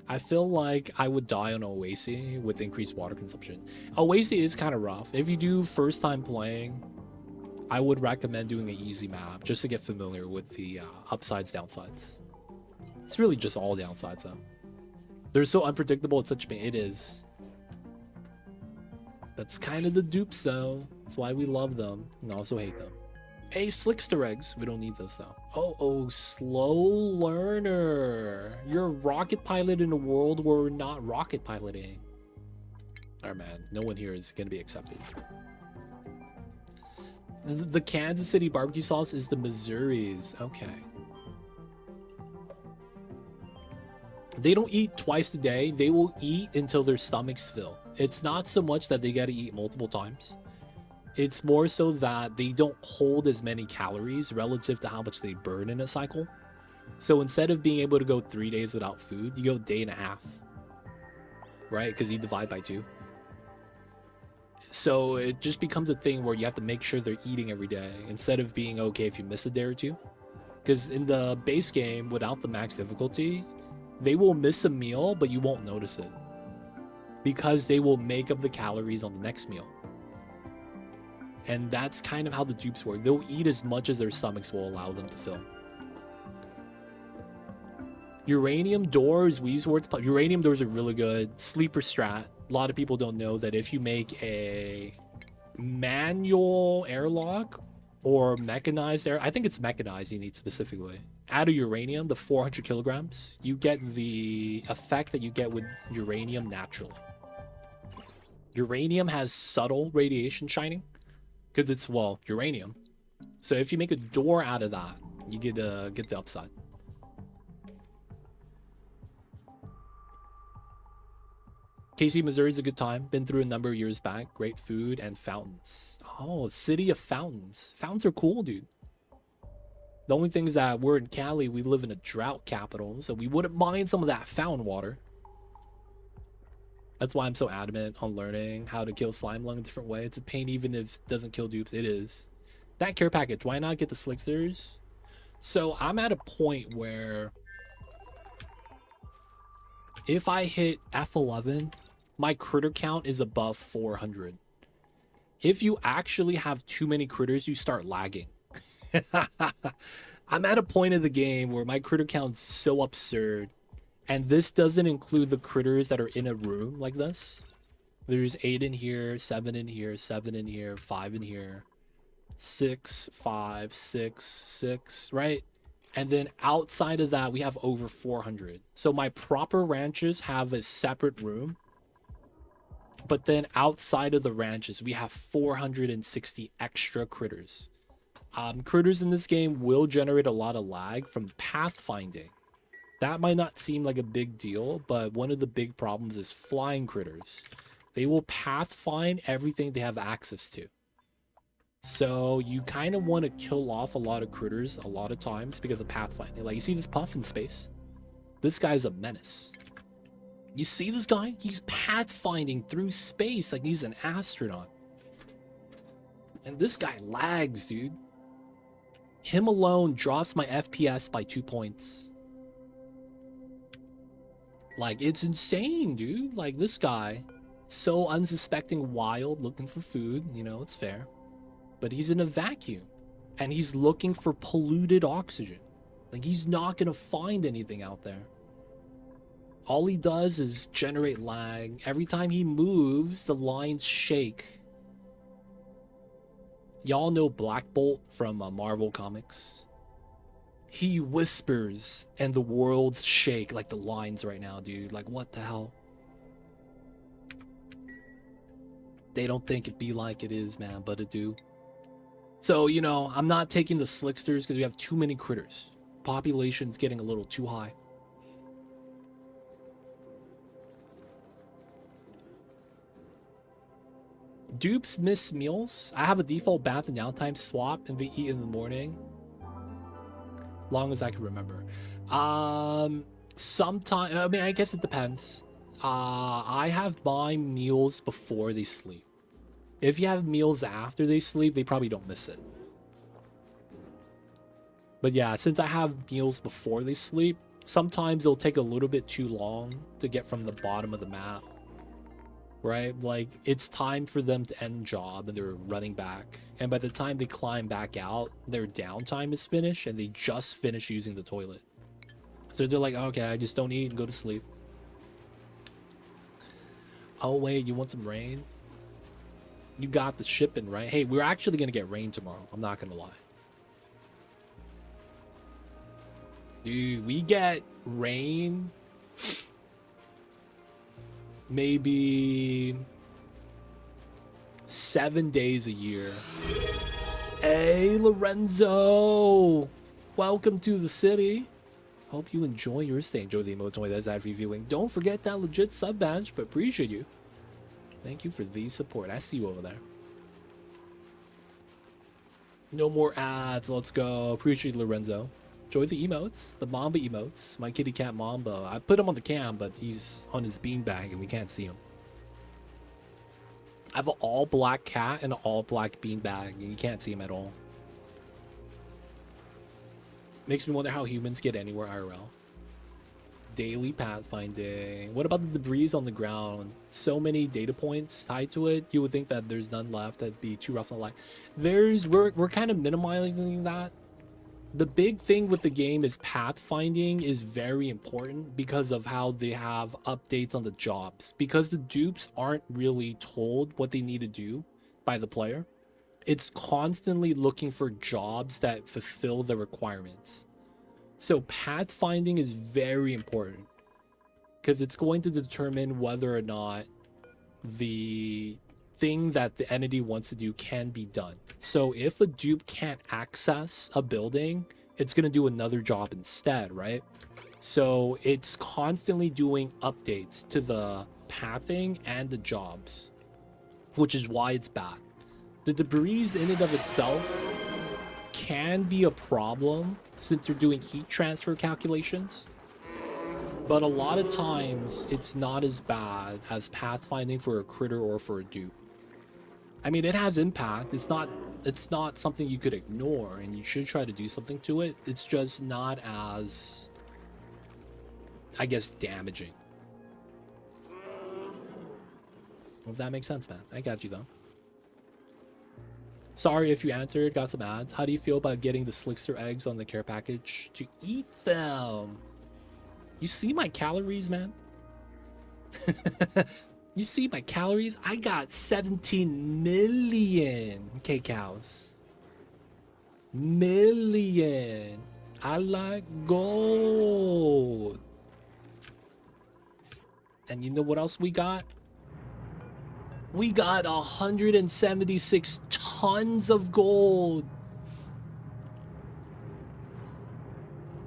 I feel like I would die on Oasis with increased water consumption. Oasis is kind of rough. If you do first time playing, I would recommend doing an easy map just to get familiar with the upsides, downsides. It's really just all downsides, though. They're so unpredictable. It's such it is. That's kind of the dupes, though. That's why we love them and also hate them. Hey, Slickster eggs. We don't need this, though. Oh, slow learner. You're a rocket pilot in a world where we're not rocket piloting. Alright, man. No one here is going to be accepted. The Kansas City barbecue sauce is the Missouri's. Okay. They don't eat twice a day. They will eat until their stomachs fill. It's not so much that they got to eat multiple times. It's more so that they don't hold as many calories relative to how much they burn in a cycle. So instead of being able to go 3 days without food, you go a day and a half. Right? Because you divide by 2. So it just becomes a thing where you have to make sure they're eating every day instead of being okay if you miss a day or two. Because in the base game, without the max difficulty, they will miss a meal, but you won't notice it. Because they will make up the calories on the next meal. And that's kind of how the dupes work. They'll eat as much as their stomachs will allow them to fill. Uranium doors, Weezworth. Uranium doors are really good. Sleeper strat. A lot of people don't know that if you make a manual airlock or mechanized air, I think it's mechanized you need specifically. Out of uranium, the 400 kilograms, you get the effect that you get with uranium naturally. Uranium has subtle radiation shining because it's, well, uranium. So if you make a door out of that, you get the upside. KC, Missouri is a good time. Been through a number of years back. Great food and fountains. Oh, city of fountains. Fountains are cool, dude. The only thing is that we're in Cali. We live in a drought capital, so we wouldn't mind some of that fountain water. That's why I'm so adamant on learning how to kill slime lung a different way. It's a pain even if it doesn't kill dupes. It is. That care package. Why not get the slicksters? So I'm at a point where if I hit F11, my critter count is above 400. If you actually have too many critters, you start lagging. I'm at a point of the game where my critter count's so absurd. And this doesn't include the critters that are in a room like this. There's 8 in here, 7 in here, 7 in here, 5 in here, 6, 5, 6, 6, right? And then outside of that, we have over 400. So my proper ranches have a separate room. But then outside of the ranches, we have 460 extra critters. Critters in this game will generate a lot of lag from pathfinding. That might not seem like a big deal, but one of the big problems is flying critters. They will pathfind everything they have access to. So you kind of want to kill off a lot of critters a lot of times because of pathfinding. Like, you see this puff in space? This guy's a menace. You see this guy? He's pathfinding through space like he's an astronaut. And this guy lags, dude. Him alone drops my FPS by 2 points. Like, it's insane, dude. Like, this guy, so unsuspecting, wild, looking for food. You know, it's fair. But he's in a vacuum. And he's looking for polluted oxygen. Like, he's not going to find anything out there. All he does is generate lag. Every time he moves, the lines shake. Y'all know Black Bolt from Marvel Comics? He whispers and the worlds shake like the lines right now, dude. Like, what the hell? They don't think it be like it is, man, but it do. So, you know, I'm not taking the slicksters because we have too many critters. Population's getting a little too high. Dupes miss meals. I have a default bath and downtime swap and they eat in the morning. Long as I can remember. Sometime, I mean, I guess it depends. I have my meals before they sleep. If you have meals after they sleep, they probably don't miss it. But yeah, since I have meals before they sleep, sometimes it'll take a little bit too long to get from the bottom of the map. Right? Like, it's time for them to end job and they're running back. And by the time they climb back out, their downtime is finished and they just finished using the toilet. So they're like, okay, I just don't eat and go to sleep. Oh, wait, you want some rain? You got the shipping, right? Hey, we're actually going to get rain tomorrow. I'm not going to lie. Dude, we get rain maybe 7 days a year. Hey, Lorenzo! Welcome to the city. Hope you enjoy your stay. Enjoy the emote that's ad reviewing. Don't forget that legit sub badge, but appreciate you. Thank you for the support. I see you over there. No more ads. Let's go. Appreciate you, Lorenzo. Enjoy the emotes, the Mamba emotes. My kitty cat Mamba. I put him on the cam, but he's on his beanbag and we can't see him. I have an all black cat and an all black beanbag and you can't see him at all. Makes me wonder how humans get anywhere IRL. Daily pathfinding. What about the debris on the ground? So many data points tied to it. You would think that there's none left. That'd be too rough on life. We're kind of minimizing that. The big thing with the game is pathfinding is very important because of how they have updates on the jobs. Because the dupes aren't really told what they need to do by the player. It's constantly looking for jobs that fulfill the requirements. So pathfinding is very important because it's going to determine whether or not the thing that the entity wants to do can be done. So if a dupe can't access a building, it's going to do another job instead, right? So it's constantly doing updates to the pathing and the jobs, which is why it's bad. The debris in and of itself can be a problem since you're doing heat transfer calculations, but a lot of times it's not as bad as pathfinding for a critter or for a dupe. I mean, it has impact. It's not something you could ignore, and you should try to do something to it. It's just not as, I guess, damaging. If that makes sense, man. I got you, though. Sorry if you answered, got some ads. How do you feel about getting the Slickster eggs on the care package to eat them? You see my calories, man? You see my calories? I got 17 million K-cows. Million. I like gold. And you know what else we got? We got 176 tons of gold.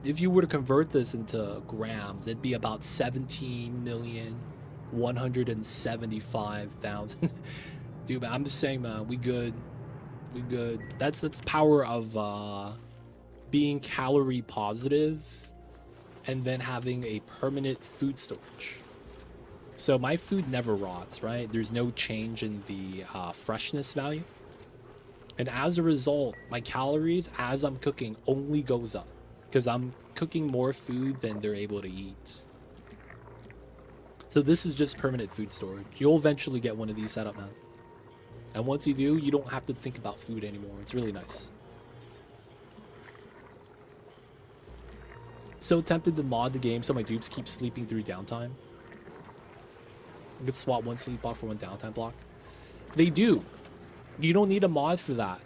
If you were to convert this into grams, it'd be about 17,175,000. Dude, man, I'm just saying, man, we good. We good. That's the power of being calorie positive and then having a permanent food storage. So my food never rots, right? There's no change in the freshness value. And as a result, my calories as I'm cooking only goes up because I'm cooking more food than they're able to eat. So this is just permanent food storage. You'll eventually get one of these set up, man. And once you do, you don't have to think about food anymore. It's really nice. So tempted to mod the game so my dupes keep sleeping through downtime. You could swap one sleep block for one downtime block. They do. You don't need a mod for that.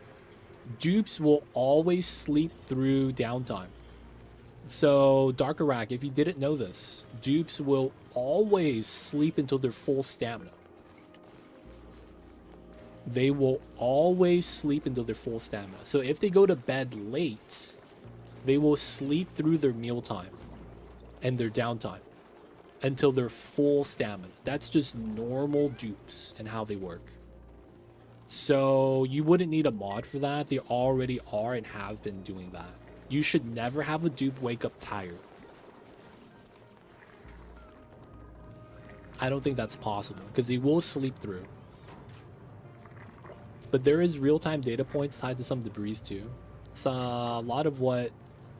Dupes will always sleep through downtime. So, Darkarak, if you didn't know this, dupes will always sleep until they're full stamina. They will always sleep until they're full stamina. So if they go to bed late, they will sleep through their mealtime and their downtime until they're full stamina. That's just normal dupes and how they work. So you wouldn't need a mod for that. They already are and have been doing that. You should never have a dupe wake up tired. I don't think that's possible because they will sleep through. But there is real-time data points tied to some debris too. It's a lot of what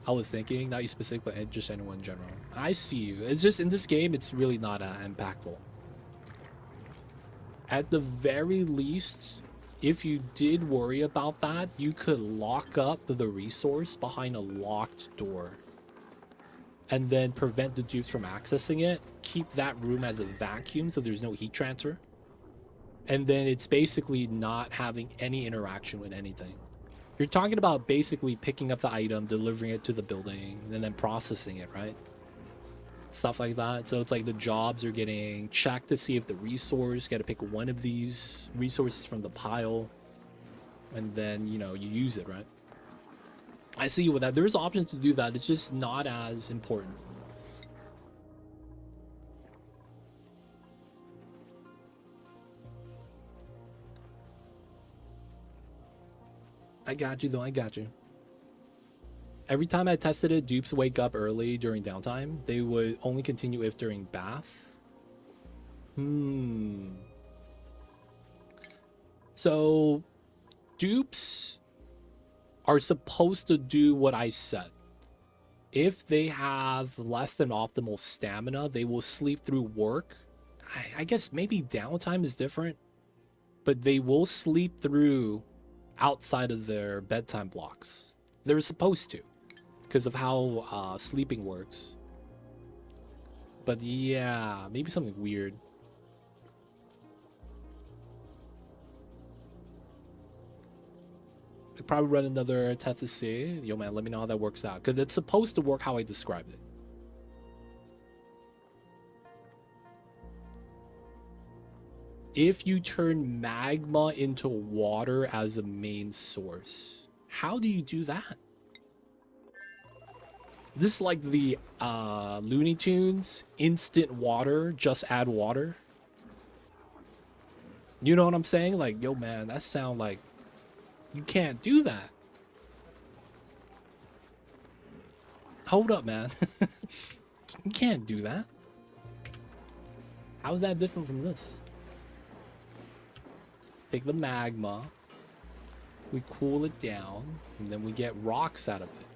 I was thinking, not you specific, but just anyone in general. I see you. It's just in this game, it's really not impactful. At the very least, if you did worry about that, you could lock up the resource behind a locked door and then prevent the dupes from accessing it. Keep that room as a vacuum so there's no heat transfer. And then it's basically not having any interaction with anything. You're talking about basically picking up the item, delivering it to the building, and then processing it, right? Stuff like that. So it's like the jobs are getting checked to see if the resource, got to pick one of these resources from the pile, and then, you know, you use it, right? I see you with that. There's options to do that. It's just not as important. I got you, though. I got you. Every time I tested it, dupes wake up early during downtime. They would only continue if during bath. So, dupes are supposed to do what I said. If they have less than optimal stamina, they will sleep through work. I guess maybe downtime is different, but they will sleep through outside of their bedtime blocks. They're supposed to because of how sleeping works. But yeah, maybe something weird. I'd probably run another test to see. Yo, man, let me know how that works out because it's supposed to work how I described it. if you turn magma into water as a main source. How do you do that? This is like the Looney Tunes instant water, just add water. You know what I'm saying? Like, yo, man, that sound like you can't do that. Hold up, man. You can't do that. How is that different from this? Take the magma, we cool it down, and then we get rocks out of it.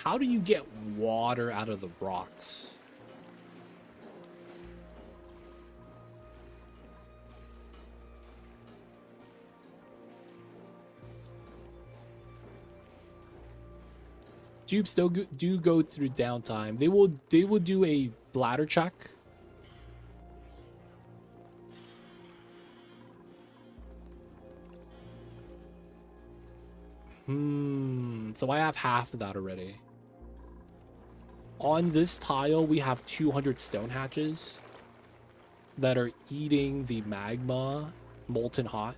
How do you get water out of the rocks? Dupes do go through downtime. They will do a bladder check. So I have half of that already. On this tile, we have 200 stone hatches that are eating the magma molten hot.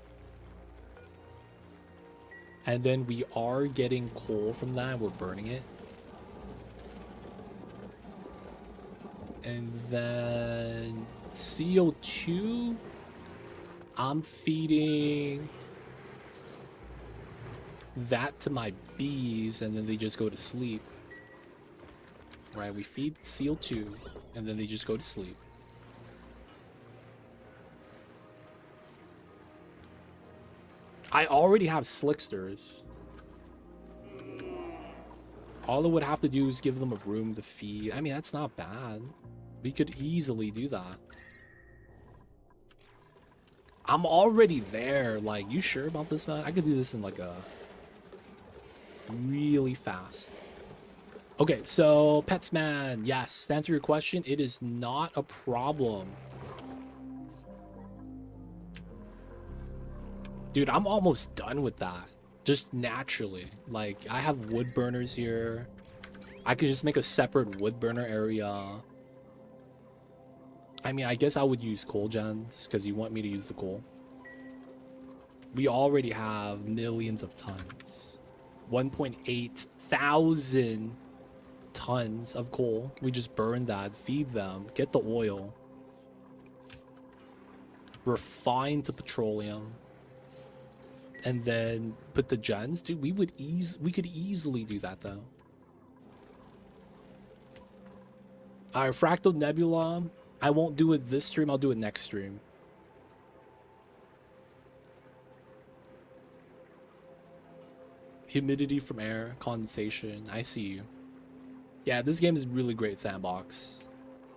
And then we are getting coal from that, and we're burning it. And then CO2, I'm feeding that to my bees, and then they just go to sleep. Right, we feed CO2, and then they just go to sleep. I already have slicksters. All it would have to do is give them a room to feed. I mean, that's not bad. We could easily do that. I'm already there. Like, you sure about this, man? I could do this in like a really fast. Okay, so Petsman, yes, to answer your question, it is not a problem. Dude, I'm almost done with that. Just naturally. Like, I have wood burners here. I could just make a separate wood burner area. I mean, I guess I would use coal gens because you want me to use the coal. We already have millions of tons. 1.8 thousand tons of coal. We just burn that, feed them, get the oil, refine to petroleum, and then put the gens. Dude, we could easily do that though. Alright, Fractal Nebula. I won't do it this stream, I'll do it next stream. Humidity from air, condensation. I see you. Yeah, this game is really great sandbox.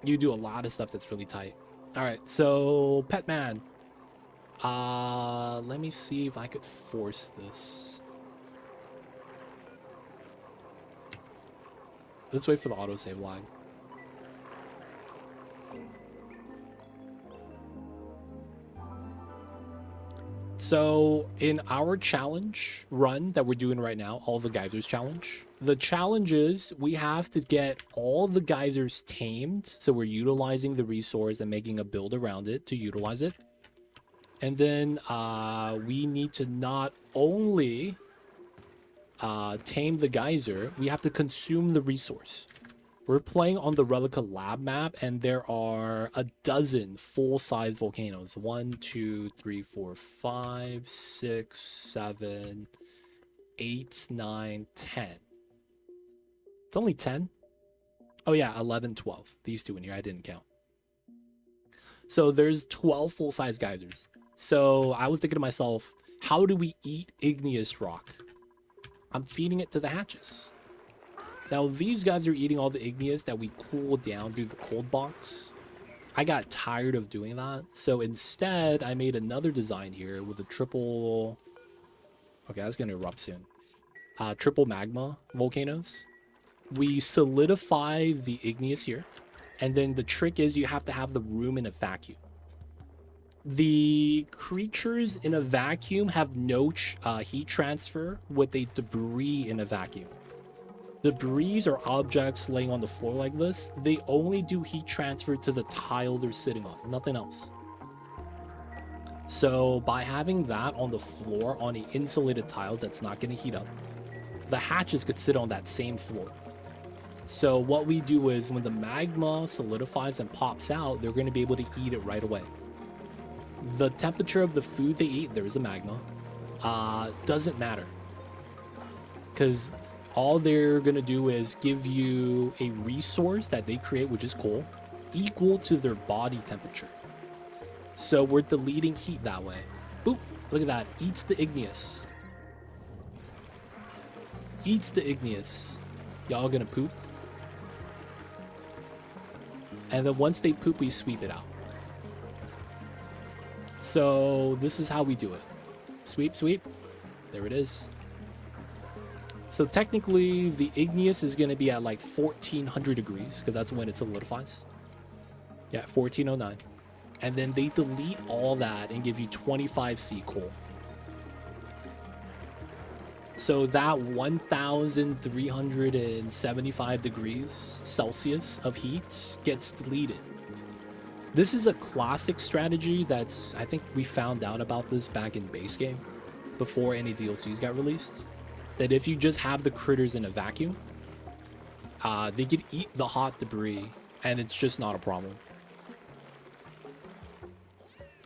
You do a lot of stuff that's really tight. Alright, so Petman. Let me see if I could force this. Let's wait for the autosave lag. So in our challenge run that we're doing right now, all the geysers challenge, the challenge is we have to get all the geysers tamed. So we're utilizing the resource and making a build around it to utilize it. And then we need to not only tame the geyser, we have to consume the resource. We're playing on the Relicaaargh lab map, and there are a dozen full-size volcanoes. 1, 2, 3, 4, 5, 6, 7, 8, 9, 10. It's only 10? Oh yeah, 11, 12. These two in here, I didn't count. So there's 12 full-size geysers. So I was thinking to myself, how do we eat igneous rock? I'm feeding it to the hatches. Now, these guys are eating all the igneous that we cool down through the cold box. I got tired of doing that. So instead, I made another design here with a triple... Okay, that's going to erupt soon. Triple magma volcanoes. We solidify the igneous here. And then the trick is you have to have the room in a vacuum. The creatures in a vacuum have no heat transfer with a debris in a vacuum. Debris or objects laying on the floor like this, they only do heat transfer to the tile they're sitting on, nothing else. So by having that on the floor on an insulated tile that's not going to heat up, the hatches could sit on that same floor. So what we do is when the magma solidifies and pops out, they're going to be able to eat it right away. The temperature of the food they eat, there is a magma, doesn't matter. Because all they're going to do is give you a resource that they create, which is coal, equal to their body temperature. So we're deleting heat that way. Boop, look at that. Eats the igneous. Eats the igneous. Y'all gonna poop? And then once they poop, we sweep it out. So this is how we do it. Sweep, sweep. There it is. So technically, the igneous is going to be at like 1400 degrees, because that's when it solidifies. Yeah, 1409. And then they delete all that and give you 25C coal. So that 1375 degrees Celsius of heat gets deleted. This is a classic strategy that's, I think we found out about this back in base game before any DLCs got released. That if you just have the critters in a vacuum, they could eat the hot debris and it's just not a problem.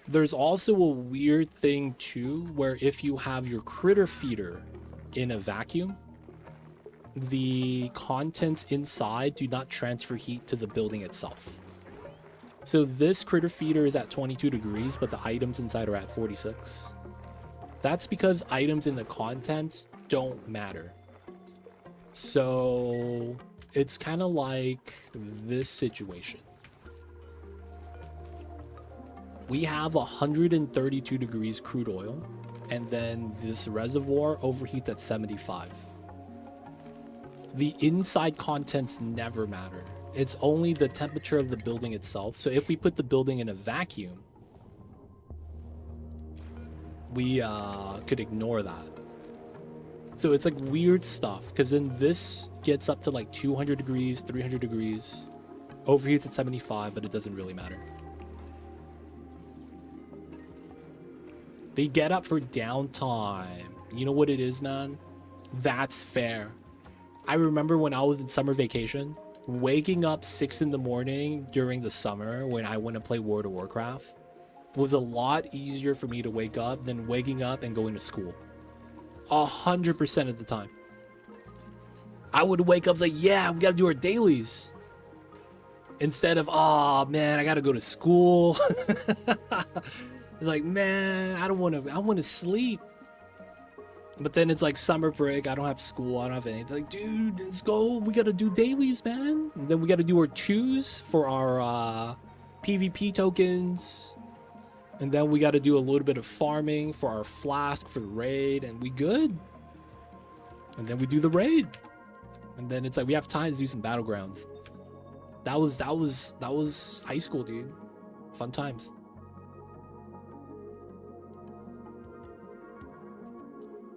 There's also a weird thing too, where if you have your critter feeder in a vacuum, the contents inside do not transfer heat to the building itself. So this critter feeder is at 22 degrees, but the items inside are at 46. That's because items in the contents don't matter. So it's kind of like this situation. We have 132 degrees crude oil, and then this reservoir overheats at 75. The inside contents never matter. It's only the temperature of the building itself. So if we put the building in a vacuum, we could ignore that. So it's like weird stuff, because then this gets up to like 200 degrees, 300 degrees, overheats at 75, but it doesn't really matter. They get up for downtime. You know what it is, man? That's fair. I remember when I was in summer vacation, waking up 6 in the morning during the summer when I went to play World of Warcraft was a lot easier for me to wake up than waking up and going to school. 100% of the time. I would wake up like, yeah, we gotta do our dailies. Instead of, oh man, I gotta go to school. Like, man, I want to sleep. But then it's like summer break, I don't have school, I don't have anything. Like, dude, let's go. We gotta do dailies, man. And then we gotta do our twos for our PvP tokens. And then we gotta do a little bit of farming for our flask for the raid, and we good. And then we do the raid. And then it's like we have time to do some battlegrounds. That was high school, dude. Fun times.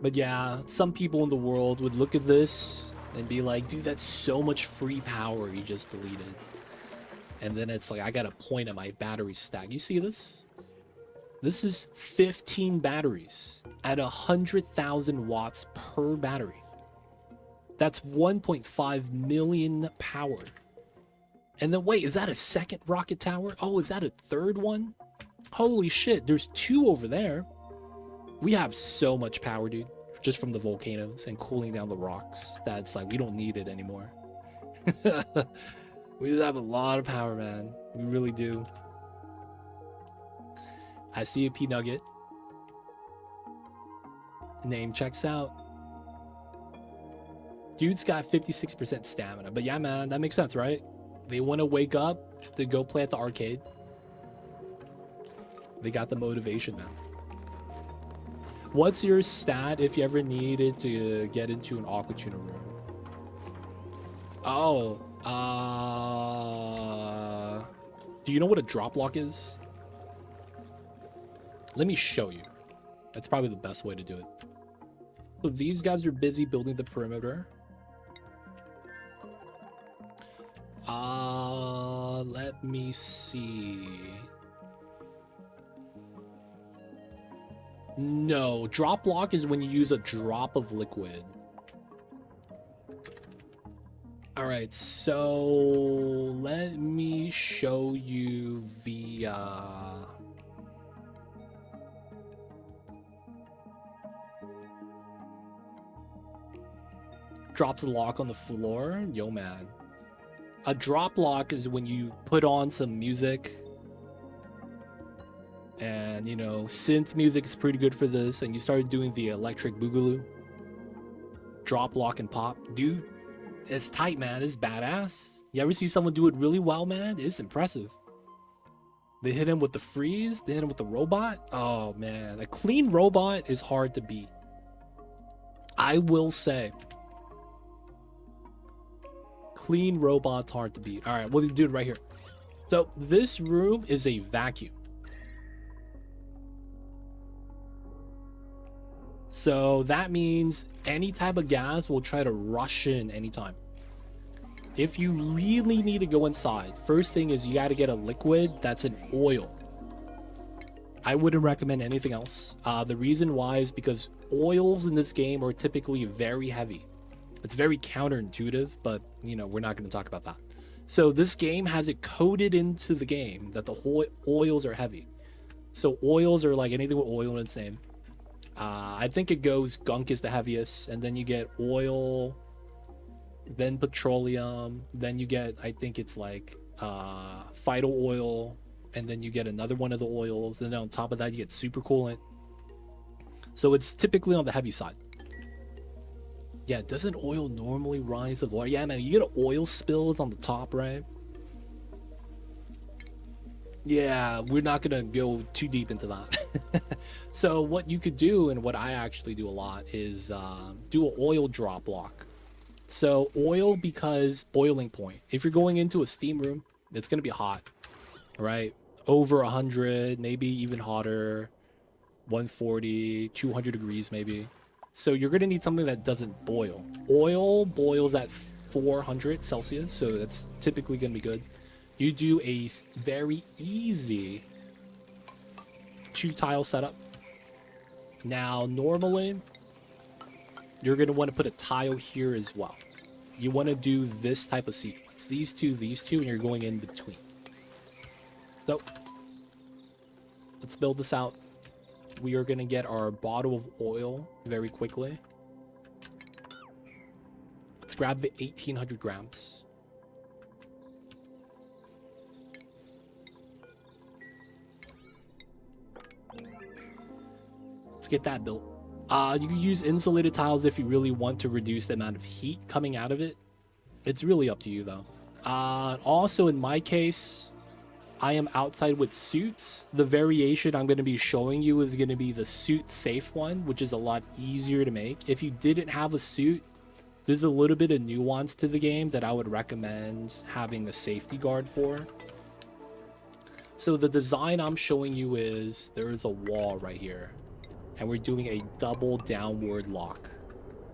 But yeah, some people in the world would look at this and be like, dude, that's so much free power you just deleted. And then it's like, I gotta point at my battery stack. You see this? This is 15 batteries at 100,000 watts per battery. That's 1.5 million power. And then wait, is that a second rocket tower? Oh, is that a third one? Holy shit, there's 2 over there. We have so much power, dude, just from the volcanoes and cooling down the rocks. That's like, we don't need it anymore. We just have a lot of power, man. We really do. I see a P-Nugget. Name checks out. Dude's got 56% stamina. But yeah, man, that makes sense, right? They want to wake up to go play at the arcade. They got the motivation now. What's your stat if you ever needed to get into an aqua tuner room? Oh, do you know what a drop lock is? Let me show you. That's probably the best way to do it. So these guys are busy building the perimeter. Let me see. No, drop block is when you use a drop of liquid. All right, so let me show you via... Drops a lock on the floor. Yo, man. A drop lock is when you put on some music. And, you know, synth music is pretty good for this. And you started doing the electric boogaloo. Drop, lock, and pop. Dude, it's tight, man. It's badass. You ever see someone do it really well, man? It's impressive. They hit him with the freeze. They hit him with the robot. Oh, man. A clean robot is hard to beat. I will say. Clean robot's hard to beat. All right, we'll do it right here. So this room is a vacuum. So that means any type of gas will try to rush in anytime. If you really need to go inside, first thing is you got to get a liquid that's an oil. I wouldn't recommend anything else. The reason why is because oils in this game are typically very heavy. It's very counterintuitive, but, you know, we're not going to talk about that. So this game has it coded into the game that the whole oils are heavy. So oils are like anything with oil in its name. I think it goes gunk is the heaviest, and then you get oil, then petroleum, then you get, I think it's like phyto oil, and then you get another one of the oils, and then on top of that you get supercoolant. So it's typically on the heavy side. Yeah, doesn't oil normally rise to the water? Yeah, man, you get oil spills on the top, right? Yeah, we're not gonna go too deep into that. So what you could do, and what I actually do a lot, is do an oil drop lock. So oil, because boiling point. If you're going into a steam room, it's gonna be hot, right? Over 100, maybe even hotter, 140, 200 degrees maybe. So you're going to need something that doesn't boil. Oil boils at 400 Celsius, so that's typically going to be good. You do a very easy 2-tile setup. Now, normally, you're going to want to put a tile here as well. You want to do this type of sequence. These two, and you're going in between. So, let's build this out. We are going to get our bottle of oil very quickly. Let's grab the 1800 grams. Let's get that built. You can use insulated tiles if you really want to reduce the amount of heat coming out of it. It's really up to you, though. Also, in my case, I am outside with suits. The variation I'm going to be showing you is going to be the suit safe one, which is a lot easier to make. If you didn't have a suit, there's a little bit of nuance to the game that I would recommend having a safety guard for. So the design I'm showing you is there's a wall right here, and we're doing a double downward lock.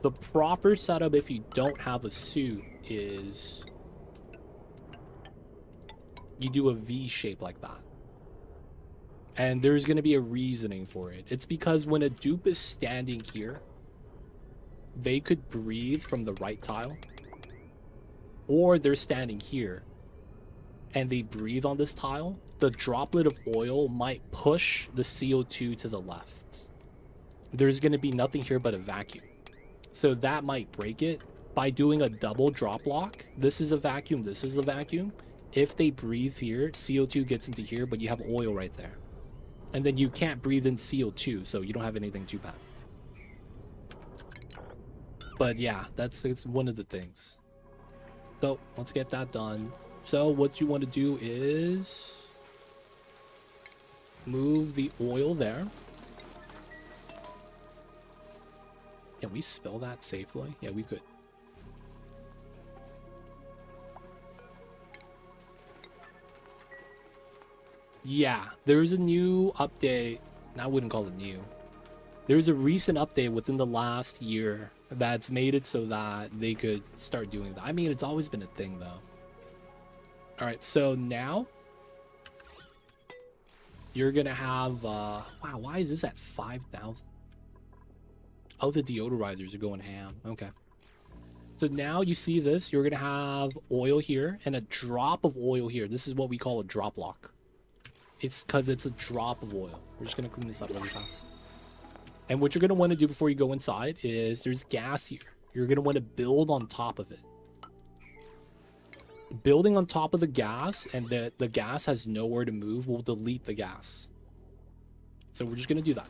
The proper setup if you don't have a suit is you do a V shape like that. And there's going to be a reasoning for it. It's because when a dupe is standing here, they could breathe from the right tile. Or they're standing here and they breathe on this tile. The droplet of oil might push the CO2 to the left. There's going to be nothing here but a vacuum. So that might break it. By doing a double drop lock, this is a vacuum, this is a vacuum. If they breathe here, CO2 gets into here, but you have oil right there. And then you can't breathe in CO2, so you don't have anything too bad. But yeah, it's one of the things. So let's get that done. So what you want to do is move the oil there. Can we spell that safely? Yeah, we could. Yeah, there's a new update. I wouldn't call it new. There's a recent update within the last year that's made it so that they could start doing that. I mean, it's always been a thing, though. All right, so now you're gonna have wow, why is this at 5,000? Oh, the deodorizers are going ham. Okay. So now you see this, you're gonna have oil here and a drop of oil here. This is what we call a drop lock. It's because it's a drop of oil. We're just gonna clean this up really fast. And what you're gonna want to do before you go inside is there's gas here. You're gonna want to build on top of it. Building on top of the gas, and the gas has nowhere to move, will delete the gas. So we're just gonna do that.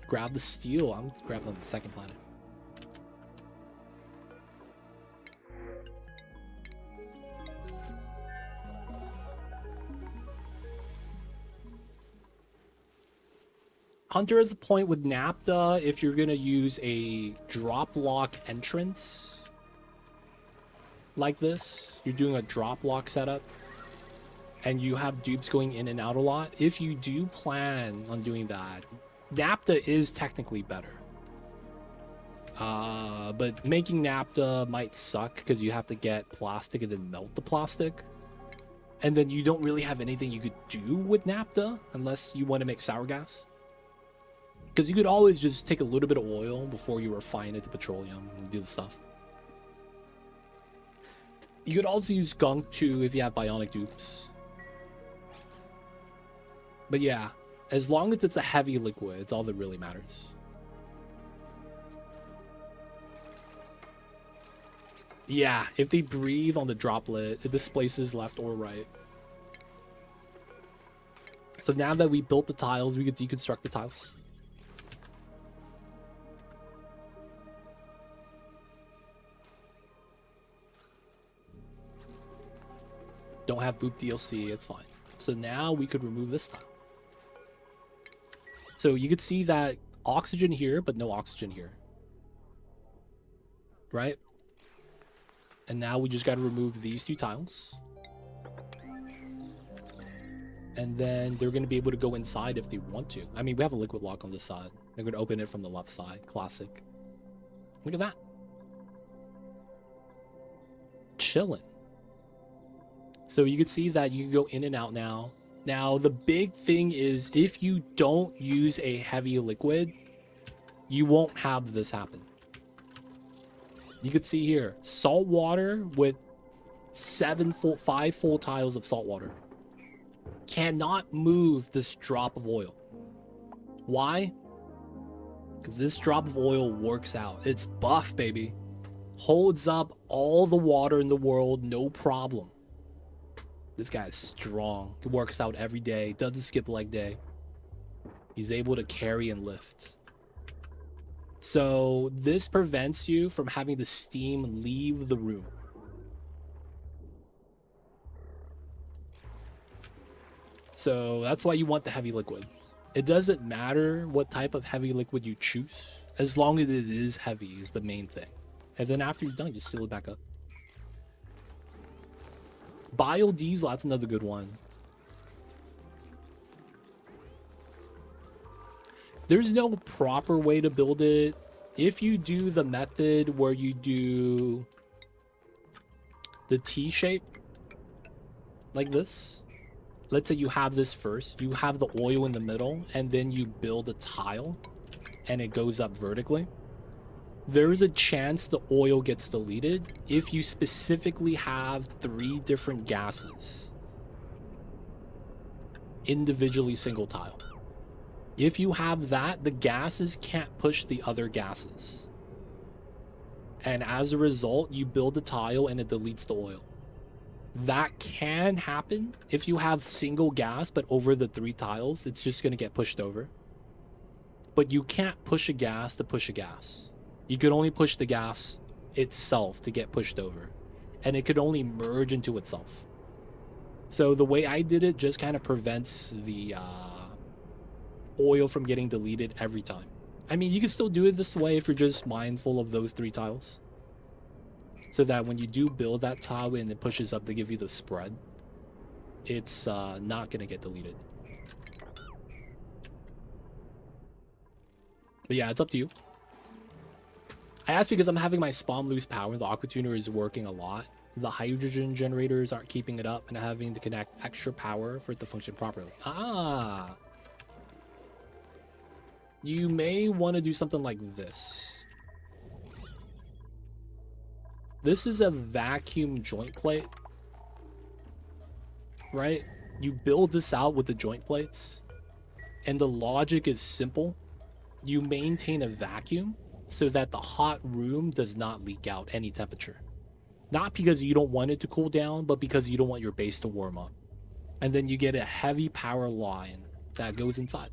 Grab the steel. I'm grabbing on the second planet. Hunter has a point with Napta if you're gonna use a drop lock entrance like this. You're doing a drop lock setup and you have dupes going in and out a lot. If you do plan on doing that, Napta is technically better. But making Napta might suck because you have to get plastic and then melt the plastic. And then you don't really have anything you could do with Napta unless you want to make sour gas. Because you could always just take a little bit of oil before you refine it to petroleum and do the stuff. You could also use gunk too if you have bionic dupes. But yeah, as long as it's a heavy liquid, it's all that really matters. Yeah, if they breathe on the droplet, it displaces left or right. So now that we built the tiles, we could deconstruct the tiles. Don't have boop DLC, it's fine. So now we could remove this tile. So you could see that oxygen here, but no oxygen here. Right? And now we just got to remove these two tiles. And then they're going to be able to go inside if they want to. I mean, we have a liquid lock on this side. They're going to open it from the left side. Classic. Look at that. Chilling. So you can see that you can go in and out now. Now, the big thing is if you don't use a heavy liquid, you won't have this happen. You can see here, salt water with 5 full tiles of salt water cannot move this drop of oil. Why? Because this drop of oil works out. It's buff, baby. Holds up all the water in the world, no problem. This guy is strong. He works out every day, doesn't skip leg day. He's able to carry and lift. So this prevents you from having the steam leave the room. So that's why you want the heavy liquid. It doesn't matter what type of heavy liquid you choose, as long as it is heavy is the main thing. And then after you're done, just seal it back up. Biodiesel, that's another good one. There's no proper way to build it. If you do the method where you do the T shape, like this. Let's say you have this first. You have the oil in the middle, and then you build a tile, and it goes up vertically. There's a chance the oil gets deleted if you specifically have 3 different gases. Individually single tile. If you have that, the gases can't push the other gases. And as a result, you build the tile and it deletes the oil. That can happen if you have single gas, but over the 3 tiles, it's just going to get pushed over. But you can't push a gas to push a gas. You could only push the gas itself to get pushed over. And it could only merge into itself. So the way I did it just kind of prevents the oil from getting deleted every time. I mean, you can still do it this way if you're just mindful of those 3 tiles. So that when you do build that tile and it pushes up to give you the spread, it's not going to get deleted. But yeah, it's up to you. I asked because I'm having my spawn lose power. The Aqua Tuner is working a lot. the hydrogen generators aren't keeping it up and having to connect extra power for it to function properly. Ah, you may want to do something like this. This is a vacuum joint plate, right? You build this out with the joint plates, and the logic is simple. You maintain a vacuum so that the hot room does not leak out any temperature. Not because you don't want it to cool down, but because you don't want your base to warm up. And then you get a heavy power line that goes inside.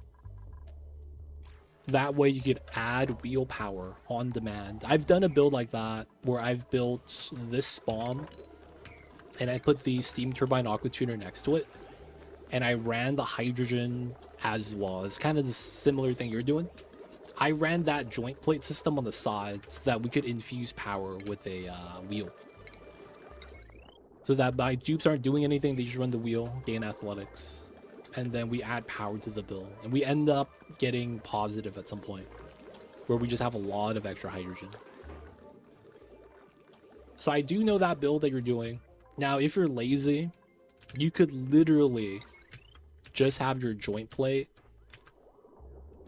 That way you could add wheel power on demand. I've done a build like that where I've built this spawn and I put the steam turbine aqua tuner next to it. And I ran the hydrogen as well. It's kind of the similar thing you're doing. I ran that joint plate system on the side so that we could infuse power with a wheel. So that my dupes aren't doing anything, they just run the wheel, gain athletics. And then we add power to the build. And we end up getting positive at some point, where we just have a lot of extra hydrogen. So I do know that build that you're doing. Now, if you're lazy, you could literally just have your joint plate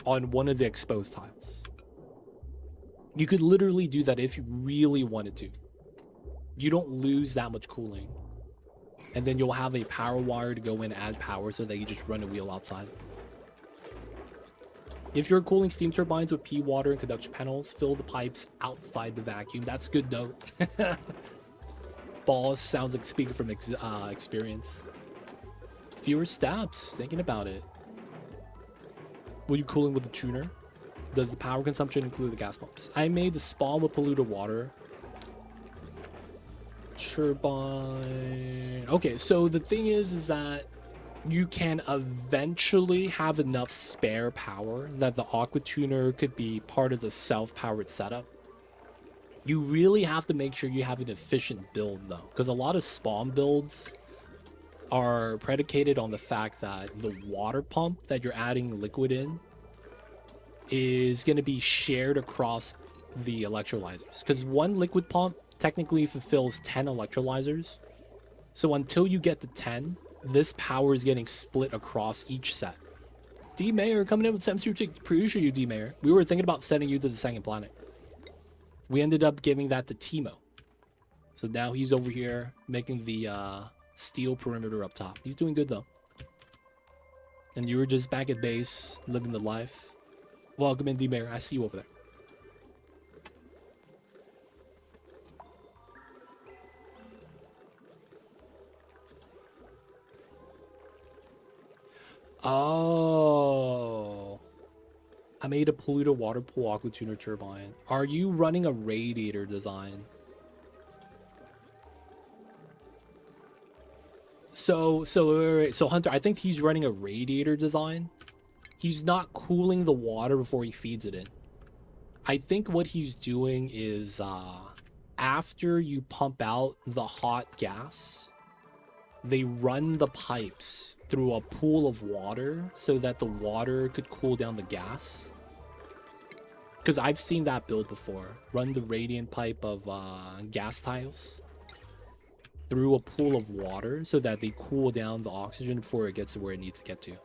on one of the exposed tiles. You could literally do that if you really wanted to. You don't lose that much cooling. And then you'll have a power wire to go in and add power so that you just run a wheel outside. If you're cooling steam turbines with pea water and conduction panels, fill the pipes outside the vacuum. That's good note. Boss sounds like speaking from experience. Fewer steps, thinking about it. Were you cooling with the tuner? Does the power consumption include the gas pumps? I made the spawn with polluted water. Turbine. Okay, so the thing is that you can eventually have enough spare power that the aqua tuner could be part of the self-powered setup. You really have to make sure you have an efficient build though, because a lot of spawn builds are predicated on the fact that the water pump that you're adding liquid in is going to be shared across the electrolyzers, because one liquid pump technically fulfills 10 electrolyzers. So until you get to 10, this power is getting split across each set. D Mayor coming in with 7 Appreciate you, D Mayor. We were thinking about sending you to the second planet. We ended up giving that to Timo. So now he's over here making the steel perimeter up top. He's doing good though. And you were just back at base, living the life. Welcome in, D Mayor. I see you over there. Oh, I made a polluted water pool aqua tuner turbine. Are you running a radiator design? So Hunter, I think he's running a radiator design. He's not cooling the water before he feeds it in. I think what he's doing is after you pump out the hot gas, they run the pipes through a pool of water so that the water could cool down the gas. Because I've seen that build before. Run the radiant pipe of gas tiles through a pool of water so that they cool down the oxygen before it gets to where it needs to get to.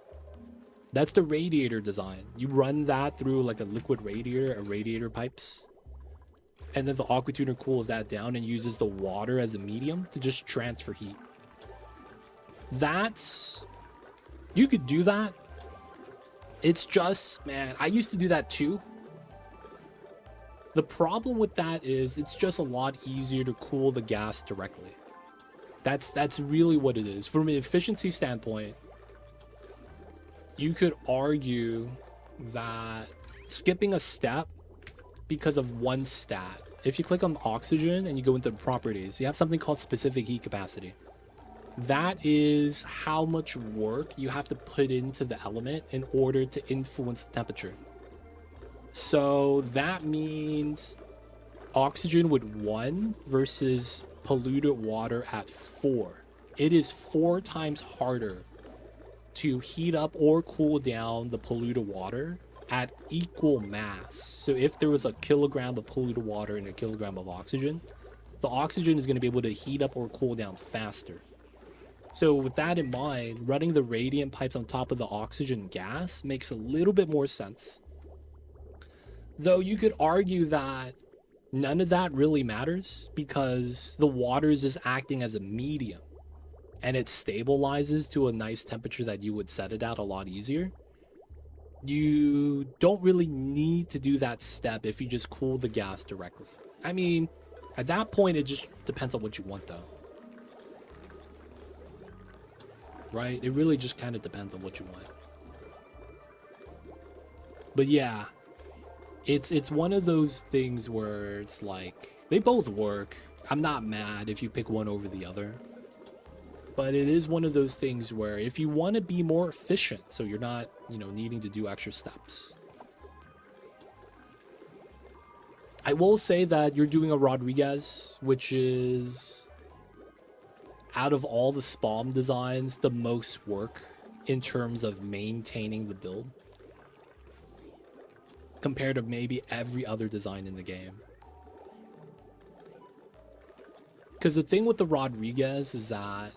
That's the radiator design. You run that through like a liquid radiator, radiator pipes. And then the aqua tuner cools that down and uses the water as a medium to just transfer heat. That's... You could do that. It's just, man, I used to do that too. The problem with that is it's just a lot easier to cool the gas directly. That's really what it is. From an efficiency standpoint, you could argue that skipping a step because of one stat. If you click on oxygen and you go into the properties, you have something called specific heat capacity. That is how much work you have to put into the element in order to influence the temperature. So that means oxygen with 1 versus polluted water at 4. It is 4 times harder to heat up or cool down the polluted water at equal mass. So if there was a kilogram of polluted water and a kilogram of oxygen, the oxygen is going to be able to heat up or cool down faster. So with that in mind, running the radiant pipes on top of the oxygen gas makes a little bit more sense. Though you could argue that none of that really matters because the water is just acting as a medium and it stabilizes to a nice temperature that you would set it at a lot easier. You don't really need to do that step if you just cool the gas directly. I mean, at that point, it just depends on what you want, though. Right? It really just kind of depends on what you want. But yeah, it's one of those things where it's like, they both work. I'm not mad if you pick one over the other. But it is one of those things where if you want to be more efficient, so you're not, you know, needing to do extra steps. I will say that you're doing a Rodriguez, which is, out of all the spawn designs, the most work in terms of maintaining the build. Compared to maybe every other design in the game. Because the thing with the Rodriguez is that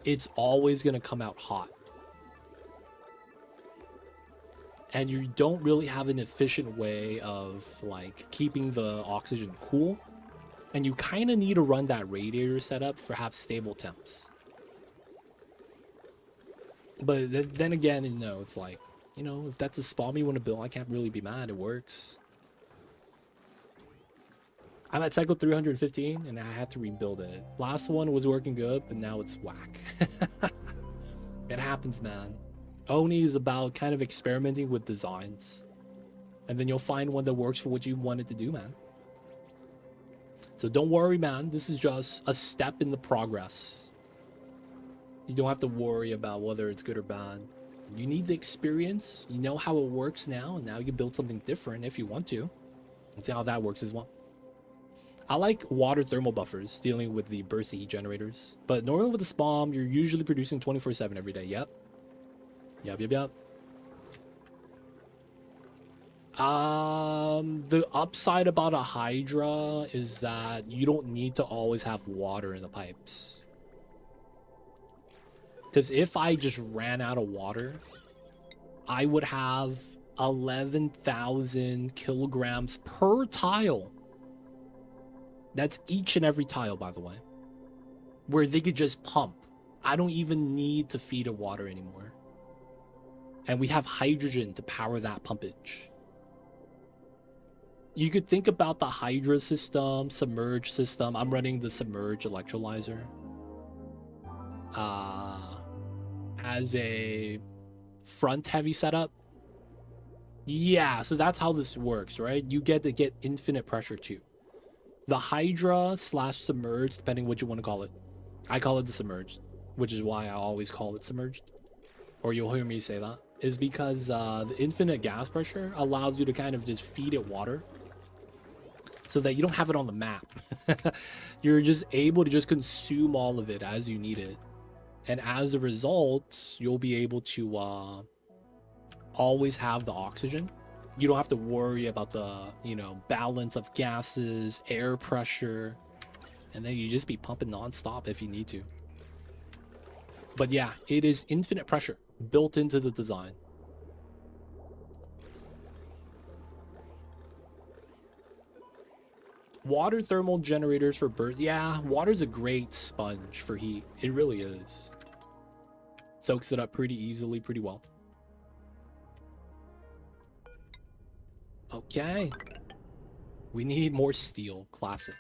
it's always going to come out hot. And you don't really have an efficient way of like keeping the oxygen cool. And you kind of need to run that radiator setup for have stable temps. But then again, you know, it's like, you know, if that's a spawn you want to build, I can't really be mad. It works. I'm at cycle 315 and I had to rebuild it. Last one was working good, but now it's whack. It happens, man. Oni is about kind of experimenting with designs. And then you'll find one that works for what you wanted to do, man. So don't worry, man. This is just a step in the progress. You don't have to worry about whether it's good or bad. You need the experience. You know how it works now, and now you can build something different if you want to. And see how that works as well. I like water thermal buffers dealing with the burst heat generators. But normally with the spawn, you're usually producing 24/7 every day. Yep. Yep. The upside about a Hydra is that you don't need to always have water in the pipes. Because if I just ran out of water, I would have 11,000 kilograms per tile. That's each and every tile, by the way. Where they could just pump. I don't even need to feed it water anymore. And we have hydrogen to power that pumpage. You could think about the Hydra system, submerge system. I'm running the submerge electrolyzer. As a front heavy setup. Yeah, so that's how this works, right? You get to get infinite pressure too. The Hydra / submerged, depending what you want to call it. I call it the submerged, which is why I always call it submerged. Or you'll hear me say that. Is because the infinite gas pressure allows you to kind of just feed it water. So that you don't have it on the map. You're just able to just consume all of it as you need it. And as a result, you'll be able to always have the oxygen. You don't have to worry about the, you know, balance of gases, air pressure, and then you just be pumping nonstop if you need to. But yeah, it is infinite pressure built into the design. Water thermal generators for birds. Yeah, water's a great sponge for heat. It really is. Soaks it up pretty easily, pretty well. Okay. We need more steel. Classic.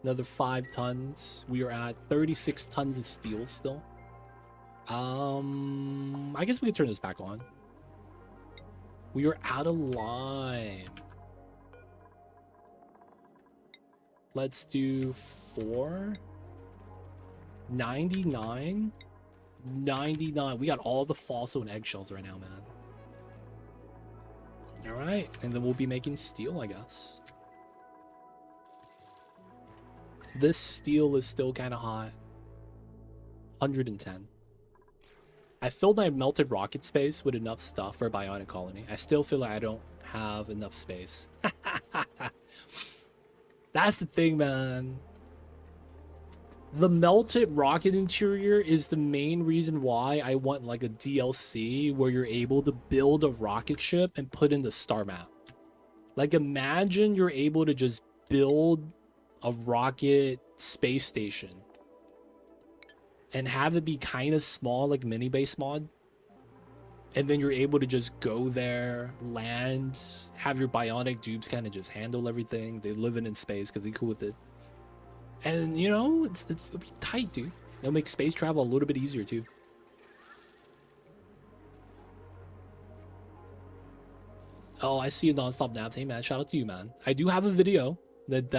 Another 5 tons. We are at 36 tons of steel still. I guess we could turn this back on. We are out of lime. Let's do 4. 99. 99. We got all the fossil and eggshells right now, man. All right, and then we'll be making steel, I guess. This steel is still kind of hot. 110. I filled my melted rocket space with enough stuff for a bionic colony. I still feel like I don't have enough space. That's the thing, man. The melted rocket interior is the main reason why I want like a DLC where you're able to build a rocket ship and put in the star map. Like imagine you're able to just build a rocket space station and have it be kind of small like mini base mod. And then you're able to just go there, land, have your bionic dupes kind of just handle everything. They live in space because they're cool with it. And you know, it'll be tight, dude. It'll make space travel a little bit easier too. Oh, I see you nonstop naps. Hey man, shout out to you, man. I do have a video that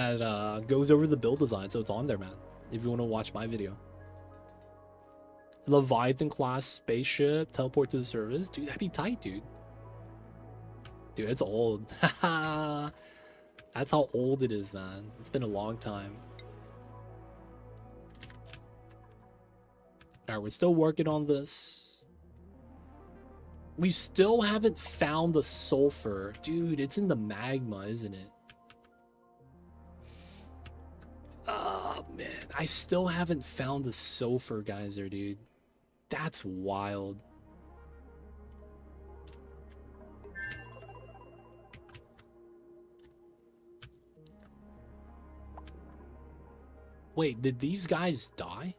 goes over the build design, so it's on there, man. If you want to watch my video. Leviathan class spaceship, teleport to the surface. Dude, that'd be tight, dude. Dude, it's old. That's how old it is, man. It's been a long time. Alright, we're still working on this. We still haven't found the sulfur. Dude, it's in the magma, isn't it? Oh, man. I still haven't found the sulfur geyser, dude. That's wild. Wait, did these guys die?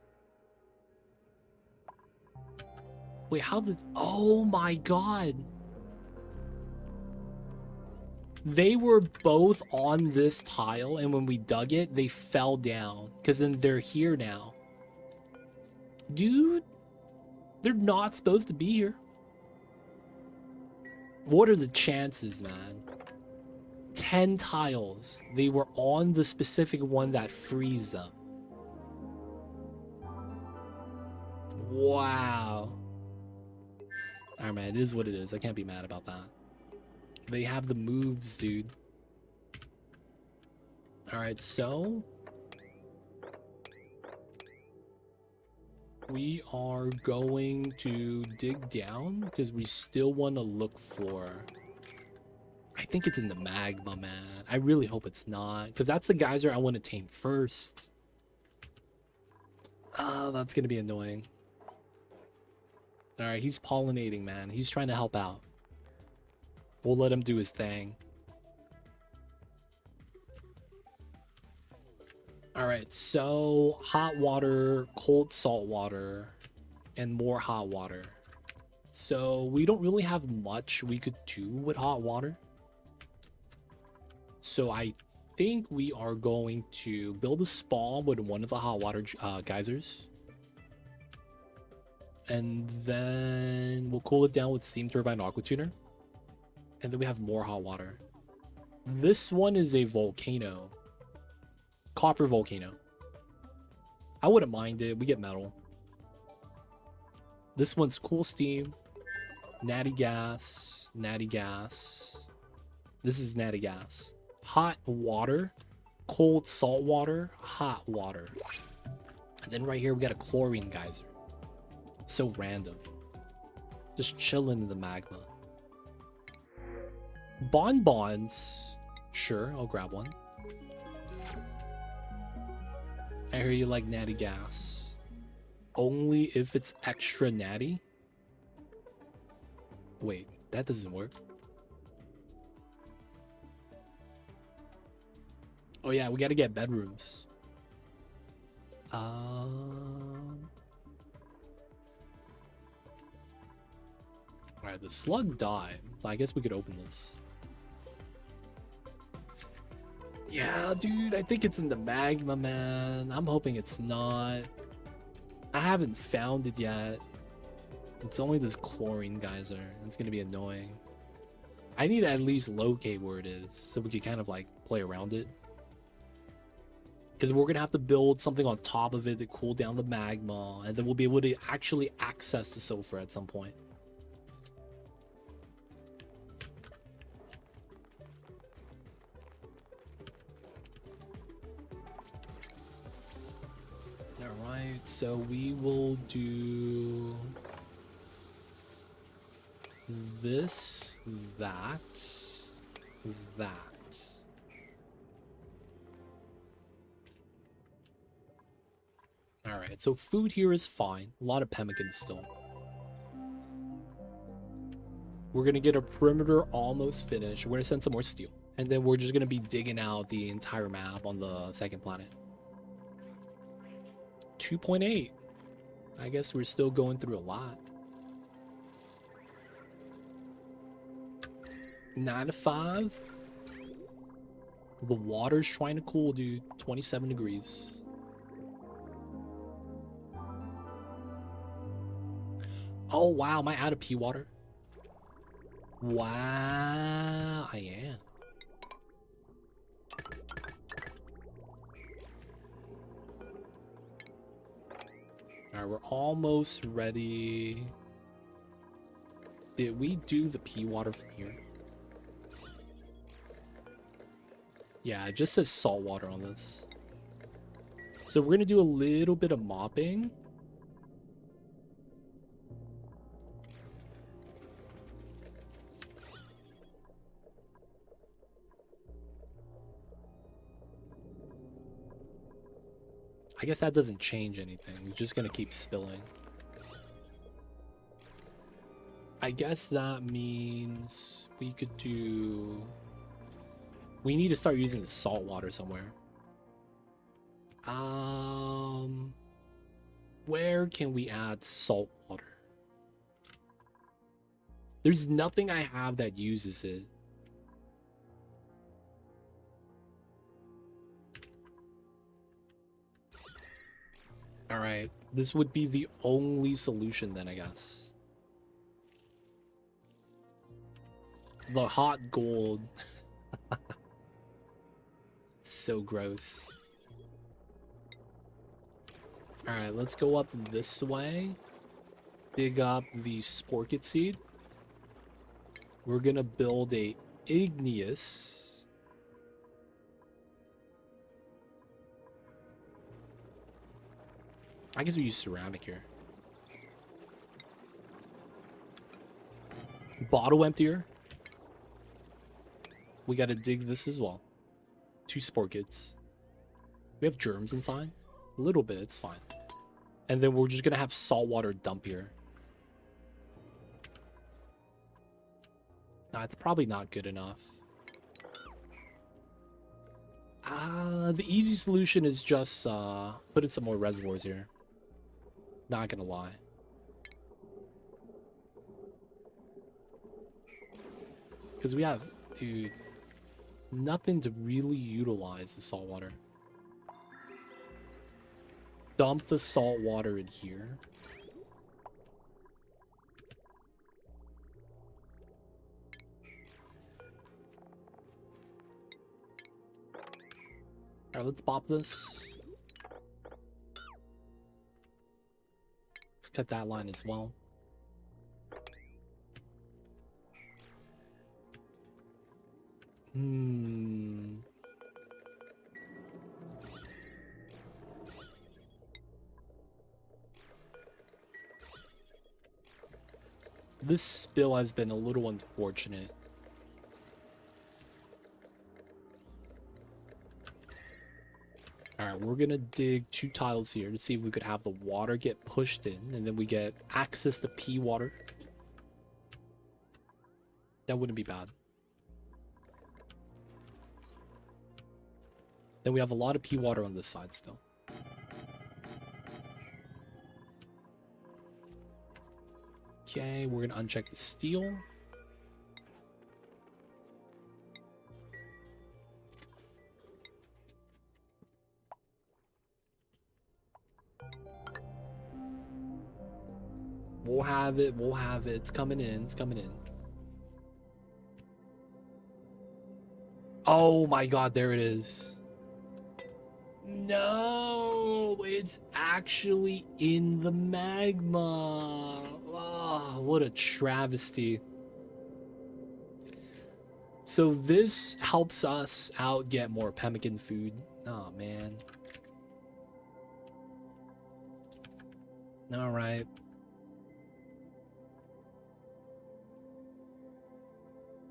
Wait, how did... Oh my god. They were both on this tile, and when we dug it, they fell down. Because then they're here now. Dude, they're not supposed to be here. What are the chances, man? 10 tiles. They were on the specific one that frees them. Wow. Alright, man, it is what it is. I can't be mad about that. They have the moves, dude. Alright, so... we are going to dig down because we still want to look for... I think it's in the magma, man. I really hope it's not, because that's the geyser I want to tame first. Oh, that's going to be annoying. Alright, he's pollinating, man. He's trying to help out. We'll let him do his thing. Alright, so hot water, cold salt water, and more hot water. So we don't really have much we could do with hot water. So I think we are going to build a spawn with one of the hot water geysers. And then we'll cool it down with steam turbine aqua tuner. And then we have more hot water. This one is a volcano. Copper volcano. I wouldn't mind it. We get metal. This one's cool steam. Natty gas. Natty gas. This is natty gas. Hot water. Cold salt water. Hot water. And then right here we got a chlorine geyser. So random. Just chilling in the magma. Bonbons. Sure, I'll grab one. I hear you like natty gas. Only if it's extra natty? Wait, that doesn't work. Oh yeah, we gotta get bedrooms. Alright, the slug died. So I guess we could open this. Yeah, dude, I think it's in the magma, man. I'm hoping it's not. I haven't found it yet. It's only this chlorine geyser. It's gonna be annoying. I need to at least locate where it is so we can kind of like play around it. Because we're gonna have to build something on top of it to cool down the magma, and then we'll be able to actually access the sulfur at some point. Alright, so we will do... this, that. Alright, so food here is fine. A lot of pemmicans still. We're gonna get a perimeter almost finished. We're gonna send some more steel. And then we're just gonna be digging out the entire map on the second planet. 2.8. I guess we're still going through a lot. 9 to 5. The water's trying to cool, dude. 27 degrees. Oh, wow. Am I out of pea water? Wow. I am. Alright, we're almost ready. Did we do the pea water from here? Yeah, it just says salt water on this. So we're gonna do a little bit of mopping. I guess that doesn't change anything. It's just gonna keep spilling. I guess that means we could do... We need to start using the salt water somewhere. Where can we add salt water? There's nothing I have that uses it. Alright, this would be the only solution then, I guess. The hot gold. So gross. Alright, let's go up this way. Dig up the sporket seed. We're gonna build a igneous. I guess we use ceramic here. Bottle emptier. We gotta dig this as well. 2 sporkets. We have germs inside. A little bit, it's fine. And then we're just gonna have saltwater dump here. Nah, it's probably not good enough. The easy solution is just put in some more reservoirs here. Not gonna lie. Because we have, dude, nothing to really utilize the salt water. Dump the salt water in here. Alright, let's pop this. Let's cut that line as well. This spill has been a little unfortunate. Alright, we're gonna dig 2 tiles here to see if we could have the water get pushed in, and then we get access to pea water. That wouldn't be bad. Then we have a lot of pea water on this side still. Okay, we're gonna uncheck the steel. We'll have it, we'll have it. It's coming in, it's coming in. Oh my god, there it is. No, it's actually in the magma. Oh, what a travesty. So this helps us out get more pemmican food. Oh, man. All right.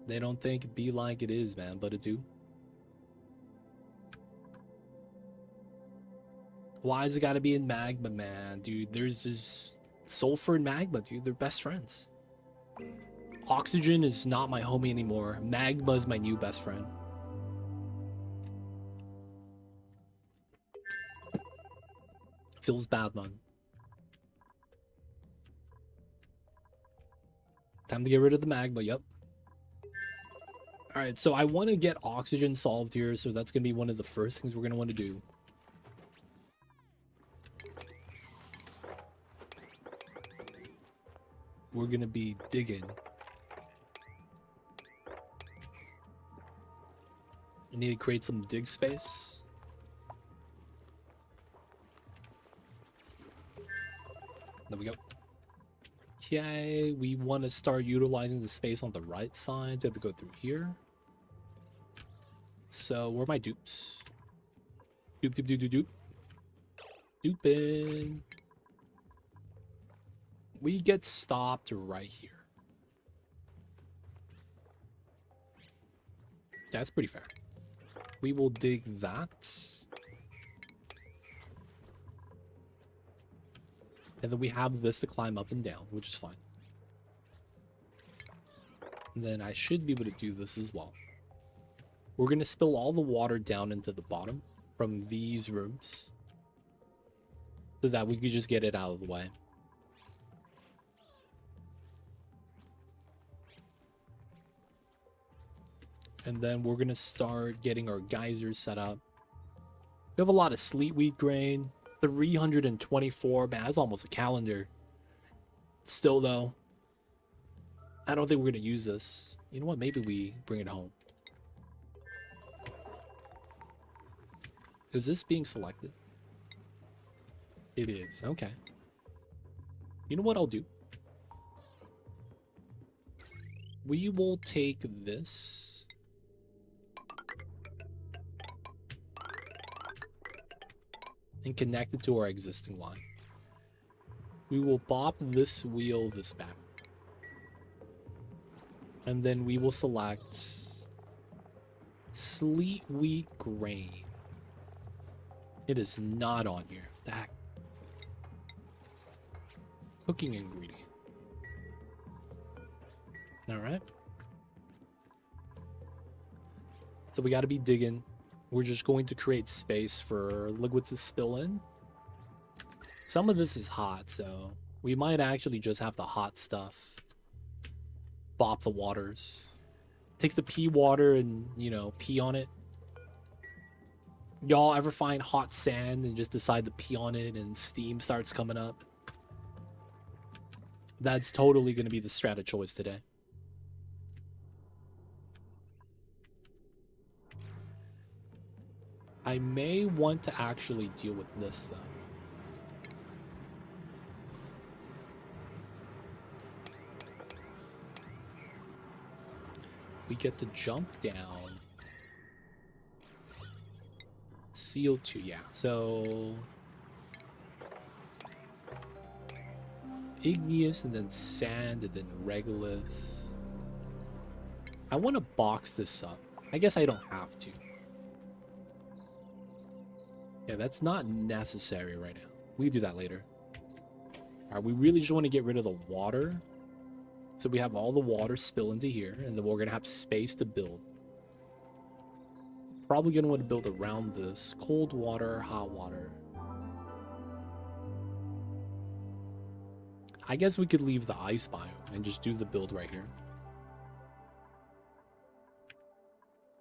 They don't think it be like it is, man, but it do. Why is it gotta be in magma, man? Dude, there's this sulfur and magma, dude. They're best friends. Oxygen is not my homie anymore. Magma is my new best friend. Feels bad, man. Time to get rid of the magma, yep. Alright, so I want to get oxygen solved here, so that's going to be one of the first things we're going to want to do. We're going to be digging. I need to create some dig space. There we go. Okay, we want to start utilizing the space on the right side. So I have to go through here. So, where are my dupes? Doop, doop, doop, doop, doop. Dooping. We get stopped right here. Yeah, that's pretty fair. We will dig that. And then we have this to climb up and down, which is fine. And then I should be able to do this as well. We're going to spill all the water down into the bottom from these rooms, so that we could just get it out of the way. And then we're going to start getting our geysers set up. We have a lot of sleet wheat grain. 324, man, that's almost a calendar. Still, though, I don't think we're going to use this. You know what? Maybe we bring it home. Is this being selected? It is. Okay. You know what I'll do? We will take this. And connect it to our existing line. We will bop this wheel this back. And then we will select sleet wheat grain. It is not on here. That cooking ingredient. Alright. So we got to be digging. We're just going to create space for liquid to spill in. Some of this is hot, so we might actually just have the hot stuff. Bop the waters. Take the pea water and, you know, pee on it. Y'all ever find hot sand and just decide to pee on it and steam starts coming up? That's totally going to be the strat of choice today. I may want to actually deal with this, though. We get to jump down. CO2, yeah. So igneous and then sand and then regolith. I want to box this up. I guess I don't have to. Yeah, that's not necessary right now. We can do that later. Alright, we really just want to get rid of the water. So we have all the water spill into here, and then we're going to have space to build. Probably going to want to build around this. Cold water, hot water. I guess we could leave the ice biome and just do the build right here.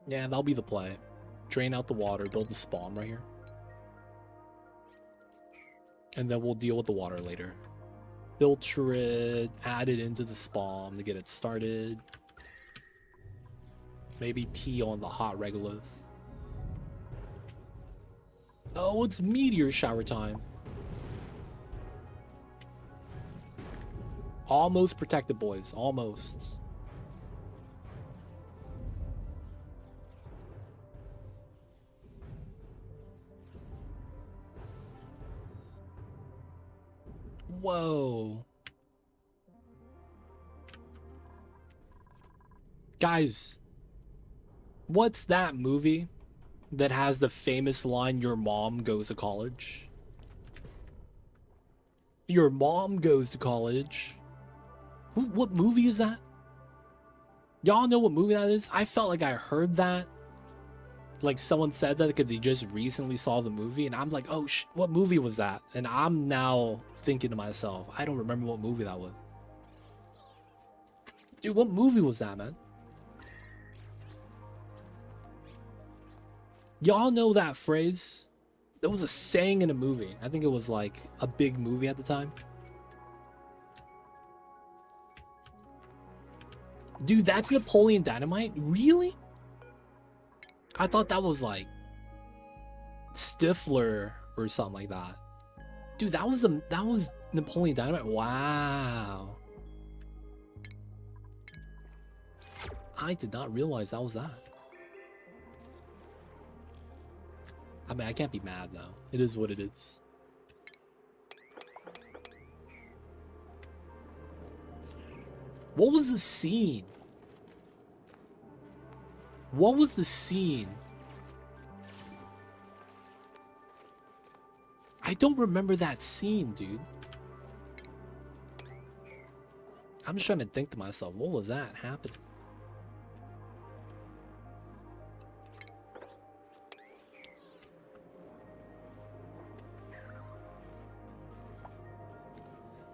Yeah, that'll be the play. Drain out the water, build the spawn right here. And then we'll deal with the water later. Filter it, add it into the spawn to get it started. Maybe pee on the hot regolith. Oh, it's meteor shower time. Almost protected, boys. Almost. Whoa. Guys, what's that movie that has the famous line, "Your mom goes to college"? Your mom goes to college. What movie is that? Y'all know what movie that is? I felt like I heard that. Like someone said that because they just recently saw the movie, and I'm like, oh, what movie was that? And I'm now thinking to myself, I don't remember what movie that was. Dude, what movie was that, man? Y'all know that phrase? There was a saying in a movie. I think it was like a big movie at the time. Dude, that's Napoleon Dynamite? Really? I thought that was like Stifler or something like that. Dude, that was Napoleon Dynamite. Wow. I did not realize that was that. I mean, I can't be mad though. It is what it is. What was the scene? What was the scene? I don't remember that scene, dude. I'm just trying to think to myself, what was that happening?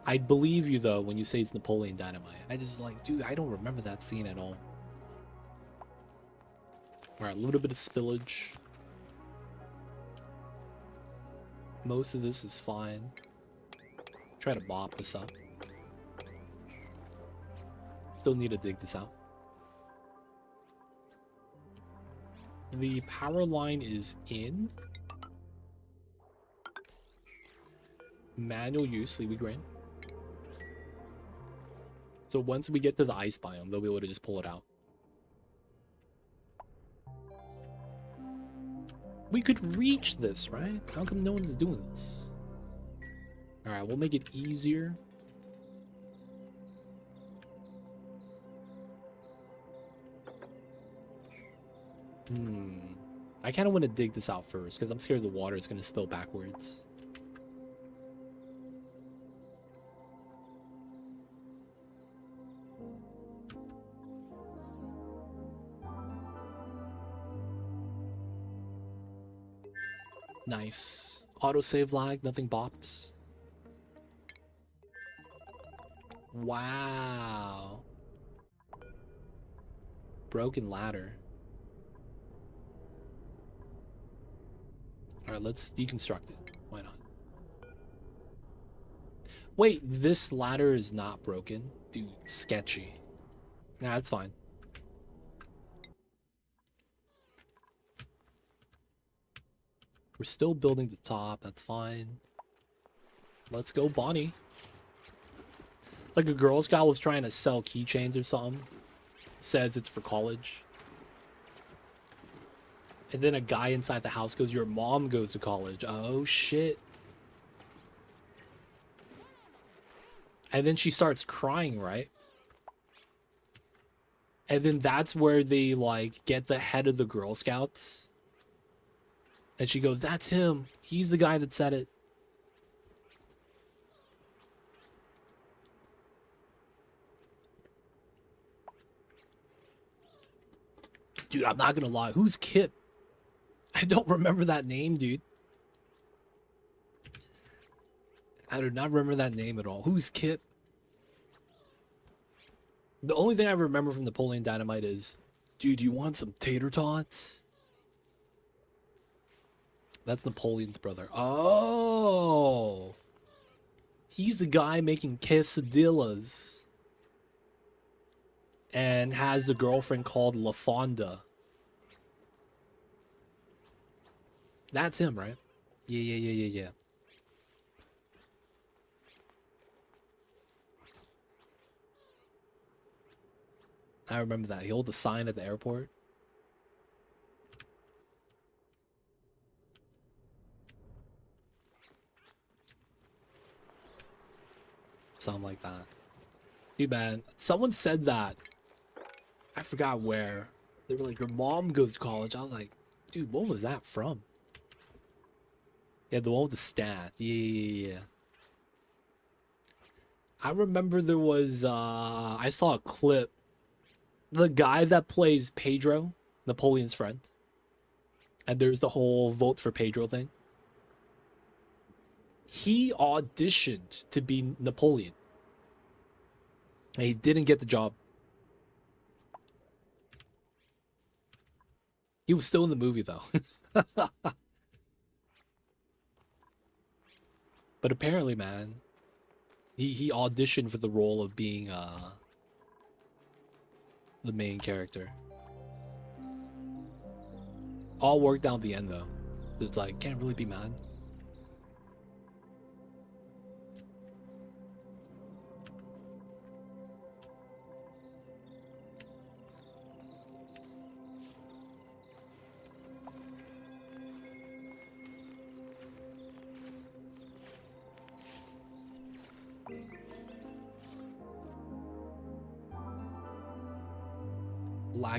I believe you though when you say it's Napoleon Dynamite. I just like, dude, I don't remember that scene at all. Alright, a little bit of spillage. Most of this is fine. Try to mop this up. Still need to dig this out. The power line is in. Manual use, sleepy grain. So once we get to the ice biome, they'll be able to just pull it out. We could reach this, right? How come no one's doing this? Alright, we'll make it easier. I kind of want to dig this out first, because I'm scared the water is going to spill backwards. Nice. Autosave lag, nothing bops. Wow. Broken ladder. Alright, let's deconstruct it. Why not? Wait, this ladder is not broken? Dude, sketchy. Nah, that's fine. We're still building the top, that's fine. Let's go, Bonnie. Like a Girl Scout was trying to sell keychains or something. Says it's for college. And then a guy inside the house goes, your mom goes to college. Oh, shit. And then she starts crying, right? And then that's where they, like, get the head of the Girl Scouts. And she goes, that's him. He's the guy that said it. Dude, I'm not gonna lie. Who's Kip? I don't remember that name, dude. I do not remember that name at all. Who's Kip? The only thing I remember from Napoleon Dynamite is, dude, you want some tater tots? That's Napoleon's brother. Oh! He's the guy making quesadillas. And has a girlfriend called La Fonda. That's him, right? Yeah. I remember that. He held the sign at the airport. Something like that. Dude, man. Someone said that I forgot where. They were like, your mom goes to college. I was like, dude, what was that from? Yeah, the one with the stat. Yeah. I remember there was, I saw a clip. The guy that plays Pedro, Napoleon's friend. And there's the whole vote for Pedro thing. He auditioned to be Napoleon. And he didn't get the job. He was still in the movie, though. But apparently, man, he auditioned for the role of being the main character. All worked out at the end, though. It's like, can't really be mad.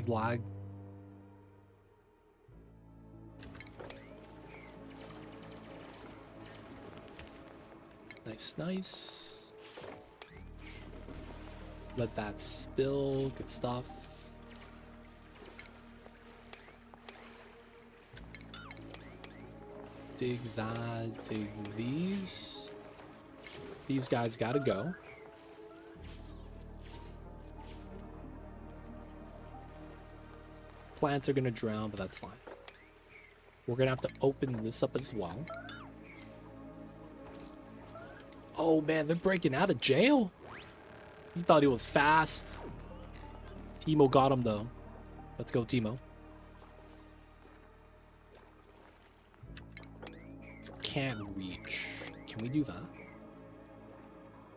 Lag. Nice. Let that spill. Good stuff. Dig that. Dig these. These guys gotta go. Plants are gonna drown, but that's fine. We're gonna have to open this up as well. Oh man, they're breaking out of jail. He thought he was fast. Timo got him though. Let's go, Timo. Can't reach. Can we do that?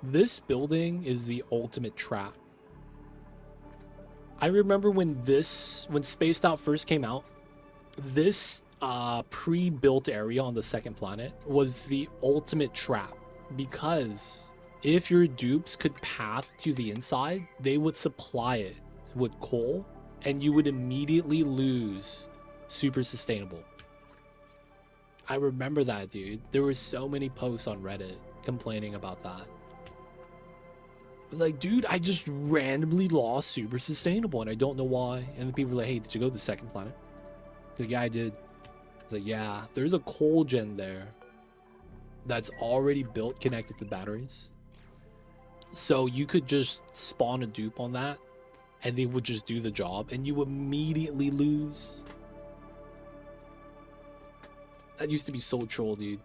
This building is the ultimate trap. I remember when Spaced Out first came out, this pre-built area on the second planet was the ultimate trap, because if your dupes could path to the inside, they would supply it with coal and you would immediately lose super sustainable. I remember that, dude. There were so many posts on Reddit complaining about that. Like, dude, I just randomly lost super sustainable and I don't know why. And the people were like, hey, did you go to the second planet? Like, yeah, I did. It's like, yeah, there's a coal gen there that's already built connected to batteries. So you could just spawn a dupe on that and they would just do the job and you immediately lose. That used to be so troll, dude.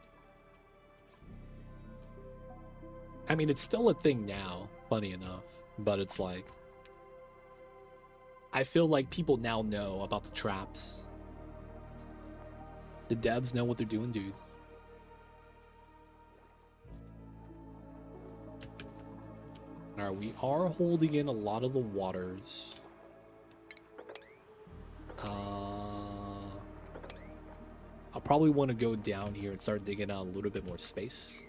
I mean, it's still a thing now, funny enough, but it's like, I feel like people now know about the traps. The devs know what they're doing, dude. Alright, we are holding in a lot of the waters. I'll probably want to go down here and start digging out a little bit more space.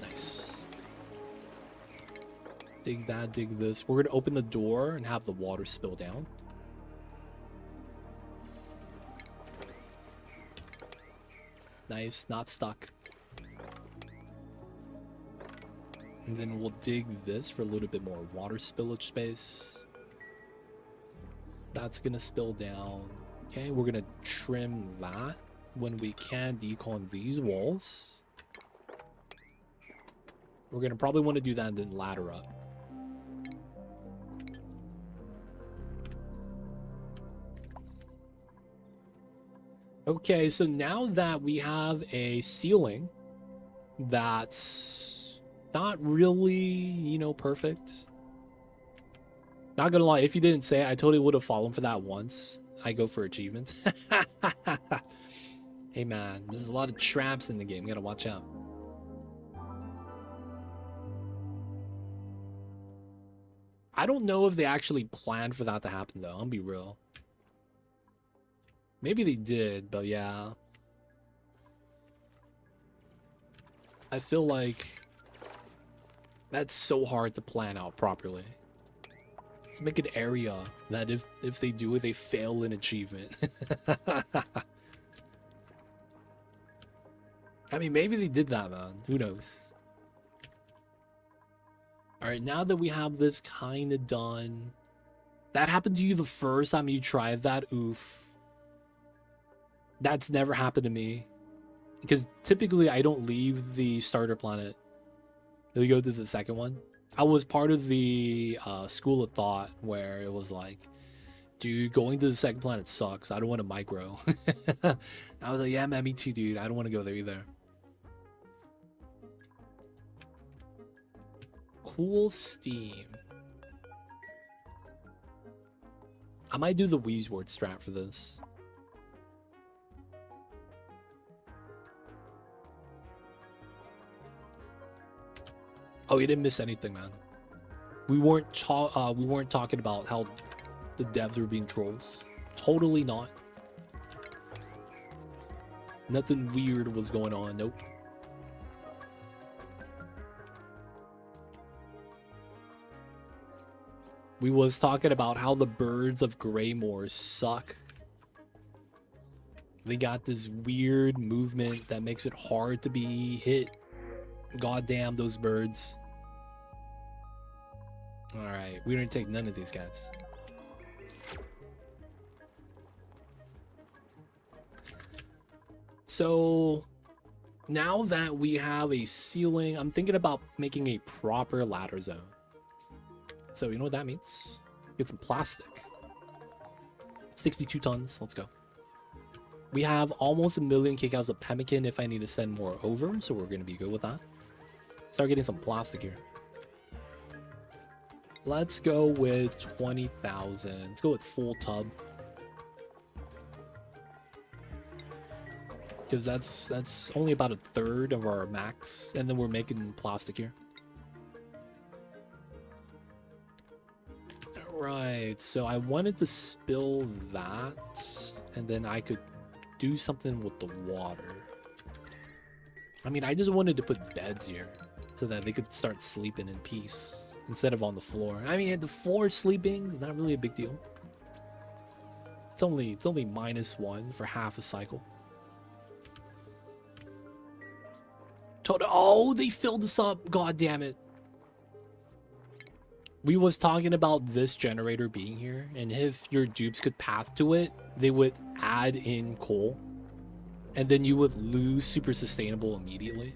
Nice. Dig that, dig this. We're going to open the door and have the water spill down. Nice, not stuck. And then we'll dig this for a little bit more water spillage space. That's gonna spill down. Okay, we're gonna trim that when we can decon these walls. We're gonna probably want to do that and then ladder up. Okay, so now that we have a ceiling that's not really, you know, perfect. Not gonna lie, if you didn't say it, I totally would have fallen for that once. I go for achievements. Hey man, there's a lot of traps in the game. You gotta watch out. I don't know if they actually planned for that to happen though. I'll be real. Maybe they did, but yeah. I feel like that's so hard to plan out properly. Let's make an area that if they do it, they fail an achievement. I mean, maybe they did that, man. Who knows? All right, now that we have this kind of done, that happened to you the first time you tried that? Oof. That's never happened to me. Because typically I don't leave the starter planet. We go to the second one. I was part of the school of thought where it was like, dude, going to the second planet sucks. I don't want to micro. I was like, yeah, man, me too, dude. I don't want to go there either. Cool Steam. I might do the Weezword strat for this. Oh, you didn't miss anything, man. We weren't talking about how the devs were being trolls. Totally not. Nothing weird was going on. Nope. We was talking about how the birds of Greymoor suck. They got this weird movement that makes it hard to be hit. Goddamn those birds. Alright, we didn't take none of these guys. So now that we have a ceiling, I'm thinking about making a proper ladder zone. So you know what that means? Get some plastic. 62 tons. Let's go. We have almost 1 million kicouts of pemmican if I need to send more over, so we're going to be good with that. Start getting some plastic here. Let's go with 20,000. Let's go with full tub. Because that's only about 1/3 of our max, and then we're making plastic here. Right, so I wanted to spill that, and then I could do something with the water. I mean, I just wanted to put beds here so that they could start sleeping in peace instead of on the floor. I mean, the floor sleeping is not really a big deal. It's only -1 for half a cycle. Oh, they filled us up. God damn it. We was talking about this generator being here, and if your dupes could path to it, they would add in coal, and then you would lose super sustainable immediately.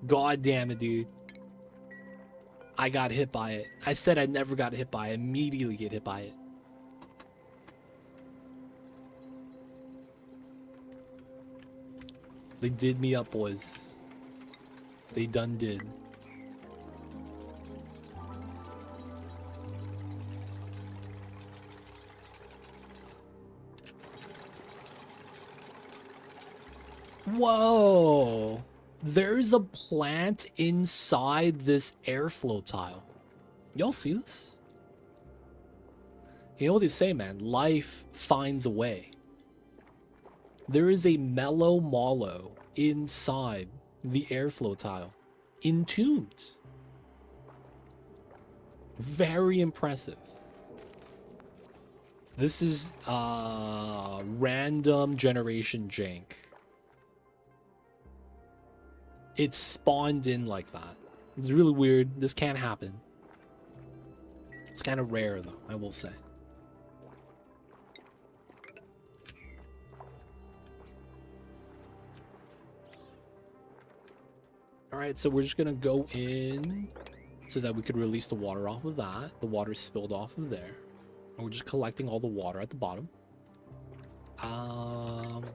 God damn it, dude. I got hit by it. I said I never got hit by it. Immediately get hit by it. They did me up, boys. They done did. Whoa! There's a plant inside this airflow tile. Y'all see this? You know what they say, man? Life finds a way. There is a mellow mallow inside the airflow tile. Entombed. Very impressive. This is random generation jank. It spawned in like that. It's really weird. This can't happen. It's kind of rare, though, I will say. Alright, so we're just going to go in so that we could release the water off of that. The water spilled off of there. And we're just collecting all the water at the bottom.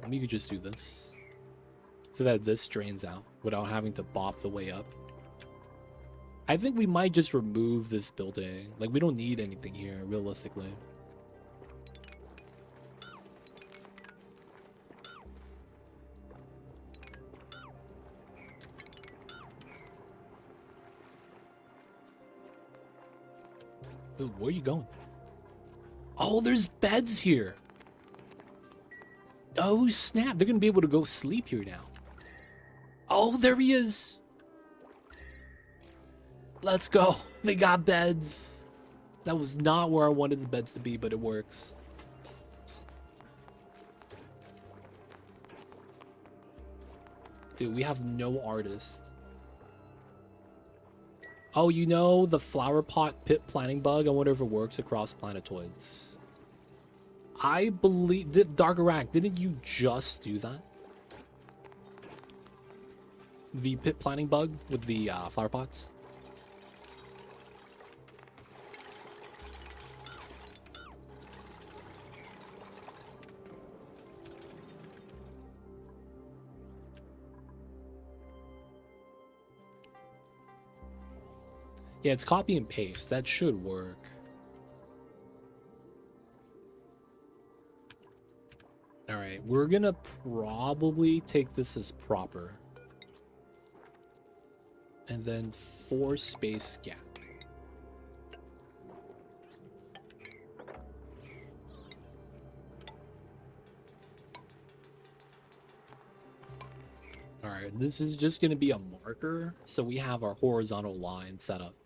We could just do this so that this drains out without having to bop the way up. I think we might just remove this building. Like, we don't need anything here, realistically. Ooh, where are you going? Oh, there's beds here. Oh, snap. They're going to be able to go sleep here now. Oh, there he is. Let's go. They got beds. That was not where I wanted the beds to be, but it works. Dude, we have no artist. Oh, you know the flower pot pit planting bug? I wonder if it works across planetoids. I believe... Dark Iraq, didn't you just do that? The pit planting bug with the flower pots? Yeah, it's copy and paste. That should work. Alright, we're gonna probably take this as proper. And then 4 space gap. Alright, this is just gonna be a marker, so we have our horizontal line set up.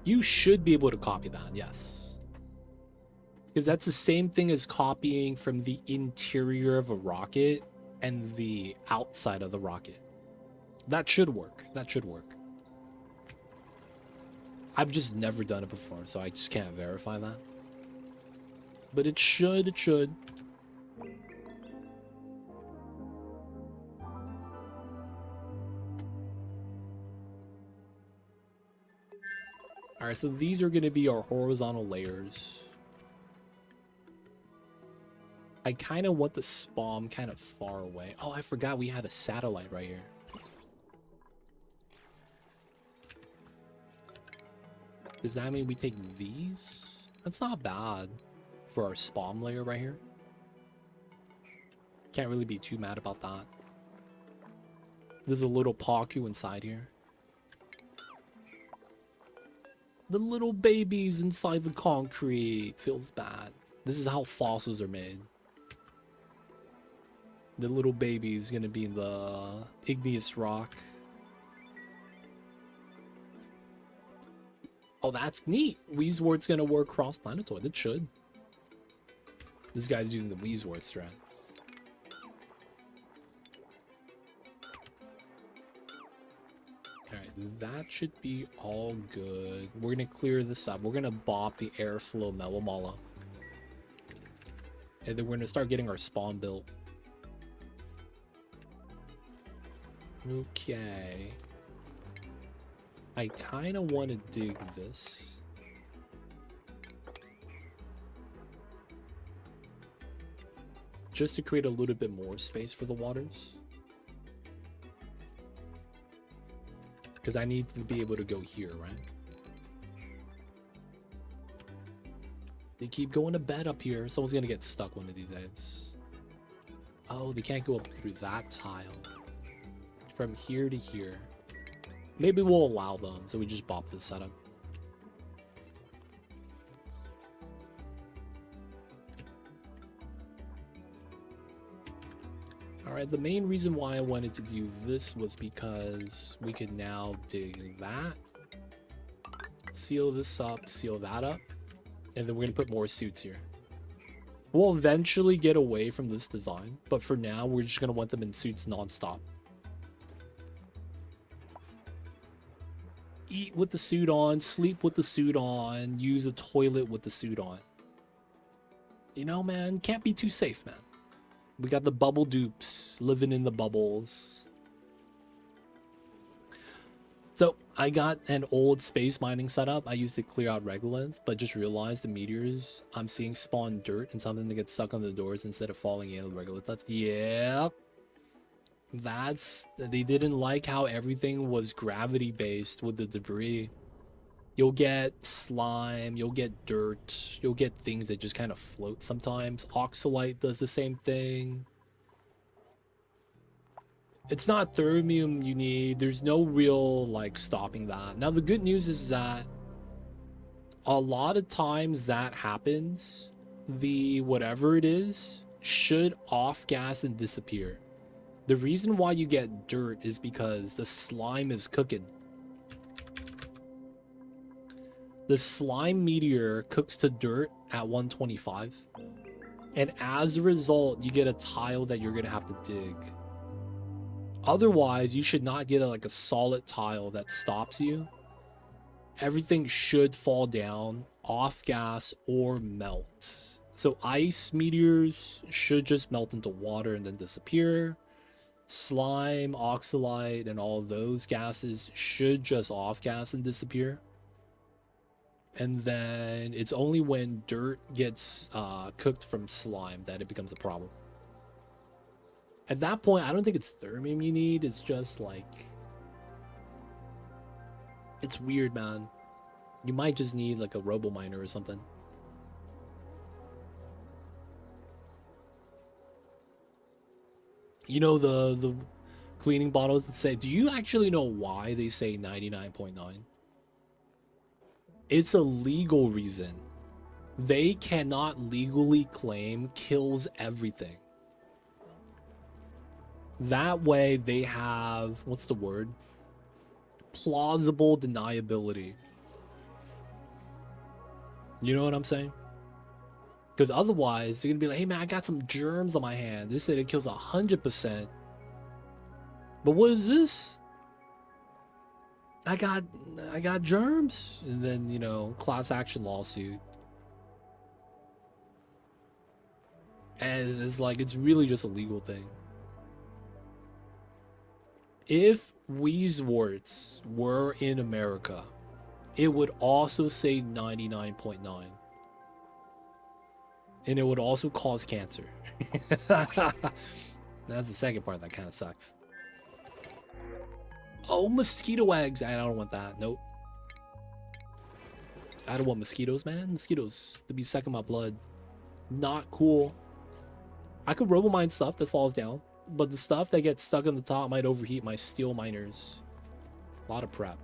You should be able to copy that, yes. Because that's the same thing as copying from the interior of a rocket and the outside of the rocket. That should work. That should work. I've just never done it before, so I just can't verify that. But it should, it should. Alright, so these are going to be our horizontal layers. I kind of want the spawn kind of far away. Oh, I forgot we had a satellite right here. Does that mean we take these? That's not bad for our spawn layer right here. Can't really be too mad about that. There's a little Paku inside here. The little babies inside the concrete. Feels bad. This is how fossils are made. The little baby is gonna be in the igneous rock. Oh, that's neat. Wheezeward's gonna work cross planetoid. It should. This guy's using the Wheezeward strat. Alright, that should be all good. We're gonna clear this up. We're gonna bop the airflow Melamala. And then we're gonna start getting our spawn built. Okay. I kind of want to dig this. Just to create a little bit more space for the waters. Because I need to be able to go here, right? They keep going to bed up here. Someone's going to get stuck one of these days. Oh, they can't go up through that tile. From here to here. Maybe we'll allow them, so we just bop this setup. Alright, the main reason why I wanted to do this was because we could now dig that. Seal this up, seal that up. And then we're going to put more suits here. We'll eventually get away from this design, but for now, we're just going to want them in suits non-stop. Eat with the suit on, sleep with the suit on, use a toilet with the suit on. You know, man, can't be too safe, man. We got the bubble dupes living in the bubbles. So I got an old space mining setup. I used to clear out regolith, but just realized the meteors I'm seeing spawn dirt and something that gets stuck on the doors instead of falling in with regolith. That's, yep. They didn't like how everything was gravity based with the debris. You'll get slime, you'll get dirt, you'll get things that just kind of float sometimes. Oxalite does the same thing. It's not thermium you need. There's no real like stopping that. Now the good news is that a lot of times that happens, the whatever it is should off gas and disappear. The reason why you get dirt is because the slime is cooking. The slime meteor cooks to dirt at 125. And as a result, you get a tile that you're going to have to dig. Otherwise, you should not get like a solid tile that stops you. Everything should fall down, off gas, or melt. So ice meteors should just melt into water and then disappear. Slime, oxalite, and all of those gases should just off gas and disappear. And then it's only when dirt gets cooked from slime that it becomes a problem. At that point, I don't think it's thermium you need. It's just like... It's weird, man. You might just need like a robo miner or something. You know the cleaning bottles that say... Do you actually know why they say 99.9? It's a legal reason. They cannot legally claim kills everything. That way they have, what's the word? Plausible deniability. You know what I'm saying? Because otherwise, they're going to be like, hey man, I got some germs on my hand. They said it kills 100%. But what is this? I got germs. And then, you know, class action lawsuit. And it's like, it's really just a legal thing. If Wheezeworts were in America, it would also say 99.9. And it would also cause cancer. That's the second part that kind of sucks. Oh, mosquito eggs. I don't want that. Nope. I don't want mosquitoes, man. Mosquitoes. They'd be sucking my blood. Not cool. I could robo-mine stuff that falls down, but the stuff that gets stuck on the top might overheat my steel miners. A lot of prep.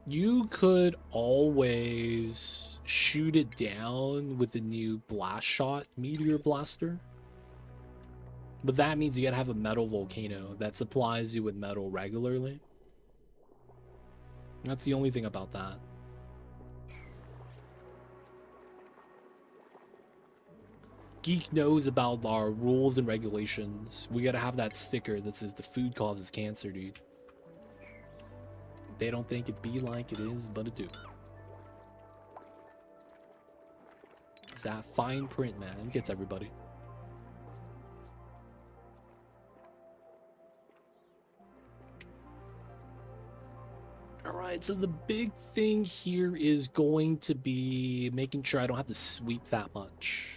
You could always shoot it down with the new blast shot meteor blaster. But that means you gotta have a metal volcano that supplies you with metal regularly. That's the only thing about that. Geek knows about our rules and regulations. We gotta have that sticker that says the food causes cancer, dude. They don't think it be like it is, but it do. It's that fine print, man. It gets everybody. Alright, so the big thing here is going to be making sure I don't have to sweep that much.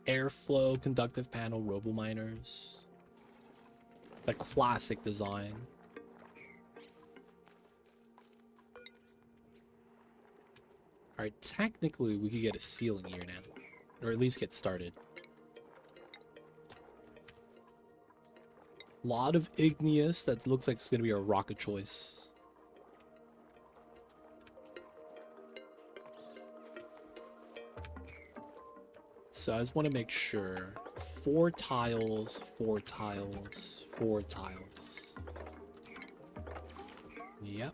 Airflow, conductive panel, robo-miners. The classic design. Alright, technically we could get a ceiling here now. Or at least get started. Lot of igneous, that looks like it's going to be a rocket choice. So I just want to make sure. 4 tiles, 4 tiles, 4 tiles. Yep.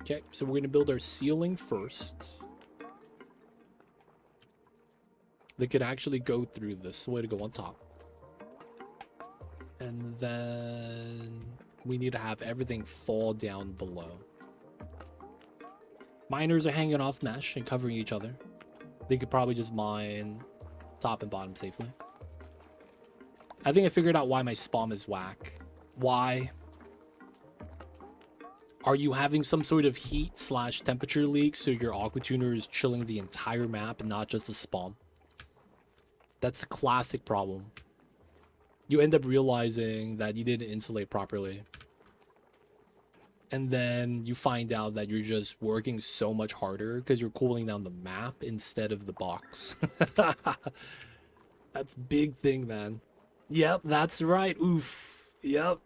Okay, so we're going to build our ceiling first. They could actually go through this way to go on top. And then we need to have everything fall down below. Miners are hanging off mesh and covering each other. They could probably just mine top and bottom safely. I think I figured out why my spawn is whack. Why? Are you having some sort of heat / temperature leak so your aqua tuner is chilling the entire map and not just the spawn? That's the classic problem. You end up realizing that you didn't insulate properly. And then you find out that you're just working so much harder because you're cooling down the map instead of the box. That's big thing, man. Yep, that's right. Oof. Yep.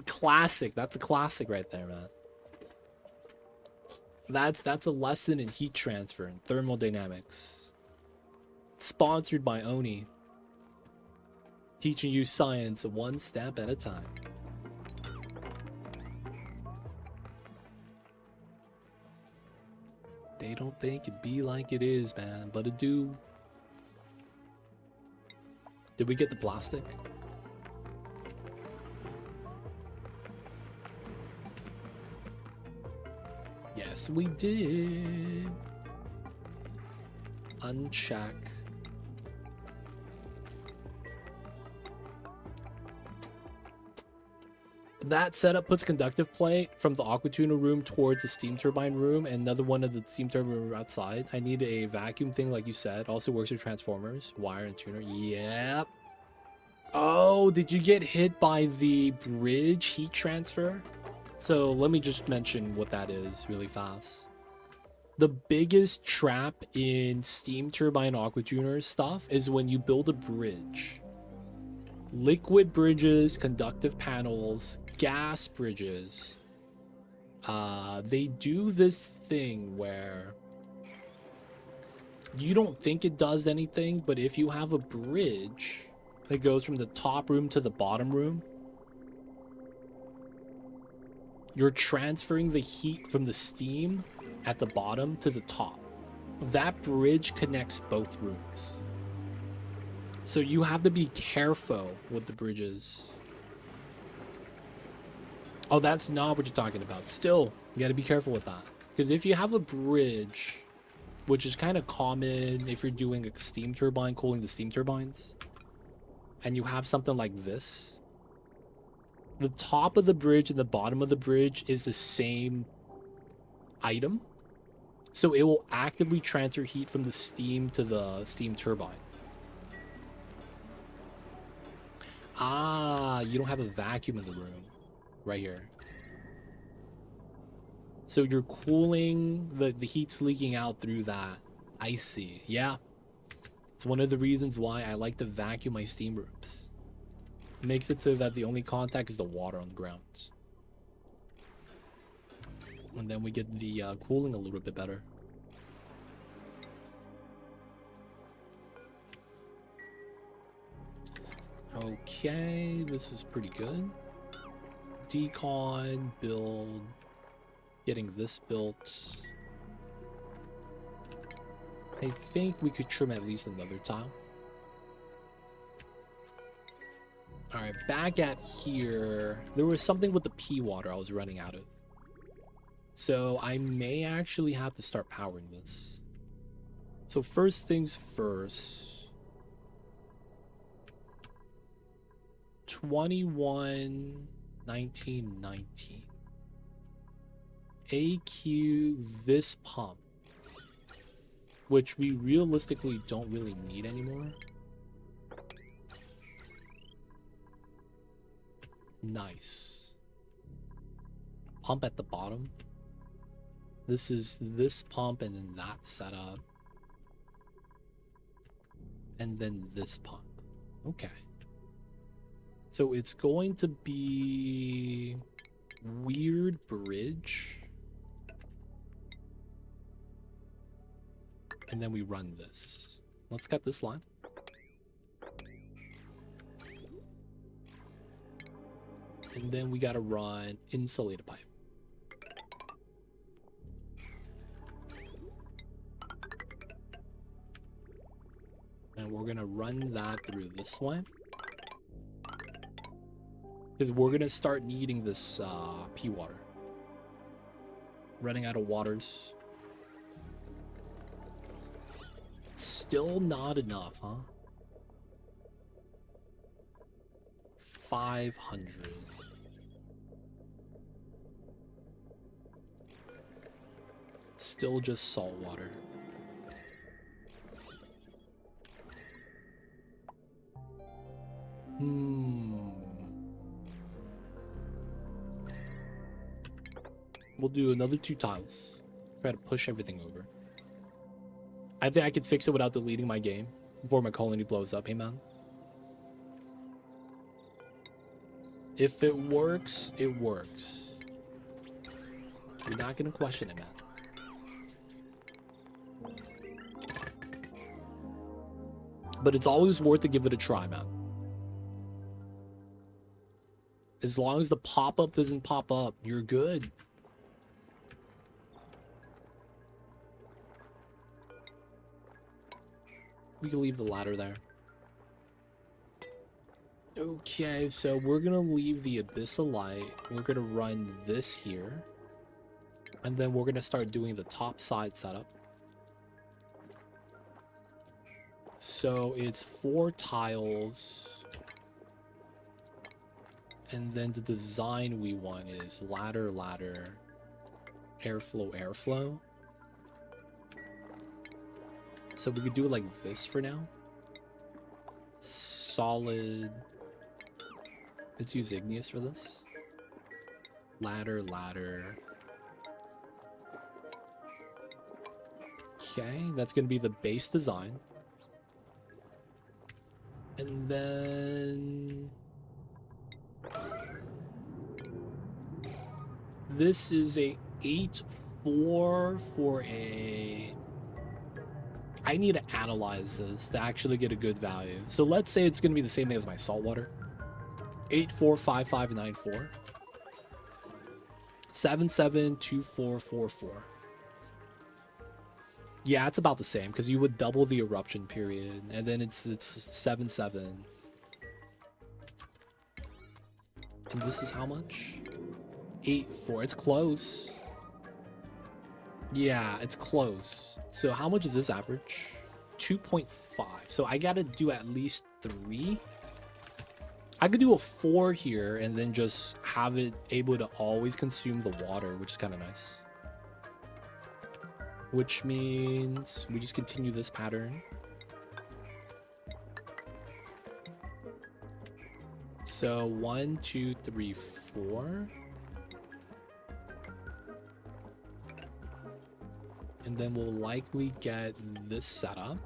Classic. That's a classic right there, man. That's a lesson in heat transfer and thermodynamics. Sponsored by Oni. Teaching you science one step at a time. They don't think it be like it is, man, but it do. Did we get the plastic? Yes, we did. Uncheck. That setup puts conductive plate from the aqua tuner room towards the steam turbine room and another one of the steam turbine room outside. I need a vacuum thing like you said. Also works with transformers, wire and tuner. Yep. Oh, did you get hit by the bridge heat transfer? So let me just mention what that is really fast. The biggest trap in steam turbine aqua tuner stuff is when you build a bridge. Liquid bridges, conductive panels, gas bridges. They do this thing where you don't think it does anything, but if you have a bridge that goes from the top room to the bottom room, you're transferring the heat from the steam at the bottom to the top. That bridge connects both rooms. So you have to be careful with the bridges. Oh, that's not what you're talking about. Still, you got to be careful with that. Because if you have a bridge, which is kind of common if you're doing a steam turbine, cooling the steam turbines, and you have something like this, the top of the bridge and the bottom of the bridge is the same item. So it will actively transfer heat from the steam to the steam turbine. Ah, you don't have a vacuum in the room. Right here. So you're cooling, the heat's leaking out through that. I see. Yeah. It's one of the reasons why I like to vacuum my steam rooms. It makes it so that the only contact is the water on the ground. And then we get the cooling a little bit better. Okay, this is pretty good. Decon, build, getting this built. I think we could trim at least another tile. Alright, back at here, there was something with the pea water I was running out of. So I may actually have to start powering this. So first things first. 21, 19, 19. AQ this pump, which we realistically don't really need anymore. Nice. Pump at the bottom. This is this pump and then that setup. And then this pump. Okay. So it's going to be weird bridge. And then we run this. Let's cut this line. And then we gotta run insulated pipe. And we're gonna run that through this way. Because we're gonna start needing this pea water. Running out of waters. Still not enough, huh? 500. Still just salt water. We'll do another 2 tiles. Try to push everything over. I think I could fix it without deleting my game before my colony blows up. Hey, man. If it works, it works. You're not gonna question it, man. But it's always worth to give it a try, man. As long as the pop-up doesn't pop up, you're good. We can leave the ladder there. Okay, so we're gonna leave the abyssal light. We're gonna run this here. And then we're gonna start doing the top side setup. So it's 4 tiles. And then the design we want is ladder, ladder, airflow, airflow. So we could do it like this for now. Solid. Let's use igneous for this. Ladder, ladder. Okay, that's going to be the base design. And then this is a 8-4 for a... I need to analyze this to actually get a good value. So let's say it's going to be the same thing as my saltwater. 8-4, 5-5, 9-4. 7-7, 2-4, 4-4. Yeah, it's about the same because you would double the eruption period, and then it's 7-7. And this is how much? 8-4. It's close. Yeah, it's close. So how much is this average? 2.5. So I gotta do at least 3. I could do a 4 here and then just have it able to always consume the water, which is kind of nice. Which means we just continue this pattern. So 1, 2, 3, 4. And then we'll likely get this setup.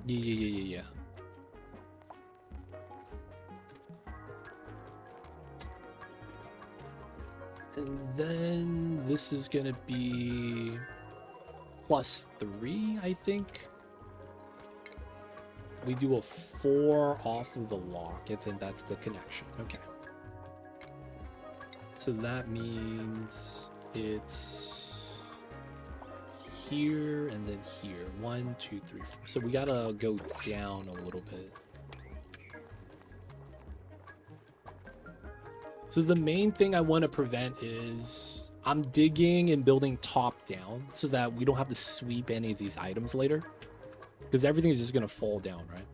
Yeah. And then this is gonna be +3, I think. We do a 4 off of the lock, and then that's the connection. Okay. So that means it's here and then here. 1, 2, 3, 4. So we gotta go down a little bit. So the main thing I want to prevent is I'm digging and building top down so that we don't have to sweep any of these items later. Because everything is just going to fall down, right?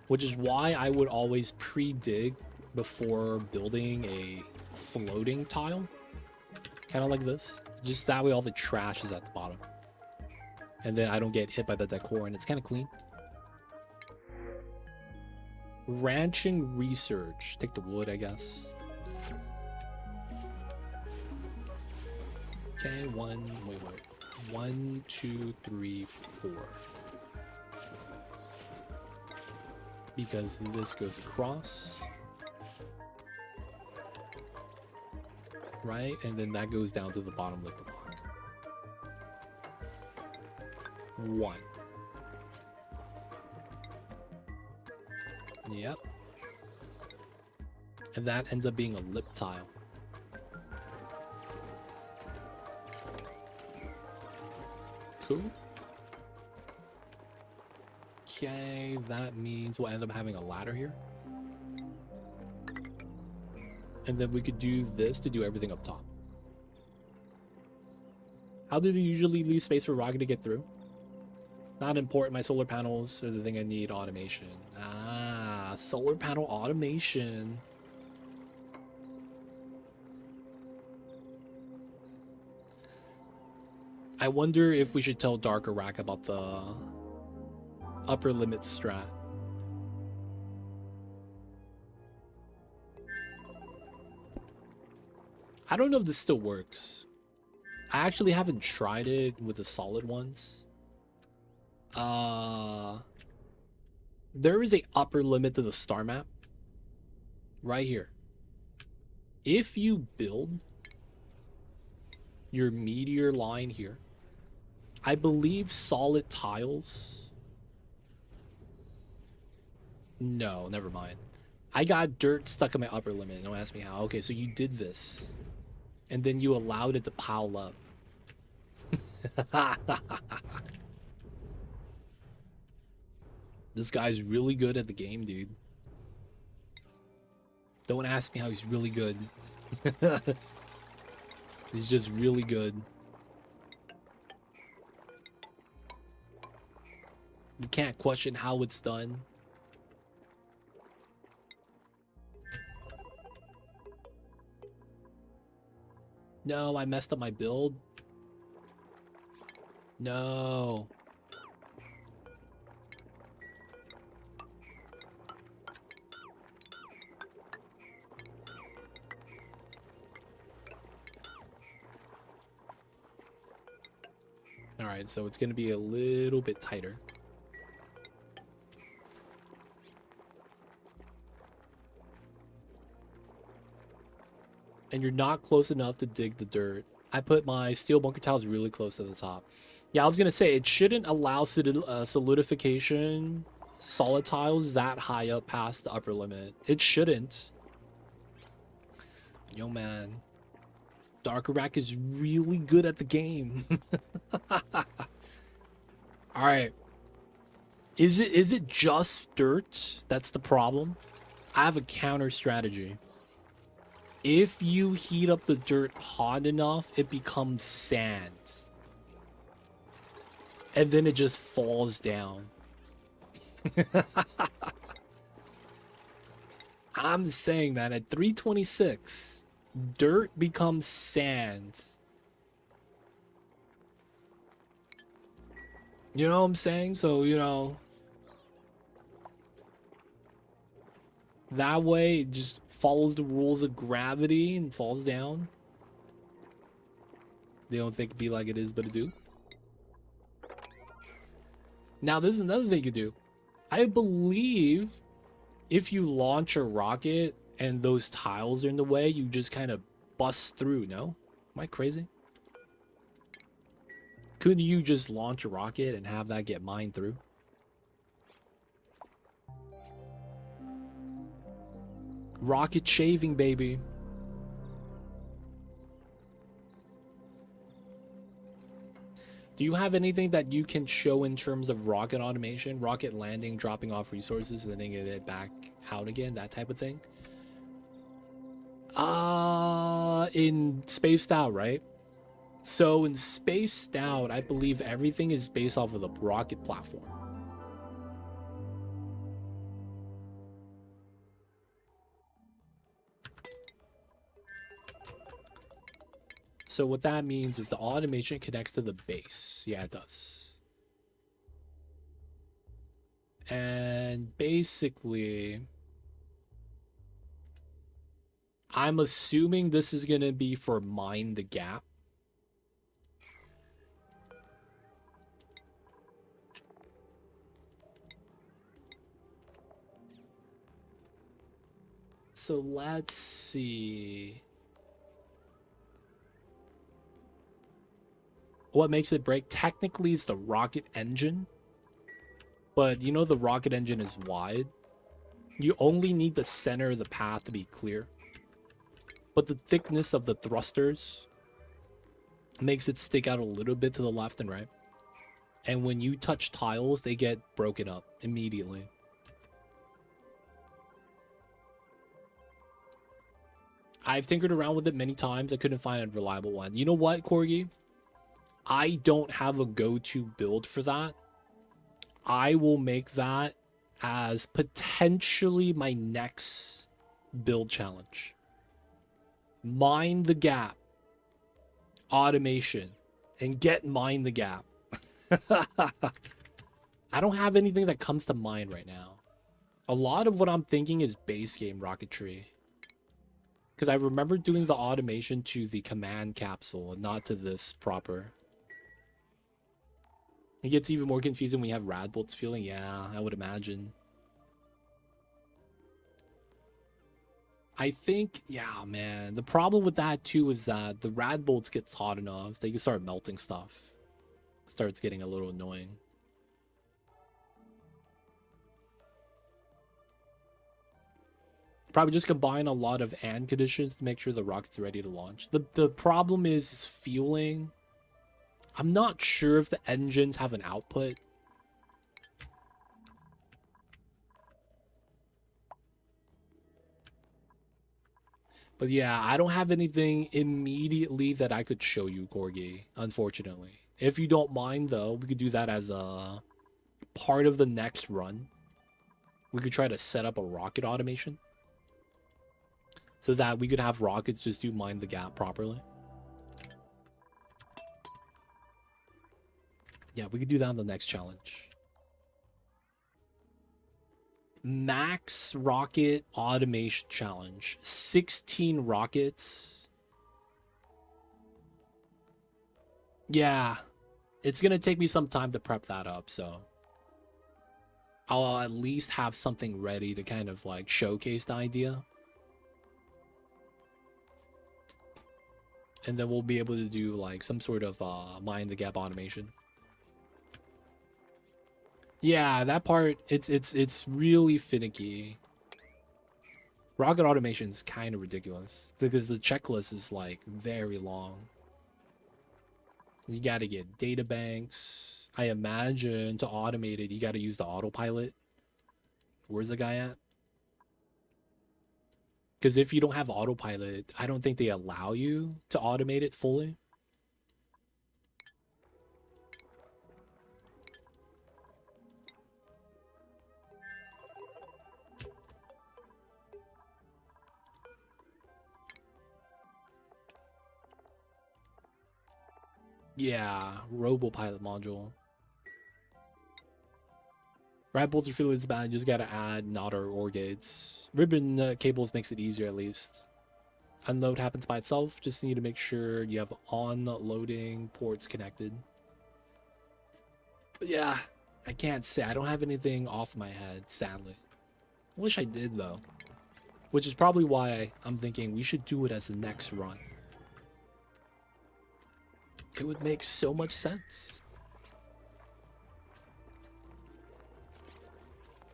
Which is why I would always pre-dig before building a floating tile. Kind of like this. Just that way all the trash is at the bottom. And then I don't get hit by the decor and it's kind of clean. Ranching research. Take the wood, I guess. Okay, 1, 2, 3, 4. Because this goes across. Right? And then that goes down to the bottom of the block. 1. Yep. And that ends up being a lip tile. Cool. Okay, that means we'll end up having a ladder here. And then we could do this to do everything up top. How do they usually leave space for rocket to get through? Not important. My solar panels are the thing I need. Automation. Ah, solar panel automation. I wonder if we should tell Dark about the upper limit strat. I don't know if this still works. I actually haven't tried it with the solid ones. There is a upper limit to the star map right here. If you build your meteor line here, I believe solid tiles. No, never mind. I got dirt stuck in my upper limit. Don't ask me how. Okay, so you did this. And then you allowed it to pile up. This guy's really good at the game, dude. Don't ask me how he's really good. He's just really good. You can't question how it's done. No, I messed up my build. No. All right, so it's going to be a little bit tighter. And you're not close enough to dig the dirt. I put my steel bunker tiles really close to the top. Yeah, I was going to say, it shouldn't allow solidification solid tiles that high up past the upper limit. It shouldn't. Yo, man. Dark is really good at the game. Alright. Is it just dirt that's the problem? I have a counter strategy. If you heat up the dirt hot enough, it becomes sand. And then it just falls down. I'm saying that at 326, dirt becomes sand. You know what I'm saying? So, you know, that way it just follows the rules of gravity and falls down. They don't think it be like it is, but it do. Now, there's another thing you do. I believe if you launch a rocket and those tiles are in the way, you just kind of bust through, no? Am I crazy? Couldn't you just launch a rocket and have that get mined through? Rocket shaving, baby. Do you have anything that you can show in terms of rocket automation? Rocket landing, dropping off resources, and then get it back out again, that type of thing? In Spaced Out, right? So in Spaced Out, I believe everything is based off of the rocket platform. So what that means is the automation connects to the base. Yeah, it does. And basically, I'm assuming this is going to be for Mind the Gap. So let's see. What makes it break? Technically, it's the rocket engine. But you know the rocket engine is wide. You only need the center of the path to be clear. But the thickness of the thrusters makes it stick out a little bit to the left and right. And when you touch tiles, they get broken up immediately. I've tinkered around with it many times. I couldn't find a reliable one. You know what, Corgi? I don't have a go-to build for that. I will make that as potentially my next build challenge. Mind the gap. Automation. And get mind the gap. I don't have anything that comes to mind right now. A lot of what I'm thinking is base game rocketry. Because I remember doing the automation to the command capsule and not to this proper. It gets even more confusing when you have Radbolt's feeling. Yeah, I would imagine. I think, yeah, man. The problem with that too is that the Radbolts gets hot enough, they can start melting stuff. It starts getting a little annoying. Probably just combine a lot of and conditions to make sure the rocket's ready to launch. The problem is fueling. I'm not sure if the engines have an output. But yeah, I don't have anything immediately that I could show you, Corgi, unfortunately. If you don't mind, though, we could do that as a part of the next run. We could try to set up a rocket automation so that we could have rockets just do mind the gap properly. Yeah, we could do that on the next challenge. Max rocket automation challenge. 16 rockets. Yeah, it's gonna take me some time to prep that up, so I'll at least have something ready to kind of like showcase the idea. And then we'll be able to do like some sort of mind the gap automation. Yeah, that part, it's really finicky. Rocket automation is kind of ridiculous because the checklist is like very long. You got to get data banks. I imagine to automate it, you got to use the autopilot. Where's the guy at? Because if you don't have autopilot, I don't think they allow you to automate it fully. Yeah, RoboPilot module. Rat bolts are fluids bad. You just gotta add Nodder or gates. Ribbon cables makes it easier at least. Unload happens by itself. Just need to make sure you have on-loading ports connected. But yeah, I can't say. I don't have anything off my head, sadly. I wish I did, though. Which is probably why I'm thinking we should do it as the next run. It would make so much sense.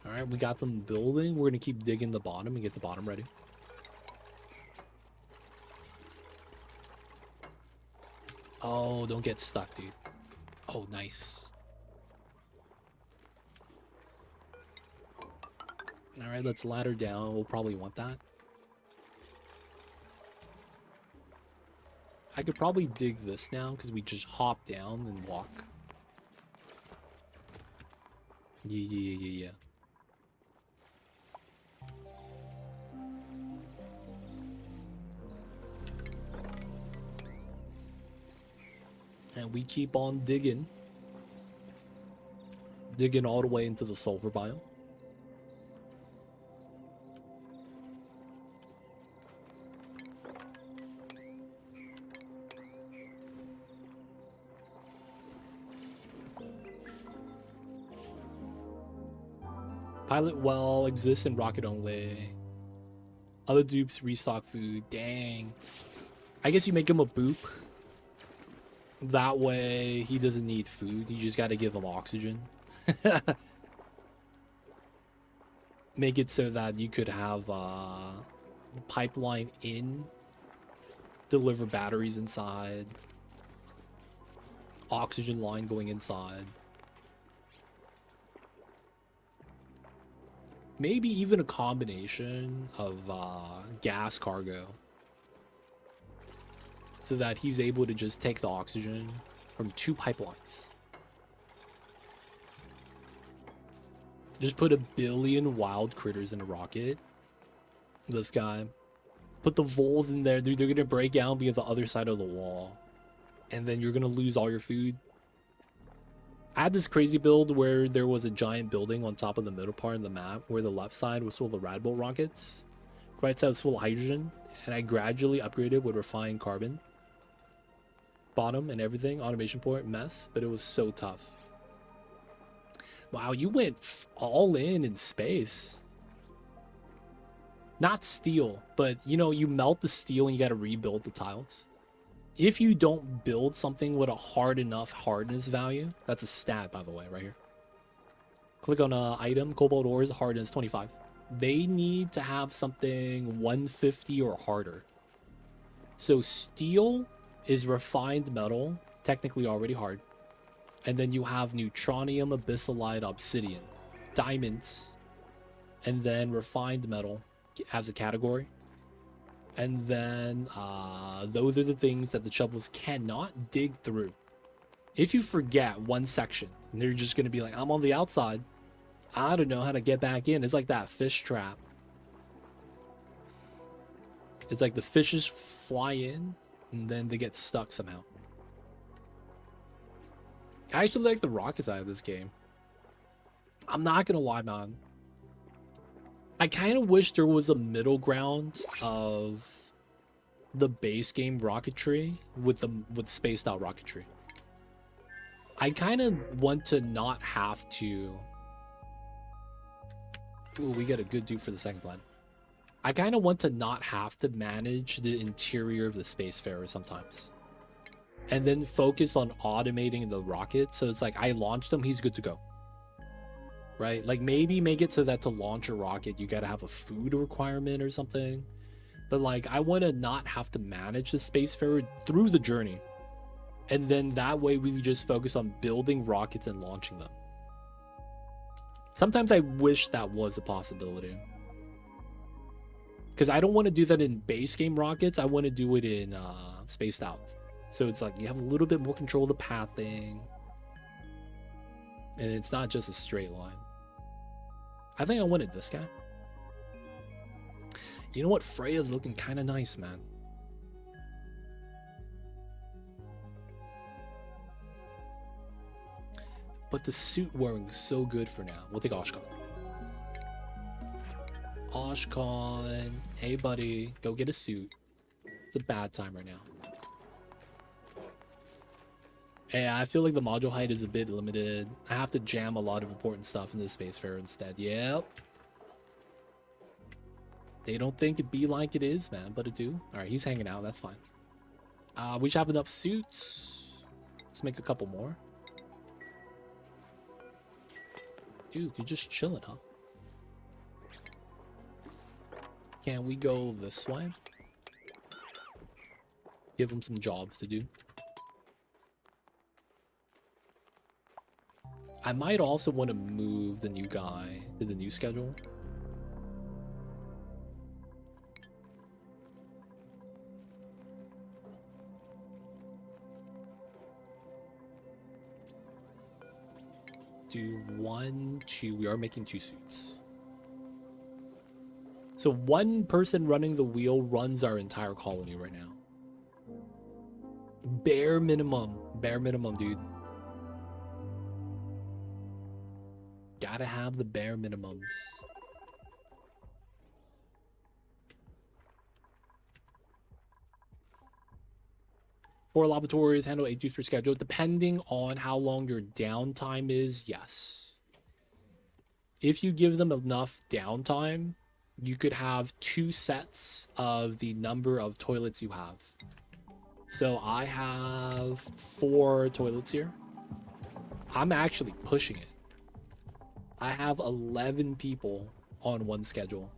Alright, we got them building. We're going to keep digging the bottom and get the bottom ready. Oh, don't get stuck, dude. Oh, nice. Alright, let's ladder down. We'll probably want that. I could probably dig this now because we just hop down and walk. Yeah. And we keep on digging. Digging all the way into the sulfur biome. Pilot well exists in rocket only. Other dupes restock food. Dang. I guess you make him a boop. That way he doesn't need food. You just got to give him oxygen. Make it so that you could have pipeline in, deliver batteries inside, oxygen line going inside. Maybe even a combination of gas cargo. so that he's able to just take the oxygen from 2 pipelines. Just put 1 billion wild critters in a rocket. This guy. Put the voles in there, dude. They're gonna break out and be at the other side of the wall. And then you're gonna lose all your food. I had this crazy build where there was a giant building on top of the middle part of the map where the left side was full of Radbolt rockets. Right side was full of hydrogen. And I gradually upgraded with refined carbon. Bottom and everything. Automation port, mess. But it was so tough. Wow, you went all in space. Not steel, but you know, you melt the steel and you gotta rebuild the tiles. If you don't build something with a hard enough hardness value, that's a stat, by the way, right here. Click on item, cobalt ores, hardness 25. They need to have something 150 or harder. So steel is refined metal, technically already hard. And then you have neutronium, abyssalite, obsidian, diamonds, and then refined metal as a category. And then those are the things that the shovels cannot dig through. If you forget one section, they're just going to be like, I'm on the outside. I don't know how to get back in. It's like that fish trap. It's like the fishes fly in and then they get stuck somehow. I actually like the rocket side of this game. I'm not going to lie, man. I kind of wish there was a middle ground of the base game rocketry with spaced out rocketry. I kind of want to not have to. Ooh, we get a good dude for the second plan. I kind of want to not have to manage the interior of the Spacefarer sometimes. And then focus on automating the rocket. So it's like I launched him, he's good to go. Right? Like maybe make it so that to launch a rocket, you gotta have a food requirement or something. But like I want to not have to manage the Spacefarer through the journey. And then that way we just focus on building rockets and launching them. Sometimes I wish that was a possibility. Because I don't want to do that in base game rockets. I want to do it in spaced out. So it's like you have a little bit more control of the pathing. And it's not just a straight line. I think I wanted this guy. You know what? Freya's looking kind of nice, man. But the suit wearing is so good for now. We'll take Oshkon. Oshkon. Hey, buddy. Go get a suit. It's a bad time right now. Hey, I feel like the module height is a bit limited. I have to jam a lot of important stuff into the Spacefarer instead. Yep. They don't think it be like it is, man, but it do. Alright, he's hanging out. That's fine. We should have enough suits. Let's make a couple more. Dude, you're just chilling, huh? Can we go this way? Give him some jobs to do. I might also want to move the new guy to the new schedule. Do 1, 2. We are making 2 suits. So one person running the wheel runs our entire colony right now. Bare minimum. Bare minimum, dude. Gotta have the bare minimums. Four lavatories, handle 8 dudes per schedule. Depending on how long your downtime is, yes. If you give them enough downtime, you could have 2 sets of the number of toilets you have. So I have 4 toilets here. I'm actually pushing it. I have 11 people on one schedule.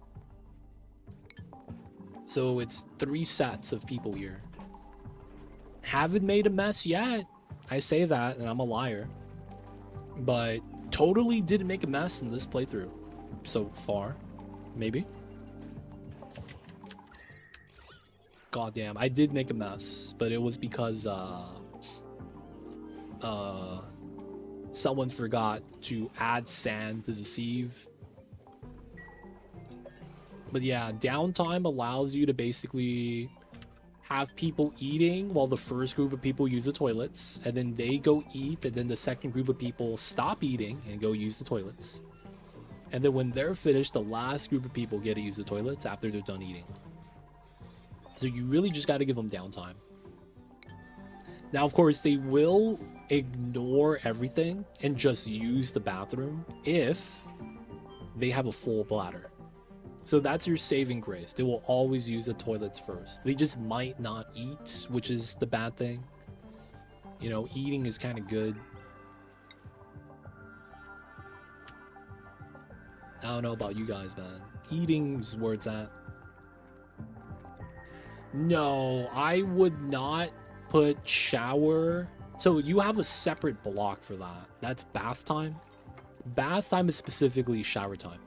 So it's 3 sets of people here. Haven't made a mess yet. I say that and I'm a liar. But totally didn't make a mess in this playthrough so far. Maybe. goddamn, I did make a mess, but it was because someone forgot to add sand to the sieve. But yeah, downtime allows you to basically have people eating while the first group of people use the toilets, and then they go eat, and then the second group of people stop eating and go use the toilets. And then when they're finished, the last group of people get to use the toilets after they're done eating. So you really just got to give them downtime. Now, of course, they will ignore everything and just use the bathroom if they have a full bladder. So that's your saving grace. They will always use the toilets first. They just might not eat, which is the bad thing. You know, eating is kind of good. I don't know about you guys, man. Eating's where it's at. No, I would not put shower. So you have a separate block for that. That's bath time. Bath time is specifically shower time.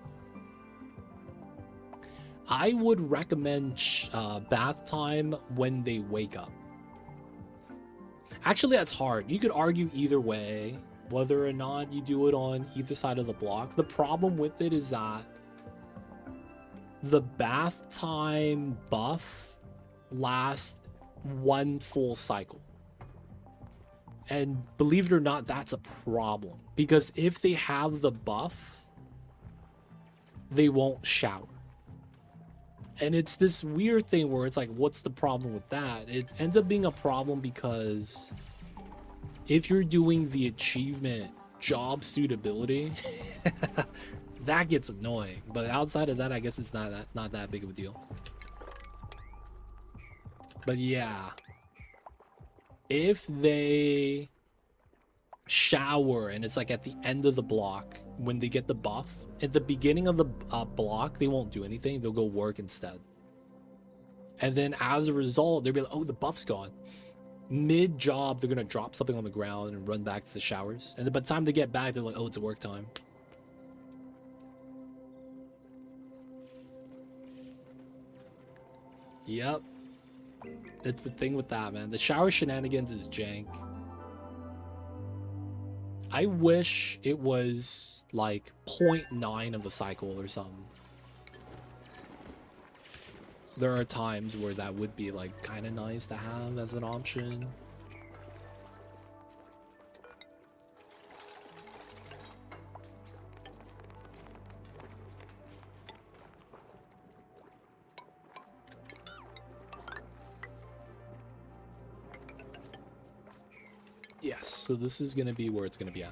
I would recommend bath time when they wake up. Actually, that's hard. You could argue either way, whether or not you do it on either side of the block. The problem with it is that the bath time buff lasts one full cycle. And believe it or not, that's a problem. Because if they have the buff, they won't shower. And it's this weird thing where it's like, what's the problem with that? It ends up being a problem because if you're doing the achievement job suitability, that gets annoying. But outside of that, I guess it's not that big of a deal. But yeah, if they shower and it's like at the end of the block when they get the buff, at the beginning of the block they won't do anything, they'll go work instead, and then as a result they'll be like, oh, the buff's gone. Mid job they're gonna drop something on the ground and run back to the showers, and then by the time they get back they're like, oh, it's work time. Yep, it's the thing with that, man. The shower shenanigans is jank. I wish it was like 0.9 of a cycle or something. There are times where that would be like kind of nice to have as an option. Yes, so this is going to be where it's going to be at.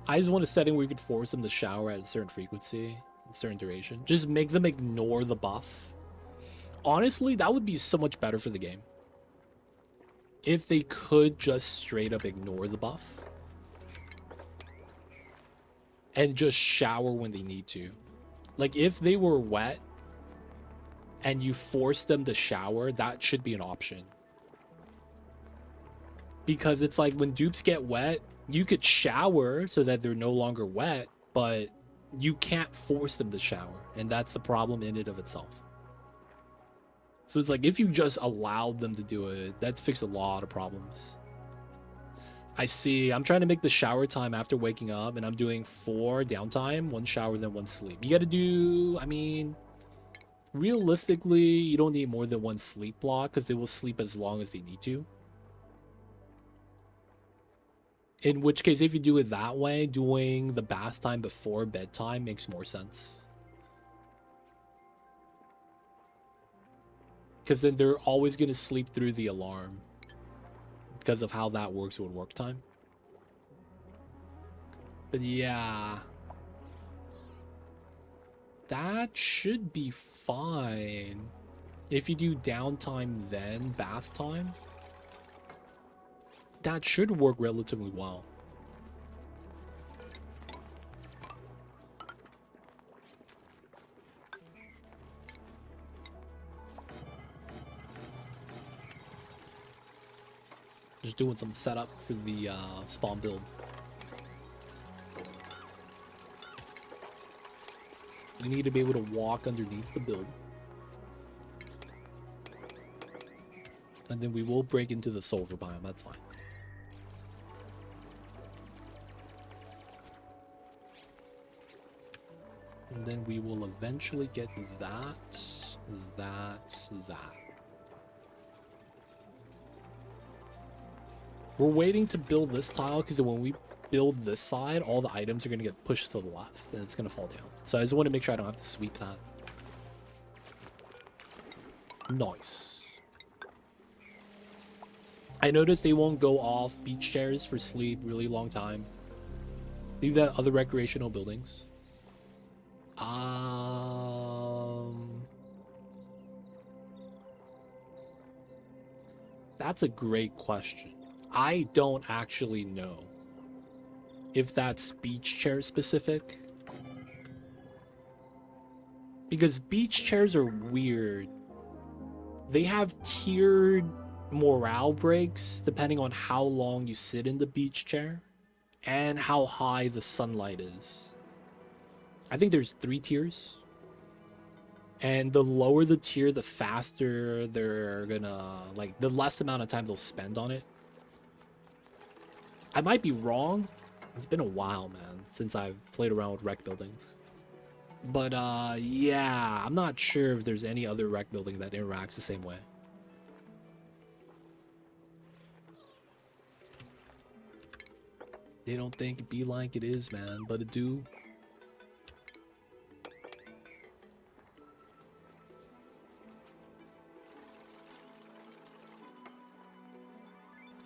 I just want a setting where you could force them to shower at a certain frequency, a certain duration. Just make them ignore the buff. Honestly, that would be so much better for the game. If they could just straight up ignore the buff. And just shower when they need to. Like, if they were wet and you force them to shower, that should be an option. Because it's like when dupes get wet, you could shower so that they're no longer wet, but you can't force them to shower. And that's the problem in and of itself. So it's like if you just allowed them to do it, that fixed a lot of problems. I see. I'm trying to make the shower time after waking up, and I'm doing 4 downtime, 1 shower, then 1 sleep. You got to do, I mean, realistically, you don't need more than 1 sleep block because they will sleep as long as they need to. In which case, if you do it that way, doing the bath time before bedtime makes more sense. Because then they're always going to sleep through the alarm. Because of how that works with work time. But yeah. That should be fine. If you do downtime then bath time. That should work relatively well. Just doing some setup for the spawn build. You need to be able to walk underneath the build. And then we will break into the sulfur biome. That's fine. And then we will eventually get that. We're waiting to build this tile because when we build this side, all the items are going to get pushed to the left and it's going to fall down. So I just want to make sure I don't have to sweep that. Nice. I noticed they won't go off beach chairs for sleep really long time. Leave that other recreational buildings. That's a great question. I don't actually know if that's beach chair specific. Because beach chairs are weird. They have tiered morale breaks depending on how long you sit in the beach chair and how high the sunlight is. I think there's 3 tiers. And the lower the tier, the faster they're gonna, like, the less amount of time they'll spend on it. I might be wrong. It's been a while, man, since I've played around with rec buildings. But, yeah, I'm not sure if there's any other rec building that interacts the same way. They don't think it be like it is, man, but it do.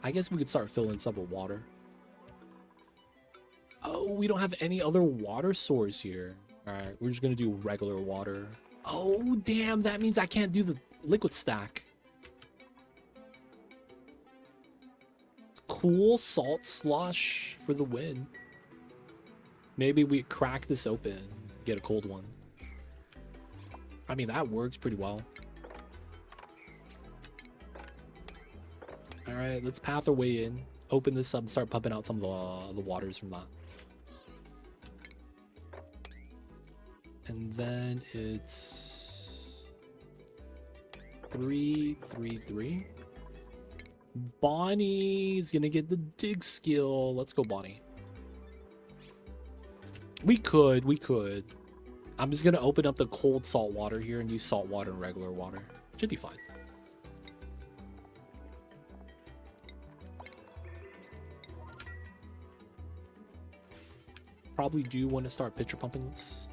I guess we could start filling some with water. Oh, we don't have any other water source here. Alright, we're just gonna do regular water. Oh, damn, that means I can't do the liquid stack. Cool salt slush for the win. Maybe we crack this open, get a cold one. I mean, that works pretty well. Alright, let's path our way in. Open this up and start pumping out some of the waters from that. And then it's 3, 3, 3. Bonnie's gonna get the dig skill. Let's go, Bonnie. We could. I'm just gonna open up the cold salt water here and use salt water and regular water. Should be fine. Probably do want to start pitcher pumping this.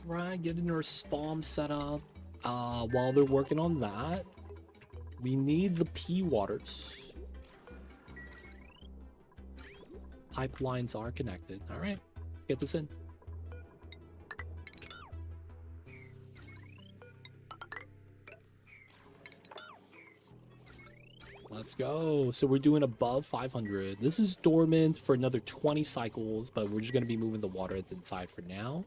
Right, getting our spawn set up. While they're working on that, we need the pea waters. Pipelines are connected. All right, let's get this in. Let's go. So we're doing above 500. This is dormant for another 20 cycles, but we're just going to be moving the water inside for now.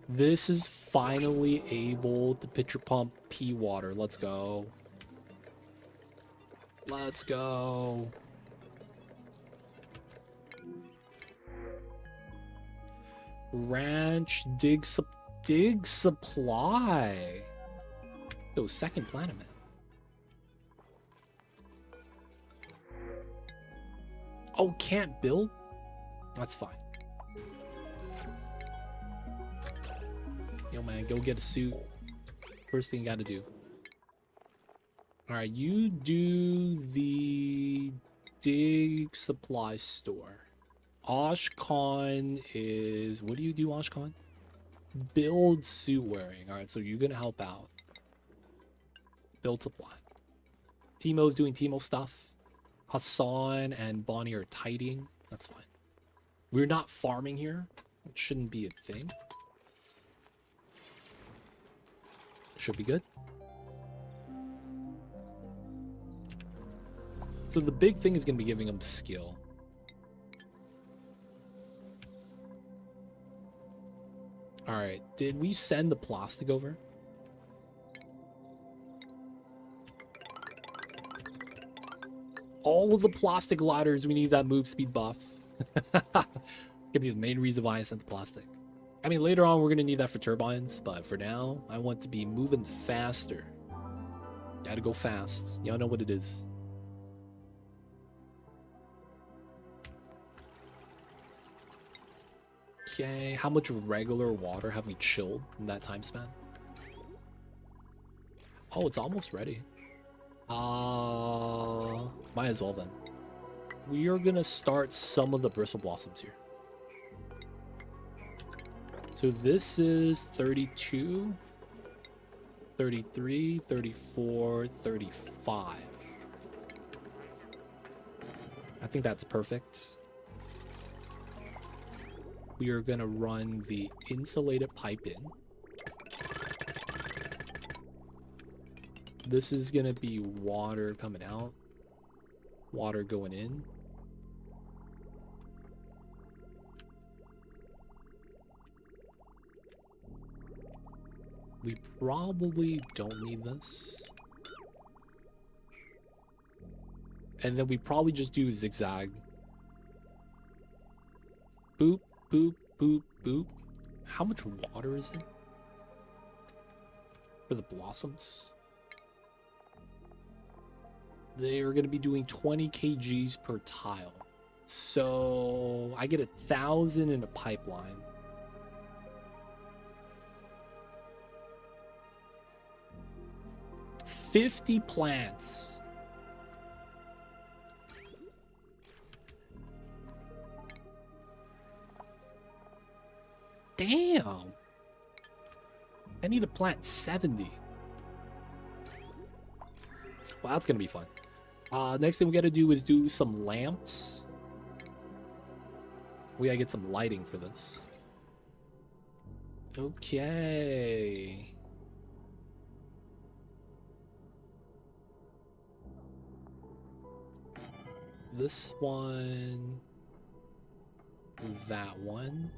This is finally able to pitcher pump pea water. Let's go. Let's go. Ranch dig supply. Yo, second planet, man. Oh, can't build? That's fine. Yo, man, go get a suit. First thing you gotta do. Alright, you do the dig supply store. Oshcon is... What do you do, Oshcon? Build suit wearing. Alright, so you're gonna help out. Build supply. Timo's doing Timo stuff. Hassan and Bonnie are tidying. That's fine. We're not farming here. It shouldn't be a thing. Should be good. So the big thing is going to be giving them skill. Alright, did we send the plastic over? All of the plastic ladders, we need that move speed buff. Could be the main reason why I sent the plastic. I mean, later on, we're going to need that for turbines, but for now, I want to be moving faster. Gotta go fast. Y'all know what it is. Okay, how much regular water have we chilled in that time span? Oh, it's almost ready. Might as well then. We are gonna start some of the bristle blossoms here. So this is 32, 33, 34, 35. I think that's perfect. We are gonna run the insulated pipe in. This is gonna be water coming out, water going in. We probably don't need this. And then we probably just do zigzag. Boop, boop, boop, boop. How much water is it for the blossoms? They are going to be doing 20 kgs per tile. So I get 1,000 in a pipeline. $50 plants. Damn. I need to plant 70. Well, that's going to be fun. Next thing we got to do is do some lamps. We got to get some lighting for this. Okay. This one. That one.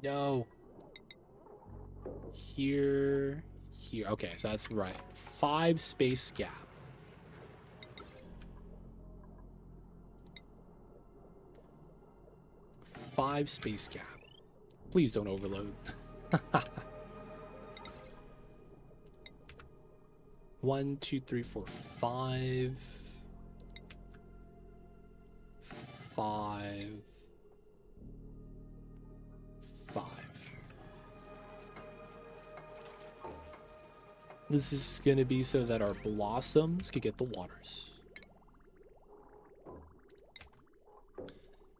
No. Here. Okay, so that's right. 5 space gap. Five space gap. Please don't overload. 1, 2, 3, 4, 5. 5. 5. This is going to be so that our blossoms could get the waters.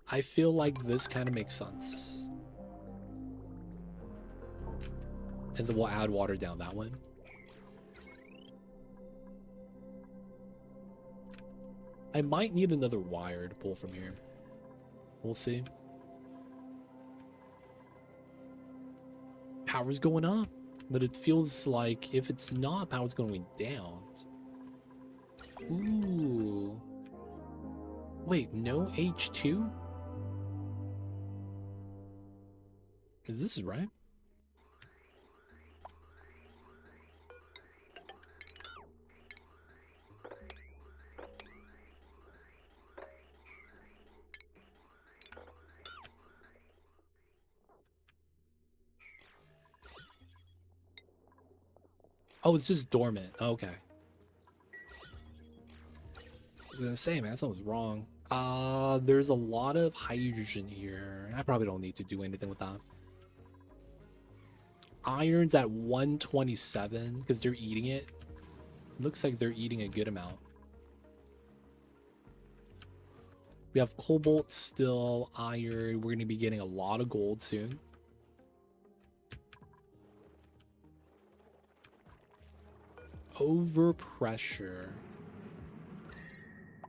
I feel like this kind of makes sense. And then we'll add water down that one. I might need another wire to pull from here. We'll see. Power's going up, but it feels like if it's not, power's going down. Ooh. Wait, no H2? Is this right? Oh, it's just dormant. Okay. I was gonna say, man, something's wrong. There's a lot of hydrogen here. I probably don't need to do anything with that. Iron's at 127 because they're eating it. Looks like they're eating a good amount. We have cobalt still, iron. We're gonna be getting a lot of gold soon. Overpressure.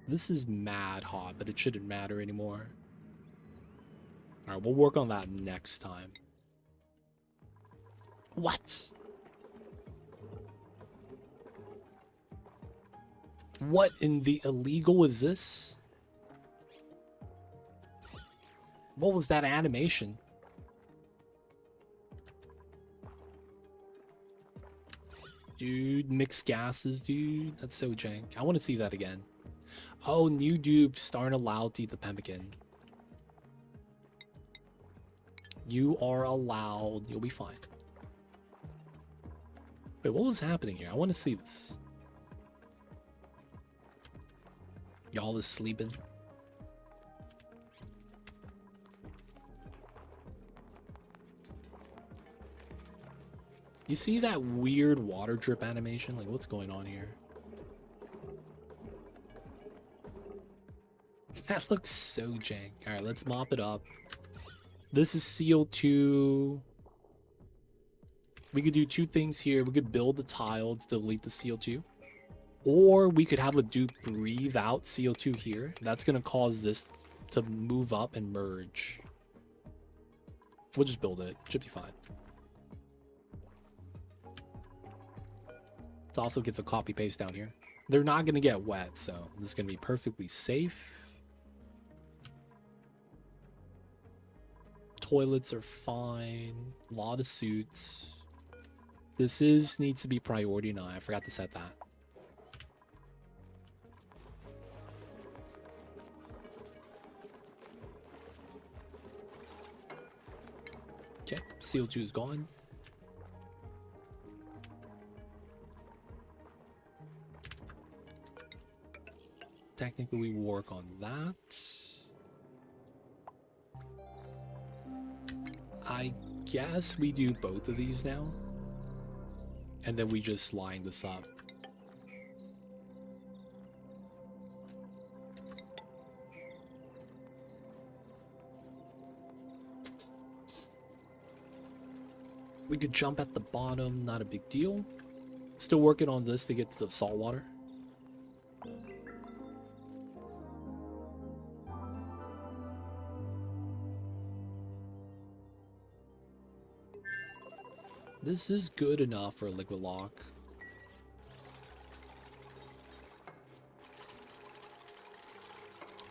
This is mad hot, but it shouldn't matter anymore. Alright, we'll work on that next time. What? What in the illegal is this? What was that animation? Dude, mixed gases, dude. That's so jank. I want to see that again. Oh, new dupes aren't allowed to eat the pemmican. You are allowed. You'll be fine. Wait, what was happening here? I want to see this. Y'all is sleeping. You see that weird water drip animation? Like, what's going on here? That looks so jank. Alright, let's mop it up. This is CO2. We could do two things here. We could build the tile to delete the CO2. Or we could have a dupe breathe out CO2 here. That's going to cause this to move up and merge. We'll just build it. Should be fine. Let's also get the copy paste down here. They're not going to get wet, so this is going to be perfectly safe. Toilets are fine. A lot of suits. This needs to be priority 9. I forgot to set that. Okay, CO2 is gone. Technically, we work on that. I guess we do both of these now. And then we just line this up. We could jump at the bottom, not a big deal. Still working on this to get to the salt water. This is good enough for a liquid lock.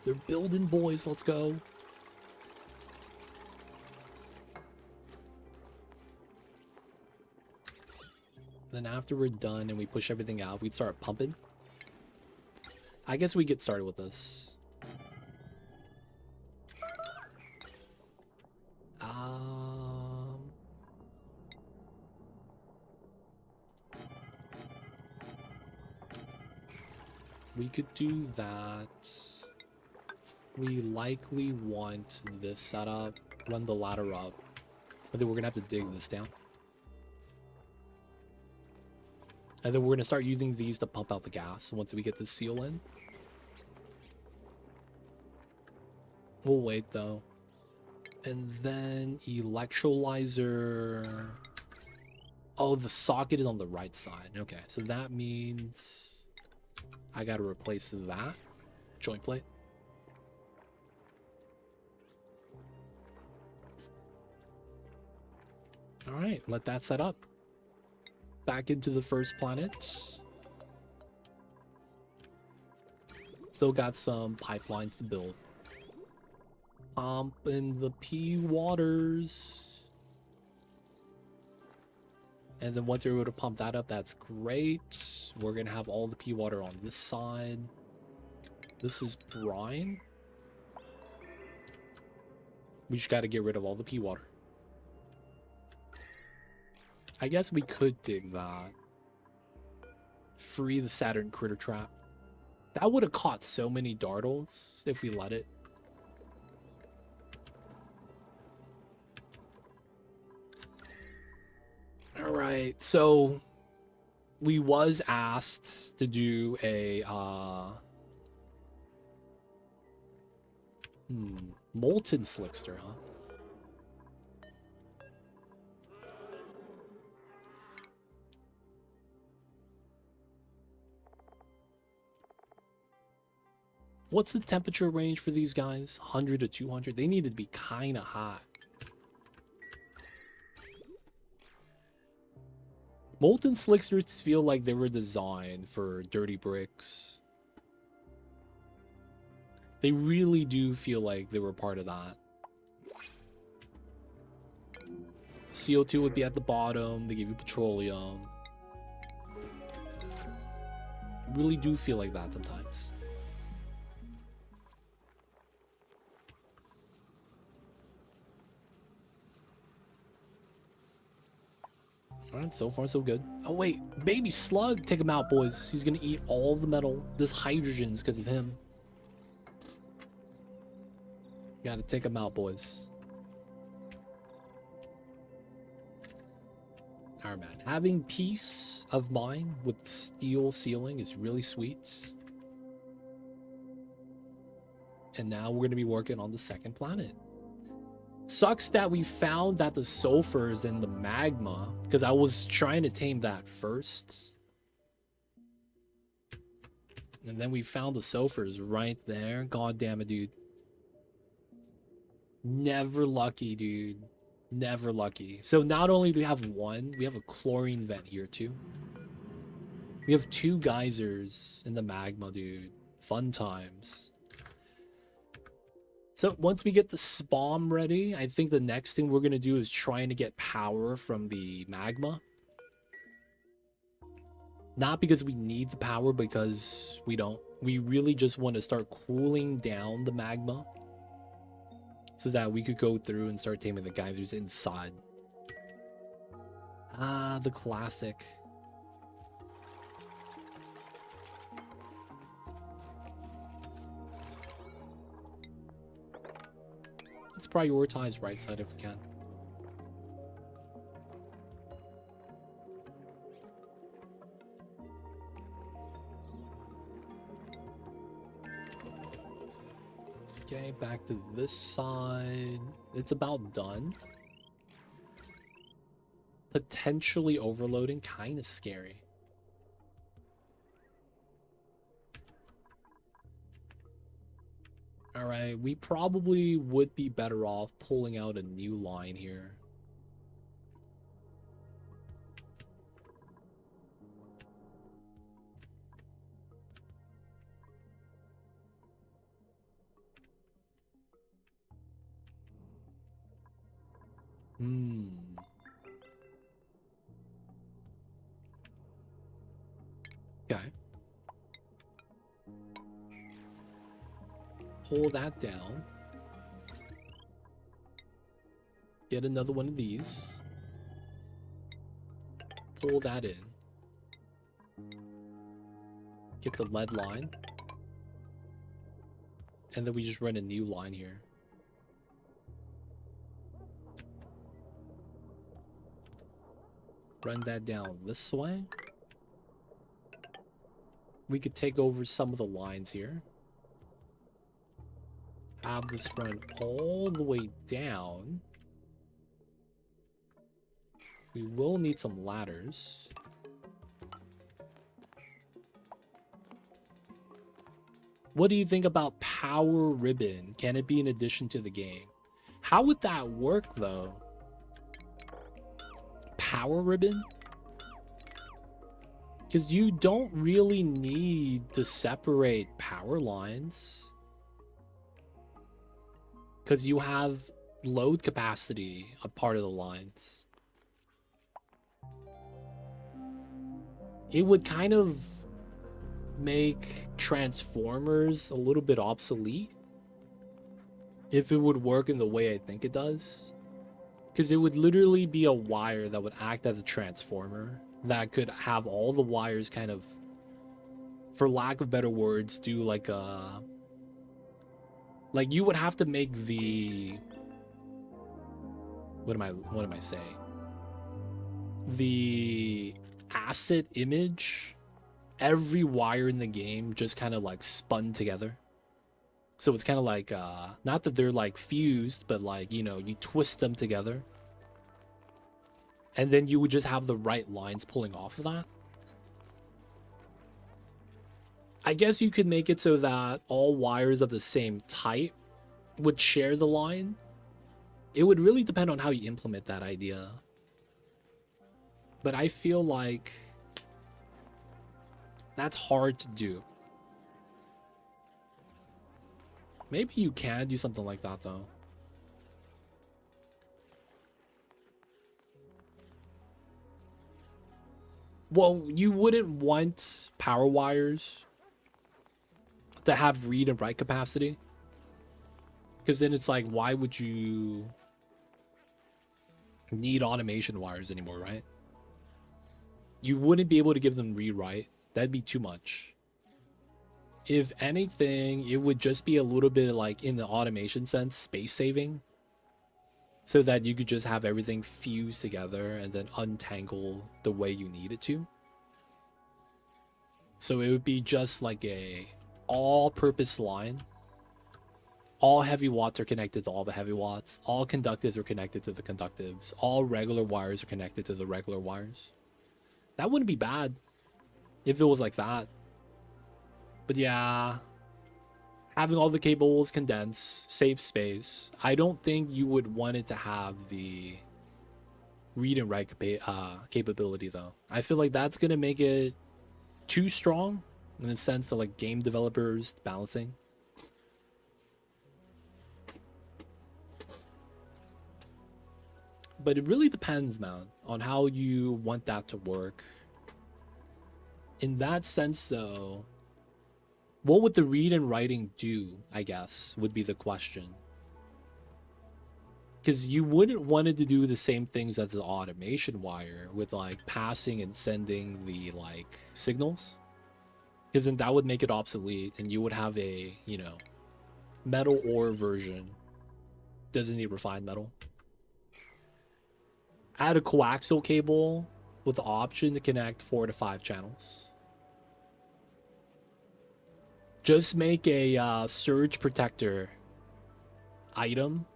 They're building, boys. Let's go. Then after we're done and we push everything out, we'd start pumping. I guess we get started with this. We could do that. We likely want this setup, run the ladder up, but then we're gonna have to dig this down. And then we're gonna start using these to pump out the gas once we get the seal in. We'll wait though. And then electrolyzer. Oh, the socket is on the right side. Okay, so that means I gotta replace that joint plate. All right, let that set up. Back into the first planet. Still got some pipelines to build. Pump in the P waters. And then once we're able to pump that up, that's great. We're going to have all the P water on this side. This is brine. We just got to get rid of all the P water. I guess we could dig that. Free the Saturn critter trap. That would have caught so many dartles if we let it. All right, so we was asked to do a molten slickster, huh? What's the temperature range for these guys? 100 to 200? They need to be kind of hot. Molten slicksters feel like they were designed for dirty bricks. They really do feel like they were part of that. CO2 would be at the bottom. They give you petroleum. really do feel like that sometimes. Alright, so far so good. Oh wait, baby slug, take him out, boys. He's gonna eat all the metal. This hydrogen's because of him. Gotta take him out, boys. Alright, man. Having peace of mind with steel ceiling is really sweet. And now we're gonna be working on the second planet. Sucks that we found that the sulfurs in the magma, because I was trying to tame that first. And then we found the sulfurs right there. God damn it, dude. Never lucky, dude. Never lucky. So not only do we have one, we have a chlorine vent here too. We have 2 geysers in the magma, dude. Fun times. So once we get the spawn ready, I think the next thing we're going to do is trying to get power from the magma. Not because we need the power, because we don't. We really just want to start cooling down the magma so that we could go through and start taming the geysers inside. Ah, the classic. Let's prioritize right side if we can. Okay, back to this side. It's about done. Potentially overloading, kind of scary. All right, we probably would be better off pulling out a new line here. Okay. Pull that down. Get another one of these. Pull that in. Get the lead line. And then we just run a new line here. Run that down this way. We could take over some of the lines here. Have this run all the way down. We will need some ladders. What do you think about power ribbon? Can it be an addition to the game? How would that work though? Power ribbon? Because you don't really need to separate power lines. Because you have load capacity a part of the lines. It would kind of make transformers a little bit obsolete if it would work in the way I think it does. Because it would literally be a wire that would act as a transformer that could have all the wires kind of, for lack of better words, do like a... Like you would have to make the... What am I saying? The asset image, every wire in the game just kind of like spun together. So it's kind of like, not that they're like fused, but like, you know, you twist them together. And then you would just have the right lines pulling off of that. I guess you could make it so that all wires of the same type would share the line. It would really depend on how you implement that idea. But I feel like that's hard to do. Maybe you can do something like that though. Well, you wouldn't want power wires to have read and write capacity. Because then it's like, why would you need automation wires anymore, right? You wouldn't be able to give them read-write. That'd be too much. If anything, it would just be a little bit like, in the automation sense, space saving. So that you could just have everything fused together and then untangle the way you need it to. So it would be just like a all-purpose line. All heavy watts are connected to all the heavy watts. All conductives are connected to the conductives. All regular wires are connected to the regular wires. That wouldn't be bad if it was like that. But yeah, having all the cables condense, save space. I don't think you would want it to have the read and write capability though. I feel like that's gonna make it too strong in the sense of like game developers balancing. But it really depends, man, on how you want that to work. In that sense, though, what would the read and writing do, I guess, would be the question. Because you wouldn't want it to do the same things as the automation wire with, like, passing and sending the, like, signals. Because then that would make it obsolete, and you would have a, you know, metal ore version. Doesn't need refined metal. Add a coaxial cable with the option to connect 4 to 5 channels. Just make a surge protector item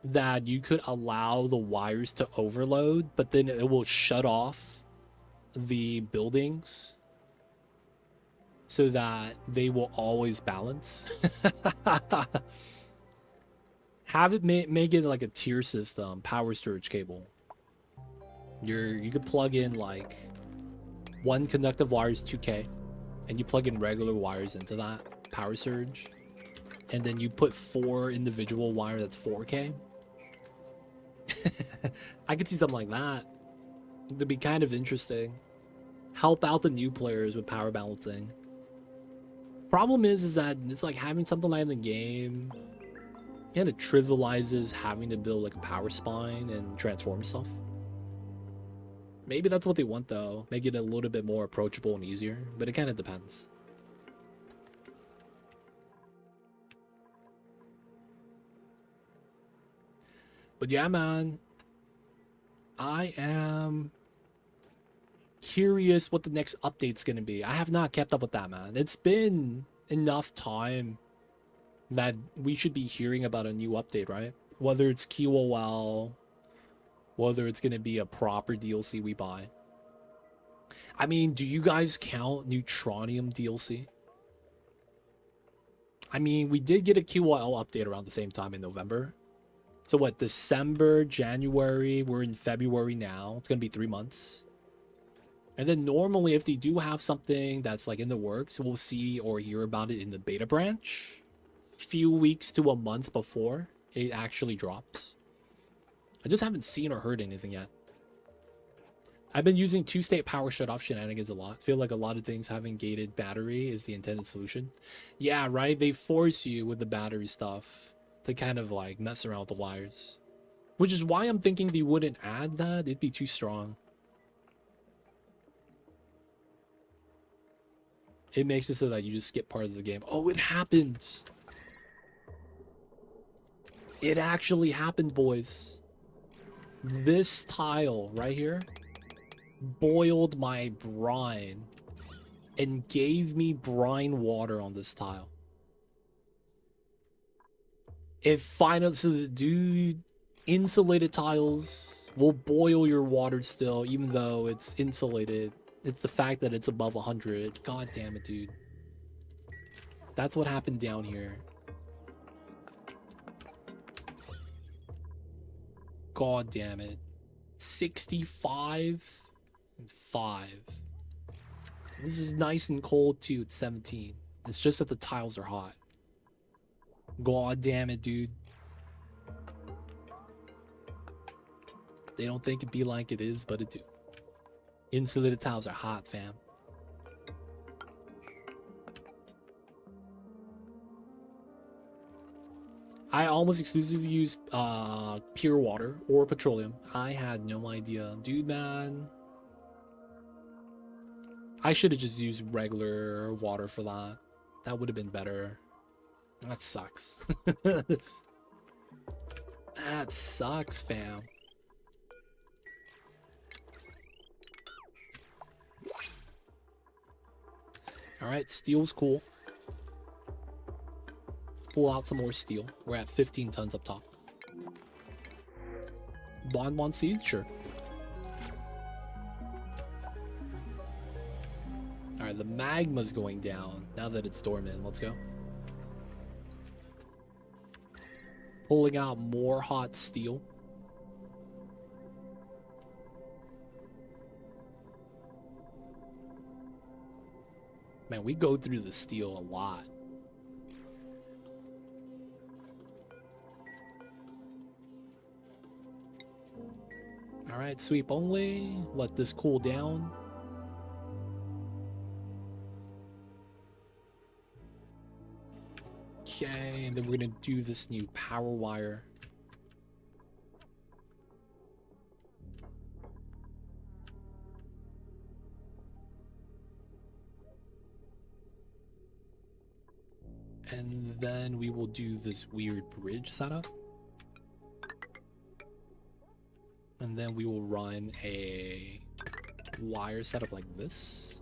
that you could allow the wires to overload, but then it will shut off the buildings so that they will always balance. Have it make it like a tier system, power storage cable. You could plug in like one conductive wire is 2K, and you plug in regular wires into that power surge, and then you put 4 individual wires that's 4K. I could see something like that. It'd be kind of interesting. Help out the new players with power balancing. Problem is that it's like having something like in the game kind of trivializes having to build like a power spine and transform stuff. Maybe that's what they want though. Make it a little bit more approachable and easier, but it kind of depends. But yeah, man, I am curious what the next update's gonna be. I have not kept up with that, man. It's been enough time that we should be hearing about a new update, right? Whether it's QOL, whether it's gonna be a proper DLC we buy. I mean, do you guys count Neutronium DLC? I mean, we did get a QOL update around the same time in November. So what, December, January, we're in February now. It's gonna be 3 months. And then normally if they do have something that's like in the works, we'll see or hear about it in the beta branch a few weeks to a month before it actually drops. I just haven't seen or heard anything yet. I've been using 2-state power shutoff shenanigans a lot. Feel like a lot of things having gated battery is the intended solution. Yeah, right? They force you with the battery stuff to kind of like mess around with the wires. Which is why I'm thinking they wouldn't add that. It'd be too strong. It makes it so that you just skip part of the game. Oh, it happened. It actually happened, boys. This tile right here boiled my brine and gave me brine water on this tile. It finally, so dude, insulated tiles will boil your water still, even though it's insulated. It's the fact that it's above 100. God damn it, dude. That's what happened down here. God damn it. 65 and 5. This is nice and cold too. It's 17. It's just that the tiles are hot. God damn it, dude. They don't think it be like it is, but it do. Insulated tiles are hot, fam. I almost exclusively use pure water or petroleum. I had no idea. Dude, man. I should have just used regular water for that. That would have been better. That sucks. That sucks, fam. Alright, steel's cool. Let's pull out some more steel. We're at 15 tons up top. Bonbon seeds? Sure. Alright, the magma's going down now that it's dormant. Let's go. Pulling out more hot steel. Man, we go through the steel a lot. Alright, sweep only. Let this cool down. Okay, and then we're gonna do this new power wire. And then we will do this weird bridge setup. And then we will run a wire setup like this.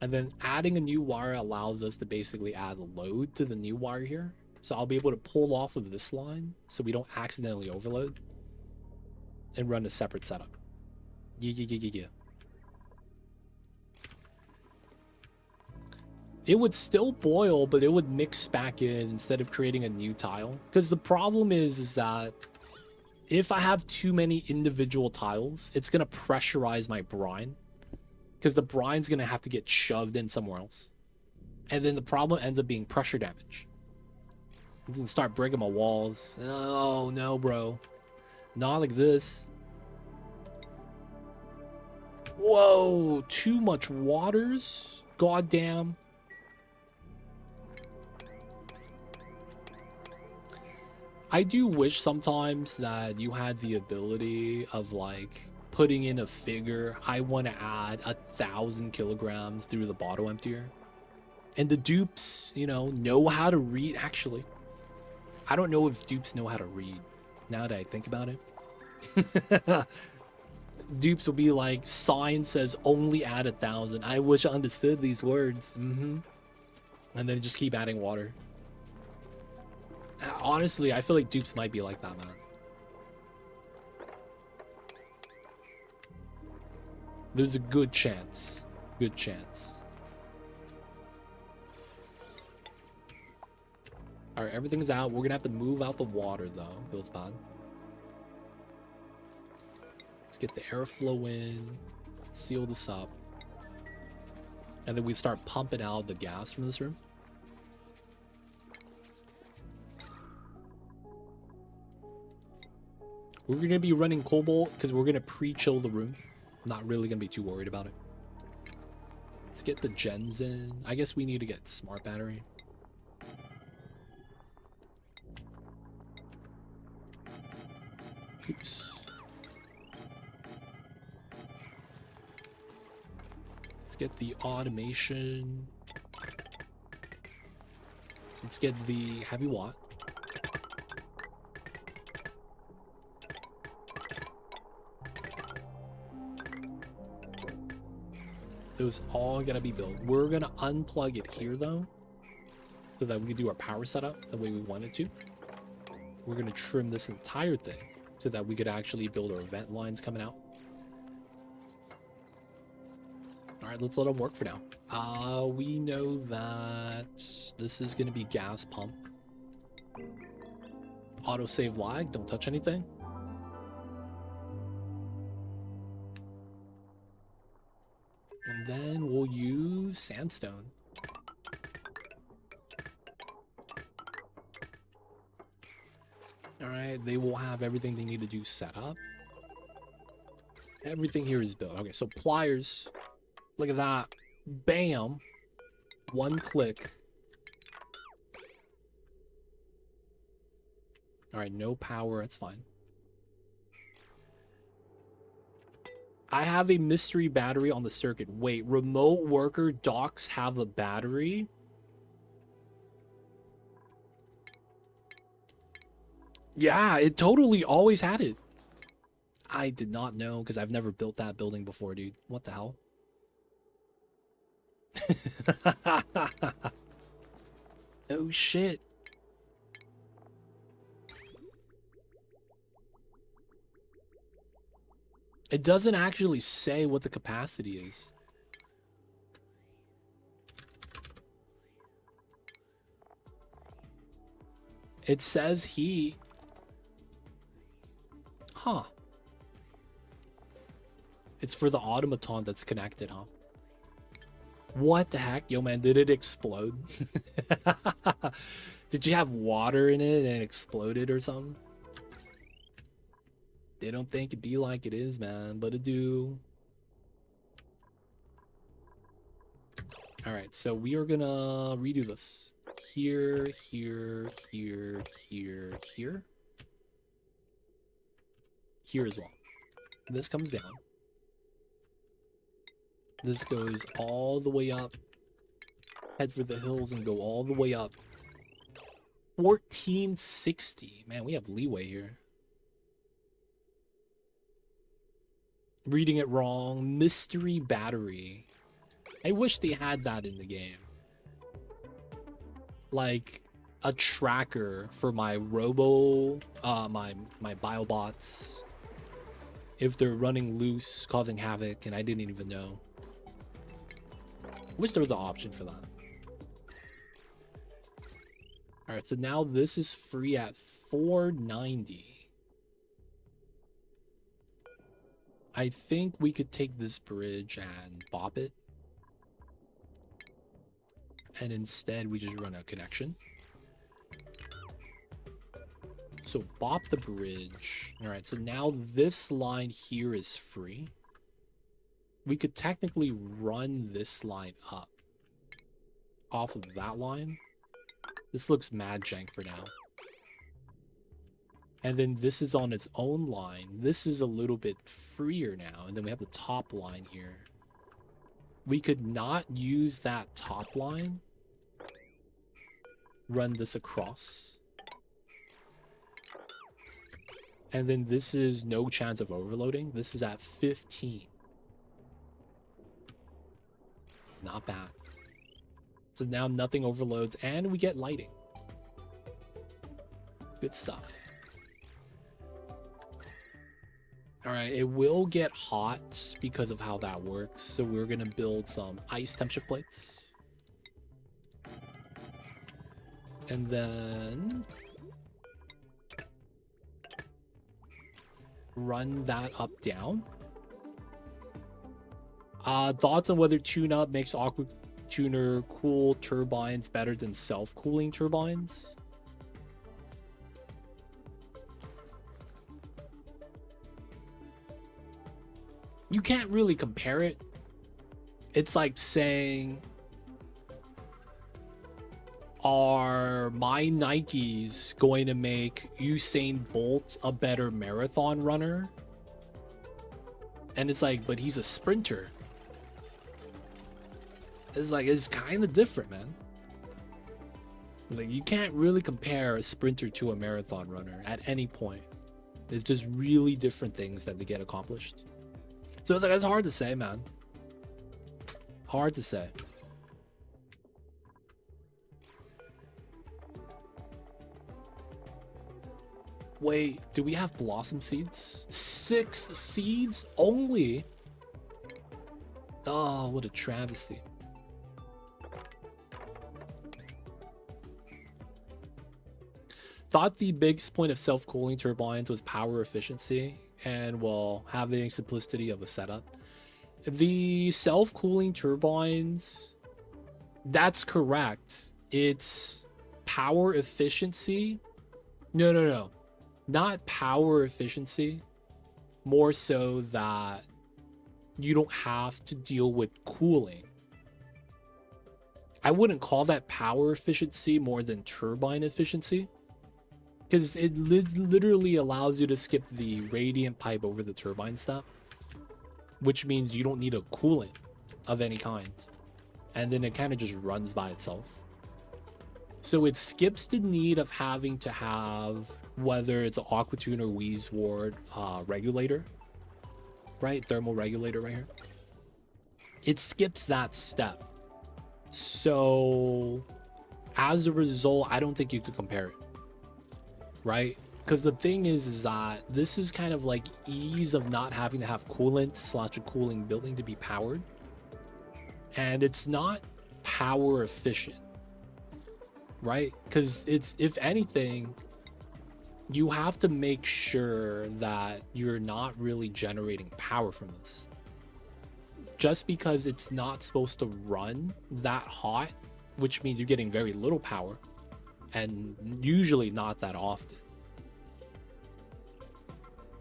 And then adding a new wire allows us to basically add load to the new wire here. So I'll be able to pull off of this line so we don't accidentally overload and run a separate setup. Yeah. It would still boil, but it would mix back in instead of creating a new tile. Because the problem is that if I have too many individual tiles, it's going to pressurize my brine. Because the brine's going to have to get shoved in somewhere else. And then the problem ends up being pressure damage. It's going to start breaking my walls. Oh, no, bro. Not like this. Whoa, too much waters? Goddamn. I do wish sometimes that you had the ability of, like, putting in a figure. I want to add 1,000 kilograms through the bottle emptier. And the dupes, you know how to read. Actually, I don't know if dupes know how to read, now that I think about it. Dupes will be like, sign says only add 1,000. I wish I understood these words. And then just keep adding water. Honestly, I feel like dupes might be like that, man. There's a good chance. Good chance. Alright, everything's out. We're gonna have to move out the water, though. Feels bad. Let's get the airflow in. Seal this up. And then we start pumping out the gas from this room. We're going to be running cobalt because we're going to pre-chill the room. Not really going to be too worried about it. Let's get the gens in. I guess we need to get smart battery. Oops. Let's get the automation. Let's get the heavy watt. Those all gonna be built. We're gonna unplug it here though, so that we can do our power setup the way we wanted to. We're gonna trim this entire thing so that we could actually build our vent lines coming out. All right, let's let them work for now. We know that this is gonna be gas pump. Autosave lag, don't touch anything. And then we'll use sandstone. All right, they will have everything they need to do set up. Everything here is built. Okay, so pliers. Look at that. Bam. One click. All right, no power. That's fine. I have a mystery battery on the circuit. Wait, remote worker docks have a battery? Yeah, it totally always had it. I did not know because I've never built that building before, dude. What the hell? Oh, shit. It doesn't actually say what the capacity is. It says heat. Huh. It's for the automaton that's connected, huh? What the heck? Yo, man, did it explode? Did you have water in it and it exploded or something? They don't think it be like it is, man, but it do. All right, so we are gonna redo this. Here, here, here, here, here. Here as well. This comes down. This goes all the way up. Head for the hills and go all the way up. 1460. Man, we have leeway here. Reading it wrong. Mystery battery. I wish they had that in the game. Like a tracker for my my biobots. If they're running loose, causing havoc, and I didn't even know. Wish there was an option for that. Alright, so now this is free at 490. I think we could take this bridge and bop it. And instead we just run a connection. So bop the bridge. Alright, so now this line here is free. We could technically run this line up off of that line. This looks mad jank for now. And then this is on its own line. This is a little bit freer now. And then we have the top line here. We could not use that top line. Run this across. And then this is no chance of overloading. This is at 15. Not bad. So now nothing overloads and we get lighting. Good stuff. Alright, it will get hot because of how that works. So we're going to build some ice temp shift plates. And then run that up down. Thoughts on whether tune-up makes Aqua Tuner cool turbines better than self-cooling turbines? You can't really compare it. It's like saying, are my Nikes going to make Usain Bolt a better marathon runner? And it's like, but he's a sprinter. It's like, it's kind of different, man. Like, you can't really compare a sprinter to a marathon runner at any point. It's just really different things that they get accomplished. So it's like, it's hard to say, man. Hard to say. Wait, do we have blossom seeds? 6 seeds only? Oh, what a travesty. Thought the biggest point of self-cooling turbines was power efficiency and, well, having simplicity of a setup. The self-cooling turbines, that's correct. It's power efficiency. No. not power efficiency, more so that you don't have to deal with cooling. I wouldn't call that power efficiency more than turbine efficiency, because it literally allows you to skip the radiant pipe over the turbine step, which means you don't need a coolant of any kind, and then it kind of just runs by itself. So it skips the need of having to have, whether it's an Aquatune or Wheeze Ward regulator, right? Thermal regulator right here. It skips that step. So as a result, I don't think you could compare it, right? Because the thing is that this is kind of like ease of not having to have coolant / a cooling building to be powered. And it's not power efficient, right? Because it's, if anything, you have to make sure that you're not really generating power from this. Just because it's not supposed to run that hot, which means you're getting very little power, and usually not that often,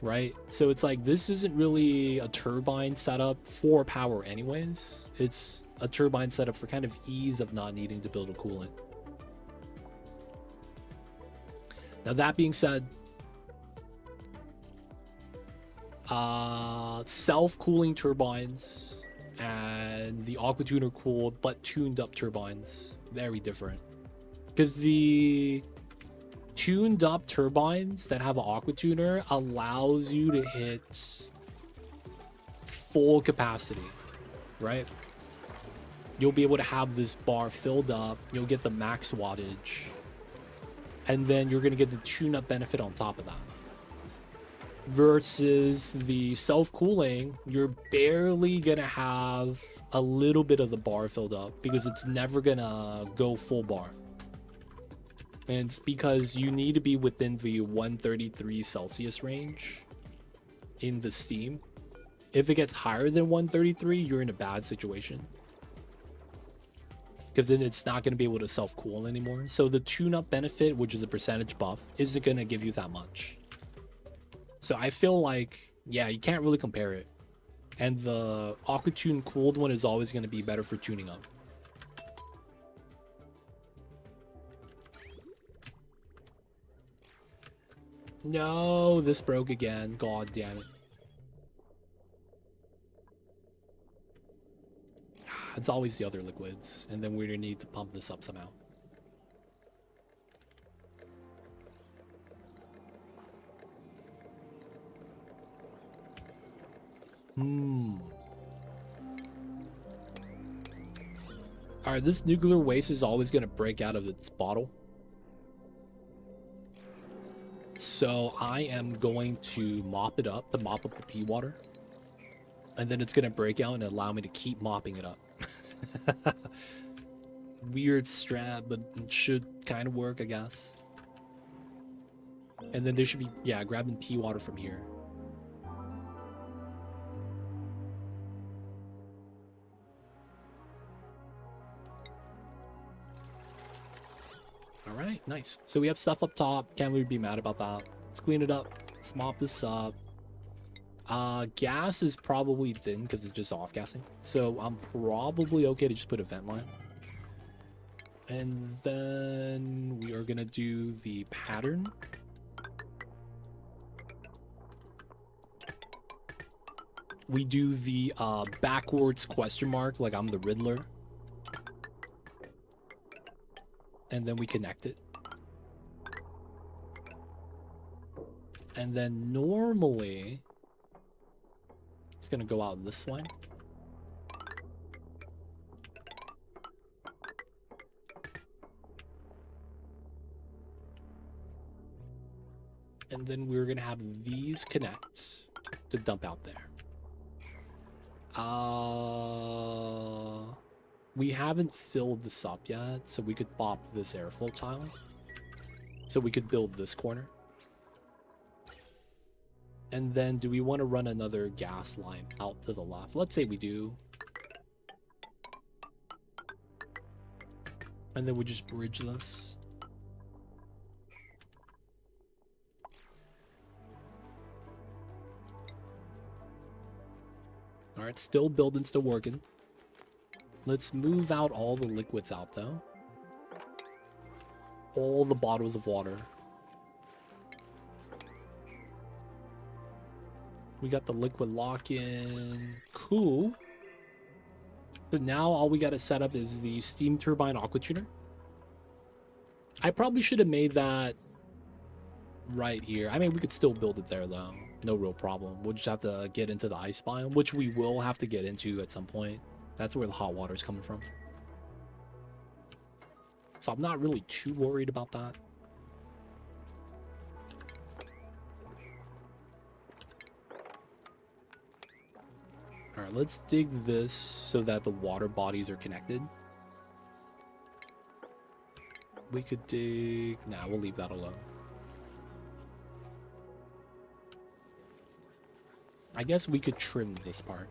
right? So it's like, this isn't really a turbine setup for power anyways. It's a turbine setup for kind of ease of not needing to build a coolant. Now that being said, self-cooling turbines and the Aquatuner cooled but tuned up turbines, very different. Because the tuned up turbines that have an Aquatuner allows you to hit full capacity, right? You'll be able to have this bar filled up, you'll get the max wattage, and then you're going to get the tune-up benefit on top of that. Versus the self-cooling, you're barely going to have a little bit of the bar filled up because it's never going to go full bar. And it's because you need to be within the 133 Celsius range in the steam. If it gets higher than 133, you're in a bad situation, because then it's not going to be able to self-cool anymore. So the tune-up benefit, which is a percentage buff, isn't going to give you that much. So I feel like, yeah, you can't really compare it. And the Aquatune cooled one is always going to be better for tuning up. No, this broke again. God damn it. It's always the other liquids, and then we're gonna need to pump this up somehow. Alright, this nuclear waste is always gonna break out of its bottle. So I am going to mop it up, to mop up the pea water. And then it's gonna break out and allow me to keep mopping it up. Weird strat, but it should kind of work, I guess. And then there should be, yeah, grabbing pea water from here. All right, nice. So we have stuff up top. Can't really be mad about that. Let's clean it up. Let's mop this up. Gas is probably thin because it's just off-gassing. So I'm probably okay to just put a vent line. And then we are gonna do the pattern. We do the backwards question mark like I'm the Riddler. And then we connect it. And then normally it's gonna go out this way. And then we're gonna have these connect to dump out there. We haven't filled this up yet, so we could pop this airflow tile. So we could build this corner. And then do we want to run another gas line out to the left? Let's say we do. And then we just bridge this. All right, still building, still working. Let's move out all the liquids out, though. All the bottles of water. We got the liquid lock-in. Cool. But now all we got to set up is the steam turbine aqua tuner. I probably should have made that right here. I mean, we could still build it there, though. No real problem. We'll just have to get into the ice biome, which we will have to get into at some point. That's where the hot water is coming from. So I'm not really too worried about that. All right, let's dig this so that the water bodies are connected. We could dig... Nah, we'll leave that alone. I guess we could trim this part.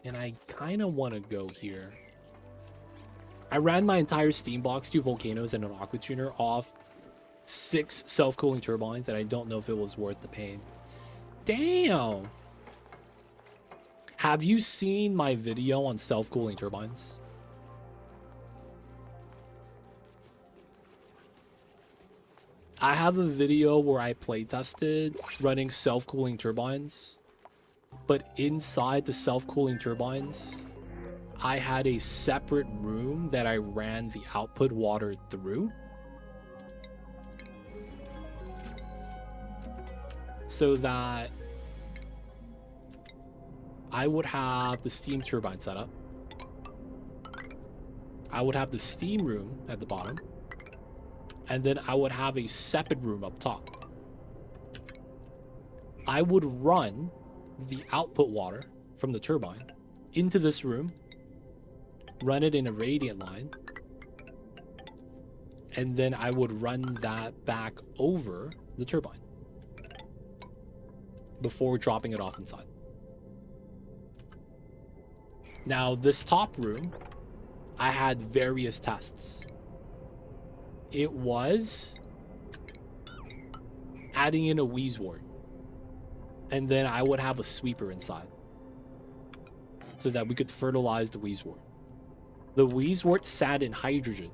And I kind of want to go here. I ran my entire steam box, 2 volcanoes, and an aqua tuner off 6 self-cooling turbines, and I don't know if it was worth the pain. Damn! Have you seen my video on self-cooling turbines? I have a video where I play tested running self-cooling turbines, but inside the self-cooling turbines, I had a separate room that I ran the output water through. So that I would have the steam turbine set up. I would have the steam room at the bottom. And then I would have a separate room up top. I would run the output water from the turbine into this room, run it in a radiant line, and then I would run that back over the turbine before dropping it off inside. Now, this top room, I had various tests. It was adding in a wheezewort, and then I would have a sweeper inside so that we could fertilize the wheezewort. The wheezewort sat in hydrogen,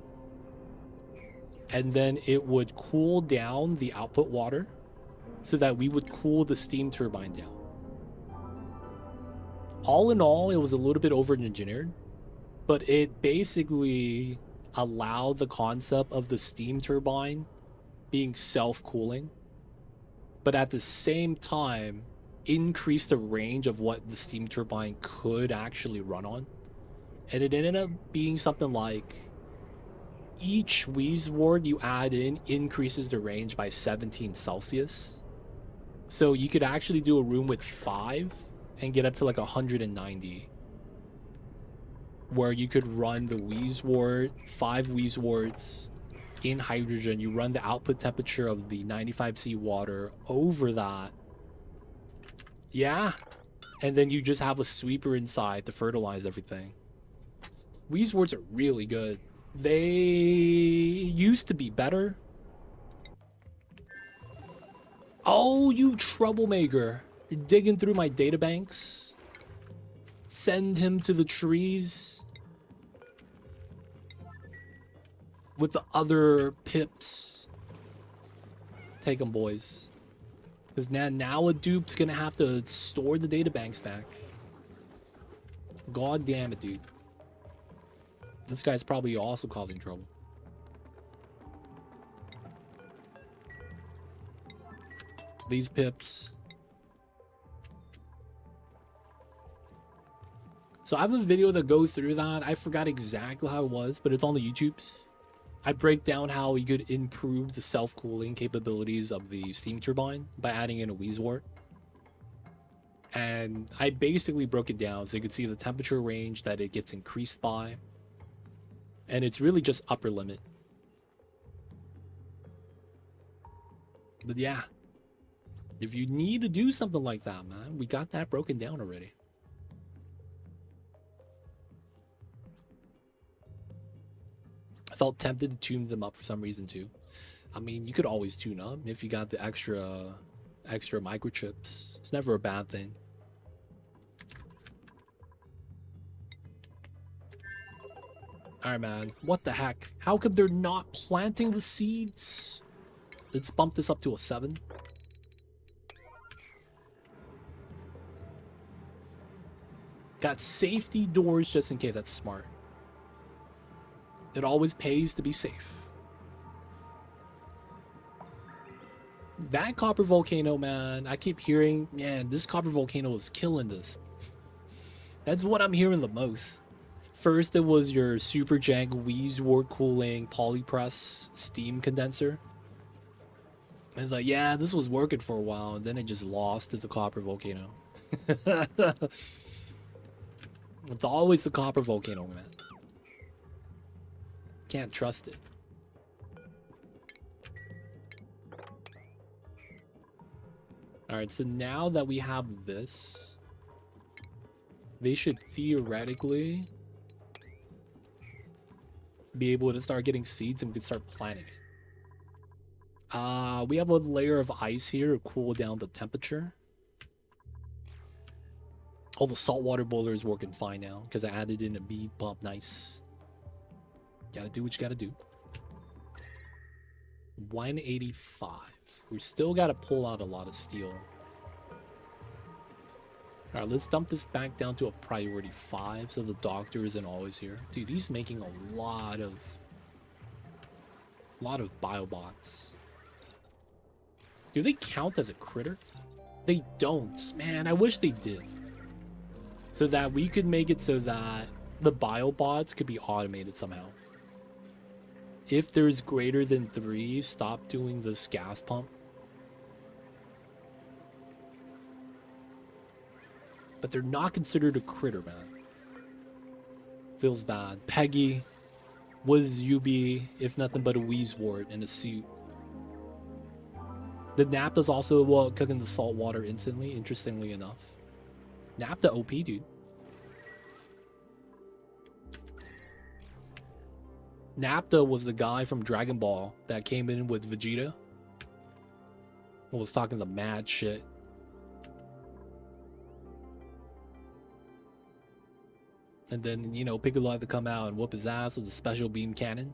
and then it would cool down the output water so that we would cool the steam turbine down. All in all, it was a little bit over-engineered, but it basically allowed the concept of the steam turbine being self-cooling, but at the same time increase the range of what the steam turbine could actually run on. And it ended up being something like each wheezewort you add in increases the range by 17 Celsius. So you could actually do a room with 5 and get up to like 190. Where you could run the wheezewort, 5 wheezeworts in hydrogen. You run the output temperature of the 95C water over that. Yeah. And then you just have a sweeper inside to fertilize everything. Wheezeworts are really good. They used to be better. Oh, you troublemaker. You're digging through my databanks. Send him to the trees with the other pips. Take them, boys. Because now a dupe's gonna have to store the databanks back. God damn it, dude. This guy's probably also causing trouble. These pips. So I have a video that goes through that. I forgot exactly how it was, but it's on the YouTubes. I break down how you could improve the self-cooling capabilities of the steam turbine by adding in a wheezewort. And I basically broke it down so you could see the temperature range that it gets increased by. And it's really just upper limit. But yeah, if you need to do something like that, man, we got that broken down already. I felt tempted to tune them up for some reason too. I mean, you could always tune up if you got the extra extra microchips. It's never a bad thing. Alright, man. What the heck? How come they're not planting the seeds? Let's bump this up to a 7. Got safety doors just in case. That's smart. It always pays to be safe. That copper volcano, man. I keep hearing, man, this copper volcano is killing this. That's what I'm hearing the most. First, it was your super jank Wheezewort cooling polypress steam condenser. It's like, yeah, this was working for a while, and then it just lost to the copper volcano. It's always the copper volcano, man. Can't trust it. Alright, so now that we have this, they should theoretically be able to start getting seeds and we can start planting it. We have a layer of ice here to cool down the temperature. Oh, the saltwater boiler is working fine now because I added in a bead pump. Nice. Gotta do what you gotta do. 185. We still gotta pull out a lot of steel. Alright, let's dump this back down to a priority 5 so the doctor isn't always here. Dude, he's making a lot of biobots. Do they count as a critter? They don't. Man, I wish they did. So that we could make it so that the biobots could be automated somehow. If there's greater than 3, stop doing this gas pump. But they're not considered a critter, man. Feels bad. Peggy was UB, if nothing but a Wheezewort in a suit. The Napta's also cooking the salt water instantly, interestingly enough. Napta OP, dude. Napta was the guy from Dragon Ball that came in with Vegeta. Was talking the mad shit. And then, you know, Piccolo had to come out and whoop his ass with a special beam cannon.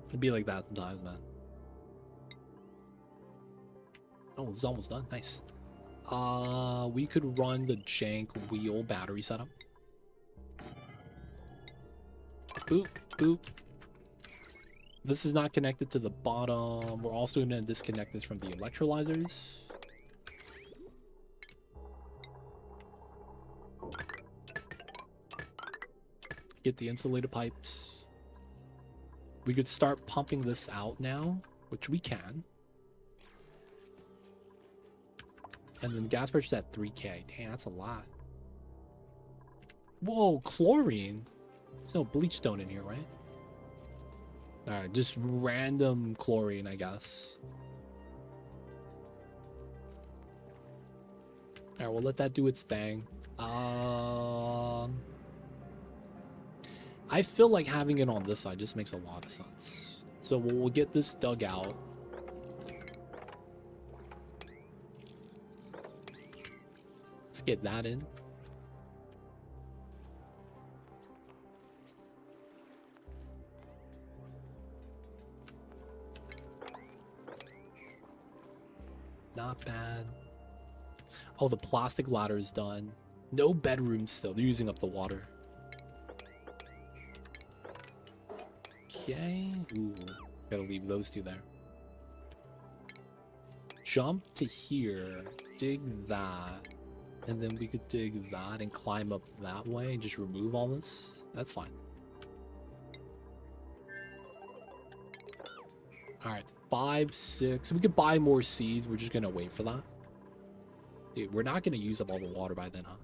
It'd be like that sometimes, man. Oh, it's almost done. Nice. We could run the jank wheel battery setup. Boop, boop. This is not connected to the bottom. We're also going to disconnect this from the electrolyzers. Get the insulated pipes. We could start pumping this out now, which we can. And then gas pressure's at 3K. Damn, that's a lot. Whoa, chlorine. There's no bleach stone in here, right? Alright, just random chlorine, I guess. Alright, we'll let that do its thing. I feel like having it on this side just makes a lot of sense. So we'll get this dug out. Let's get that in. Not bad. Oh, the plastic ladder is done. No bedrooms still. They're using up the water. Okay. Ooh, gotta leave those two there. Jump to here. Dig that. And then we could dig that and climb up that way and just remove all this. That's fine. Alright, 5, 6. We could buy more seeds. We're just gonna wait for that. Dude, we're not gonna use up all the water by then, huh?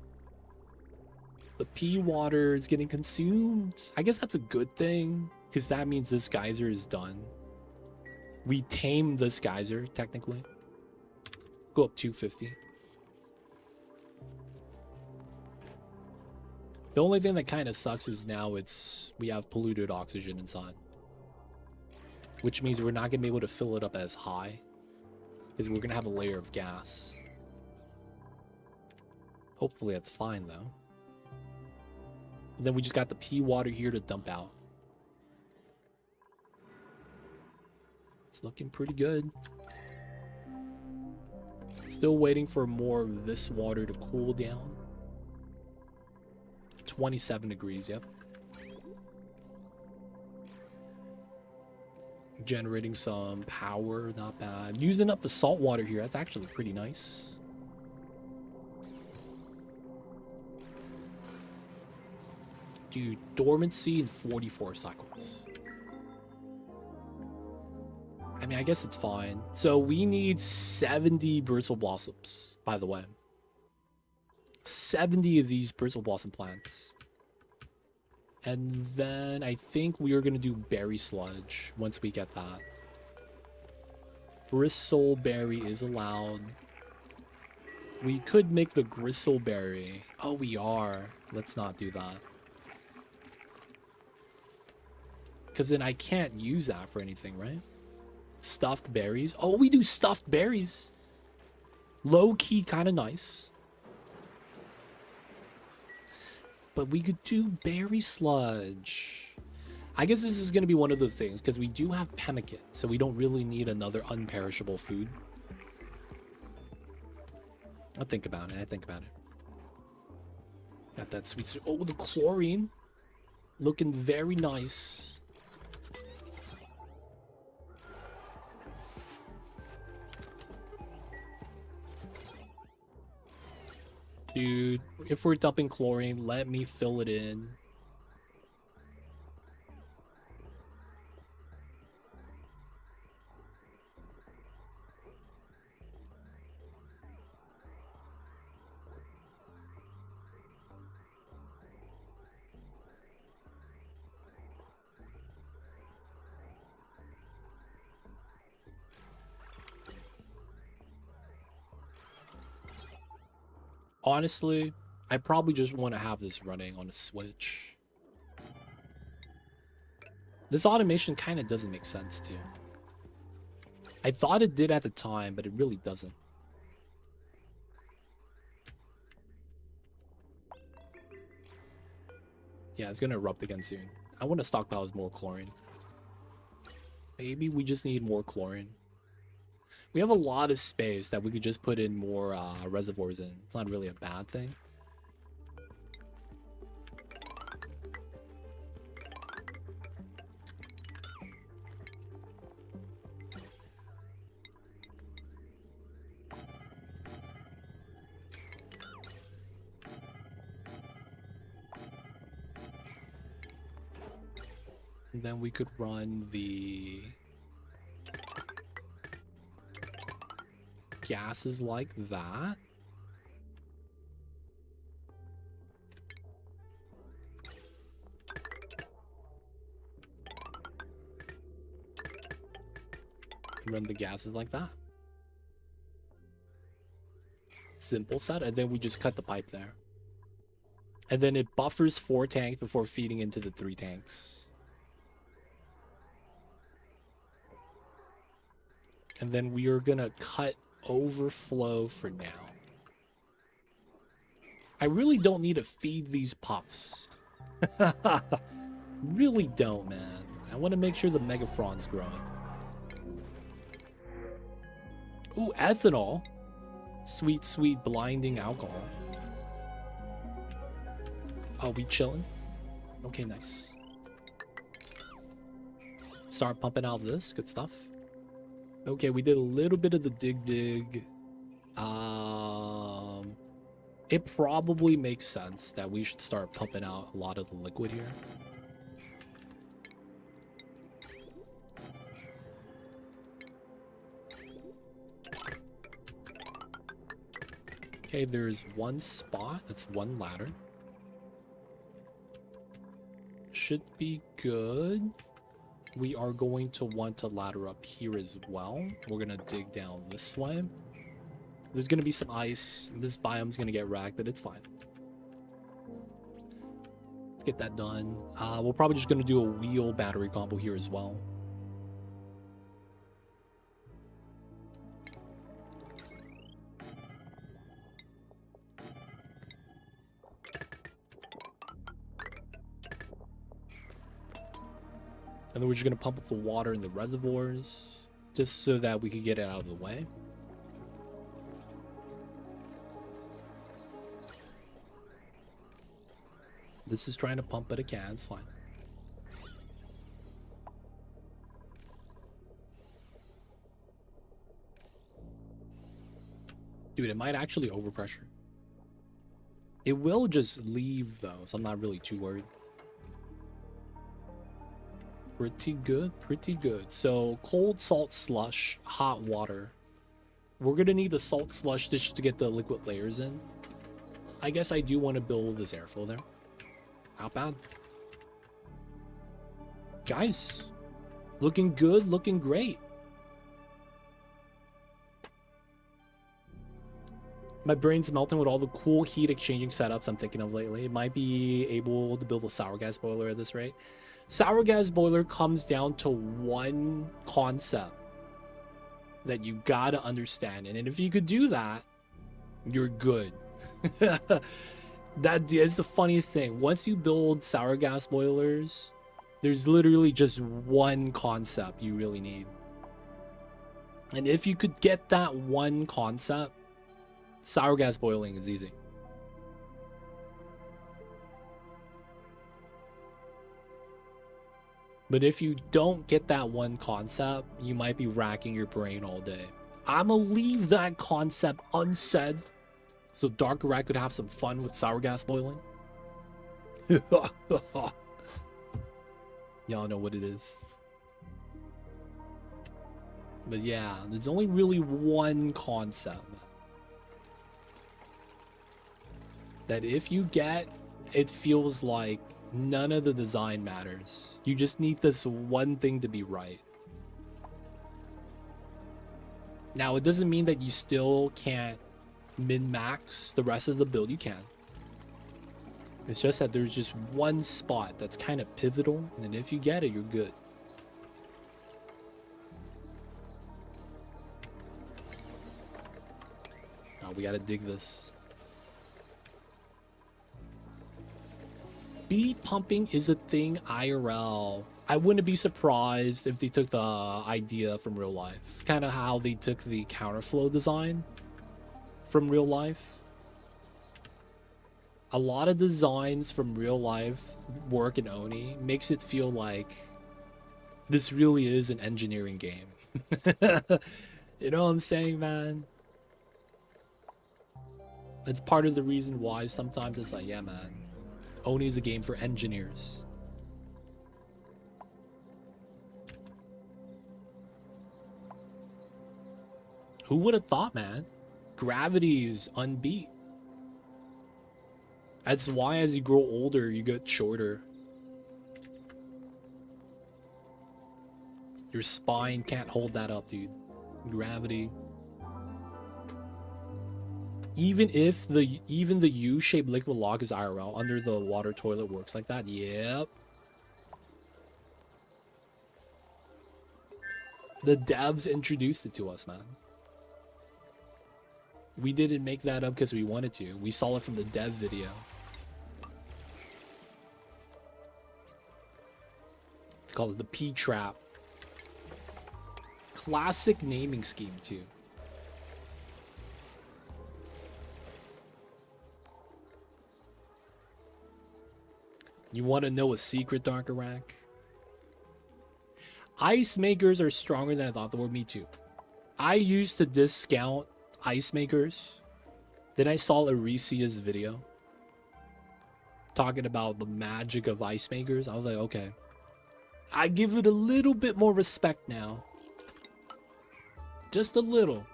The pea water is getting consumed. I guess that's a good thing, because that means this geyser is done. We tamed this geyser, technically. Go up 250. The only thing that kind of sucks is now we have polluted oxygen inside. which means we're not going to be able to fill it up as high because we're going to have a layer of gas. Hopefully that's fine, though. And then we just got the pea water here to dump out. It's looking pretty good. Still waiting for more of this water to cool down. 27 degrees, yep. Generating some power, not bad. Using up the salt water here, that's actually pretty nice. Dude, dormancy in 44 cycles. I mean, I guess it's fine. So we need 70 bristle blossoms, by the way. 70 of these bristle blossom plants. And then I think we are going to do berry sludge once we get that. Bristleberry is allowed. We could make the gristleberry. Oh, we are. Let's not do that. Because then I can't use that for anything, right? Stuffed berries. Oh, we do stuffed berries. Low-key kind of nice. But we could do berry sludge. I guess this is going to be one of those things, because we do have pemmican, so we don't really need another unperishable food. I'll think about it. Got that sweet... Oh, the chlorine. Looking very nice. Dude, if we're dumping chlorine, let me fill it in. Honestly, I probably just want to have this running on a Switch. This automation kind of doesn't make sense, too. I thought it did at the time, but it really doesn't. Yeah, it's going to erupt again soon. I want to stockpile with more chlorine. Maybe we just need more chlorine. We have a lot of space that we could just put in more reservoirs in. It's not really a bad thing. And then we could run the gases like that. Run the gases like that. Simple set, and then we just cut the pipe there. And then it buffers 4 tanks before feeding into the 3 tanks. And then we are gonna cut overflow for now. I really don't need to feed these puffs. Really don't, man. I want to make sure the Megafron's growing. Ooh, ethanol. Sweet, sweet, blinding alcohol. Oh, we chilling? Okay, nice. Start pumping out this. Good stuff. Okay, we did a little bit of the dig. It probably makes sense that we should start pumping out a lot of the liquid here. Okay, there's one spot. That's one ladder. Should be good. We are going to want to ladder up here as well. We're going to dig down this way. There's going to be some ice. This biome's going to get wrecked, but it's fine. Let's get that done. We're probably just going to do a wheel battery combo here as well. And then we're just going to pump up the water in the reservoirs just so that we can get it out of the way. This is trying to pump, but it can. It's fine. Dude, it might actually overpressure. It will just leave, though, so I'm not really too worried. Pretty good, pretty good. So, cold salt slush, hot water. We're going to need the salt slush just to get the liquid layers in. I guess I do want to build this airflow there. Not bad. Guys, looking good, looking great. My brain's melting with all the cool heat exchanging setups I'm thinking of lately. It might be able to build a sour gas boiler at this rate. Sour gas boiler comes down to one concept that you gotta understand. And if you could do that, you're good. That is the funniest thing. Once you build sour gas boilers, there's literally just one concept you really need. And if you could get that one concept, sour gas boiling is easy. But if you don't get that one concept, you might be racking your brain all day. I'ma leave that concept unsaid so Dark Rat could have some fun with sour gas boiling. Y'all know what it is. But yeah, there's only really one concept that if you get, it feels like none of the design matters. You just need this one thing to be right. Now, it doesn't mean that you still can't min-max the rest of the build. You can. It's just that there's just one spot that's kind of pivotal, and if you get it, you're good. Now, we gotta dig this. Bead pumping is a thing IRL. I wouldn't be surprised if they took the idea from real life. Kind of how they took the counterflow design from real life. A lot of designs from real life work in Oni. Makes it feel like this really is an engineering game. You know what I'm saying, man? It's part of the reason why sometimes it's like, yeah, man. Oni is a game for engineers. Who would have thought, man? Gravity is unbeat. That's why as you grow older, you get shorter. Your spine can't hold that up, dude. Gravity. Even the U-shaped liquid lock is IRL, under the water toilet works like that. Yep. The devs introduced it to us, man. We didn't make that up because we wanted to. We saw it from the dev video. They call it the P-trap. Classic naming scheme, too. You want to know a secret, Dark Iraq? Ice makers are stronger than I thought they were. Me too. I used to discount ice makers. Then I saw Aricia's video talking about the magic of ice makers. I was like, okay. I give it a little bit more respect now. Just a little.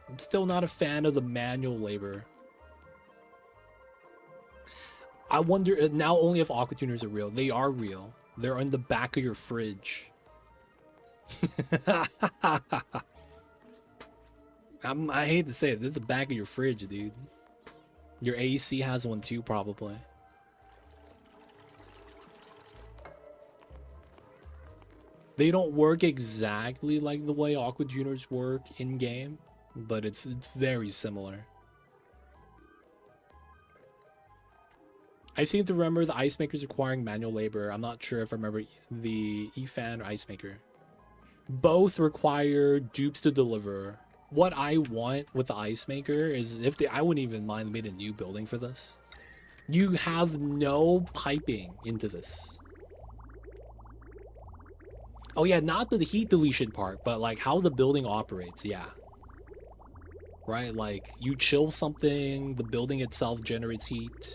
I'm still not a fan of the manual labor. I wonder now only if aqua tuners are real. They are real. They're on the back of your fridge. I hate to say it. This is the back of your fridge, dude. Your AC has one too, probably. They don't work exactly like the way aqua tuners work in game, but it's very similar. I seem to remember the ice makers requiring manual labor. I'm not sure if I remember the E-Fan or ice maker. Both require dupes to deliver. What I want with the ice maker is I wouldn't even mind made a new building for this. You have no piping into this. Oh yeah, not the heat deletion part, but like how the building operates, yeah. Right, like you chill something, the building itself generates heat.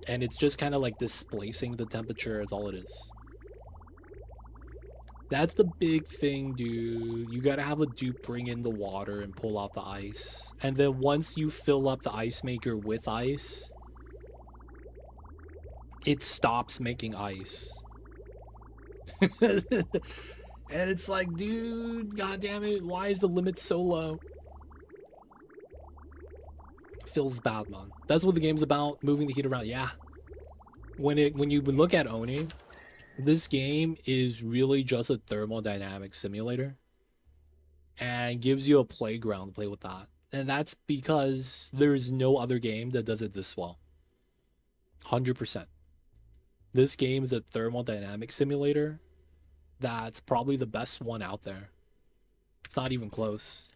And it's just kind of like displacing the temperature, that's all it is. That's the big thing, dude. You gotta have a dupe bring in the water and pull out the ice. And then once you fill up the ice maker with ice, it stops making ice. And it's like, dude, god damn it, why is the limit so low? Feels bad, man. That's what the game's about, moving the heat around. Yeah. When you look at Oni, this game is really just a thermodynamic simulator and gives you a playground to play with that. And that's because there's no other game that does it this well. 100%. This game is a thermodynamic simulator that's probably the best one out there. It's not even close.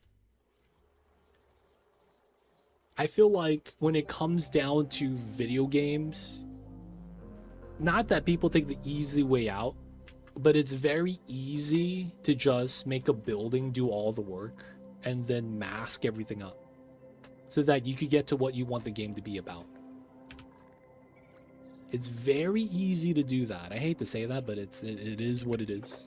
I feel like when it comes down to video games, not that people take the easy way out, but it's very easy to just make a building do all the work and then mask everything up so that you could get to what you want the game to be about. It's very easy to do that. I hate to say that, but it is what it is.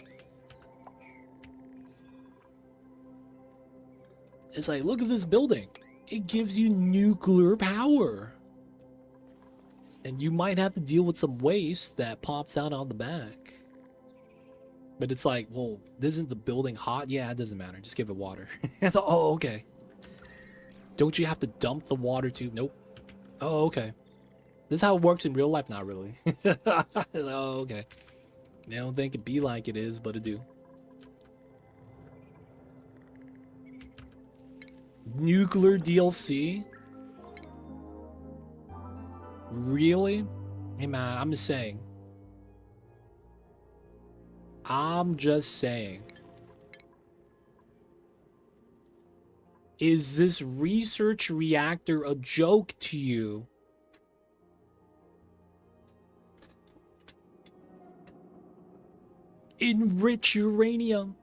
It's like, look at this building. It gives you nuclear power. And you might have to deal with some waste that pops out on the back. But it's like, well, isn't the building hot? Yeah, it doesn't matter. Just give it water. It's like, oh, okay. Don't you have to dump the water too? Nope. Oh, okay. This is how it works in real life? Not really. Oh, okay. I don't think it be like it is, but it do. Nuclear DLC? Really? Hey man, I'm just saying. Is this research reactor a joke to you? Enrich uranium.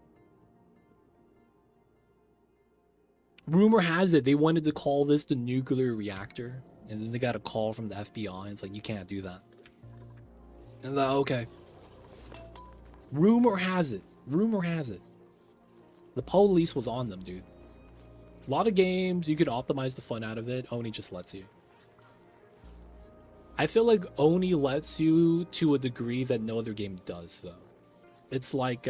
Rumor has it they wanted to call this the nuclear reactor, and then they got a call from the FBI, and it's like, you can't do that. And they're like, okay. Rumor has it. The police was on them, dude. A lot of games, you could optimize the fun out of it. Oni just lets you. I feel like Oni lets you to a degree that no other game does, though. It's like,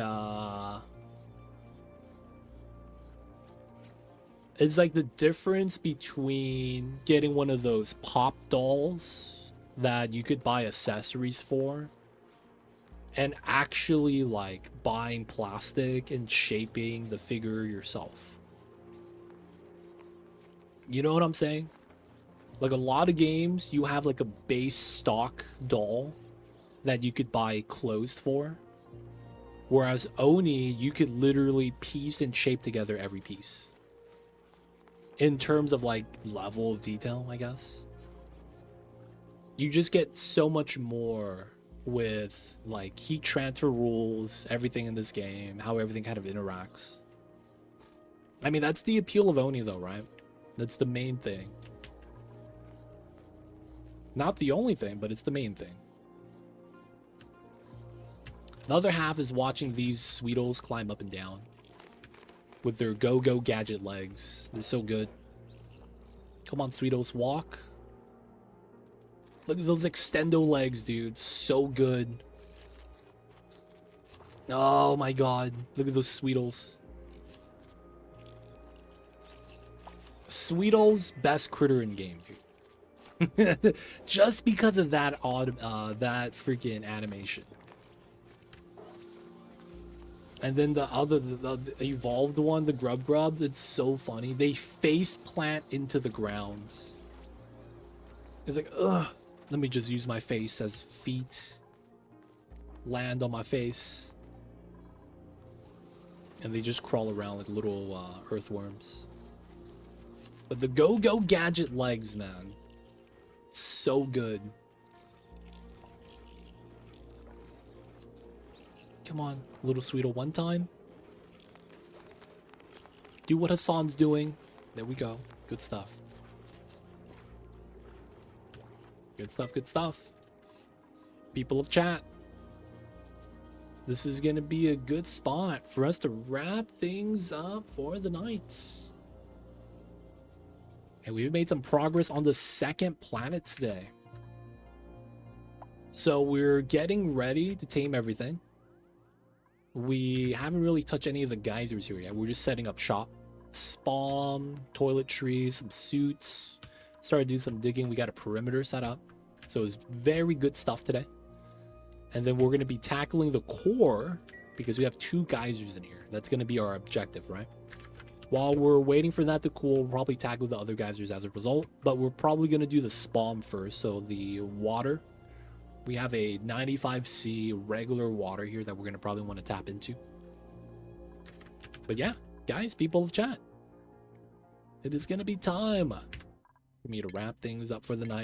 it's like the difference between getting one of those pop dolls that you could buy accessories for and actually like buying plastic and shaping the figure yourself. You know what I'm saying? Like a lot of games, you have like a base stock doll that you could buy clothes for. Whereas Oni, you could literally piece and shape together every piece. In terms of like level of detail, I guess. You just get so much more with like heat transfer rules, everything in this game, how everything kind of interacts. I mean, that's the appeal of Oni though, right? That's the main thing. Not the only thing, but it's the main thing. The other half is watching these Sweetles climb up and down with their go-go gadget legs. They're so good. Come on, Sweetles, walk. Look at those extendo legs, dude. So good. Oh my god. Look at those Sweetles. Sweetles, best critter in game, dude. Just because of that that freaking animation. And then the evolved one, the Grub, it's so funny. They face plant into the ground. It's like, ugh. Let me just use my face as feet. Land on my face. And they just crawl around like little earthworms. But the go-go gadget legs, man. So good. Come on, little sweeto, one time. Do what Hassan's doing. There we go. Good stuff. Good stuff, good stuff. People of chat. This is going to be a good spot for us to wrap things up for the night. And we've made some progress on the second planet today. So we're getting ready to tame everything. We haven't really touched any of the geysers here yet. We're just setting up shop. Spawn, toiletries, some suits. Started doing some digging. We got a perimeter set up. So it's very good stuff today. And then we're going to be tackling the core because we have 2 geysers in here. That's going to be our objective, right? While we're waiting for that to cool, we'll probably tackle the other geysers as a result. But we're probably going to do the spawn first. So the water. We have a 95C regular water here that we're going to probably want to tap into. But yeah, guys, people of chat. It is going to be time for me to wrap things up for the night.